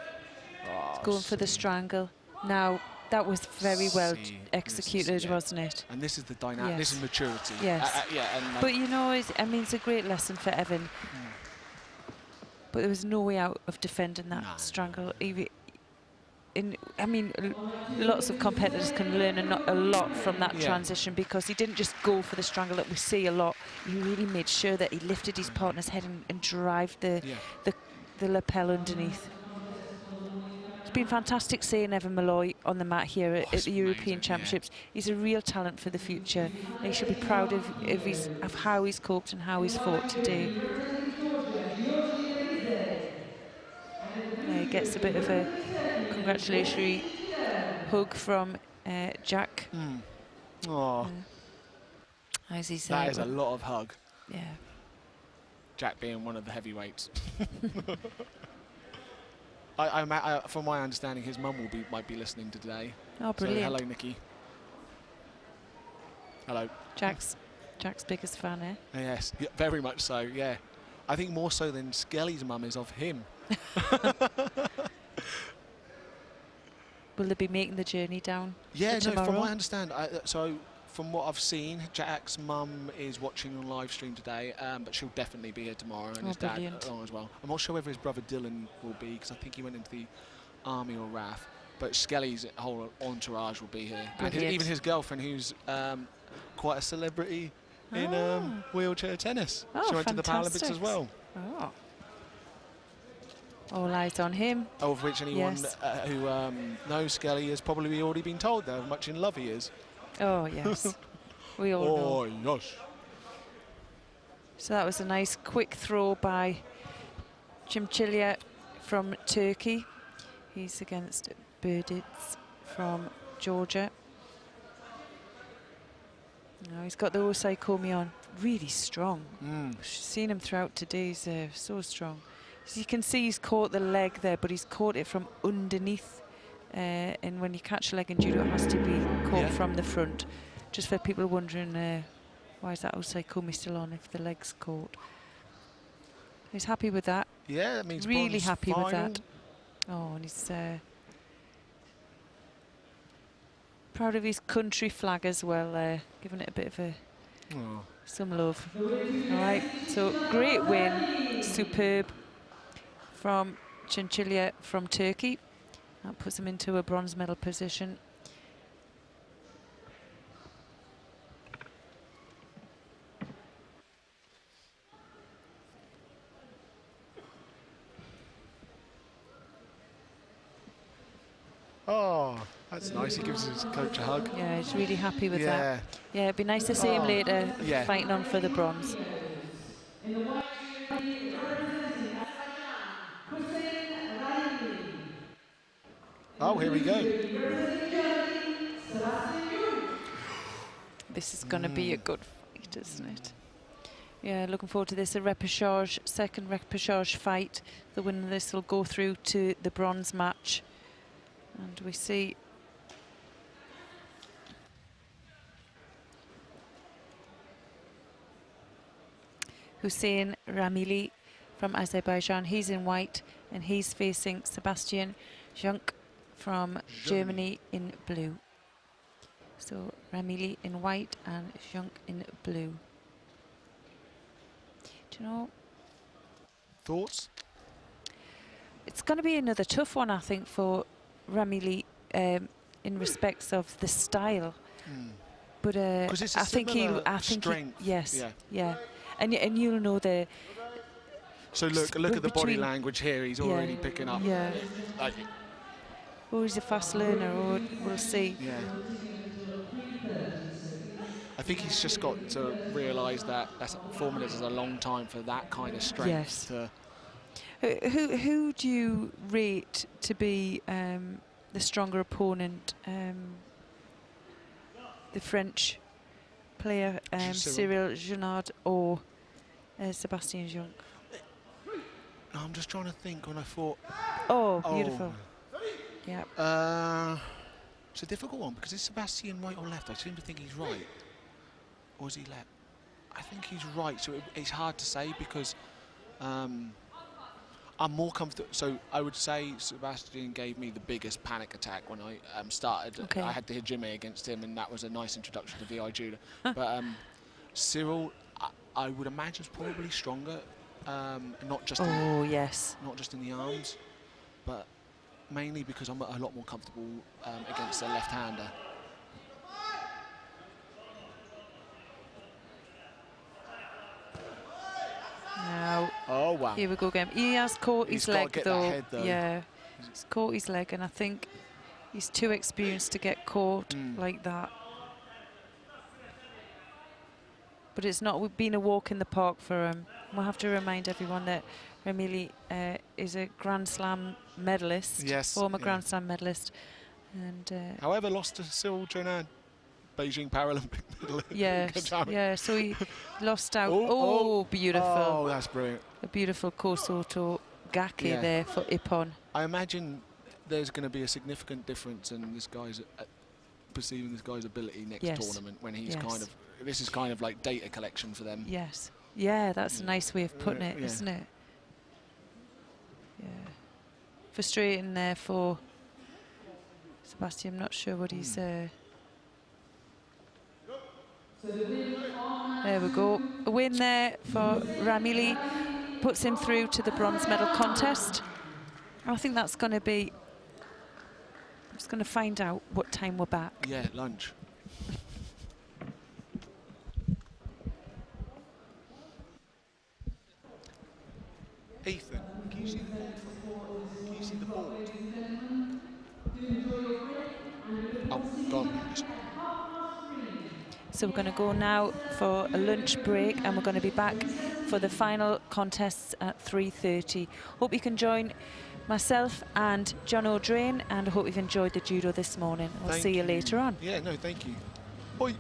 going for the strangle. Now, that was very well executed, wasn't it? And this is the dynamic. This is maturity. Yes. But it's a great lesson for Evan. But there was no way out of defending that strangle. Lots of competitors can learn a lot from that transition, because he didn't just go for the strangle that we see a lot. He really made sure that he lifted his partner's head and drive the lapel underneath. It's been fantastic seeing Evan Malloy on the mat here at the European Championships. Yeah. He's a real talent for the future. And he should be proud of how he's coped and how he's fought today. He gets a bit of a congratulatory hug from Jack. Oh, that is a lot of hug. Yeah. Jack being one of the heavyweights. From my understanding, his mum might be listening today. Oh, brilliant! So, hello, Nikki. Hello. Jack's biggest fan, eh? Yes, yeah, very much so. Yeah, I think more so than Skelly's mum is of him. Will they be making the journey down? Yeah, no. From what I understand, from what I've seen, Jack's mum is watching on live stream today, but she'll definitely be here tomorrow, and his dad along as well. I'm not sure whether his brother Dylan will be, because I think he went into the army or RAF, but Skelly's whole entourage will be here. Brilliant. And even his girlfriend, who's quite a celebrity in wheelchair tennis. She went to the Paralympics as well. Oh. All eyes on him. Of which anyone who knows Skelly has probably already been told how much in love he is. Oh, yes. We all know. Oh, yes. So that was a nice quick throw by Cimcillia from Turkey. He's against Berditz from Georgia. Now he's got the Osei Komi on. Really strong. Seen him throughout today. He's so strong. As you can see, he's caught the leg there, but he's caught it from underneath. And when you catch a leg in judo, it has to be caught from the front. Just for people wondering, why is that Osei Komi still on if the leg's caught? He's happy with that. Yeah, that means really happy final. with that. Oh, and he's proud of his country flag as well, giving it a bit of some love. All right, so great win, superb from Cimcillia from Turkey. That puts him into a bronze medal position. Oh, that's nice. He gives his coach a hug. Yeah, he's really happy with that. Yeah, it'd be nice to see him later fighting on for the bronze. Oh, here we go. This is going to be a good fight, isn't it? Yeah, looking forward to this. A repechage, second repechage fight. The winner of this will go through to the bronze match. And we see Hussein Ramili from Azerbaijan. He's in white, and he's facing Sebastian Junk from Germany in blue. So Ramili in white and Junk in blue. Do you know? Thoughts? It's going to be another tough one, I think, for Ramili in respects of the style. But I think strength. Yeah. And you'll know the. So look at the body language here. He's already picking up. Yeah. Or he's a fast learner, or we'll see. Yeah. I think he's just got to realise that 4 minutes is a long time for that kind of strength. Yes. Who do you rate to be the stronger opponent? The French player Cyril Junard or Sebastian Jung? No, I'm just trying to think when I thought. Oh, beautiful. Yeah. It's a difficult one because is Sebastian right or left? I seem to think he's right. Or is he left? I think he's right, so it's hard to say because I'm more comfortable. So I would say Sebastian gave me the biggest panic attack when I started. Okay. I had the hijime against him, and that was a nice introduction to VI Judo. But Cyril, I would imagine, is probably stronger. Not just not just in the arms, but mainly because I'm a lot more comfortable against a left-hander. Now, oh wow! Here we go again. He has caught his leg get though. That head, though. Yeah, He's caught his leg, and I think he's too experienced to get caught like that. But it's not been a walk in the park for him. We'll have to remind everyone that Ramili is a Grand Slam medalist, former Grand Slam medalist. And however, lost to Cyril Jonan, Beijing Paralympic medalist. Yeah, so he lost out. Beautiful. Oh, that's brilliant. A beautiful Kosoto Gake there for Ippon. I imagine there's going to be a significant difference in this guy's perceiving this guy's ability next tournament when he's kind of. This is kind of like data collection for them. Yes. Yeah, that's a nice way of putting it, isn't it? Yeah. Frustrating there for Sebastian. I'm not sure what he's... There we go. A win there for Ramili. Puts him through to the bronze medal contest. I think that's going to be... I'm just going to find out what time we're back. Yeah, lunch. Ethan, can you see the board? Can you see the board? Oh, gone. So we're going to go now for a lunch break, and we're going to be back for the final contests at 3:30. Hope you can join myself and John O'Drain, and I hope you've enjoyed the judo this morning. We'll see you later on. Yeah, no, thank you. Bye.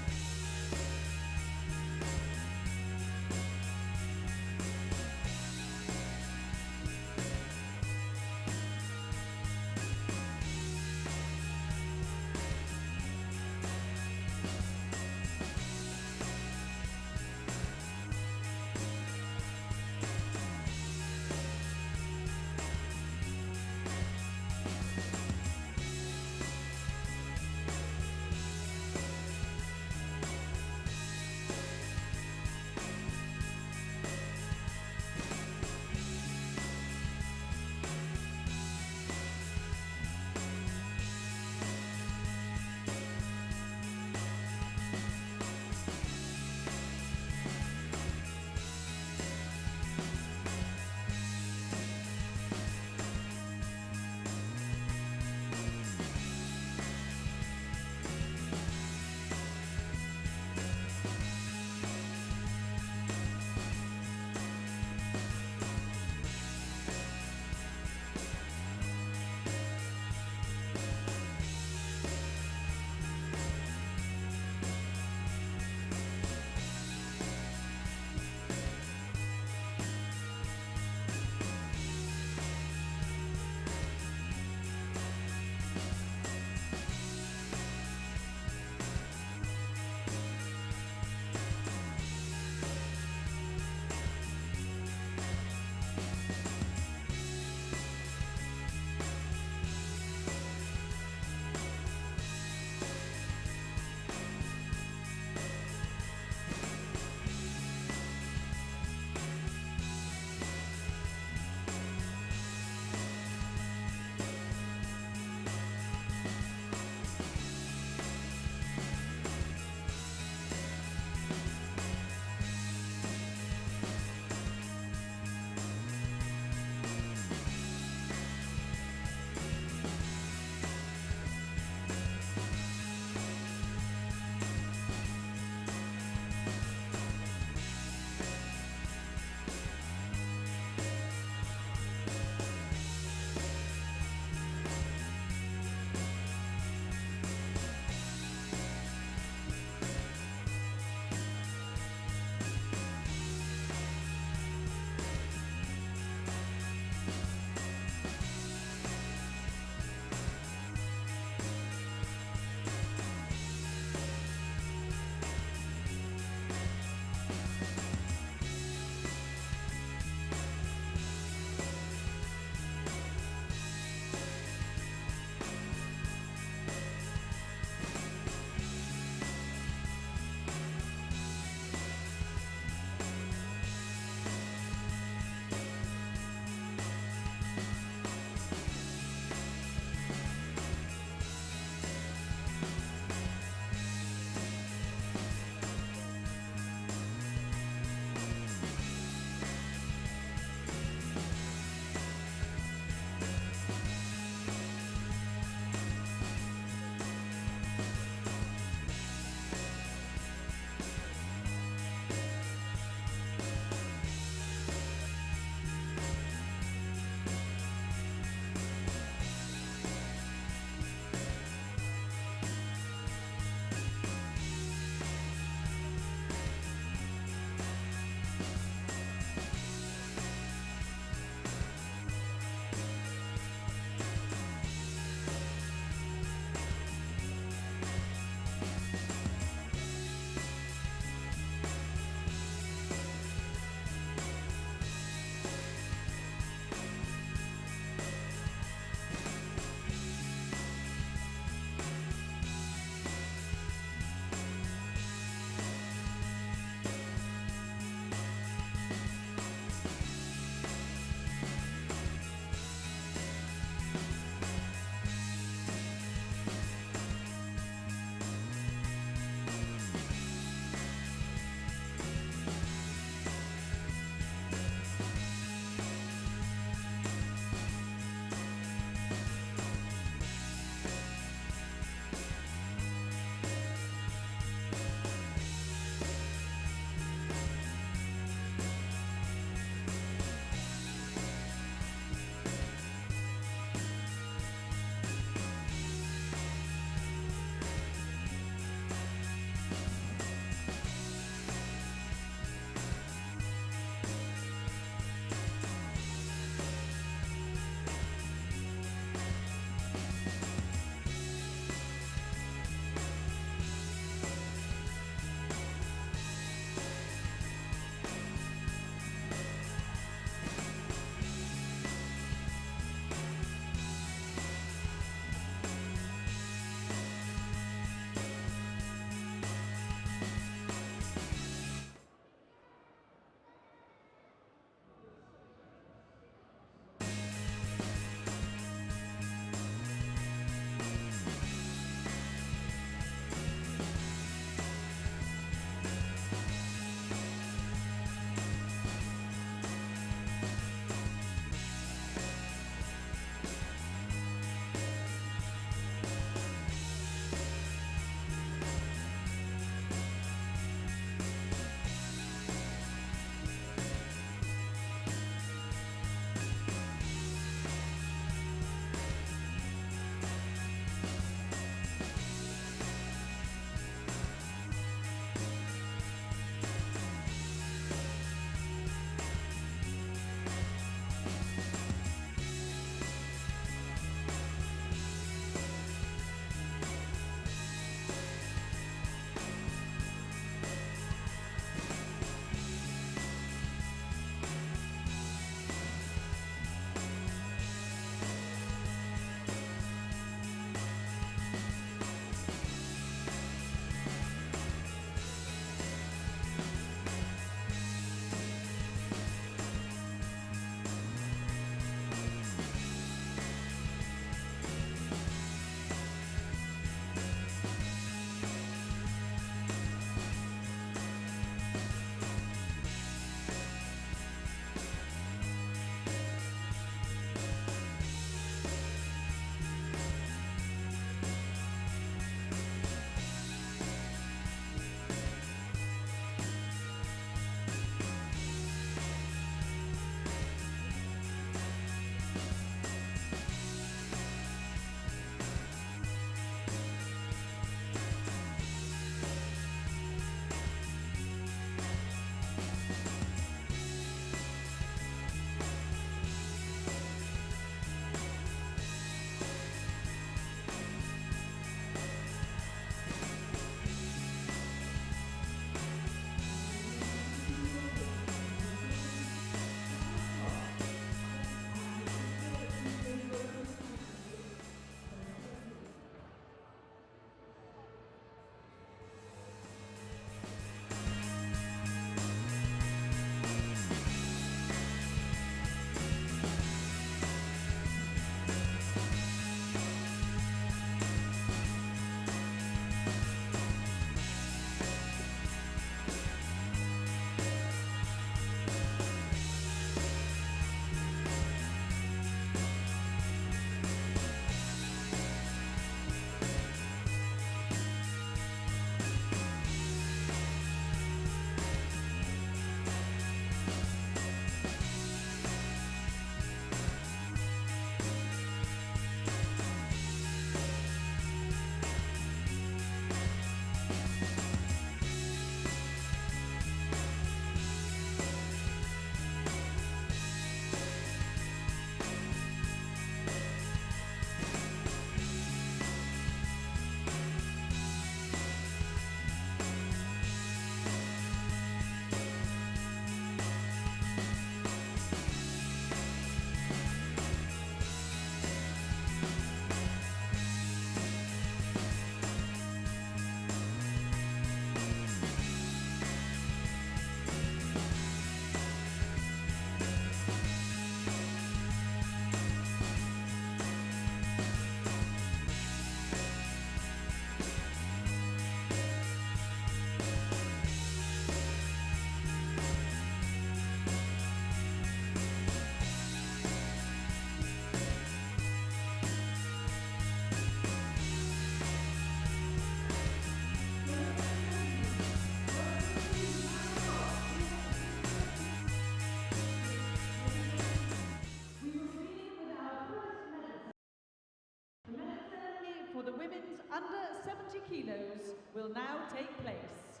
kilos will now take place.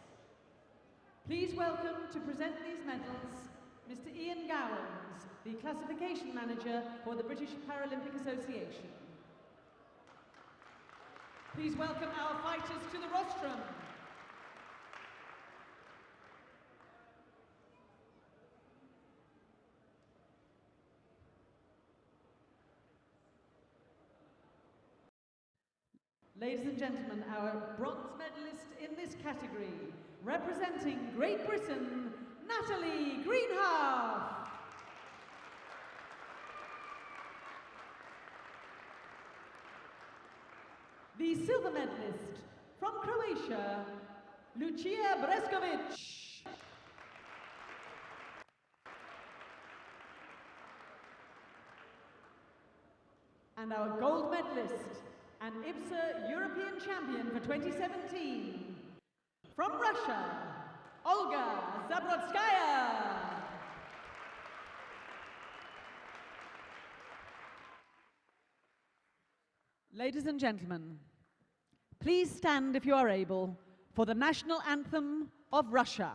Please welcome to present these medals Mr. Ian Gowans, the Classification Manager for the British Paralympic Association. Please welcome our fighters to the rostrum. Ladies and gentlemen, our bronze medalist in this category, representing Great Britain, Natalie Greenhalgh. The silver medalist from Croatia, Lucia Breskovic. And our gold medalist and IBSA European champion for 2017, from Russia, Olga Zabrodskaya. Ladies and gentlemen, please stand if you are able for the national anthem of Russia.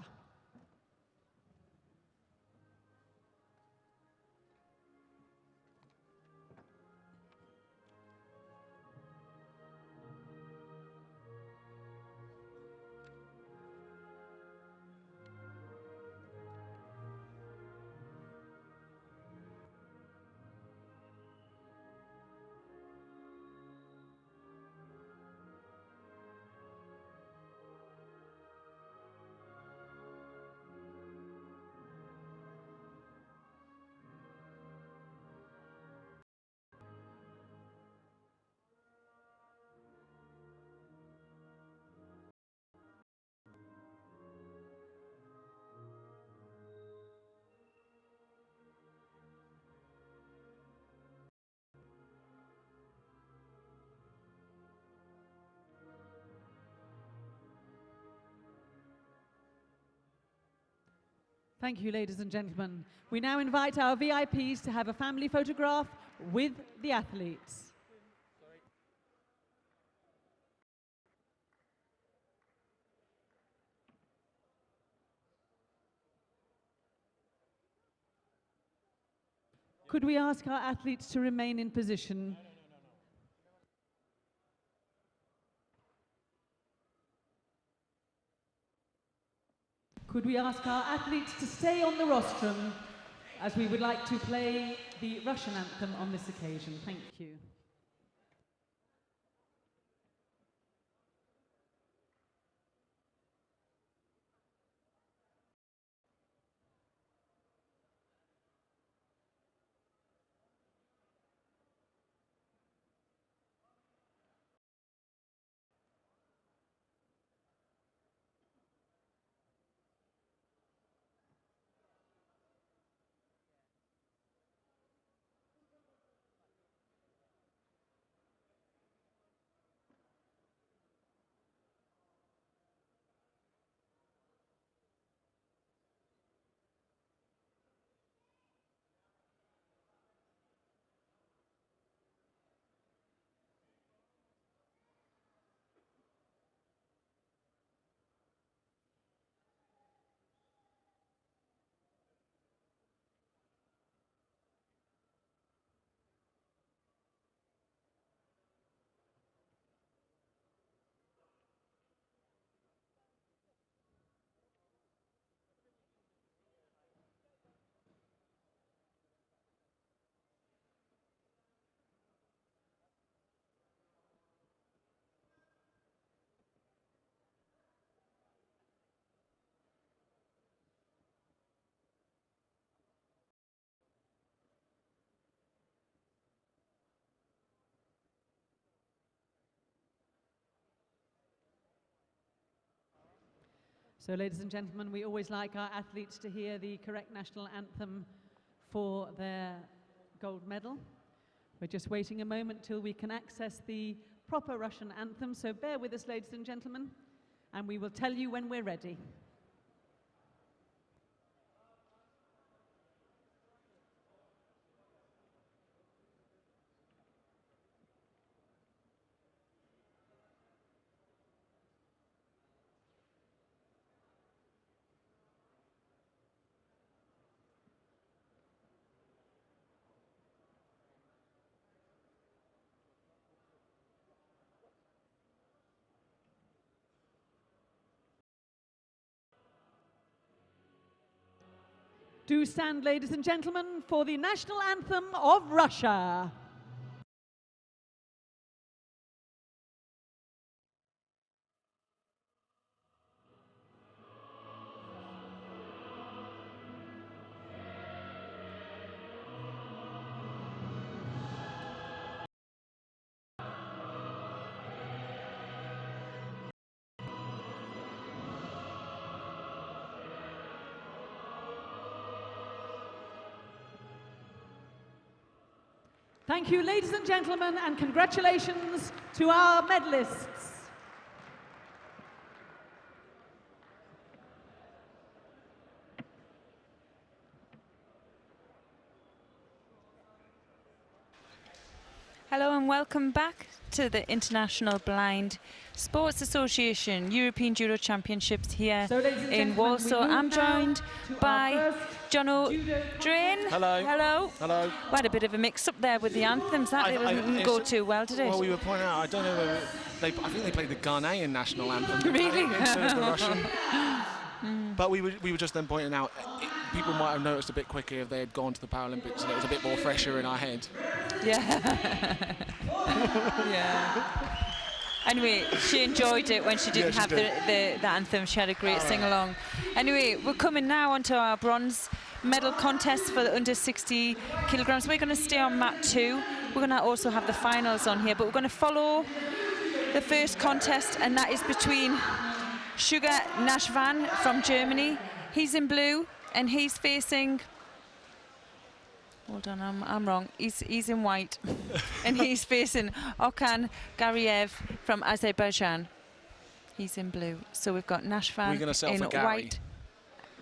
Thank you, ladies and gentlemen. We now invite our VIPs to have a family photograph with the athletes. Could we ask our athletes to remain in position? Could we ask our athletes to stay on the rostrum as we would like to play the Russian anthem on this occasion? Thank you. So, ladies and gentlemen, we always like our athletes to hear the correct national anthem for their gold medal. We're just waiting a moment till we can access the proper Russian anthem, so bear with us, ladies and gentlemen, and we will tell you when we're ready. Do stand, ladies and gentlemen, for the national anthem of Russia. Thank you, ladies and gentlemen, and congratulations to our medalists. Hello and welcome back to the International Blind Sports Association European Judo Championships here in Warsaw. I'm joined by Jono Drain. Hello. Hello. Hello. We had a bit of a mix-up there with the anthems. That didn't go too well, did it? Well, we were pointing out, I don't know whether I think they played the Ghanaian national anthem. Really? Instead of the Russian. But we were just then pointing out, people might have noticed a bit quicker if they had gone to the Paralympics and it was a bit more fresher in our head. Yeah. Yeah. Anyway, she enjoyed it when she didn't have the anthem. She had a great sing-along. Anyway, we're coming now onto our bronze medal contest for the under 60 kilograms. We're going to stay on mat 2. We're going to also have the finals on here, but we're going to follow the first contest, and that is between Sugar Nashvan from Germany. He's in blue, and he's facing... Hold on, I'm wrong. He's in white, and he's facing Okan Gariev from Azerbaijan. He's in blue. So we've got Nashvan in white.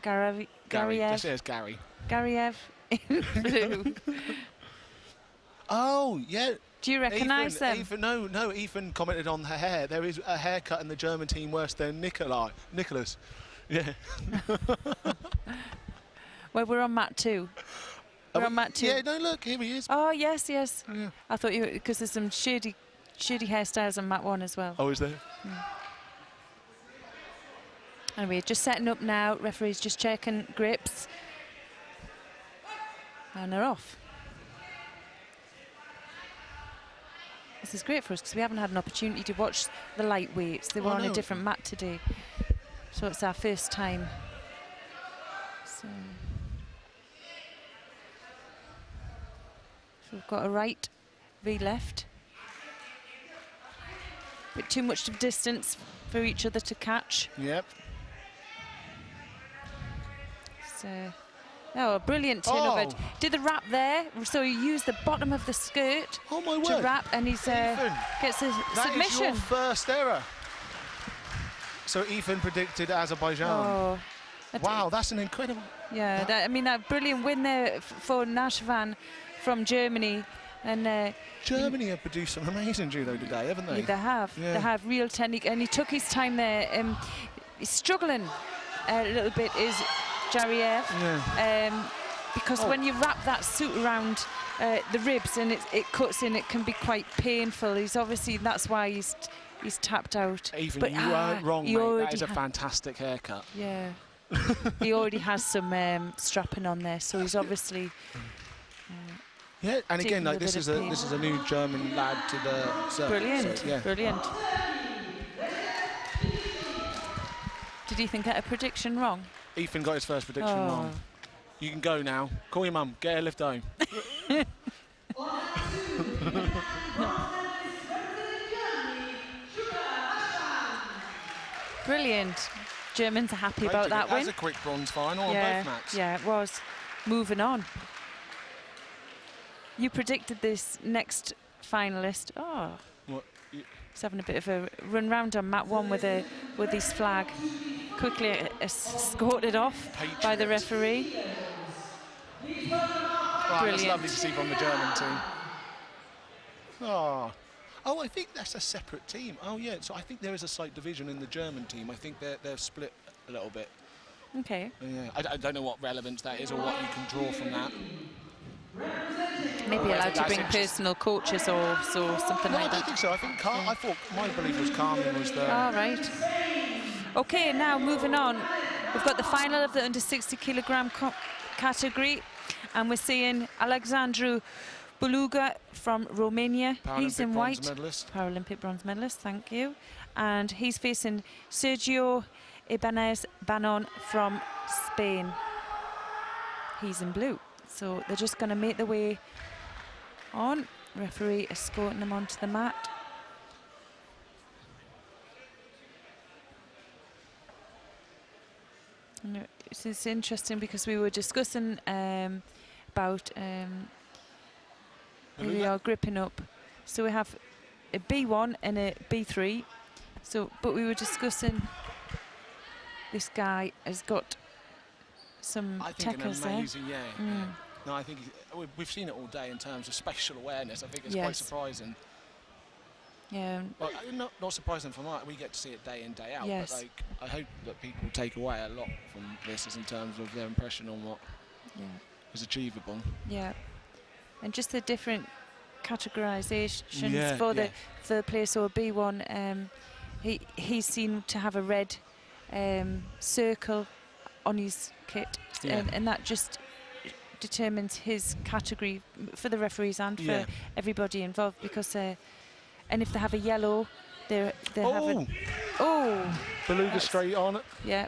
Gary. Gariev. Just say it's Gary. Gariev in blue. Oh, yeah. Do you recognise them? No, Ethan commented on her hair. There is a haircut in the German team worse than Nicholas. Yeah. Well, we're on mat 2. We're on mat 2. Yeah, no, look, here he is. Oh, yes, yes. Yeah. I thought you, because there's some shady hairstyles on mat 1 as well. Oh, is there? Anyway, just setting up now. Referee's just checking grips. And they're off. This is great for us because we haven't had an opportunity to watch the lightweights. They were on a different mat today. So it's our first time. So we've got a right v left. Bit too much of distance for each other to catch. Yep. So, oh, a brilliant turnover. Did the wrap there, so he used the bottom of the skirt to wrap, and he's gets a submission. That is your first error. So Ethan predicted Azerbaijan. Oh, wow, that's an incredible... Yeah, that brilliant win there for Nashvan from Germany. And Germany have produced some amazing judo today, haven't they? Yeah, they have. Yeah. They have real technique, and he took his time there. He's struggling a little bit, is Jariev, because when you wrap that suit around the ribs and it cuts in, it can be quite painful. He's obviously, that's why he's tapped out. Even but you are wrong, mate. That is a fantastic haircut. Yeah. He already has some strapping on there, so he's obviously. Yeah, and again, like this is a new German lad to the circuit. Brilliant, so, yeah. Brilliant. Did Ethan get a prediction wrong? Ethan got his first prediction wrong. You can go now. Call your mum. Get her lift home. Brilliant. Germans are happy about that win. That's a quick bronze final on both mats. Yeah, it was. Moving on. You predicted this next finalist. Oh, what? He's having a bit of a run round on mat 1 with his flag. Quickly escorted off by the referee. Oh, that's lovely to see from the German team. Oh, I think that's a separate team. Oh yeah, so I think there is a slight division in the German team. I think they're split a little bit. Okay. Yeah, I don't know what relevance that is or what you can draw from that. Maybe allowed to bring personal coaches or something like that. I don't think so. I think I thought my belief was Carmen was the. All right. Okay, now moving on. We've got the final of the under 60 kilogram category, and we're seeing Alexandru Buluga from Romania. He's in white. Paralympic bronze medalist, thank you. And he's facing Sergio Ibanez Banon from Spain. He's in blue. So they're just going to make their way on. Referee escorting them onto the mat. And it's interesting because we were discussing about here we are gripping up. So we have a B1 and a B3. So, but we were discussing this guy has got some tackles there. Yeah. No, I think we've seen it all day in terms of spatial awareness. I think it's quite surprising. Yeah. Well, not surprising for me. We get to see it day in, day out. Yes. But like, I hope that people take away a lot from this, as in terms of their impression on what is achievable. Yeah. And just the different categorisations for the third place. So a B1, he's seen to have a red circle on his kit, and that just determines his category for the referees and for everybody involved, because and if they have a yellow, they have a Beluga straight on it. Yeah.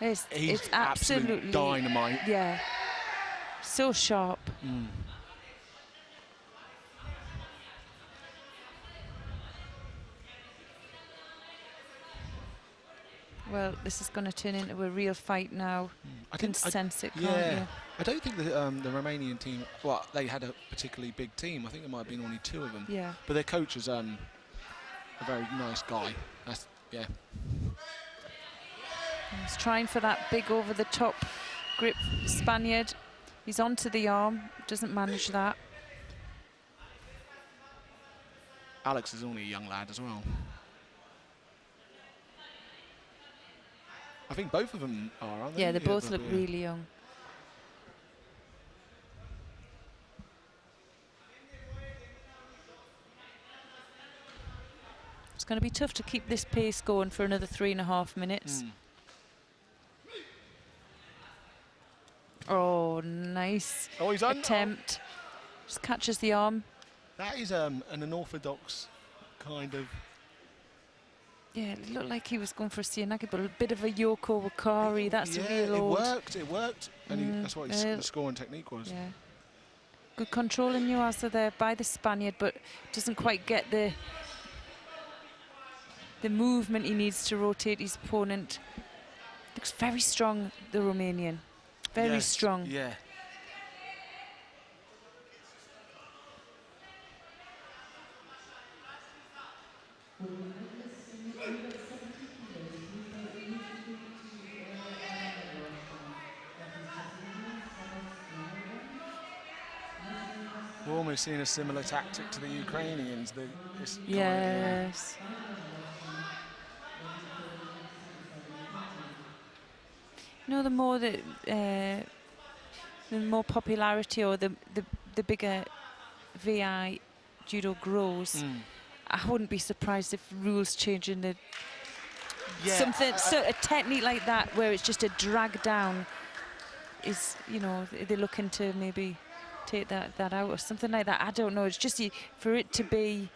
It's absolutely dynamite. Yeah. So sharp. Well, this is going to turn into a real fight now. I can sense it, can't you? I don't think the Romanian team, well, they had a particularly big team. I think there might have been only 2 of them. Yeah. But their coach is a very nice guy. He's trying for that big over-the-top grip Spaniard. He's onto the arm, doesn't manage that. Alex is only a young lad as well. I think both of them are, aren't they? Yeah, they both look really young. It's going to be tough to keep this pace going for another 3.5 minutes. Oh, nice attempt. Just catches the arm. That is an unorthodox kind of... Yeah, it looked like he was going for a Sianagi, but a bit of a Yoko Wakari. That's a real old... It worked. And that's what his scoring technique was. Yeah. Good control in Nuasa there by the Spaniard, but doesn't quite get the movement he needs to rotate his opponent. Looks very strong, the Romanian. Very strong. Yeah. We're almost seeing a similar tactic to the Ukrainians. Yes. You know, the more popularity or the bigger VI judo grows, I wouldn't be surprised if rules change in the something a technique like that where it's just a drag down is, you know, they're looking to maybe take that out or something like that. I don't know. It's just for it to be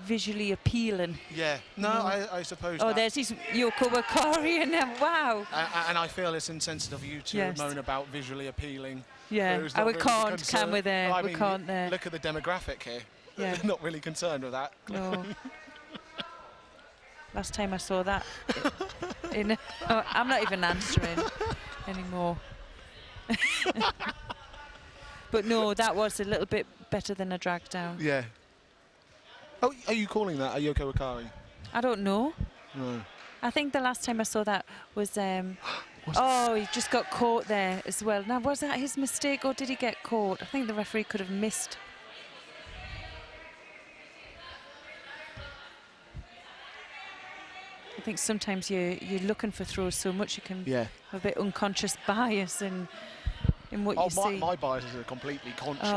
visually appealing. Yeah. No, I suppose. Oh, there's his Yoko Wakari and wow. And I feel it's insensitive of you to moan about visually appealing. Yeah. We can't, can we there? Well, we can't there. Look at the demographic here. Yeah. They're not really concerned with that. No. Last time I saw that, I'm not even answering anymore. But no, that was a little bit better than a drag down. Yeah. Oh, are you calling that a Yoko Wakari? I don't know. No. I think the last time I saw that was, he just got caught there as well. Now, was that his mistake or did he get caught? I think the referee could have missed. I think sometimes you're looking for throws so much you can have a bit unconscious bias in what you see. My biases are completely conscious.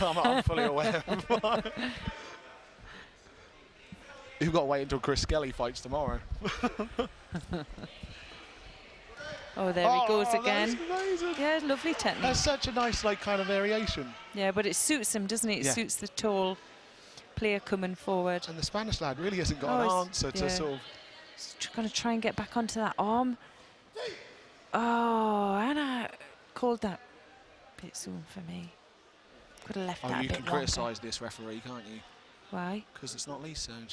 Oh, right. I'm fully aware of You've got to wait until Chris Skelly fights tomorrow. Oh, there he goes again. That's amazing. Yeah, lovely technique. That's such a nice, like, kind of variation. Yeah, but it suits him, doesn't it? It suits the tall player coming forward. And the Spanish lad really hasn't got an answer to sort of... He's going to try and get back onto that arm. Oh, Anna called that a bit soon for me. Could have left that a bit longer. You can criticise this referee, can't you? Why? Because it's not Lisa, and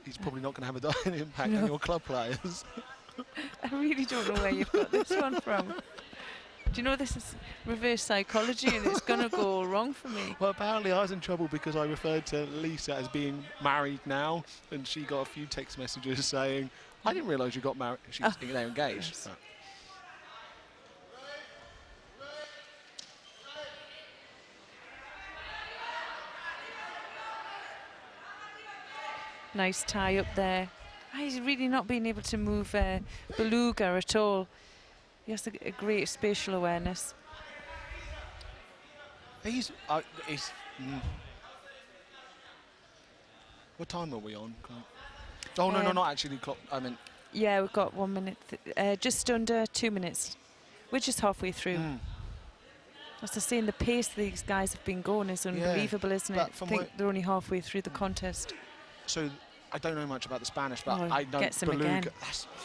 he's probably not going to have a direct impact on your club players. I really don't know where you've got this one from. Do you know this is reverse psychology and it's going to go all wrong for me? Well, apparently I was in trouble because I referred to Lisa as being married now, and she got a few text messages saying, I didn't realise you got married. They're engaged. Yes. Nice tie up there. He's really not been able to move Beluga at all. He has a great spatial awareness. What time are we on? Oh, no, not actually. Yeah, we've got 1 minute, just under 2 minutes. We're just halfway through. As I say, the pace these guys have been going is unbelievable, isn't it? I think they're only halfway through the contest. So, I don't know much about the Spanish, but I know gets him Beluga. again.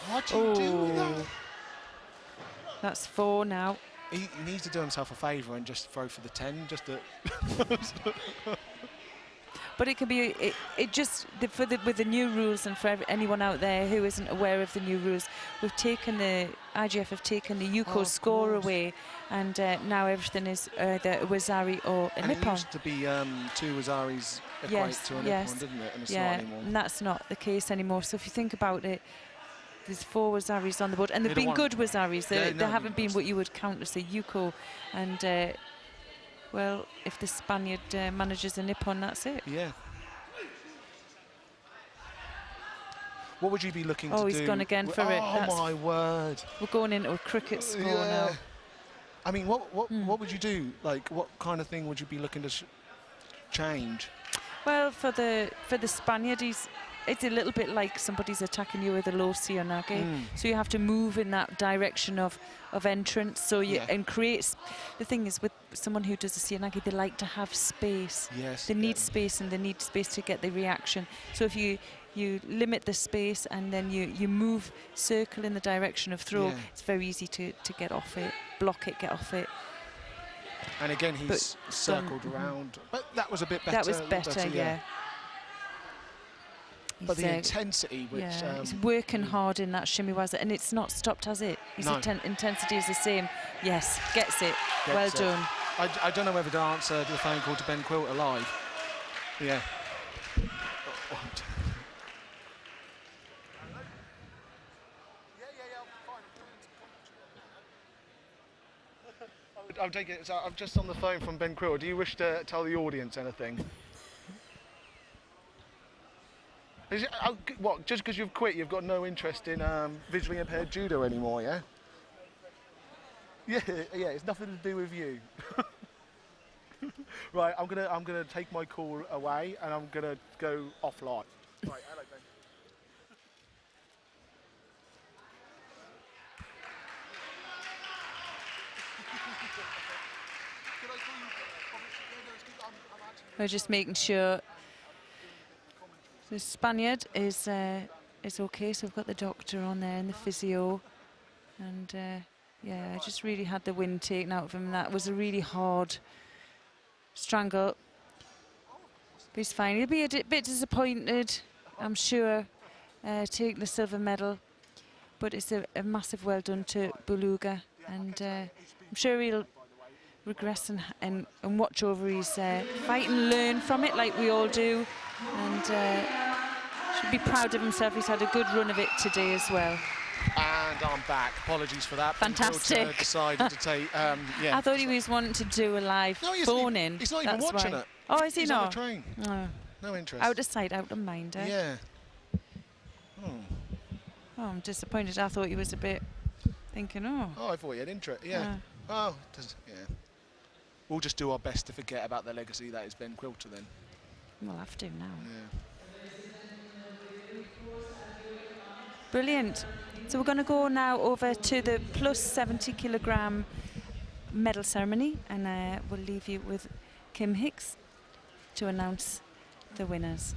What do you do with that? That's 4 now. He needs to do himself a favour and just throw for the 10, just to... But it can be, with the new rules, and for anyone out there who isn't aware of the new rules, IGF have taken the Yuko score away, and now everything is either a Wazari or a Nippon. It used to be 2 Wazaris equate to a Nippon, didn't it? And it's not anymore. And that's not the case anymore. So if you think about it, there's 4 Wazaris on the board, and they've been good Wazaris. They haven't been what you would count as a Yuko, and well, if the Spaniard manages a Nippon, that's it. Yeah. What would you be looking to do? Oh, he's gone again for it. Oh, my word. We're going into a cricket score now. I mean, what would you do? Like, what kind of thing would you be looking to change? Well, for the Spaniard, it's a little bit like somebody's attacking you with a low Seonage. So you have to move in that direction of entrance. So and create. The thing is, with someone who does a Seonage, they like to have space. Yes. They need space, and they need space to get the reaction. So if you limit the space and then you move, circle in the direction of throw, it's very easy to get off it, block it, get off it. And again, he's circled around. But that was a bit better. That was better, yeah. But the intensity, which... he's working hard in that shimiwaza, and it's not stopped, has it? His intensity is the same. Yes, gets it. Well done. I don't know whether to answer the phone call to Ben Quilter live. Yeah. I'll take it. So I'm just on the phone from Ben Quilter. Do you wish to tell the audience anything? What, just because you've quit, you've got no interest in visually impaired judo anymore, yeah? Yeah, it's nothing to do with you. Right, I'm gonna take my call away and I'm gonna go offline. Right, hello, Ben. We're just making sure the Spaniard is okay. So we've got the doctor on there and the physio, and I just really had the wind taken out of him. That was a really hard strangle. But he's fine. He'll be a bit disappointed, I'm sure, taking the silver medal. But it's a massive well done to Beluga, and I'm sure he'll regress and watch over his fight and learn from it, like we all do, and should be proud of himself. He's had a good run of it today as well. And I'm back. Apologies for that. Fantastic. Decided to take. I thought he was wanting to do a live phone in. He's not even watching it. Oh, is he he's not? On the train. No interest. Out of sight, out of mind. Yeah. Oh, I'm disappointed. I thought he was a bit thinking, Oh, I thought he had interest. Yeah. We'll just do our best to forget about the legacy that is Ben Quilter then. We'll have to now. Yeah. Brilliant. So we're going to go now over to the plus 70 kilogram medal ceremony, and we'll leave you with Kim Hicks to announce the winners.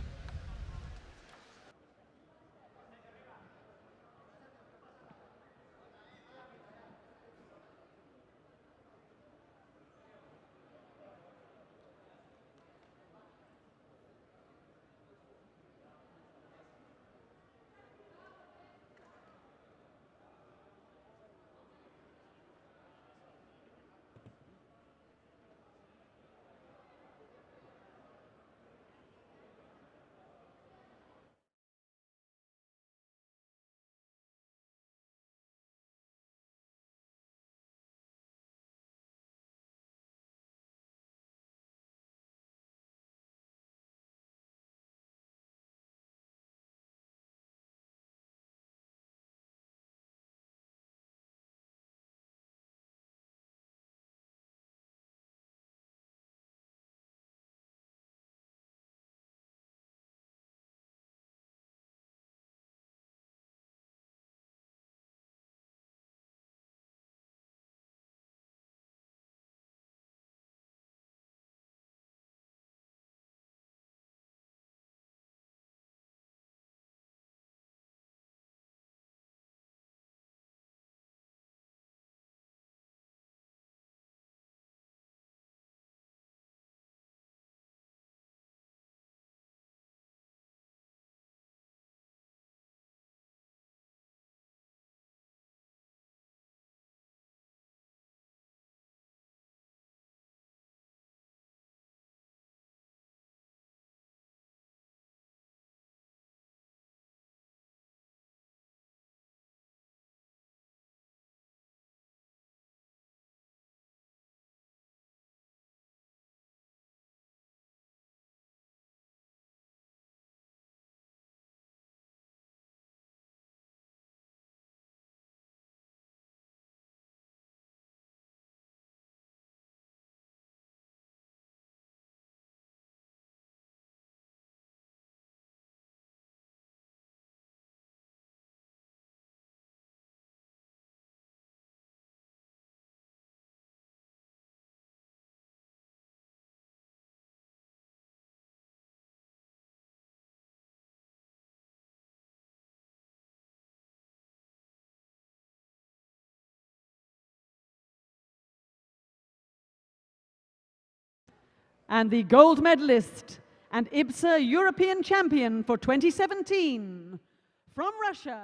And the gold medalist and IBSA European champion for 2017 from Russia.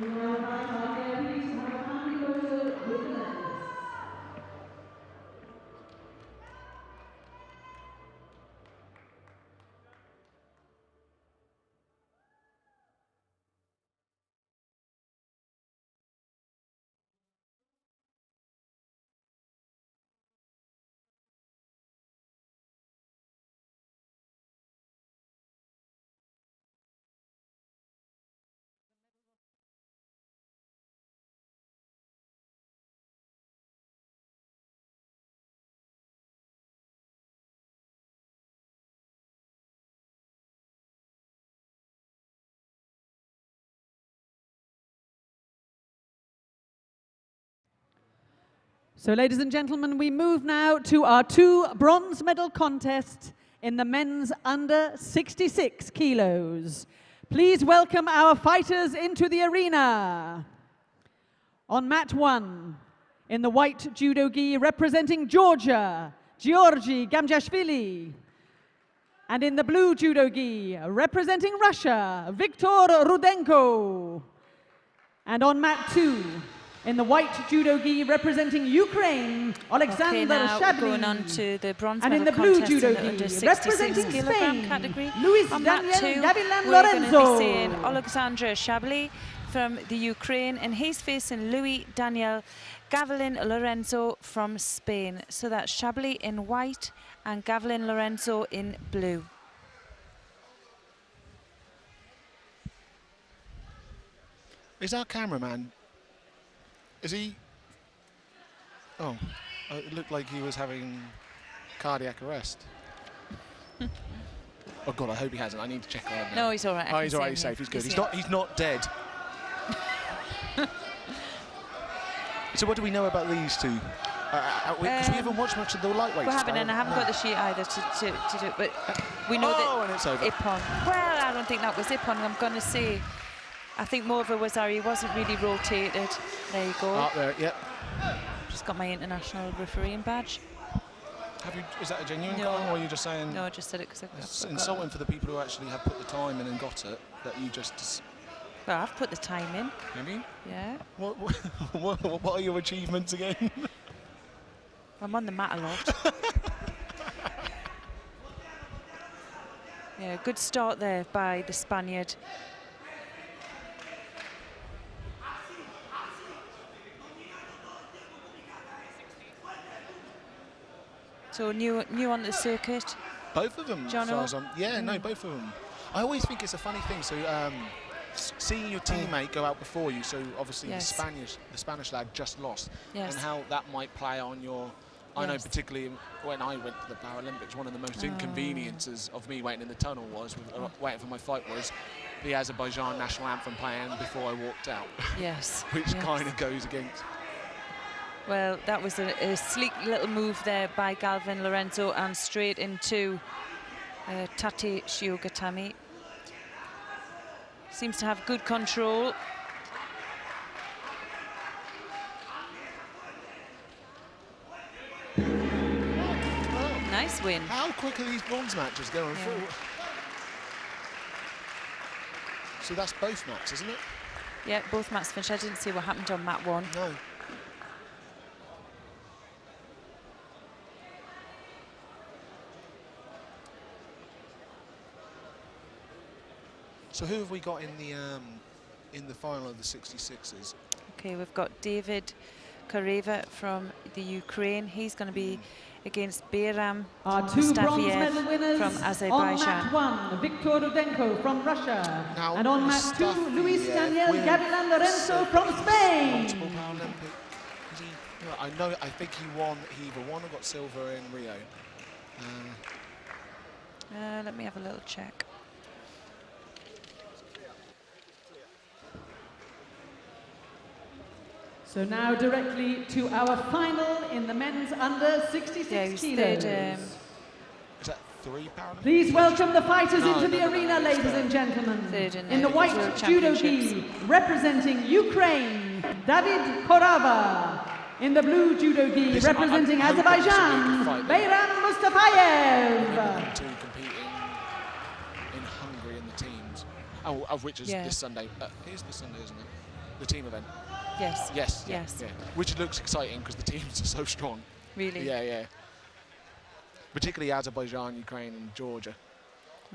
We now invite our VIPs to have a family photo with the medalists. So, ladies and gentlemen, we move now to our 2 bronze medal contests in the men's under 66 kilos. Please welcome our fighters into the arena. On mat 1, In the white judo gi representing Georgia, Georgi Gamjashvili. And in the blue judo gi representing Russia, Viktor Rudenko. And on mat 2, in the white judo gi representing Ukraine, Alexander Shabli. Going on to the bronze and in medal the blue contest judo in the gi under 66 representing kilogram Spain, category. Luis On Daniel mat 2, Gavilan we're going to Lorenzo. be seeing Alexandra Shabli from the Ukraine, and he's facing Luis Daniel Gavilan Lorenzo from Spain. So that's Shabli in white and Gavilan Lorenzo in blue. Is our cameraman, is he? Oh, it looked like he was having cardiac arrest. Oh God, I hope he hasn't. I need to check on him now. No, he's all right. Oh, he's all right. He's safe. He's good. He's not dead. So what do we know about these two? Because we haven't watched much of the lightweights. We haven't, and I haven't got the sheet either to do it, but we know that and it's over. Ippon. Well, I don't think that was Ippon. I'm going to say, I think more of it was He wasn't really rotated. There you go. Up there, yep. Just got my international refereeing badge. Have you? Is that a genuine No. call, or are you just saying? No, I just said it because It's insulting for the people who actually have put the time in and got it. That you just. Well, I've put the time in. Have you? Yeah. What are your achievements again? I'm on the mat a lot. Yeah, good start there by the Spaniard. So new on the circuit. Both of them. Jono? As far as no, both of them. I always think it's a funny thing. So seeing your teammate go out before you. So obviously Yes. the Spanish lad just lost, Yes. and how that might play on your. I know particularly when I went to the Paralympics, one of the most inconveniences of me waiting in the tunnel was waiting for my fight was the Azerbaijan national anthem playing before I walked out. Yes. Which kind of goes against. Well, that was a sleek little move there by Gavilan Lorenzo, and straight into Tate Shiogatami. Seems to have good control. Nice win. How quick are these bronze matches going through? So that's both mats, isn't it? Yeah, both mats finished. I didn't see what happened on mat 1. No. So who have we got in the final of the 66s? Okay, we've got David Kareva from the Ukraine. He's going to be against Bayram Our 2 bronze medal Mustafiev winners from Azerbaijan. On mat 1, Viktor Rudenko from Russia. Now, and on mat 2, Luis Daniel winner. Gavilan Lorenzo from Spain. Multiple Paralympic. Is he? No, I think he either won or got silver in Rio. Let me have a little check. So now directly to our final in the men's under 66 he's kilos. third, Is that 3 Paralympics? Please welcome the fighters No, into no, the no, arena, no, ladies third. and gentlemen. Third in In the the white World judo Championships. gi, representing Ukraine, David Korava. In the blue judo gi, Listen, representing I'm hoping this will be a Azerbaijan, good fight, Bayram Remember Mustafayev. them two competing in Hungary in the teams, of which is Yeah. this Sunday. It is this Sunday, isn't it? The team event. Yes. Yes. Yeah, Yes. yeah. Which looks exciting because the teams are so strong. Really? Yeah, yeah. Particularly Azerbaijan, Ukraine, and Georgia.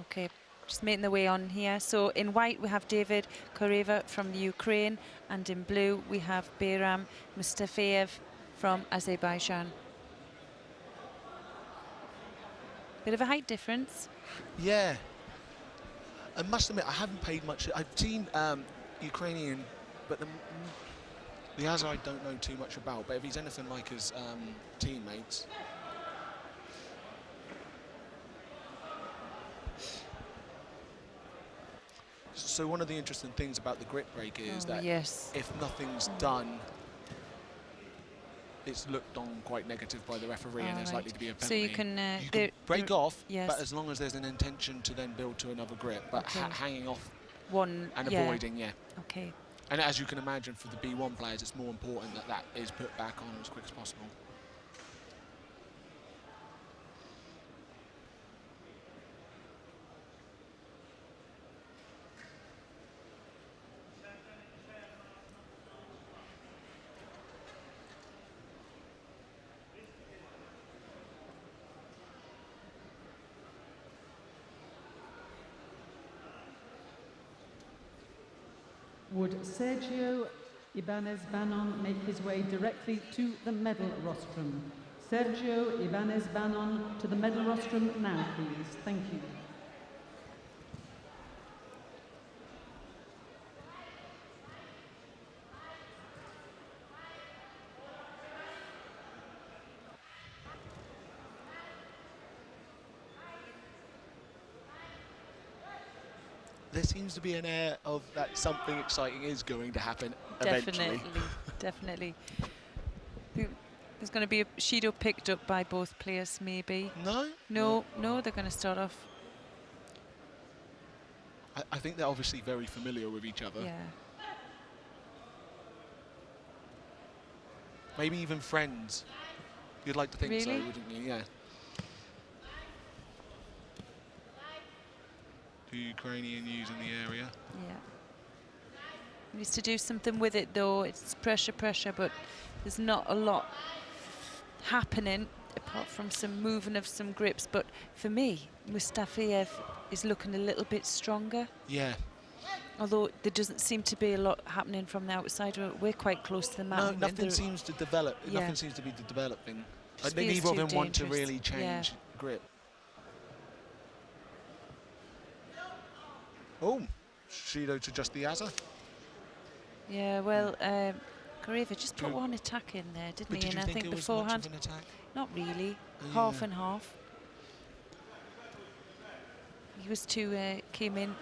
Okay, just making the way on here. So in white we have David Kareva from the Ukraine, and in blue we have Bayram Mustafiev from Azerbaijan. Bit of a height difference. Yeah. I must admit, I haven't paid much. I've seen Ukrainian, but the Azar I don't know too much about. But if he's anything like his teammates. So one of the interesting things about the grip break is that if nothing's done, it's looked on quite negative by the referee, and there's likely to be a penalty. So you can, break off, yes. but as long as there's an intention to then build to another grip, but hanging off one and avoiding, Okay. And as you can imagine, for the B1 players, it's more important that that is put back on as quick as possible. Would Sergio Ibanez Bannon make his way directly to the medal rostrum? Sergio Ibanez Bannon to the medal rostrum now, please. Thank you. There seems to be an air of that something exciting is going to happen eventually. Definitely. There's going to be a Judo picked up by both players, maybe. No? No, they're going to start off. I think they're obviously very familiar with each other. Yeah. Maybe even friends. You'd like to think so, Really? wouldn't you? Yeah. The Ukrainian using the area. Yeah. Needs to do something with it though. It's pressure, but there's not a lot happening apart from some moving of some grips. But for me, Mustafiev is looking a little bit stronger. Yeah. Although there doesn't seem to be a lot happening from the outside. We're quite close to the mat. No, nothing seems to develop. Yeah. Nothing seems to be developing. Just Neither feels of them too want to dangerous. really change grip. Oh, Judo to just the Asa. Yeah, well, Gareva just put one attack in there, didn't But he? did you And I think think it was beforehand, much of an attack? not really. Yeah. Half and half. He was too came in.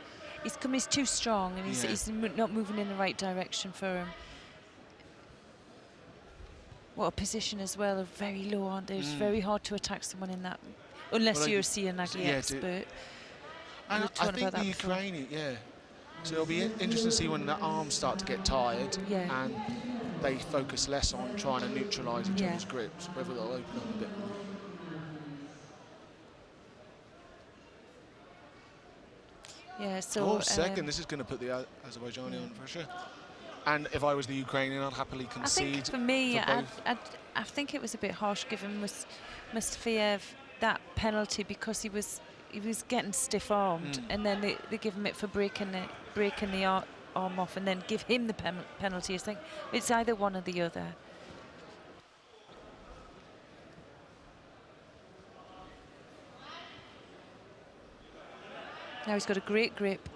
He's too strong, and he's not moving in the right direction for him. What a position as well, very low, aren't they? It's very hard to attack someone in that, unless you're a Sianagli expert. And I think the Ukrainian, so it'll be interesting to see when the arms start to get tired and they focus less on trying to neutralise each other's grips, whether they'll open up a bit more. Yeah, so... second, this is going to put the Azerbaijani on pressure. And if I was the Ukrainian, I'd happily concede. I think for me, for I think it was a bit harsh giving Mustafiev that penalty because he was getting stiff-armed, and then they give him it for breaking the arm off, and then give him the penalty. I think it's either one or the other. Now he's got a great grip,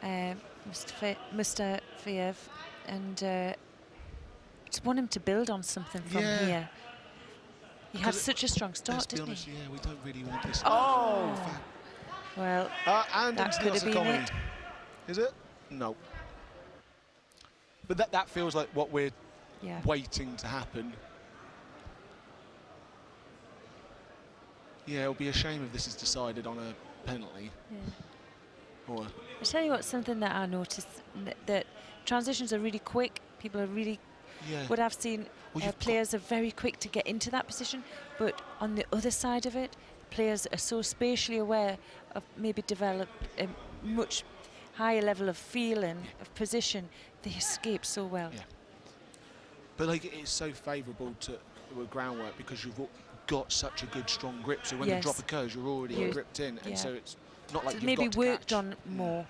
Mustafiev, and just want him to build on something from here. He had such a strong start, didn't he? Yeah, we don't really want this. Oh! Well, and that could have been it. Is it? No. But that feels like what we're waiting to happen. Yeah, it'll be a shame if this is decided on a penalty. Yeah. I tell you what, something that I noticed, that transitions are really quick. People are really... What I've seen, players are very quick to get into that position, but on the other side of it, players are so spatially aware of maybe develop a much higher level of feeling, of position. They escape so well. Yeah. But like, it's so favourable to with groundwork because you've got such a good strong grip. So when the drop occurs, you're already gripped in, and so it's not like you've maybe got to worked catch. on more.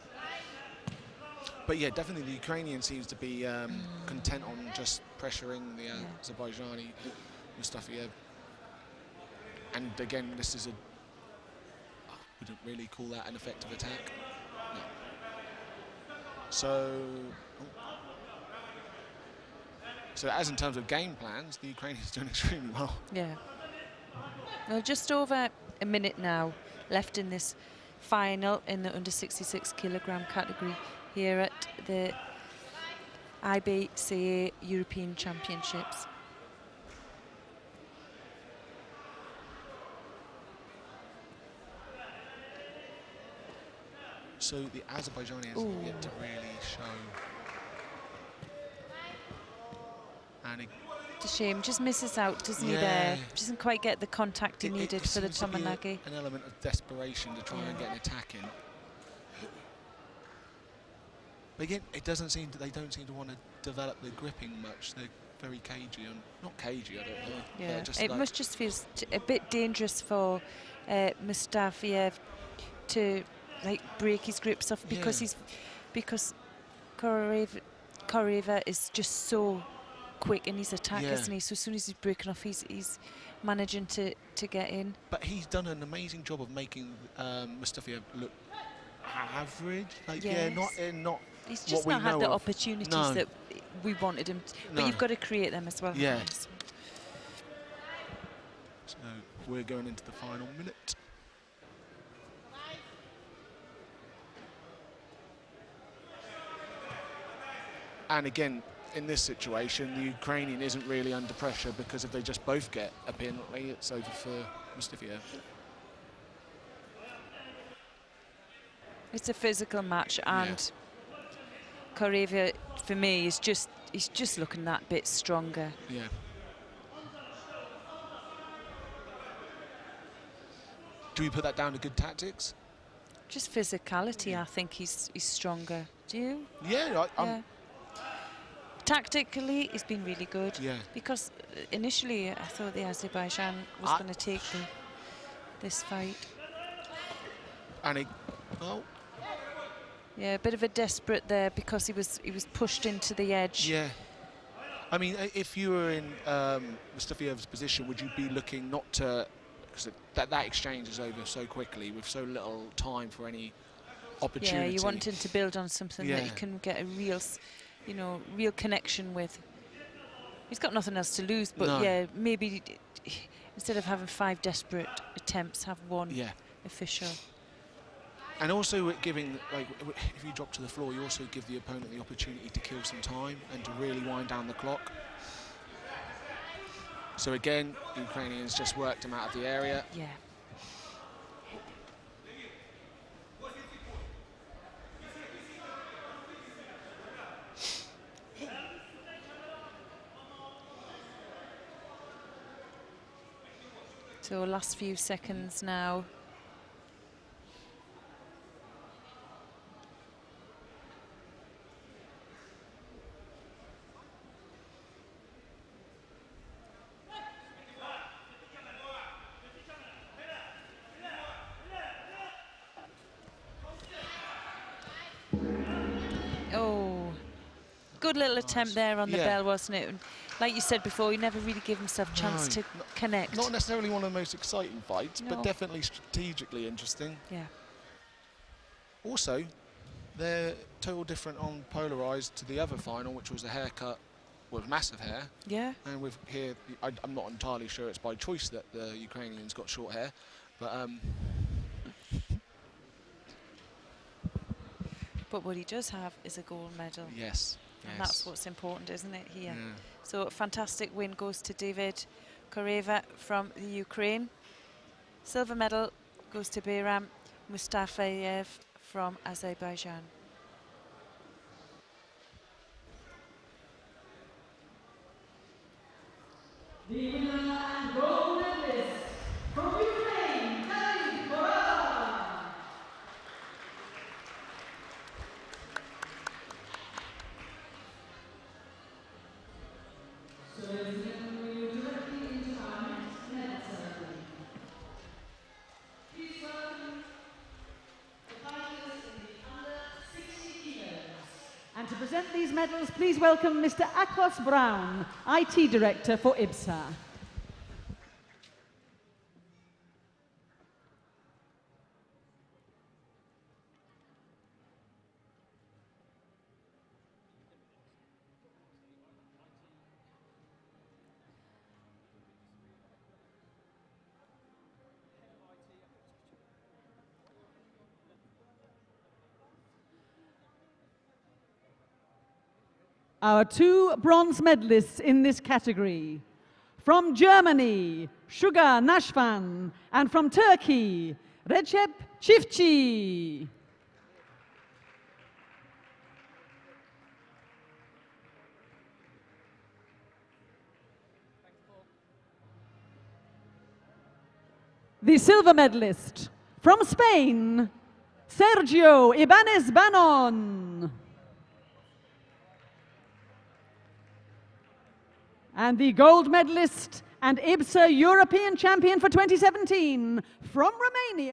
But yeah, definitely the Ukrainian seems to be content on just pressuring the Azerbaijani Mustafiev. And again, this is I wouldn't really call that an effective attack. No. So as in terms of game plans, the Ukrainians doing extremely well. Yeah. Well, just over a minute now left in this final in the under 66 kilogram category here at the IBSA European Championships. So the Azerbaijani has yet to really show It's a shame. Just misses out, doesn't he, there? Doesn't quite get the contact he needed for the Tomoe-nage. An element of desperation to try and get an attack in. But again, it doesn't seem they don't seem to want to develop the gripping much. They're very cagey, and not cagey, I don't know. Yeah, just it must just feel a bit dangerous for Mustafiev to like break his grips off because Koreeva is just so quick in his attack, isn't he? So as soon as he's breaking off, he's managing to get in. But he's done an amazing job of making Mustafiev look average. Like not. He's just not had the opportunities that we wanted him to, but you've got to create them as well. Yeah. So we're going into the final minute. And again, in this situation, the Ukrainian isn't really under pressure, because if they just both get a penalty, it's over for Mustafiev. It's a physical match, and Koreeva, for me, he's just looking that bit stronger. Yeah. Do we put that down to good tactics? Just physicality, I think he's stronger. Do you? Yeah, Tactically, he's been really good. Yeah. Because initially, I thought the Azerbaijan was going to take this fight. And yeah, a bit of a desperate there, because he was pushed into the edge. Yeah. I mean, if you were in Mustafiev's position, would you be looking not to, because that exchange is over so quickly with so little time for any opportunity. Yeah, you want him to build on something that you can get a real, real connection with. He's got nothing else to lose, but maybe instead of having 5 desperate attempts, have one official. And also giving, like, if you drop to the floor, you also give the opponent the opportunity to kill some time and to really wind down the clock. So again, the Ukrainians just worked him out of the area. Yeah. So last few seconds now. Oh, good little attempt there on the bell, wasn't it? And like you said before, he never really gave himself a chance to connect. Not necessarily one of the most exciting fights, but definitely strategically interesting. Yeah. Also, they're total different on polarized to the other final, which was a haircut with massive hair. Yeah. And with here, I'm not entirely sure it's by choice that the Ukrainians got short hair, but but what he does have is a gold medal. Yes. And that's what's important, isn't it, here? Yeah. So a fantastic win goes to David Koreeva from the Ukraine. Silver medal goes to Bayram Mustafiev from Azerbaijan. The winner and gold medalist from Ukraine, David Koreeva. So ladies and gentlemen, we move directly into our next medal ceremony. Please welcome the fighters in the under 60 kilos. And to present these medals, please welcome Mr. Akos Brown, IT Director for IBSA. Our 2 bronze medalists in this category. From Germany, Sugar Nashvan, and from Turkey, Recep Çiftçi. the silver medalist from Spain, Sergio Ibanez Banon. And the gold medalist and IBSA European champion for 2017 from Romania.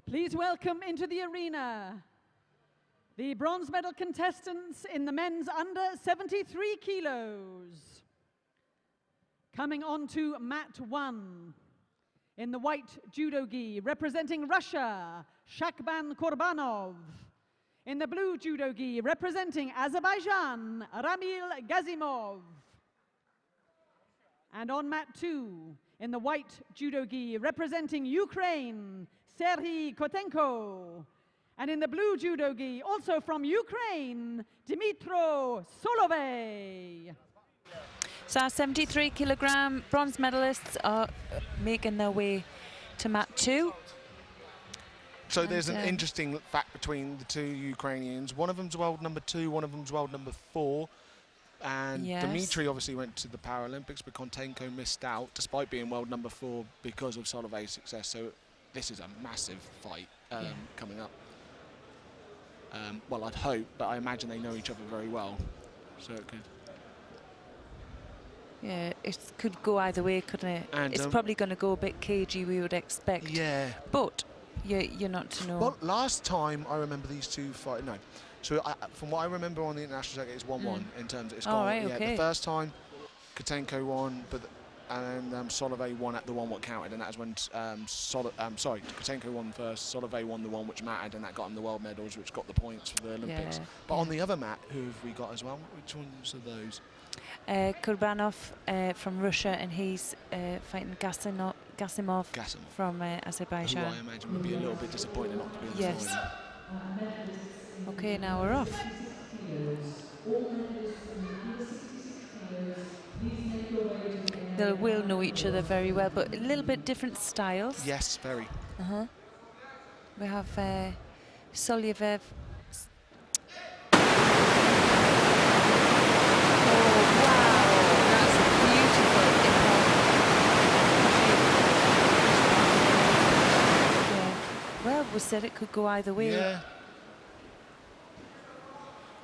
Please welcome into the arena the bronze medal contestants in the men's under 73 kilos. Coming on to mat 1 in the white judo gi, representing Russia, Shakban Korbanov. In the blue judo gi, representing Azerbaijan, Ramil Gazimov. And on mat 2 in the white judo gi, representing Ukraine, Serhiy Kotenko. And in the blue judo gi, also from Ukraine, Dmitro Solovey. So our 73 kilogram bronze medalists are making their way to mat 2. So and there's an interesting fact between the two Ukrainians. One of them's world number 2, one of them's world number 4. And yes. Dmitry obviously went to the Paralympics, but Kontenko missed out, despite being world number 4 because of Solovey's success. So this is a massive fight coming up. Well, I'd hope, but I imagine they know each other very well. So it could. Yeah, it could go either way, couldn't it? And it's probably going to go a bit cagey, we would expect. Yeah. But you're not to know. Well, last time I remember these two fight. No. So from what I remember on the international circuit, it's 1-1 in terms of it's gone. Right, yeah, okay. The first time, Kotenko won, but and Solovey won at the one what counted, and that was when Kotenko won first, Solovey won the one which mattered, and that got him the world medals, which got the points for the Olympics. Yeah, but on the other mat, who have we got as well? Which ones are those? Kurbanov from Russia, and he's fighting Gasimov from Azerbaijan. Who I imagine would be a little bit disappointed not to be in the Yes. final. Okay, now we're off. They will know each other very well, but a little bit different styles. Yes, very. We have Solyev. Oh, wow, that's a beautiful impact. Yeah. Well, we said it could go either way. Yeah.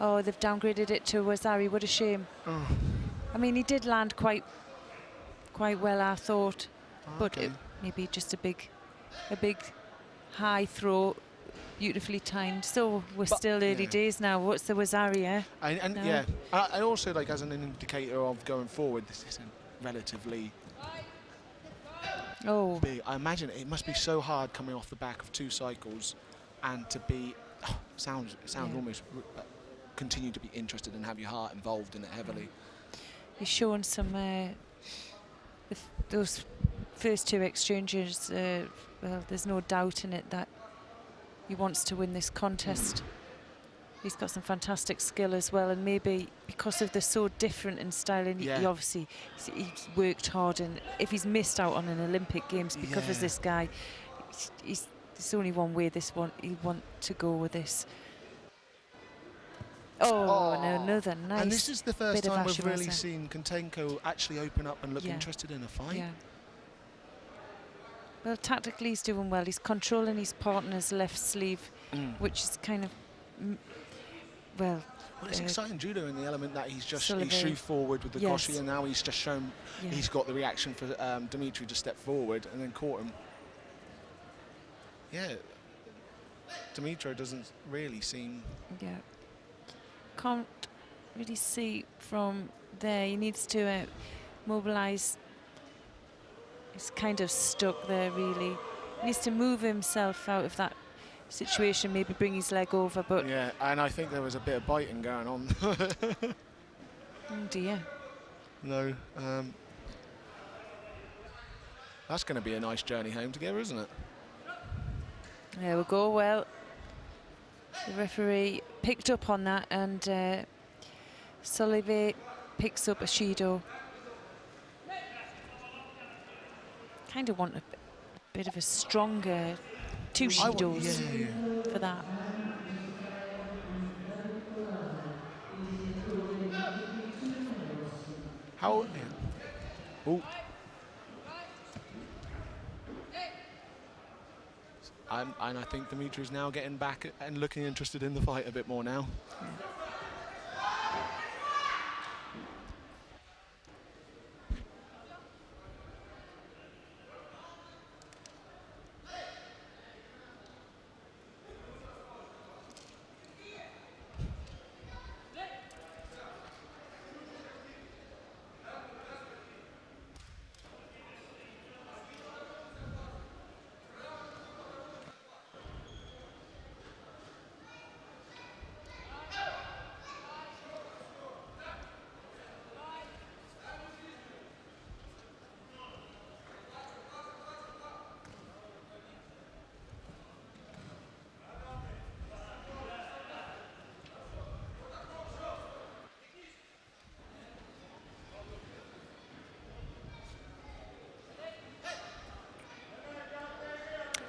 Oh, they've downgraded it to Wazari. What a shame. Oh. I mean, he did land quite well, I thought, but Okay. maybe just a big high throw, beautifully timed. So we're still early days now. What's the Wazari? And No. yeah, I also like as an indicator of going forward. This isn't relatively big. I imagine it must be so hard coming off the back of 2 cycles, and to be sounds almost continue to be interested and have your heart involved in it heavily. He's shown some those first 2 exchanges. Well, there's no doubt in it that he wants to win this contest. He's got some fantastic skill as well, and maybe because of they're so different in style, and he obviously he's worked hard, and if he's missed out on an Olympic Games because of this guy, there's only one way he want to go with this. Oh, no, another nice. And this is the first bit of time we've really Ashiraza. seen Kotenko actually open up and look interested in a fight. Yeah. Well, tactically he's doing well. He's controlling his partner's left sleeve, which is kind of, Well, it's exciting judo in the element that he's Solovey. shoot forward with the koshi, and now he's just shown he's got the reaction for Dimitri to step forward and then caught him. Yeah, Dimitri doesn't really seem. Yeah. Can't really see from there. He needs to mobilise. He's kind of stuck there, really. He needs to move himself out of that situation, maybe bring his leg over, but... Yeah, and I think there was a bit of biting going on. Oh, dear. No. That's going to be a nice journey home together, isn't it? There we go. Well, the referee picked up on that, and Solovey picks up a Judo. Kind of want a bit of a stronger 2 Judos for that. How? Oh. And I think Dimitri's now getting back and looking interested in the fight a bit more now. Yeah.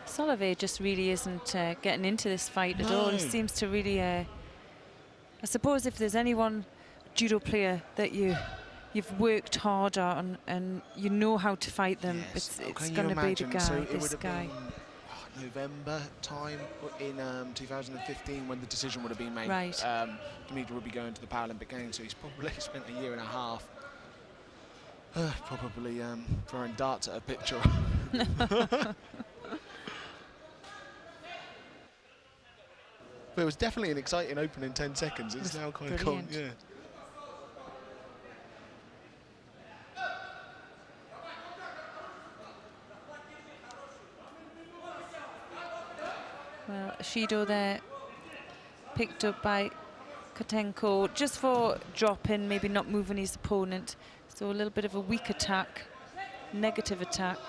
Solovey just really isn't getting into this fight at all. He seems to really... I suppose if there's anyone judo player that you've worked hard on and you know how to fight them, it's going to be the guy, so this guy. November time in 2015 when the decision would have been made. Right. Dimitri would be going to the Paralympic Games, so he's probably spent a year and a half probably throwing darts at a picture. But it was definitely an exciting opening 10 seconds. It's now kind of gone, yeah. Well, Judo there picked up by Kotenko just for dropping, maybe not moving his opponent. So a little bit of a weak attack, negative attack.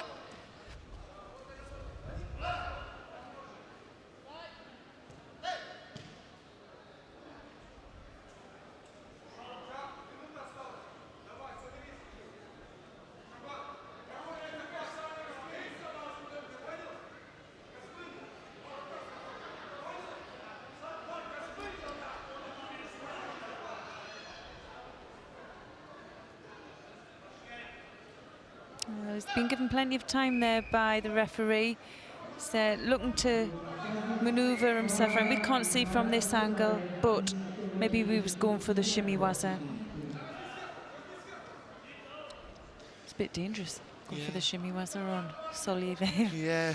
Well, he's been given plenty of time there by the referee. He's looking to manoeuvre himself around. We can't see from this angle, but maybe he was going for the shimmy waza. It's a bit dangerous going for the shimmy waza on Solier. Yeah.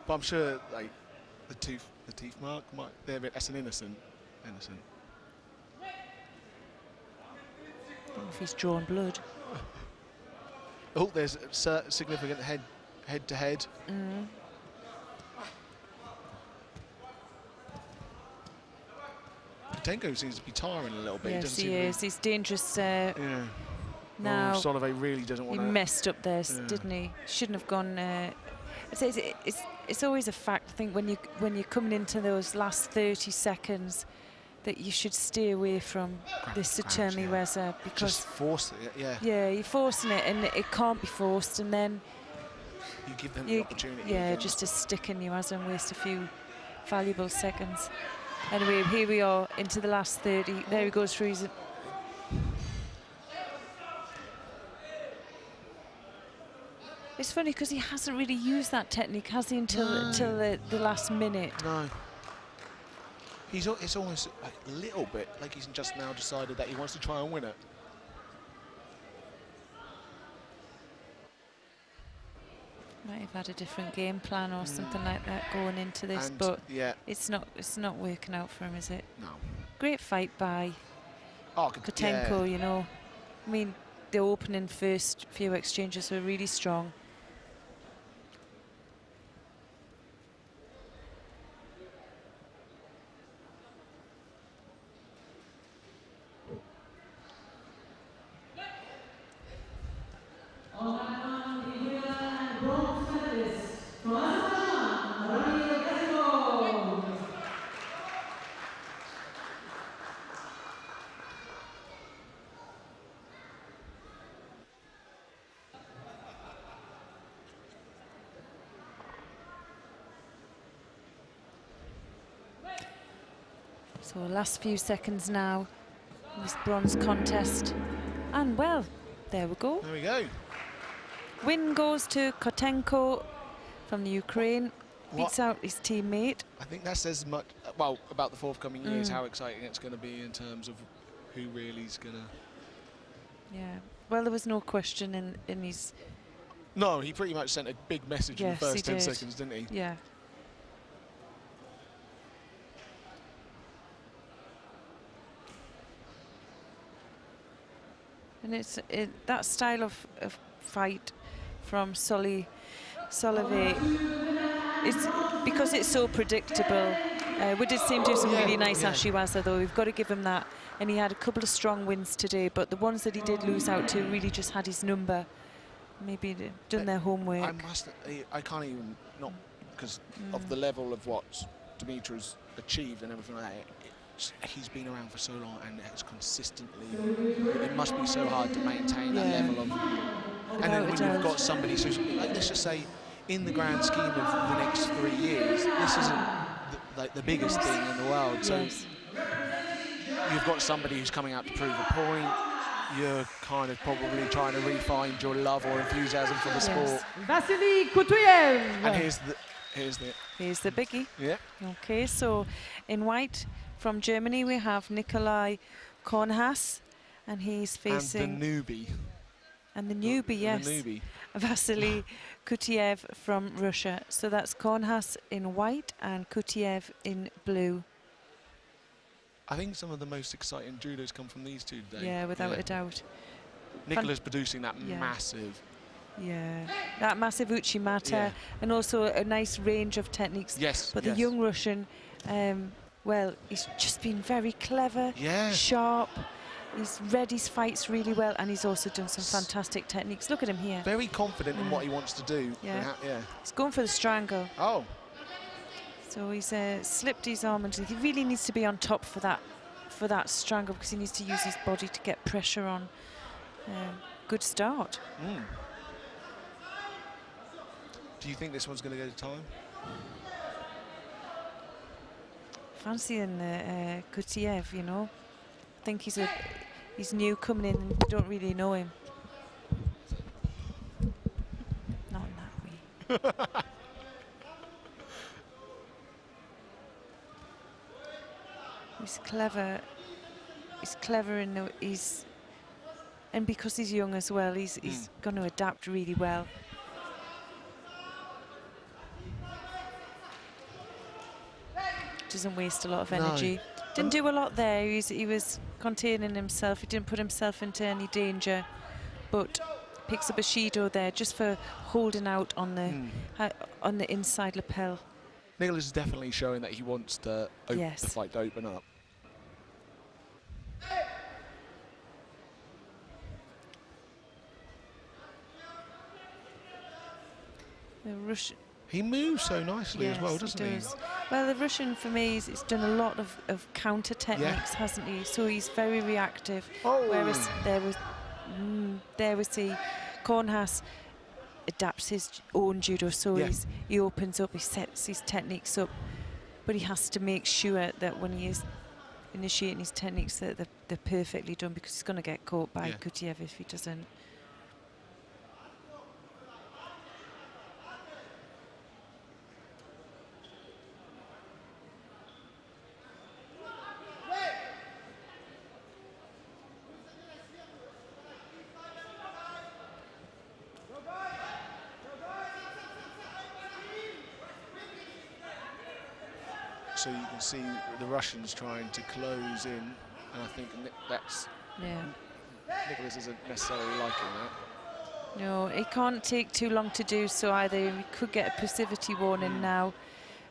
But I'm sure, like, the teeth mark that's an innocent. I don't know if he's drawn blood. Oh, there's a significant head-to-head. Kotenko seems to be tiring a little bit. Yes, he is. He's dangerous. Yeah. Now, Solier really doesn't want to. He messed up there, didn't he? Shouldn't have gone. It's always a fact. I think when you're coming into those last 30 seconds, that you should stay away from this Sutermi Weza, because just force it. Yeah, you're forcing it, and it can't be forced, and then you give them the opportunity. Yeah, just to stick in your Weza and waste a few valuable seconds. Anyway, here we are into the last 30. There he goes for his. It's funny because he hasn't really used that technique, has he, until the last minute? No. It's almost like a little bit like he's just now decided that he wants to try and win it. Might have had a different game plan or something like that going into this, but it's not working out for him, is it? No. Great fight by Kotenko, you know. I mean, the opening first few exchanges were really strong. So last few seconds now, this bronze contest. And well, there we go. There we go. Win goes to Kotenko from the Ukraine. Beats out his teammate. I think that says much, well, about the forthcoming years, how exciting it's going to be in terms of who really is going to... Yeah, well, there was no question in his... No, he pretty much sent a big message in the first 10 seconds, didn't he? Yeah. And it's that style of fight from Solier, it's because it's so predictable. We did see him do some really nice Ashiwaza, though. We've got to give him that. And he had a couple of strong wins today, but the ones that he did lose out to really just had his number. Maybe done their homework. I can't even, not because of the level of what Dimitri's achieved and everything like that. He's been around for so long and it's consistently, it must be so hard to maintain that level of, and then when you've got somebody, so like, let's just say in the grand scheme of the next 3 years, this isn't like the biggest thing in the world, so you've got somebody who's coming out to prove a point, you're kind of probably trying to refine your love or enthusiasm for the sport. Vasily Kutuyev. And here's the biggie. Yeah. Okay, so in white, from Germany, we have Nikolai Kornhass, and he's facing... And the newbie. And the newbie, yes. The newbie. Vasily Kutiev from Russia. So that's Kornhass in white and Kutiev in blue. I think some of the most exciting judos come from these two today. Yeah, without a doubt. Nikola's producing that massive Yeah, that massive Uchimata, Yeah. and also a nice range of techniques. Yes. But the yes. young Russian, well, he's just been very clever, Yeah. sharp. He's read his fights really well, and he's also done some fantastic techniques. Look at him here. Very confident in what he wants to do. Yeah. Yeah. He's going for the strangle. Oh. So he's slipped his arm, and he really needs to be on top for that strangle, because he needs to use his body to get pressure on. Good start. Mm. Do you think this one's going to go to time? Fancying Kutiev, you know. I think he's new coming in, and don't really know him. Not in that way. He's clever. He's clever in and because he's young as well, he's going to adapt really well. Doesn't waste a lot of energy. No. Didn't do a lot there. He was containing himself. He didn't put himself into any danger, but picks up a Judo there just for holding out on the inside lapel. Nicholas is definitely showing that he wants the fight to open up. The Russian. He moves so nicely as well, doesn't he? Well, the Russian, for me, he's done a lot of counter techniques, hasn't he? So he's very reactive. Oh. Whereas there was the Kornhaas adapts his own judo, so he opens up, he sets his techniques up, but he has to make sure that when he is initiating his techniques that they're perfectly done, because he's going to get caught by Kutiev if he doesn't. So you can see the Russians trying to close in, and I think Nicholas isn't necessarily liking that. No, it can't take too long to do so either. We could get a passivity warning now,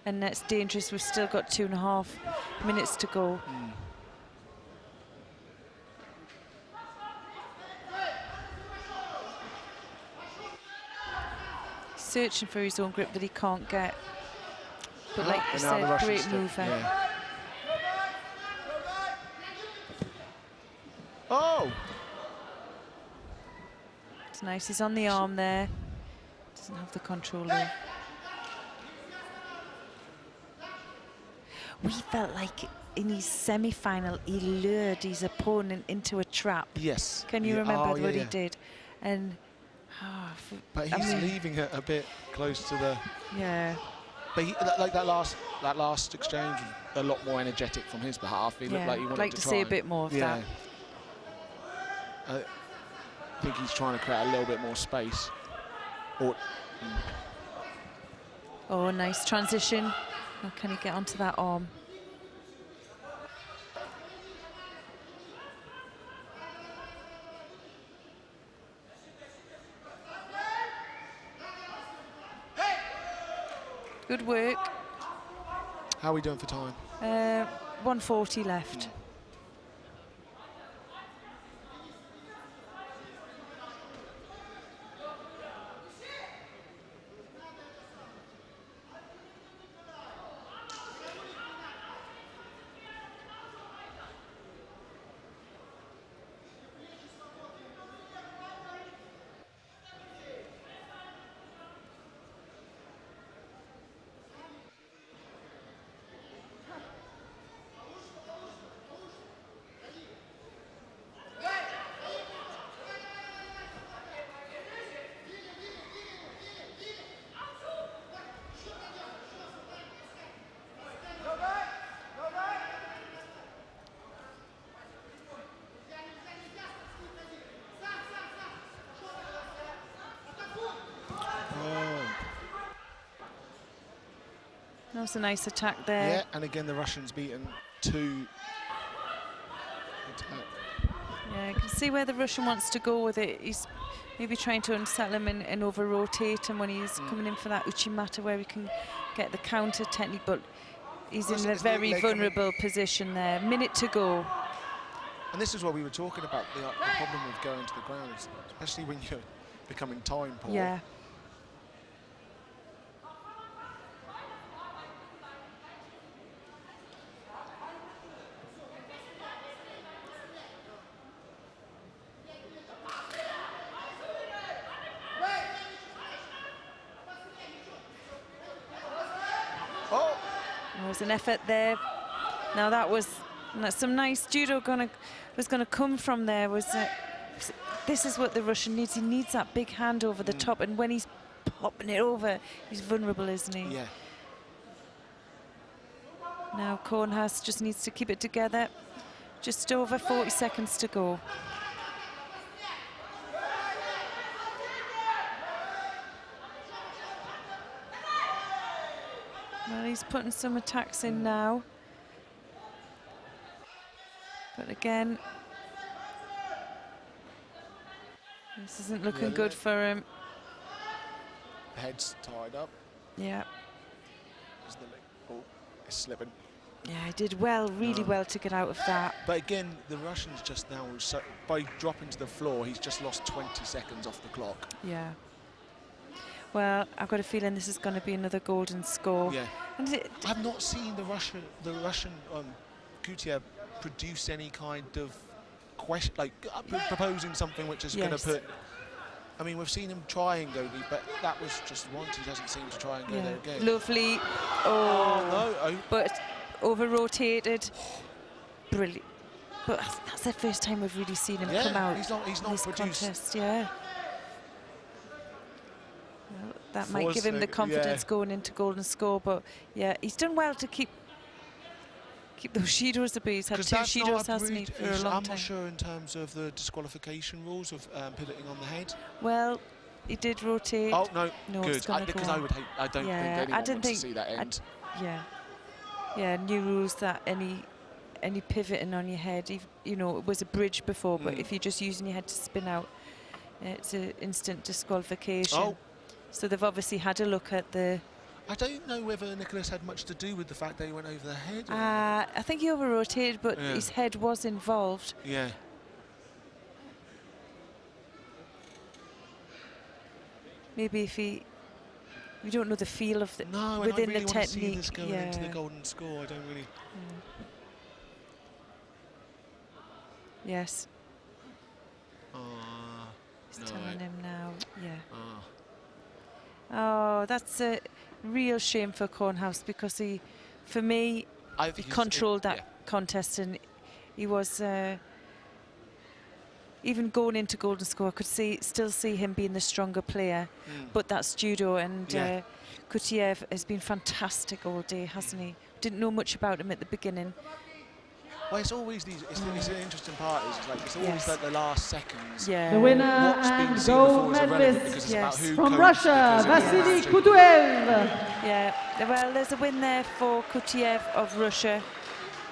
and that's dangerous. We've still got 2.5 minutes to go. Searching for his own grip that he can't get. But like you said, great mover. Yeah. Oh! It's nice, he's on the arm there. Doesn't have the control there. We felt like in his semi-final, he lured his opponent into a trap. Yes. Can you remember what he did? And but he's leaving it a bit close to the. Yeah. But like that last exchange was a lot more energetic from his behalf. He looked like he wanted to see a bit more of that. I think he's trying to create a little bit more space. Oh, nice transition. Oh, can he get onto that arm? Good work. How are we doing for time? 1:40 left. That was a nice attack there. Yeah, and again the Russians beaten 2. Yeah, you can see where the Russian wants to go with it. He's maybe trying to unsettle him and over-rotate him when he's coming in for that uchimata where he can get the counter technique, but he's in a very vulnerable position there. Minute to go. And this is what we were talking about, the problem with going to the ground, especially when you're becoming time poor. Yeah. Oh! There was an effort there. Now that was some nice judo was gonna come from there. This is what the Russian needs. He needs that big hand over the top, and when he's popping it over, he's vulnerable, isn't he? Yeah. Now Kornhaus just needs to keep it together. Just over 40 seconds to go. Well, he's putting some attacks in now. But again, this isn't looking good for him. Head's tied up. Yeah. Oh, it's slipping. Yeah, he did well, really well to get out of that. But again, the Russians just now, by dropping to the floor, he's just lost 20 seconds off the clock. Yeah. Well, I've got a feeling this is going to be another golden score. Yeah. And I've not seen the Russian Gutierrez produce any kind of question, like proposing something which is going to put. I mean, we've seen him try and go deep, but that was just once. He doesn't seem to try and go there again. Lovely. Oh no! But over-rotated. Brilliant. But that's the first time we've really seen him come out. He's not this produced. Contest, yeah. Well, that might give him the confidence going into golden score, but yeah, he's done well to keep those shidos at bay. He's had 2 shidos, hasn't he, for a long time. I'm not sure in terms of the disqualification rules of pivoting on the head. Well, he did rotate. Oh no, good. Because I don't think anyone wants to see that end. Yeah, new rules that any pivoting on your head, you know, it was a bridge before, but if you're just using your head to spin out, it's an instant disqualification. Oh. So they've obviously had a look at the. I don't know whether Nicholas had much to do with the fact that he went over the head. I think he over-rotated, but his head was involved. Yeah. Maybe if we don't know the feel of the within the technique. Want to see this going into the golden score. I don't really. Yes. He's telling him now. Yeah. Oh, that's a real shame for Kornhaus because for me, he controlled that contest, and he was even going into golden score. I could still see him being the stronger player, but that's judo, and Gutierrez has been fantastic all day, hasn't he? Didn't know much about him at the beginning. Well, it's always these. It's an interesting part. It's always like the last seconds. Yeah. The winner and gold medalist from Russia, Vasily Kutuev. Yeah. Well, there's a win there for Kutiev of Russia,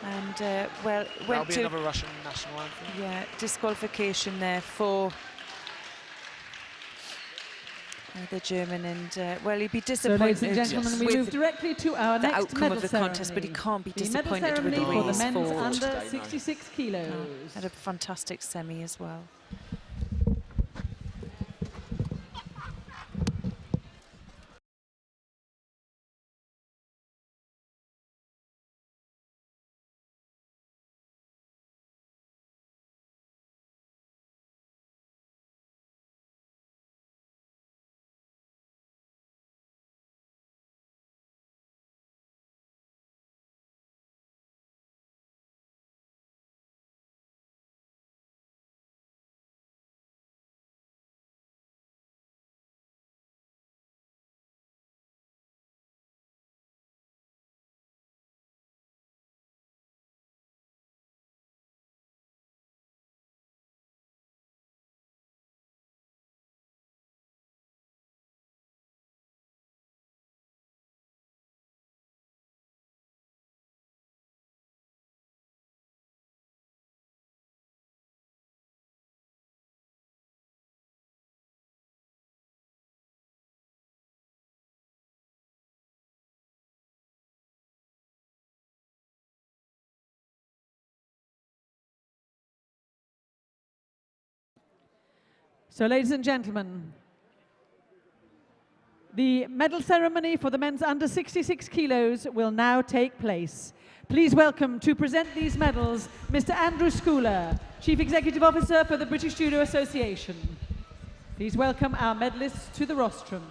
and well, went to another Russian national anthem. Yeah, disqualification there for the German, and well, he'd be disappointed. So, ladies and gentlemen, we move directly to our the next outcome of the ceremony. contest, but he can't be The disappointed with the medal ceremony race for the men's forward. under 66 kilos. Had a fantastic semi as well. So, ladies and gentlemen, the medal ceremony for the men's under 66 kilos will now take place. Please welcome to present these medals, Mr. Andrew Schooler, Chief Executive Officer for the British Judo Association. Please welcome our medalists to the rostrum.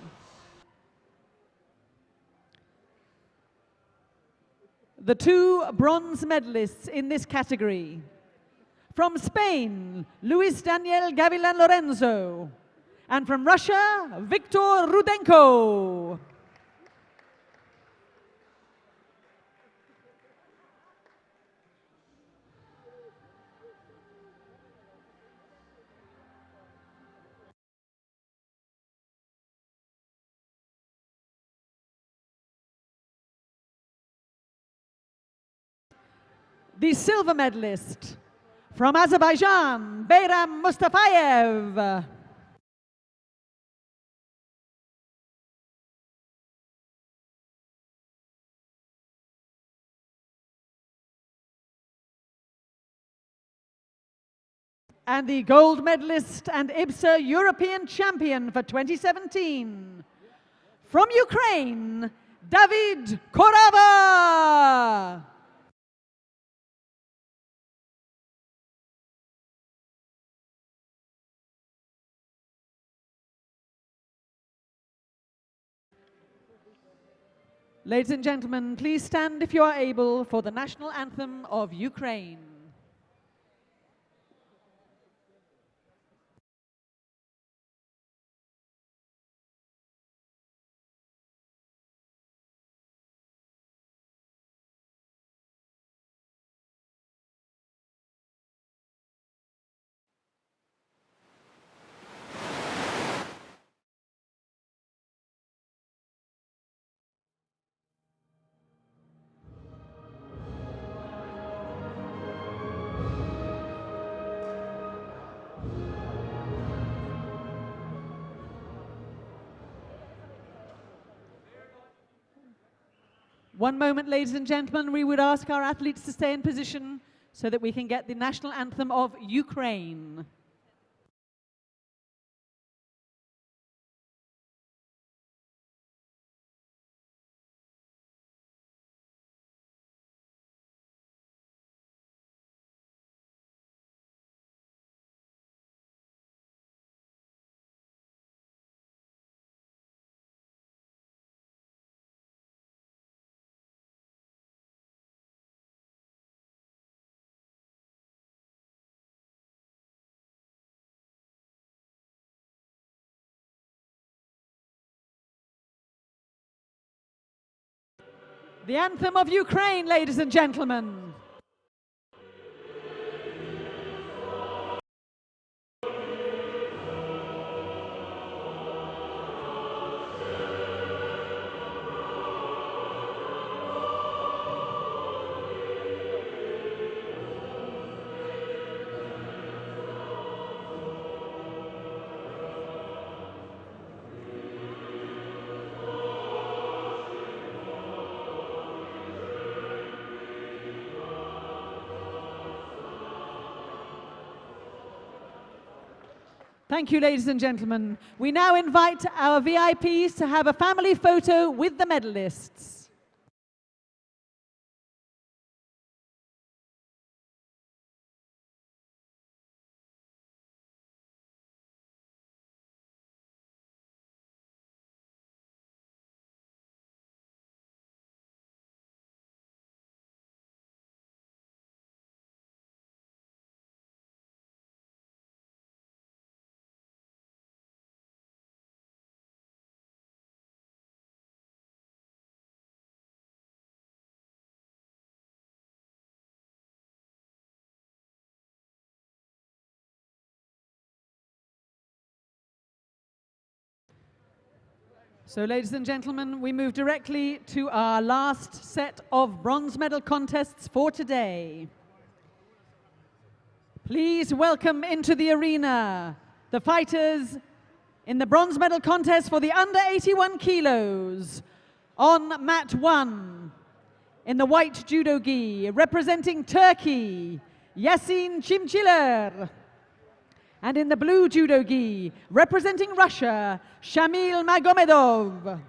The two bronze medalists in this category. From Spain, Luis Daniel Gavilan Lorenzo. And from Russia, Viktor Rudenko. The silver medalist, from Azerbaijan, Bayram Mustafayev. And the gold medalist and IBSA European champion for 2017, from Ukraine, David Korava. Ladies and gentlemen, please stand if you are able for the national anthem of Ukraine. One moment, ladies and gentlemen, we would ask our athletes to stay in position so that we can get the national anthem of Ukraine. The anthem of Ukraine, ladies and gentlemen. Thank you, ladies and gentlemen. We now invite our VIPs to have a family photo with the medalists. So, ladies and gentlemen, we move directly to our last set of bronze medal contests for today. Please welcome into the arena the fighters in the bronze medal contest for the under 81 kilos. On mat 1, in the white judo gi, representing Turkey, Yasin Çimçiler. And in the blue judo gi, representing Russia, Shamil Magomedov.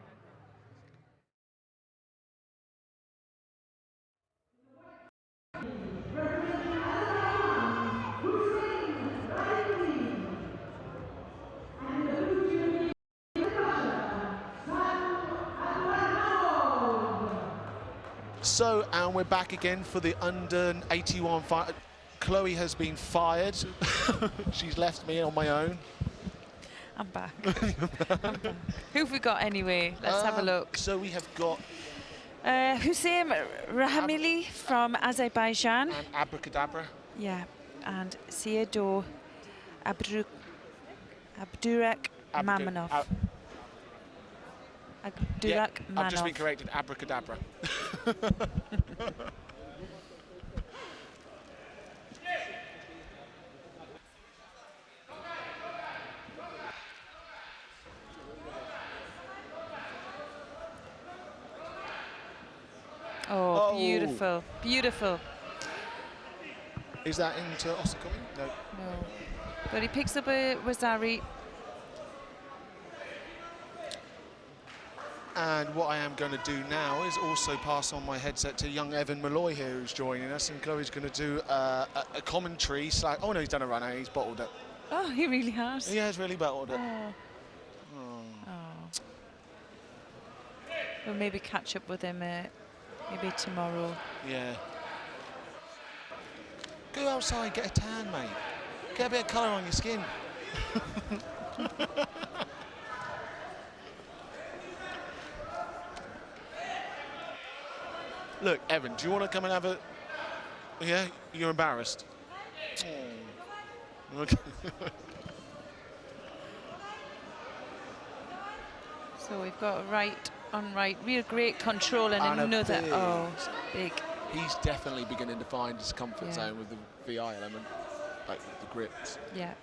So, and we're back again for the under 81 fight. Chloe has been fired. She's left me on my own. I'm back. I'm back. Who have we got anyway? Let's have a look. So we have got Hussein Rahamili from Azerbaijan. And Abracadabra. Yeah, and Seado Abdurek Mamanov. Yeah, Manov. I've just been corrected. Abracadabra. Oh, beautiful, beautiful. Is that into Osakoi? No. No. But he picks up a Wazari. And what I am going to do now is also pass on my headset to young Evan Malloy here, who's joining us, and Chloe's going to do a commentary. Oh no, he's done a runner. He's bottled it. Oh, he really has. He has really bottled it. Oh. We'll maybe catch up with him maybe tomorrow. Yeah. Go outside, get a tan, mate. Get a bit of colour on your skin. Look, Evan, do you want to come and have a... Yeah? You're embarrassed? Okay. So we've got right on right, real great control and another, big. He's definitely beginning to find his comfort zone with the VI element, like with the grips. Yeah.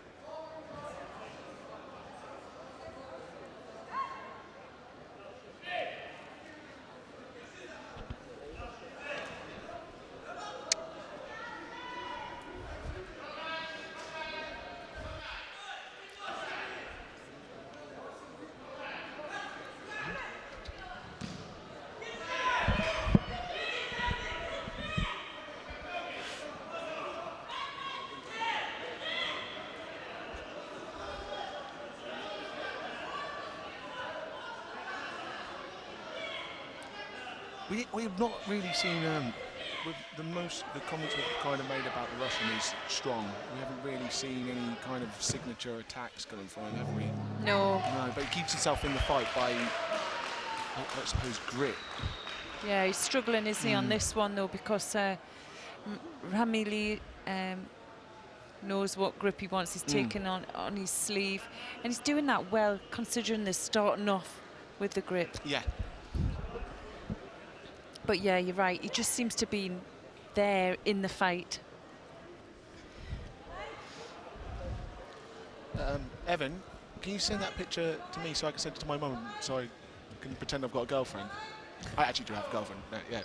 We've not really seen with the comments we've kind of made about the Russian is strong. We haven't really seen any kind of signature attacks going for him, have we? No. No, but he keeps himself in the fight by, I suppose, grit. Yeah, he's struggling, isn't he, on this one though, because Ramili knows what grip he wants. He's taken on his sleeve, and he's doing that well, considering they're starting off with the grip. Yeah. But yeah, you're right. He just seems to be there in the fight. Evan, can you send that picture to me so I can send it to my mum so I can pretend I've got a girlfriend? I actually do have a girlfriend. No, yeah.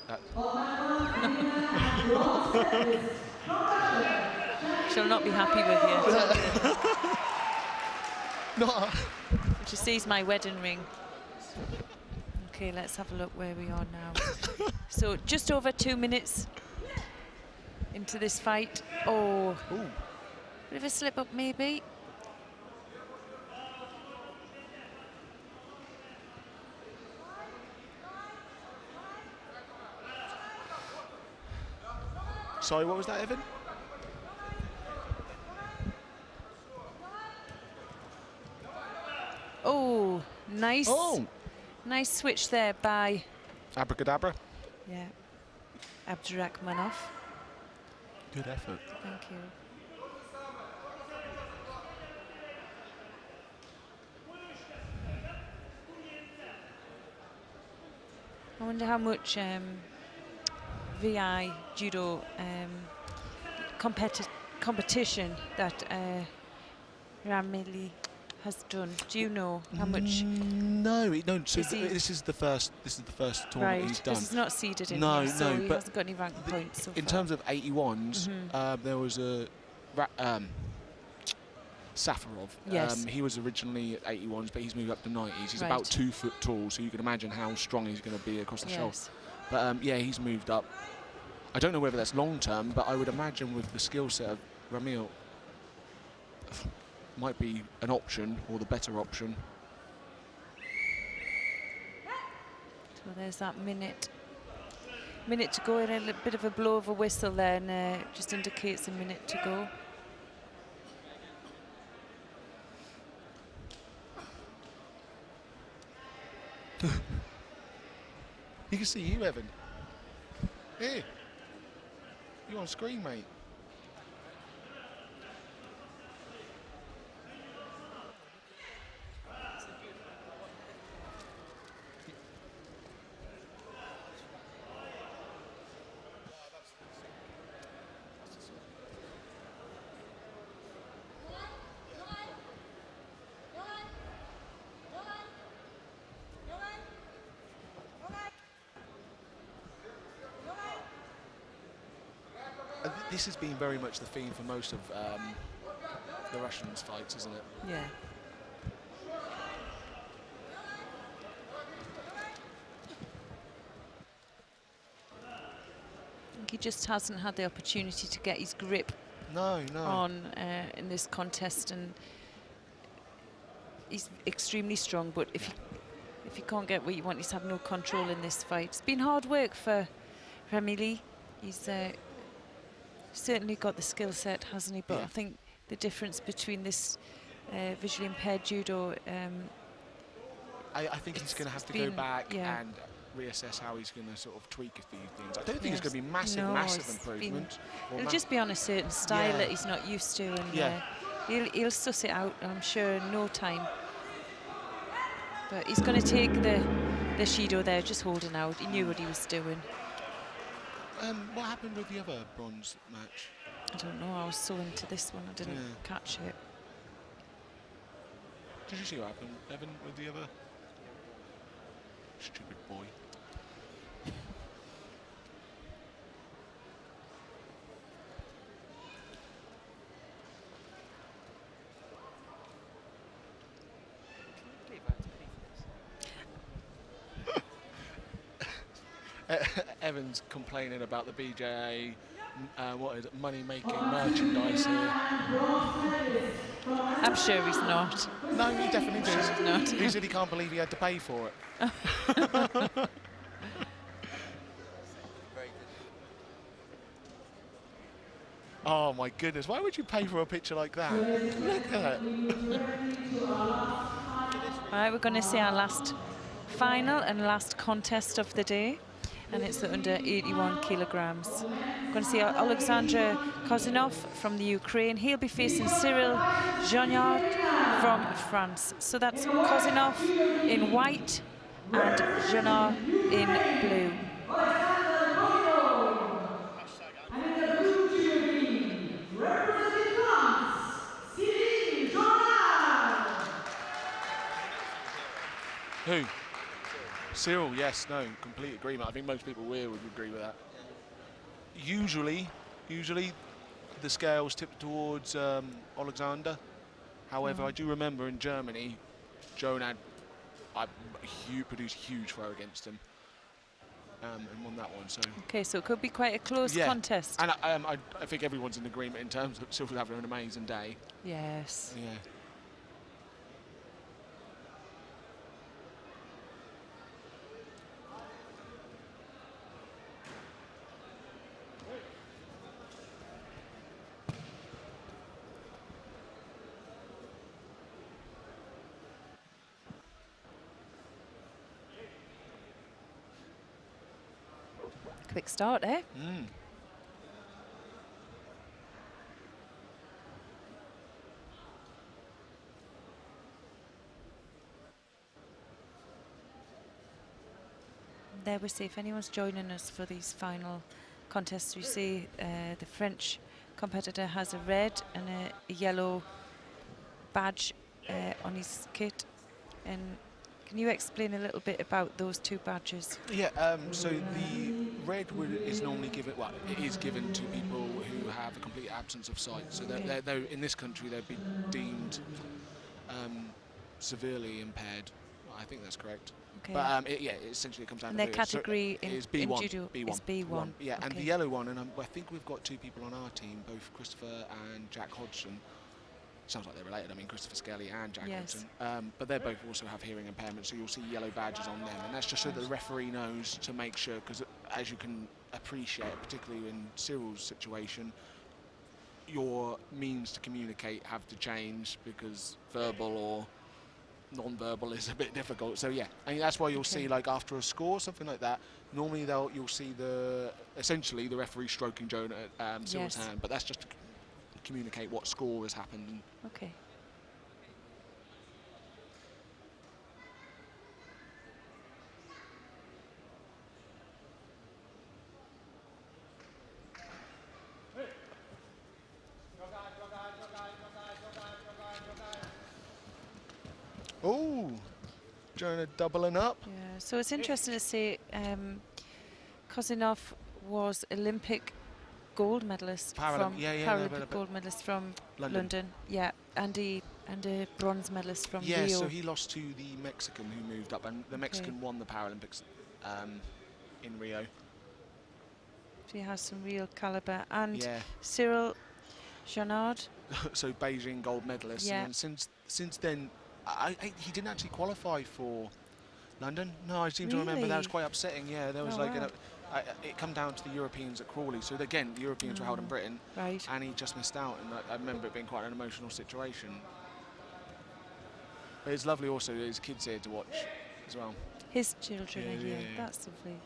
She'll not be happy with you. No. She sees my wedding ring. Okay, let's have a look where we are now. So just over 2 minutes into this fight. Oh, bit of a slip up maybe. Sorry, what was that, Evan? Oh, nice. Oh. Nice switch there by... Abracadabra. Yeah. Abdurakhmanov. Good effort. Thank you. I wonder how much VI judo competition that Ramili has done. Do you know how much? No. So this is the first tournament he's done. Because he's not seeded in No, here, so he but hasn't got any rank points so in far. terms of 81s, there was a Safarov. Yes. He was originally at 81s, but he's moved up to 90s. He's Right. about 2 foot tall, so you can imagine how strong he's going to be across the shoulder. Yes. But yeah, he's moved up. I don't know whether that's long term, but I would imagine with the skill set of Ramil, might be an option or the better option. So there's that minute to go, and a little bit of a blow of a whistle then just indicates a minute to go. You can see you, Evan. Here. You on screen, mate. This has been very much the theme for most of the Russians' fights, isn't it? Yeah. I think he just hasn't had the opportunity to get his grip on in this contest, and he's extremely strong, but if you can't get what you want, he's had no control in this fight. It's been hard work for Ramili. He's certainly got the skill set, hasn't he? But Yeah. I think the difference between this visually impaired judo, I think he's going to have to go back and reassess how he's going to sort of tweak a few things. I don't think it's going to be massive improvement. It'll just be on a certain style that he's not used to, and he'll suss it out, I'm sure, in no time. But he's going to take the Shido there, just holding out. He knew what he was doing. What happened with the other bronze match? I don't know, I was so into this one, I didn't catch it. Did you see what happened, Evan, with the other? Stupid boy. Evan's complaining about the BJA, what is it, money-making merchandise here. I'm sure he's not. No, he definitely does. He's not. He said he can't believe he had to pay for it. Oh my goodness, why would you pay for a picture like that? Look at it. Right, we're going to see our last final and last contest of the day, and it's the under 81 kilograms. We're going to see Alexander Kozynov from the Ukraine. He'll be facing Cyril Joniard from France. So that's Kozynov in white and Joniard in blue. Who? Cyril, yes, no, complete agreement. I think most people here would agree with that. Usually the scales tip towards Alexander. However, I do remember in Germany, Joan produced a huge throw against him and won that one. So okay, so it could be quite a close contest. And I think everyone's in agreement in terms of Cyril having an amazing day. Yes. Yeah. Quick start there. There we see, if anyone's joining us for these final contests, we see the French competitor has a red and a yellow badge on his kit, and Can you explain a little bit about those two badges? Yeah, so the red is normally given, well, it is given to people who have a complete absence of sight. So they're in this country, they'd be deemed severely impaired. I think that's correct. Okay. But essentially it comes down and to their category is in B1. judo B1. is B1. Yeah, okay. and the yellow one, and I think we've got 2 people on our team, both Christopher and Jack Hodgson. Sounds like they're related. I mean, Christopher Skelly and Jack Yes. Hodgson. But they both also have hearing impairment, so you'll see yellow badges on them. And that's just so the referee knows to make sure, because as you can appreciate, particularly in Cyril's situation, your means to communicate have to change because verbal or non-verbal is a bit difficult. So yeah, I mean, that's why you'll see, like, after a score, something like that, normally you'll see essentially the referee stroking Jonah Cyril's hand, but that's just to communicate what score has happened. Okay. Oh, Jonah doubling up. Yeah, so it's interesting to see Kozinov was Olympic gold medalist Paralympic gold medalist from London. Yeah, and a bronze medalist from Rio. Yeah, so he lost to the Mexican who moved up, and the Mexican won the Paralympics in Rio. So he has some real calibre. And Cyril Jeannard. So Beijing gold medalist. Yeah. And since then, he didn't actually qualify for London. No, I seem to remember that was quite upsetting. Yeah, there was it come down to the Europeans at Crawley. So again, the Europeans were held in Britain, and he just missed out. And I remember it being quite an emotional situation. But it's lovely also, his kids here to watch as well. His children are here. That's lovely.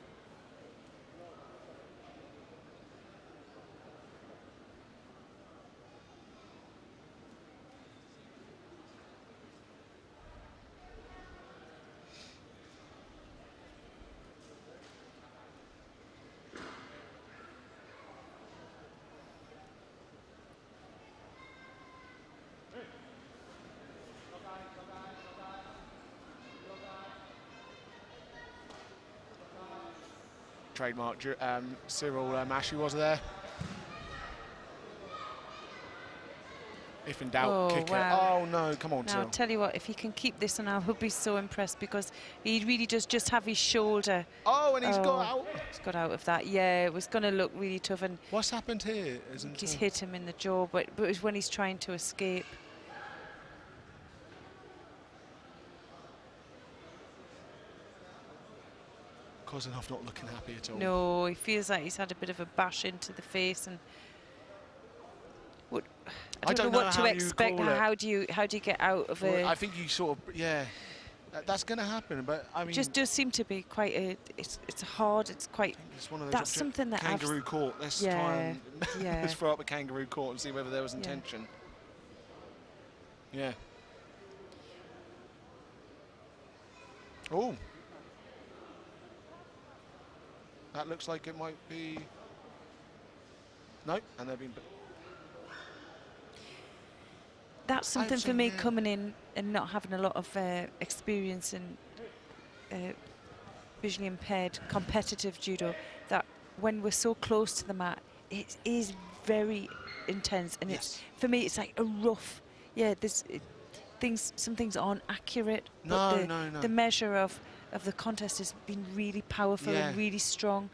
Trademark Cyril Mashi was there. If in doubt, kick it. Oh no, come on, now, Cyril. I'll tell you what, if he can keep this on, I will be so impressed, because he really does just have his shoulder. Oh, and he's got out. He's got out of that. Yeah, it was going to look really tough. And what's happened here? He's hit him in the jaw, but it was when he's trying to escape. Kozinov not looking happy at all. No, he feels like he's had a bit of a bash into the face, and I don't know what to expect. How do you get out of it? I think you sort of that's going to happen, but I mean, it just does seem to be quite a. It's hard. It's quite. It's one of those that's something that kangaroo court. Let's try and let's throw up a kangaroo court and see whether there was intention. Yeah. Oh. That looks like it might be. No, and they've been. That's something for me, coming in and not having a lot of experience in visually impaired competitive judo, that when we're so close to the mat, it is very intense, and it's, for me, it's like a rough. Yeah, there's some things aren't accurate. No, but the measure of the contest has been really powerful and really strong.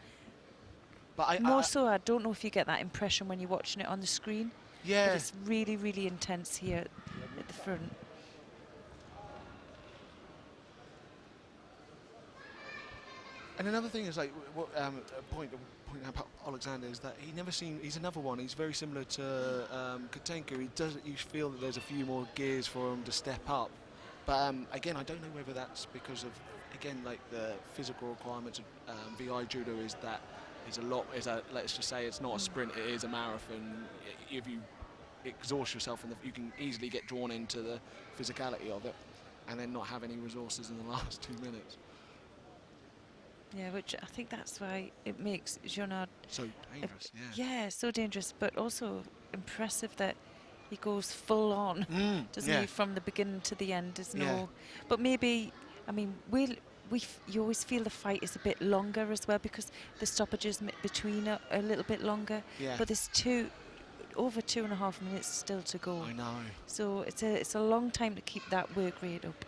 But I don't know if you get that impression when you're watching it on the screen. Yeah. But it's really, really intense here at the front. And another thing is, like, what point out about Alexander is that he's another one. He's very similar to Katenko. You feel that there's a few more gears for him to step up. But again, I don't know whether that's because of, again, like the physical requirements of VI judo let's just say it's not a sprint, it is a marathon. If you exhaust yourself, you can easily get drawn into the physicality of it, and then not have any resources in the last 2 minutes. Yeah, which I think that's why it makes Jeannard so dangerous. Yeah, so dangerous, but also impressive that he goes full on, doesn't he, from the beginning to the end. There's no, but maybe I mean, you always feel the fight is a bit longer as well because the stoppages between are a little bit longer. Yeah. But there's over 2.5 minutes still to go. I know. So it's a long time to keep that work rate up.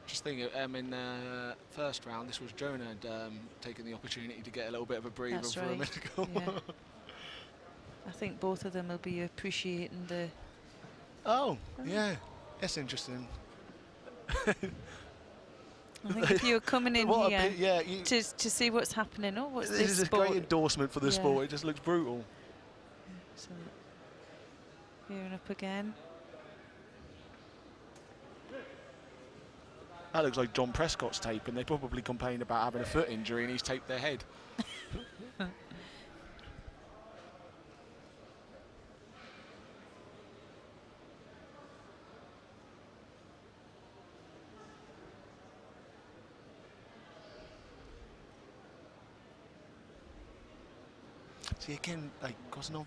Just thinking, in the first round, this was Jonah had taken the opportunity to get a little bit of a breather That's for a right. medical. Yeah. I think both of them will be appreciating the... Oh, yeah. That's interesting. I think if you were coming in here yeah, to see what's happening, what's this this is a sport? great endorsement for the sport. It just looks brutal. So, gearing up again. That looks like John Prescott's tape, and they probably complained about having a foot injury, and he's taped their head. See, again, like Kosanov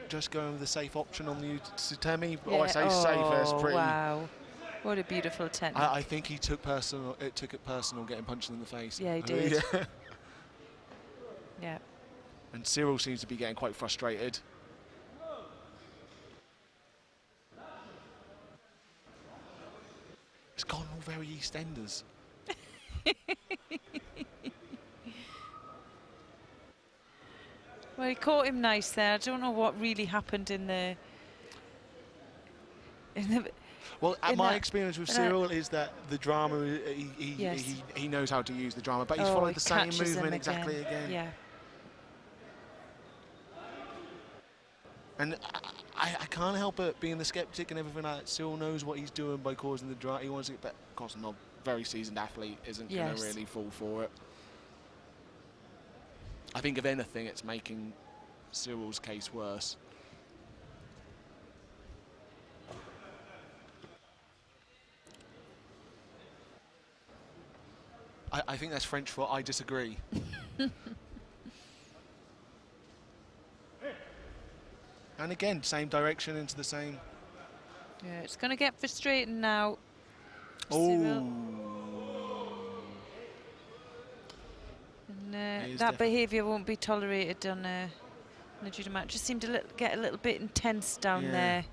just going with the safe option on the Utemi. Yeah. I say safe, that's pretty. Wow. What a beautiful technique. I think he took it personal getting punched in the face. Yeah, he did. Yeah. Yeah. And Cyril seems to be getting quite frustrated. It's gone all very EastEnders. Well, he caught him nice there. I don't know what really happened in the... Well, my experience with Cyril is that the drama, he knows how to use the drama, but he's followed the same movement exactly again. Yeah. And I can't help but being the skeptic and everything like that. Cyril knows what he's doing by causing the drama. He wants it, but Kosanov, very seasoned athlete, isn't going to really fall for it. I think if anything, it's making Cyril's case worse. I think that's French for I disagree. And again, same direction into the same. Yeah, it's going to get frustrating now. Oh. And that behaviour won't be tolerated on the judo match. Just seemed to get a little bit intense down there.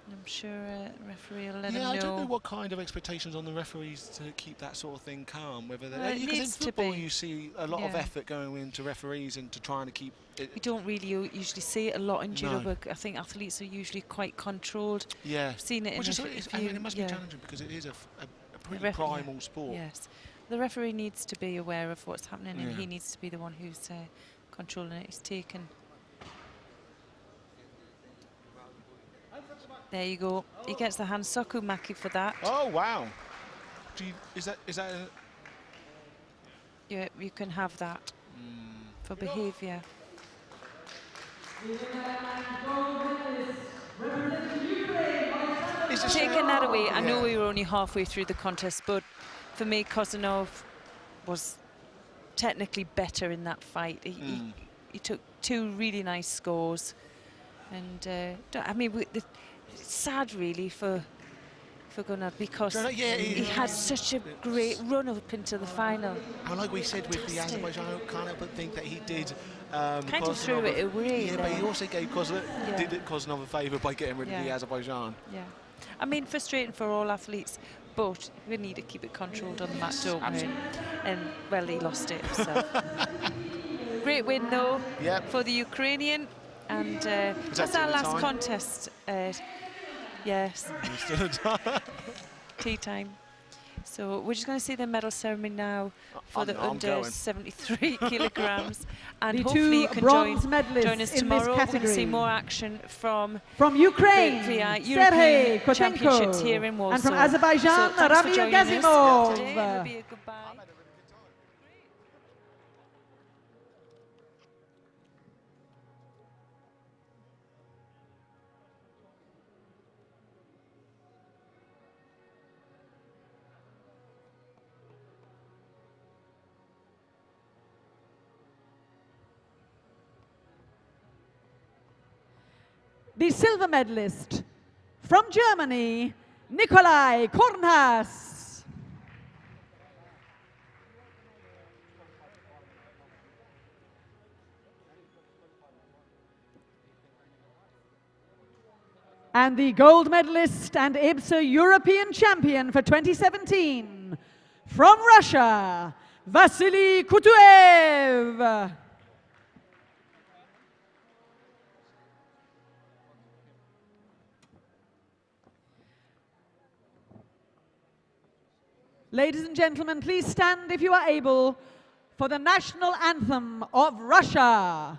And I'm sure the referee will let him know. I don't know what kind of expectations on the referees to keep that sort of thing calm. Whether because in football you see a lot of effort going into referees and to trying to keep it. You don't really usually see it a lot in judo, but I think athletes are usually quite controlled. Yeah, I've seen it. I mean, it must be challenging because it is a pretty primal sport. Yes, the referee needs to be aware of what's happening, and he needs to be the one who's controlling it. He's taken. There you go. He gets the Hansoku Maki for that. Oh wow! Is that a... Yeah, you can have that for behaviour. Taking that away, I know we were only halfway through the contest, but for me, Kosanov was technically better in that fight. He took 2 really nice scores, and I mean, it's sad really for Gunnar because he had such a great run up into the final. And like we said with the Azerbaijan, I can't help but think that he did kind of threw it away. Yeah, but he also gave Kosanov a favour by getting rid of the Azerbaijan. Yeah, I mean, frustrating for all athletes, but we need to keep it controlled on the mat, don't we? And well, he lost it himself. Great win though for the Ukrainian, and that's our last contest. Yes. Tea time. So we're just going to see the medal ceremony now for the under 73 kilograms, and hopefully you can join us tomorrow. We're going to see more action from Ukraine, the European Championships here in Warsaw. And from Azerbaijan, Ravil Gazimov. Today will be a goodbye. The silver medalist From Germany, Nikolai Kornhaas. And the gold medalist and IBSA European champion for 2017, from Russia, Vasily Kutuev. Ladies and gentlemen, please stand if you are able for the national anthem of Russia.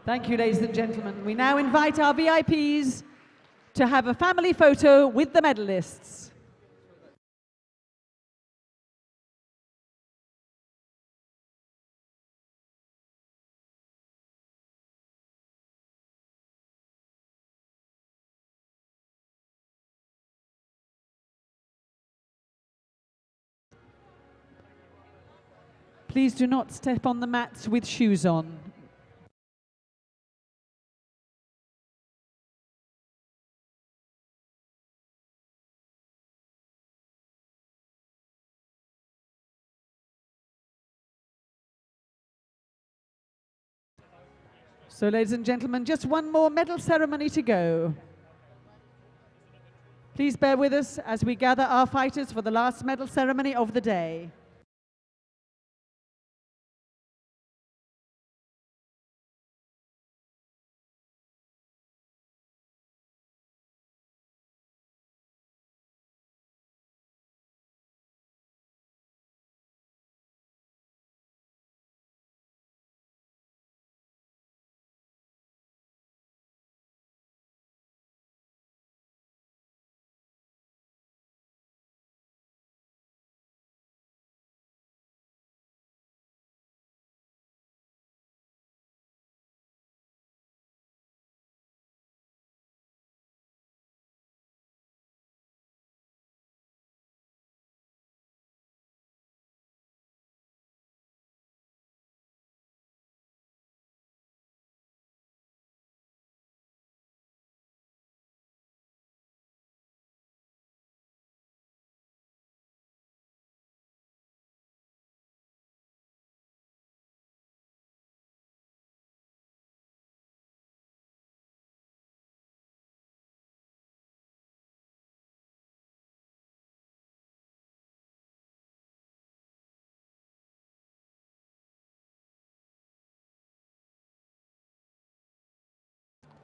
Thank you, ladies and gentlemen. We now invite our VIPs to have a family photo with the medalists. Please do not step on the mats with shoes on. So, ladies and gentlemen, just one more medal ceremony to go. Please bear with us as we gather our fighters for the last medal ceremony of the day.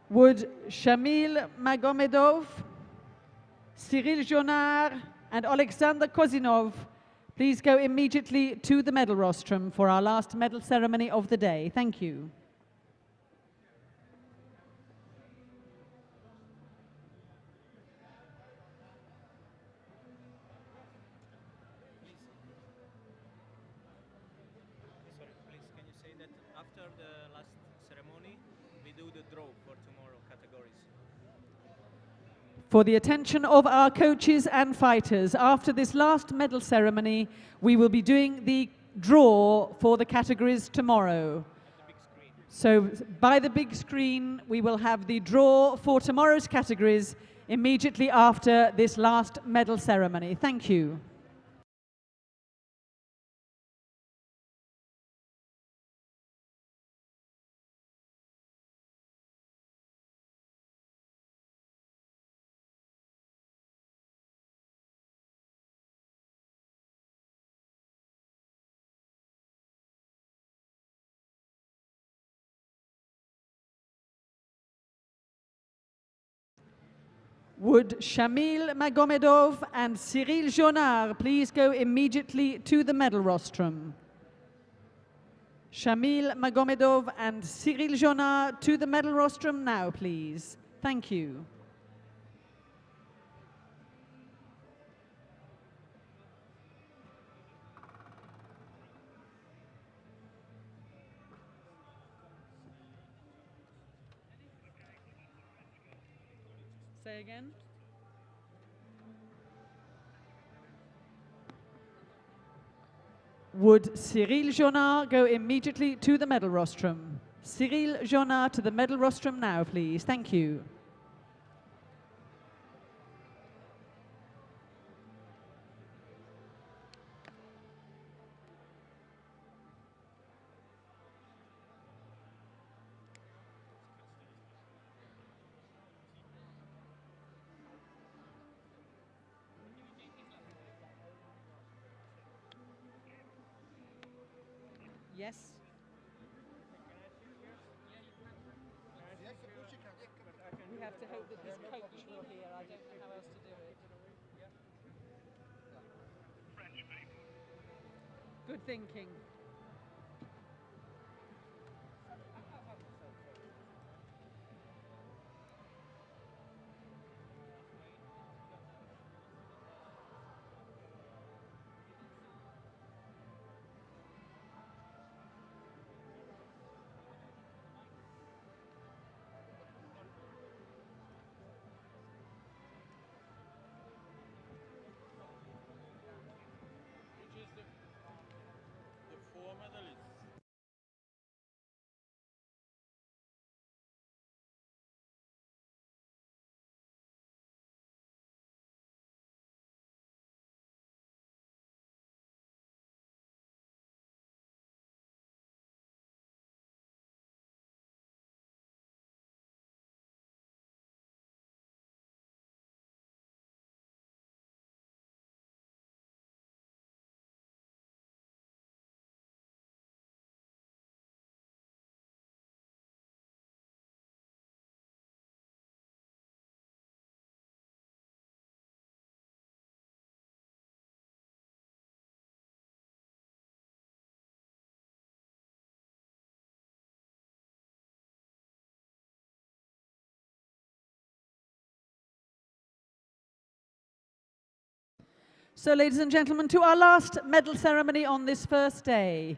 Would Shamil Magomedov, Cyril Jonard, and Alexander Kozinov please go immediately to the medal rostrum for our last medal ceremony of the day? Thank you. Please, can you say that after the last ceremony, we do the draw for tomorrow categories? For the attention of our coaches and fighters, after this last medal ceremony, we will be doing the draw for the categories tomorrow. So by the big screen, we will have the draw for tomorrow's categories immediately after this last medal ceremony. Thank you. Would Shamil Magomedov and Cyril Jonard please go immediately to the medal rostrum? Shamil Magomedov and Cyril Jonat to the medal rostrum now, please. Thank you. Say again. Would Cyril Jonat go immediately to the medal rostrum? Cyril Jonat to the medal rostrum now, please. Thank you. Yes. We have to hope that his coach will hear. I don't know how else to do it. Good thinking. Which is the four medalists. So, ladies and gentlemen, to our last medal ceremony on this first day.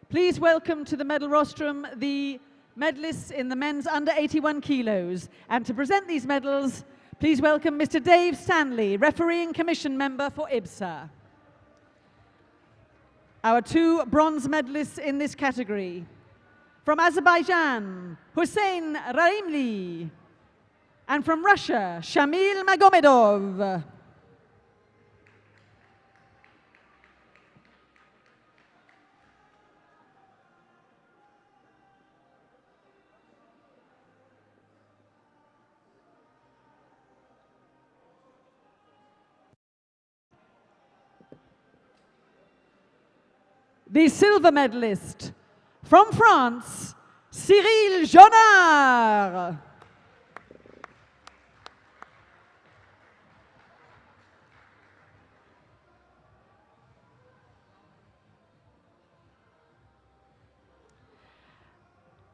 Please welcome to the medal rostrum the medalists in the men's under 81 kilos. And to present these medals, please welcome Mr. Dave Stanley, refereeing commission member for IBSA. Our two bronze medalists in this category. From Azerbaijan, Hussein Raimli. And from Russia, Shamil Magomedov. The silver medalist from France, Cyril Jonat.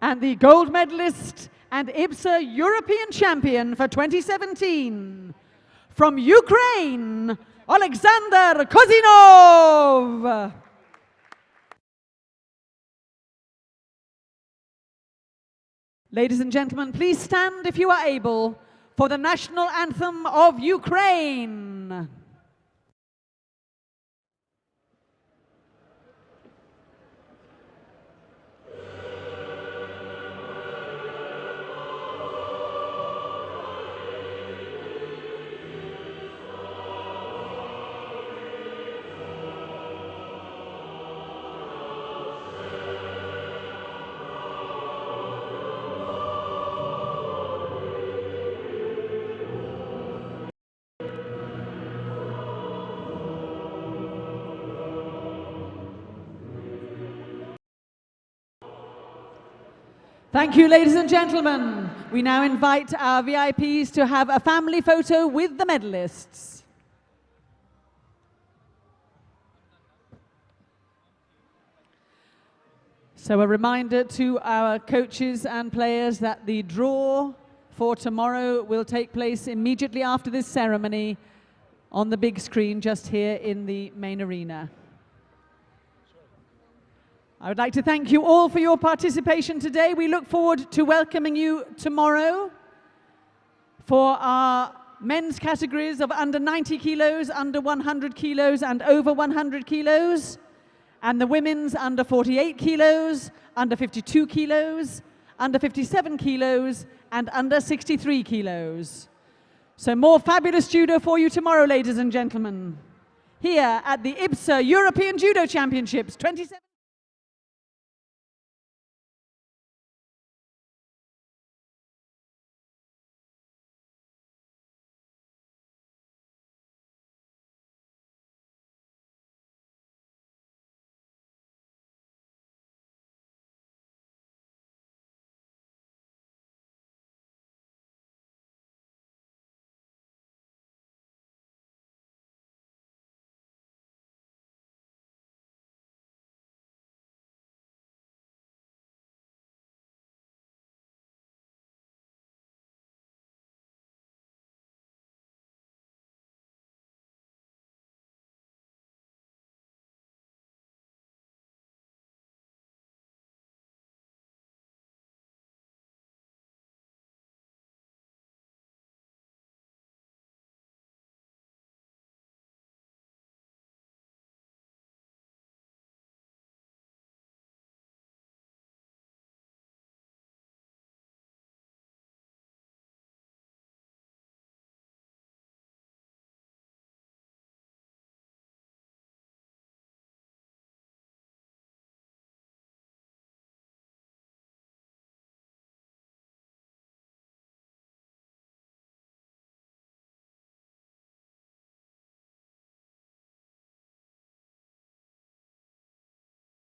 And the gold medalist and IBSA European champion for 2017, from Ukraine, Alexander Kozinov. Ladies and gentlemen, please stand if you are able for the national anthem of Ukraine. Thank you, ladies and gentlemen. We now invite our VIPs to have a family photo with the medalists. So a reminder to our coaches and players that the draw for tomorrow will take place immediately after this ceremony on the big screen just here in the main arena. I would like to thank you all for your participation today. We look forward to welcoming you tomorrow for our men's categories of under 90 kilos, under 100 kilos and over 100 kilos, and the women's under 48 kilos, under 52 kilos, under 57 kilos and under 63 kilos. So more fabulous judo for you tomorrow, ladies and gentlemen, here at the IBSA European Judo Championships 27.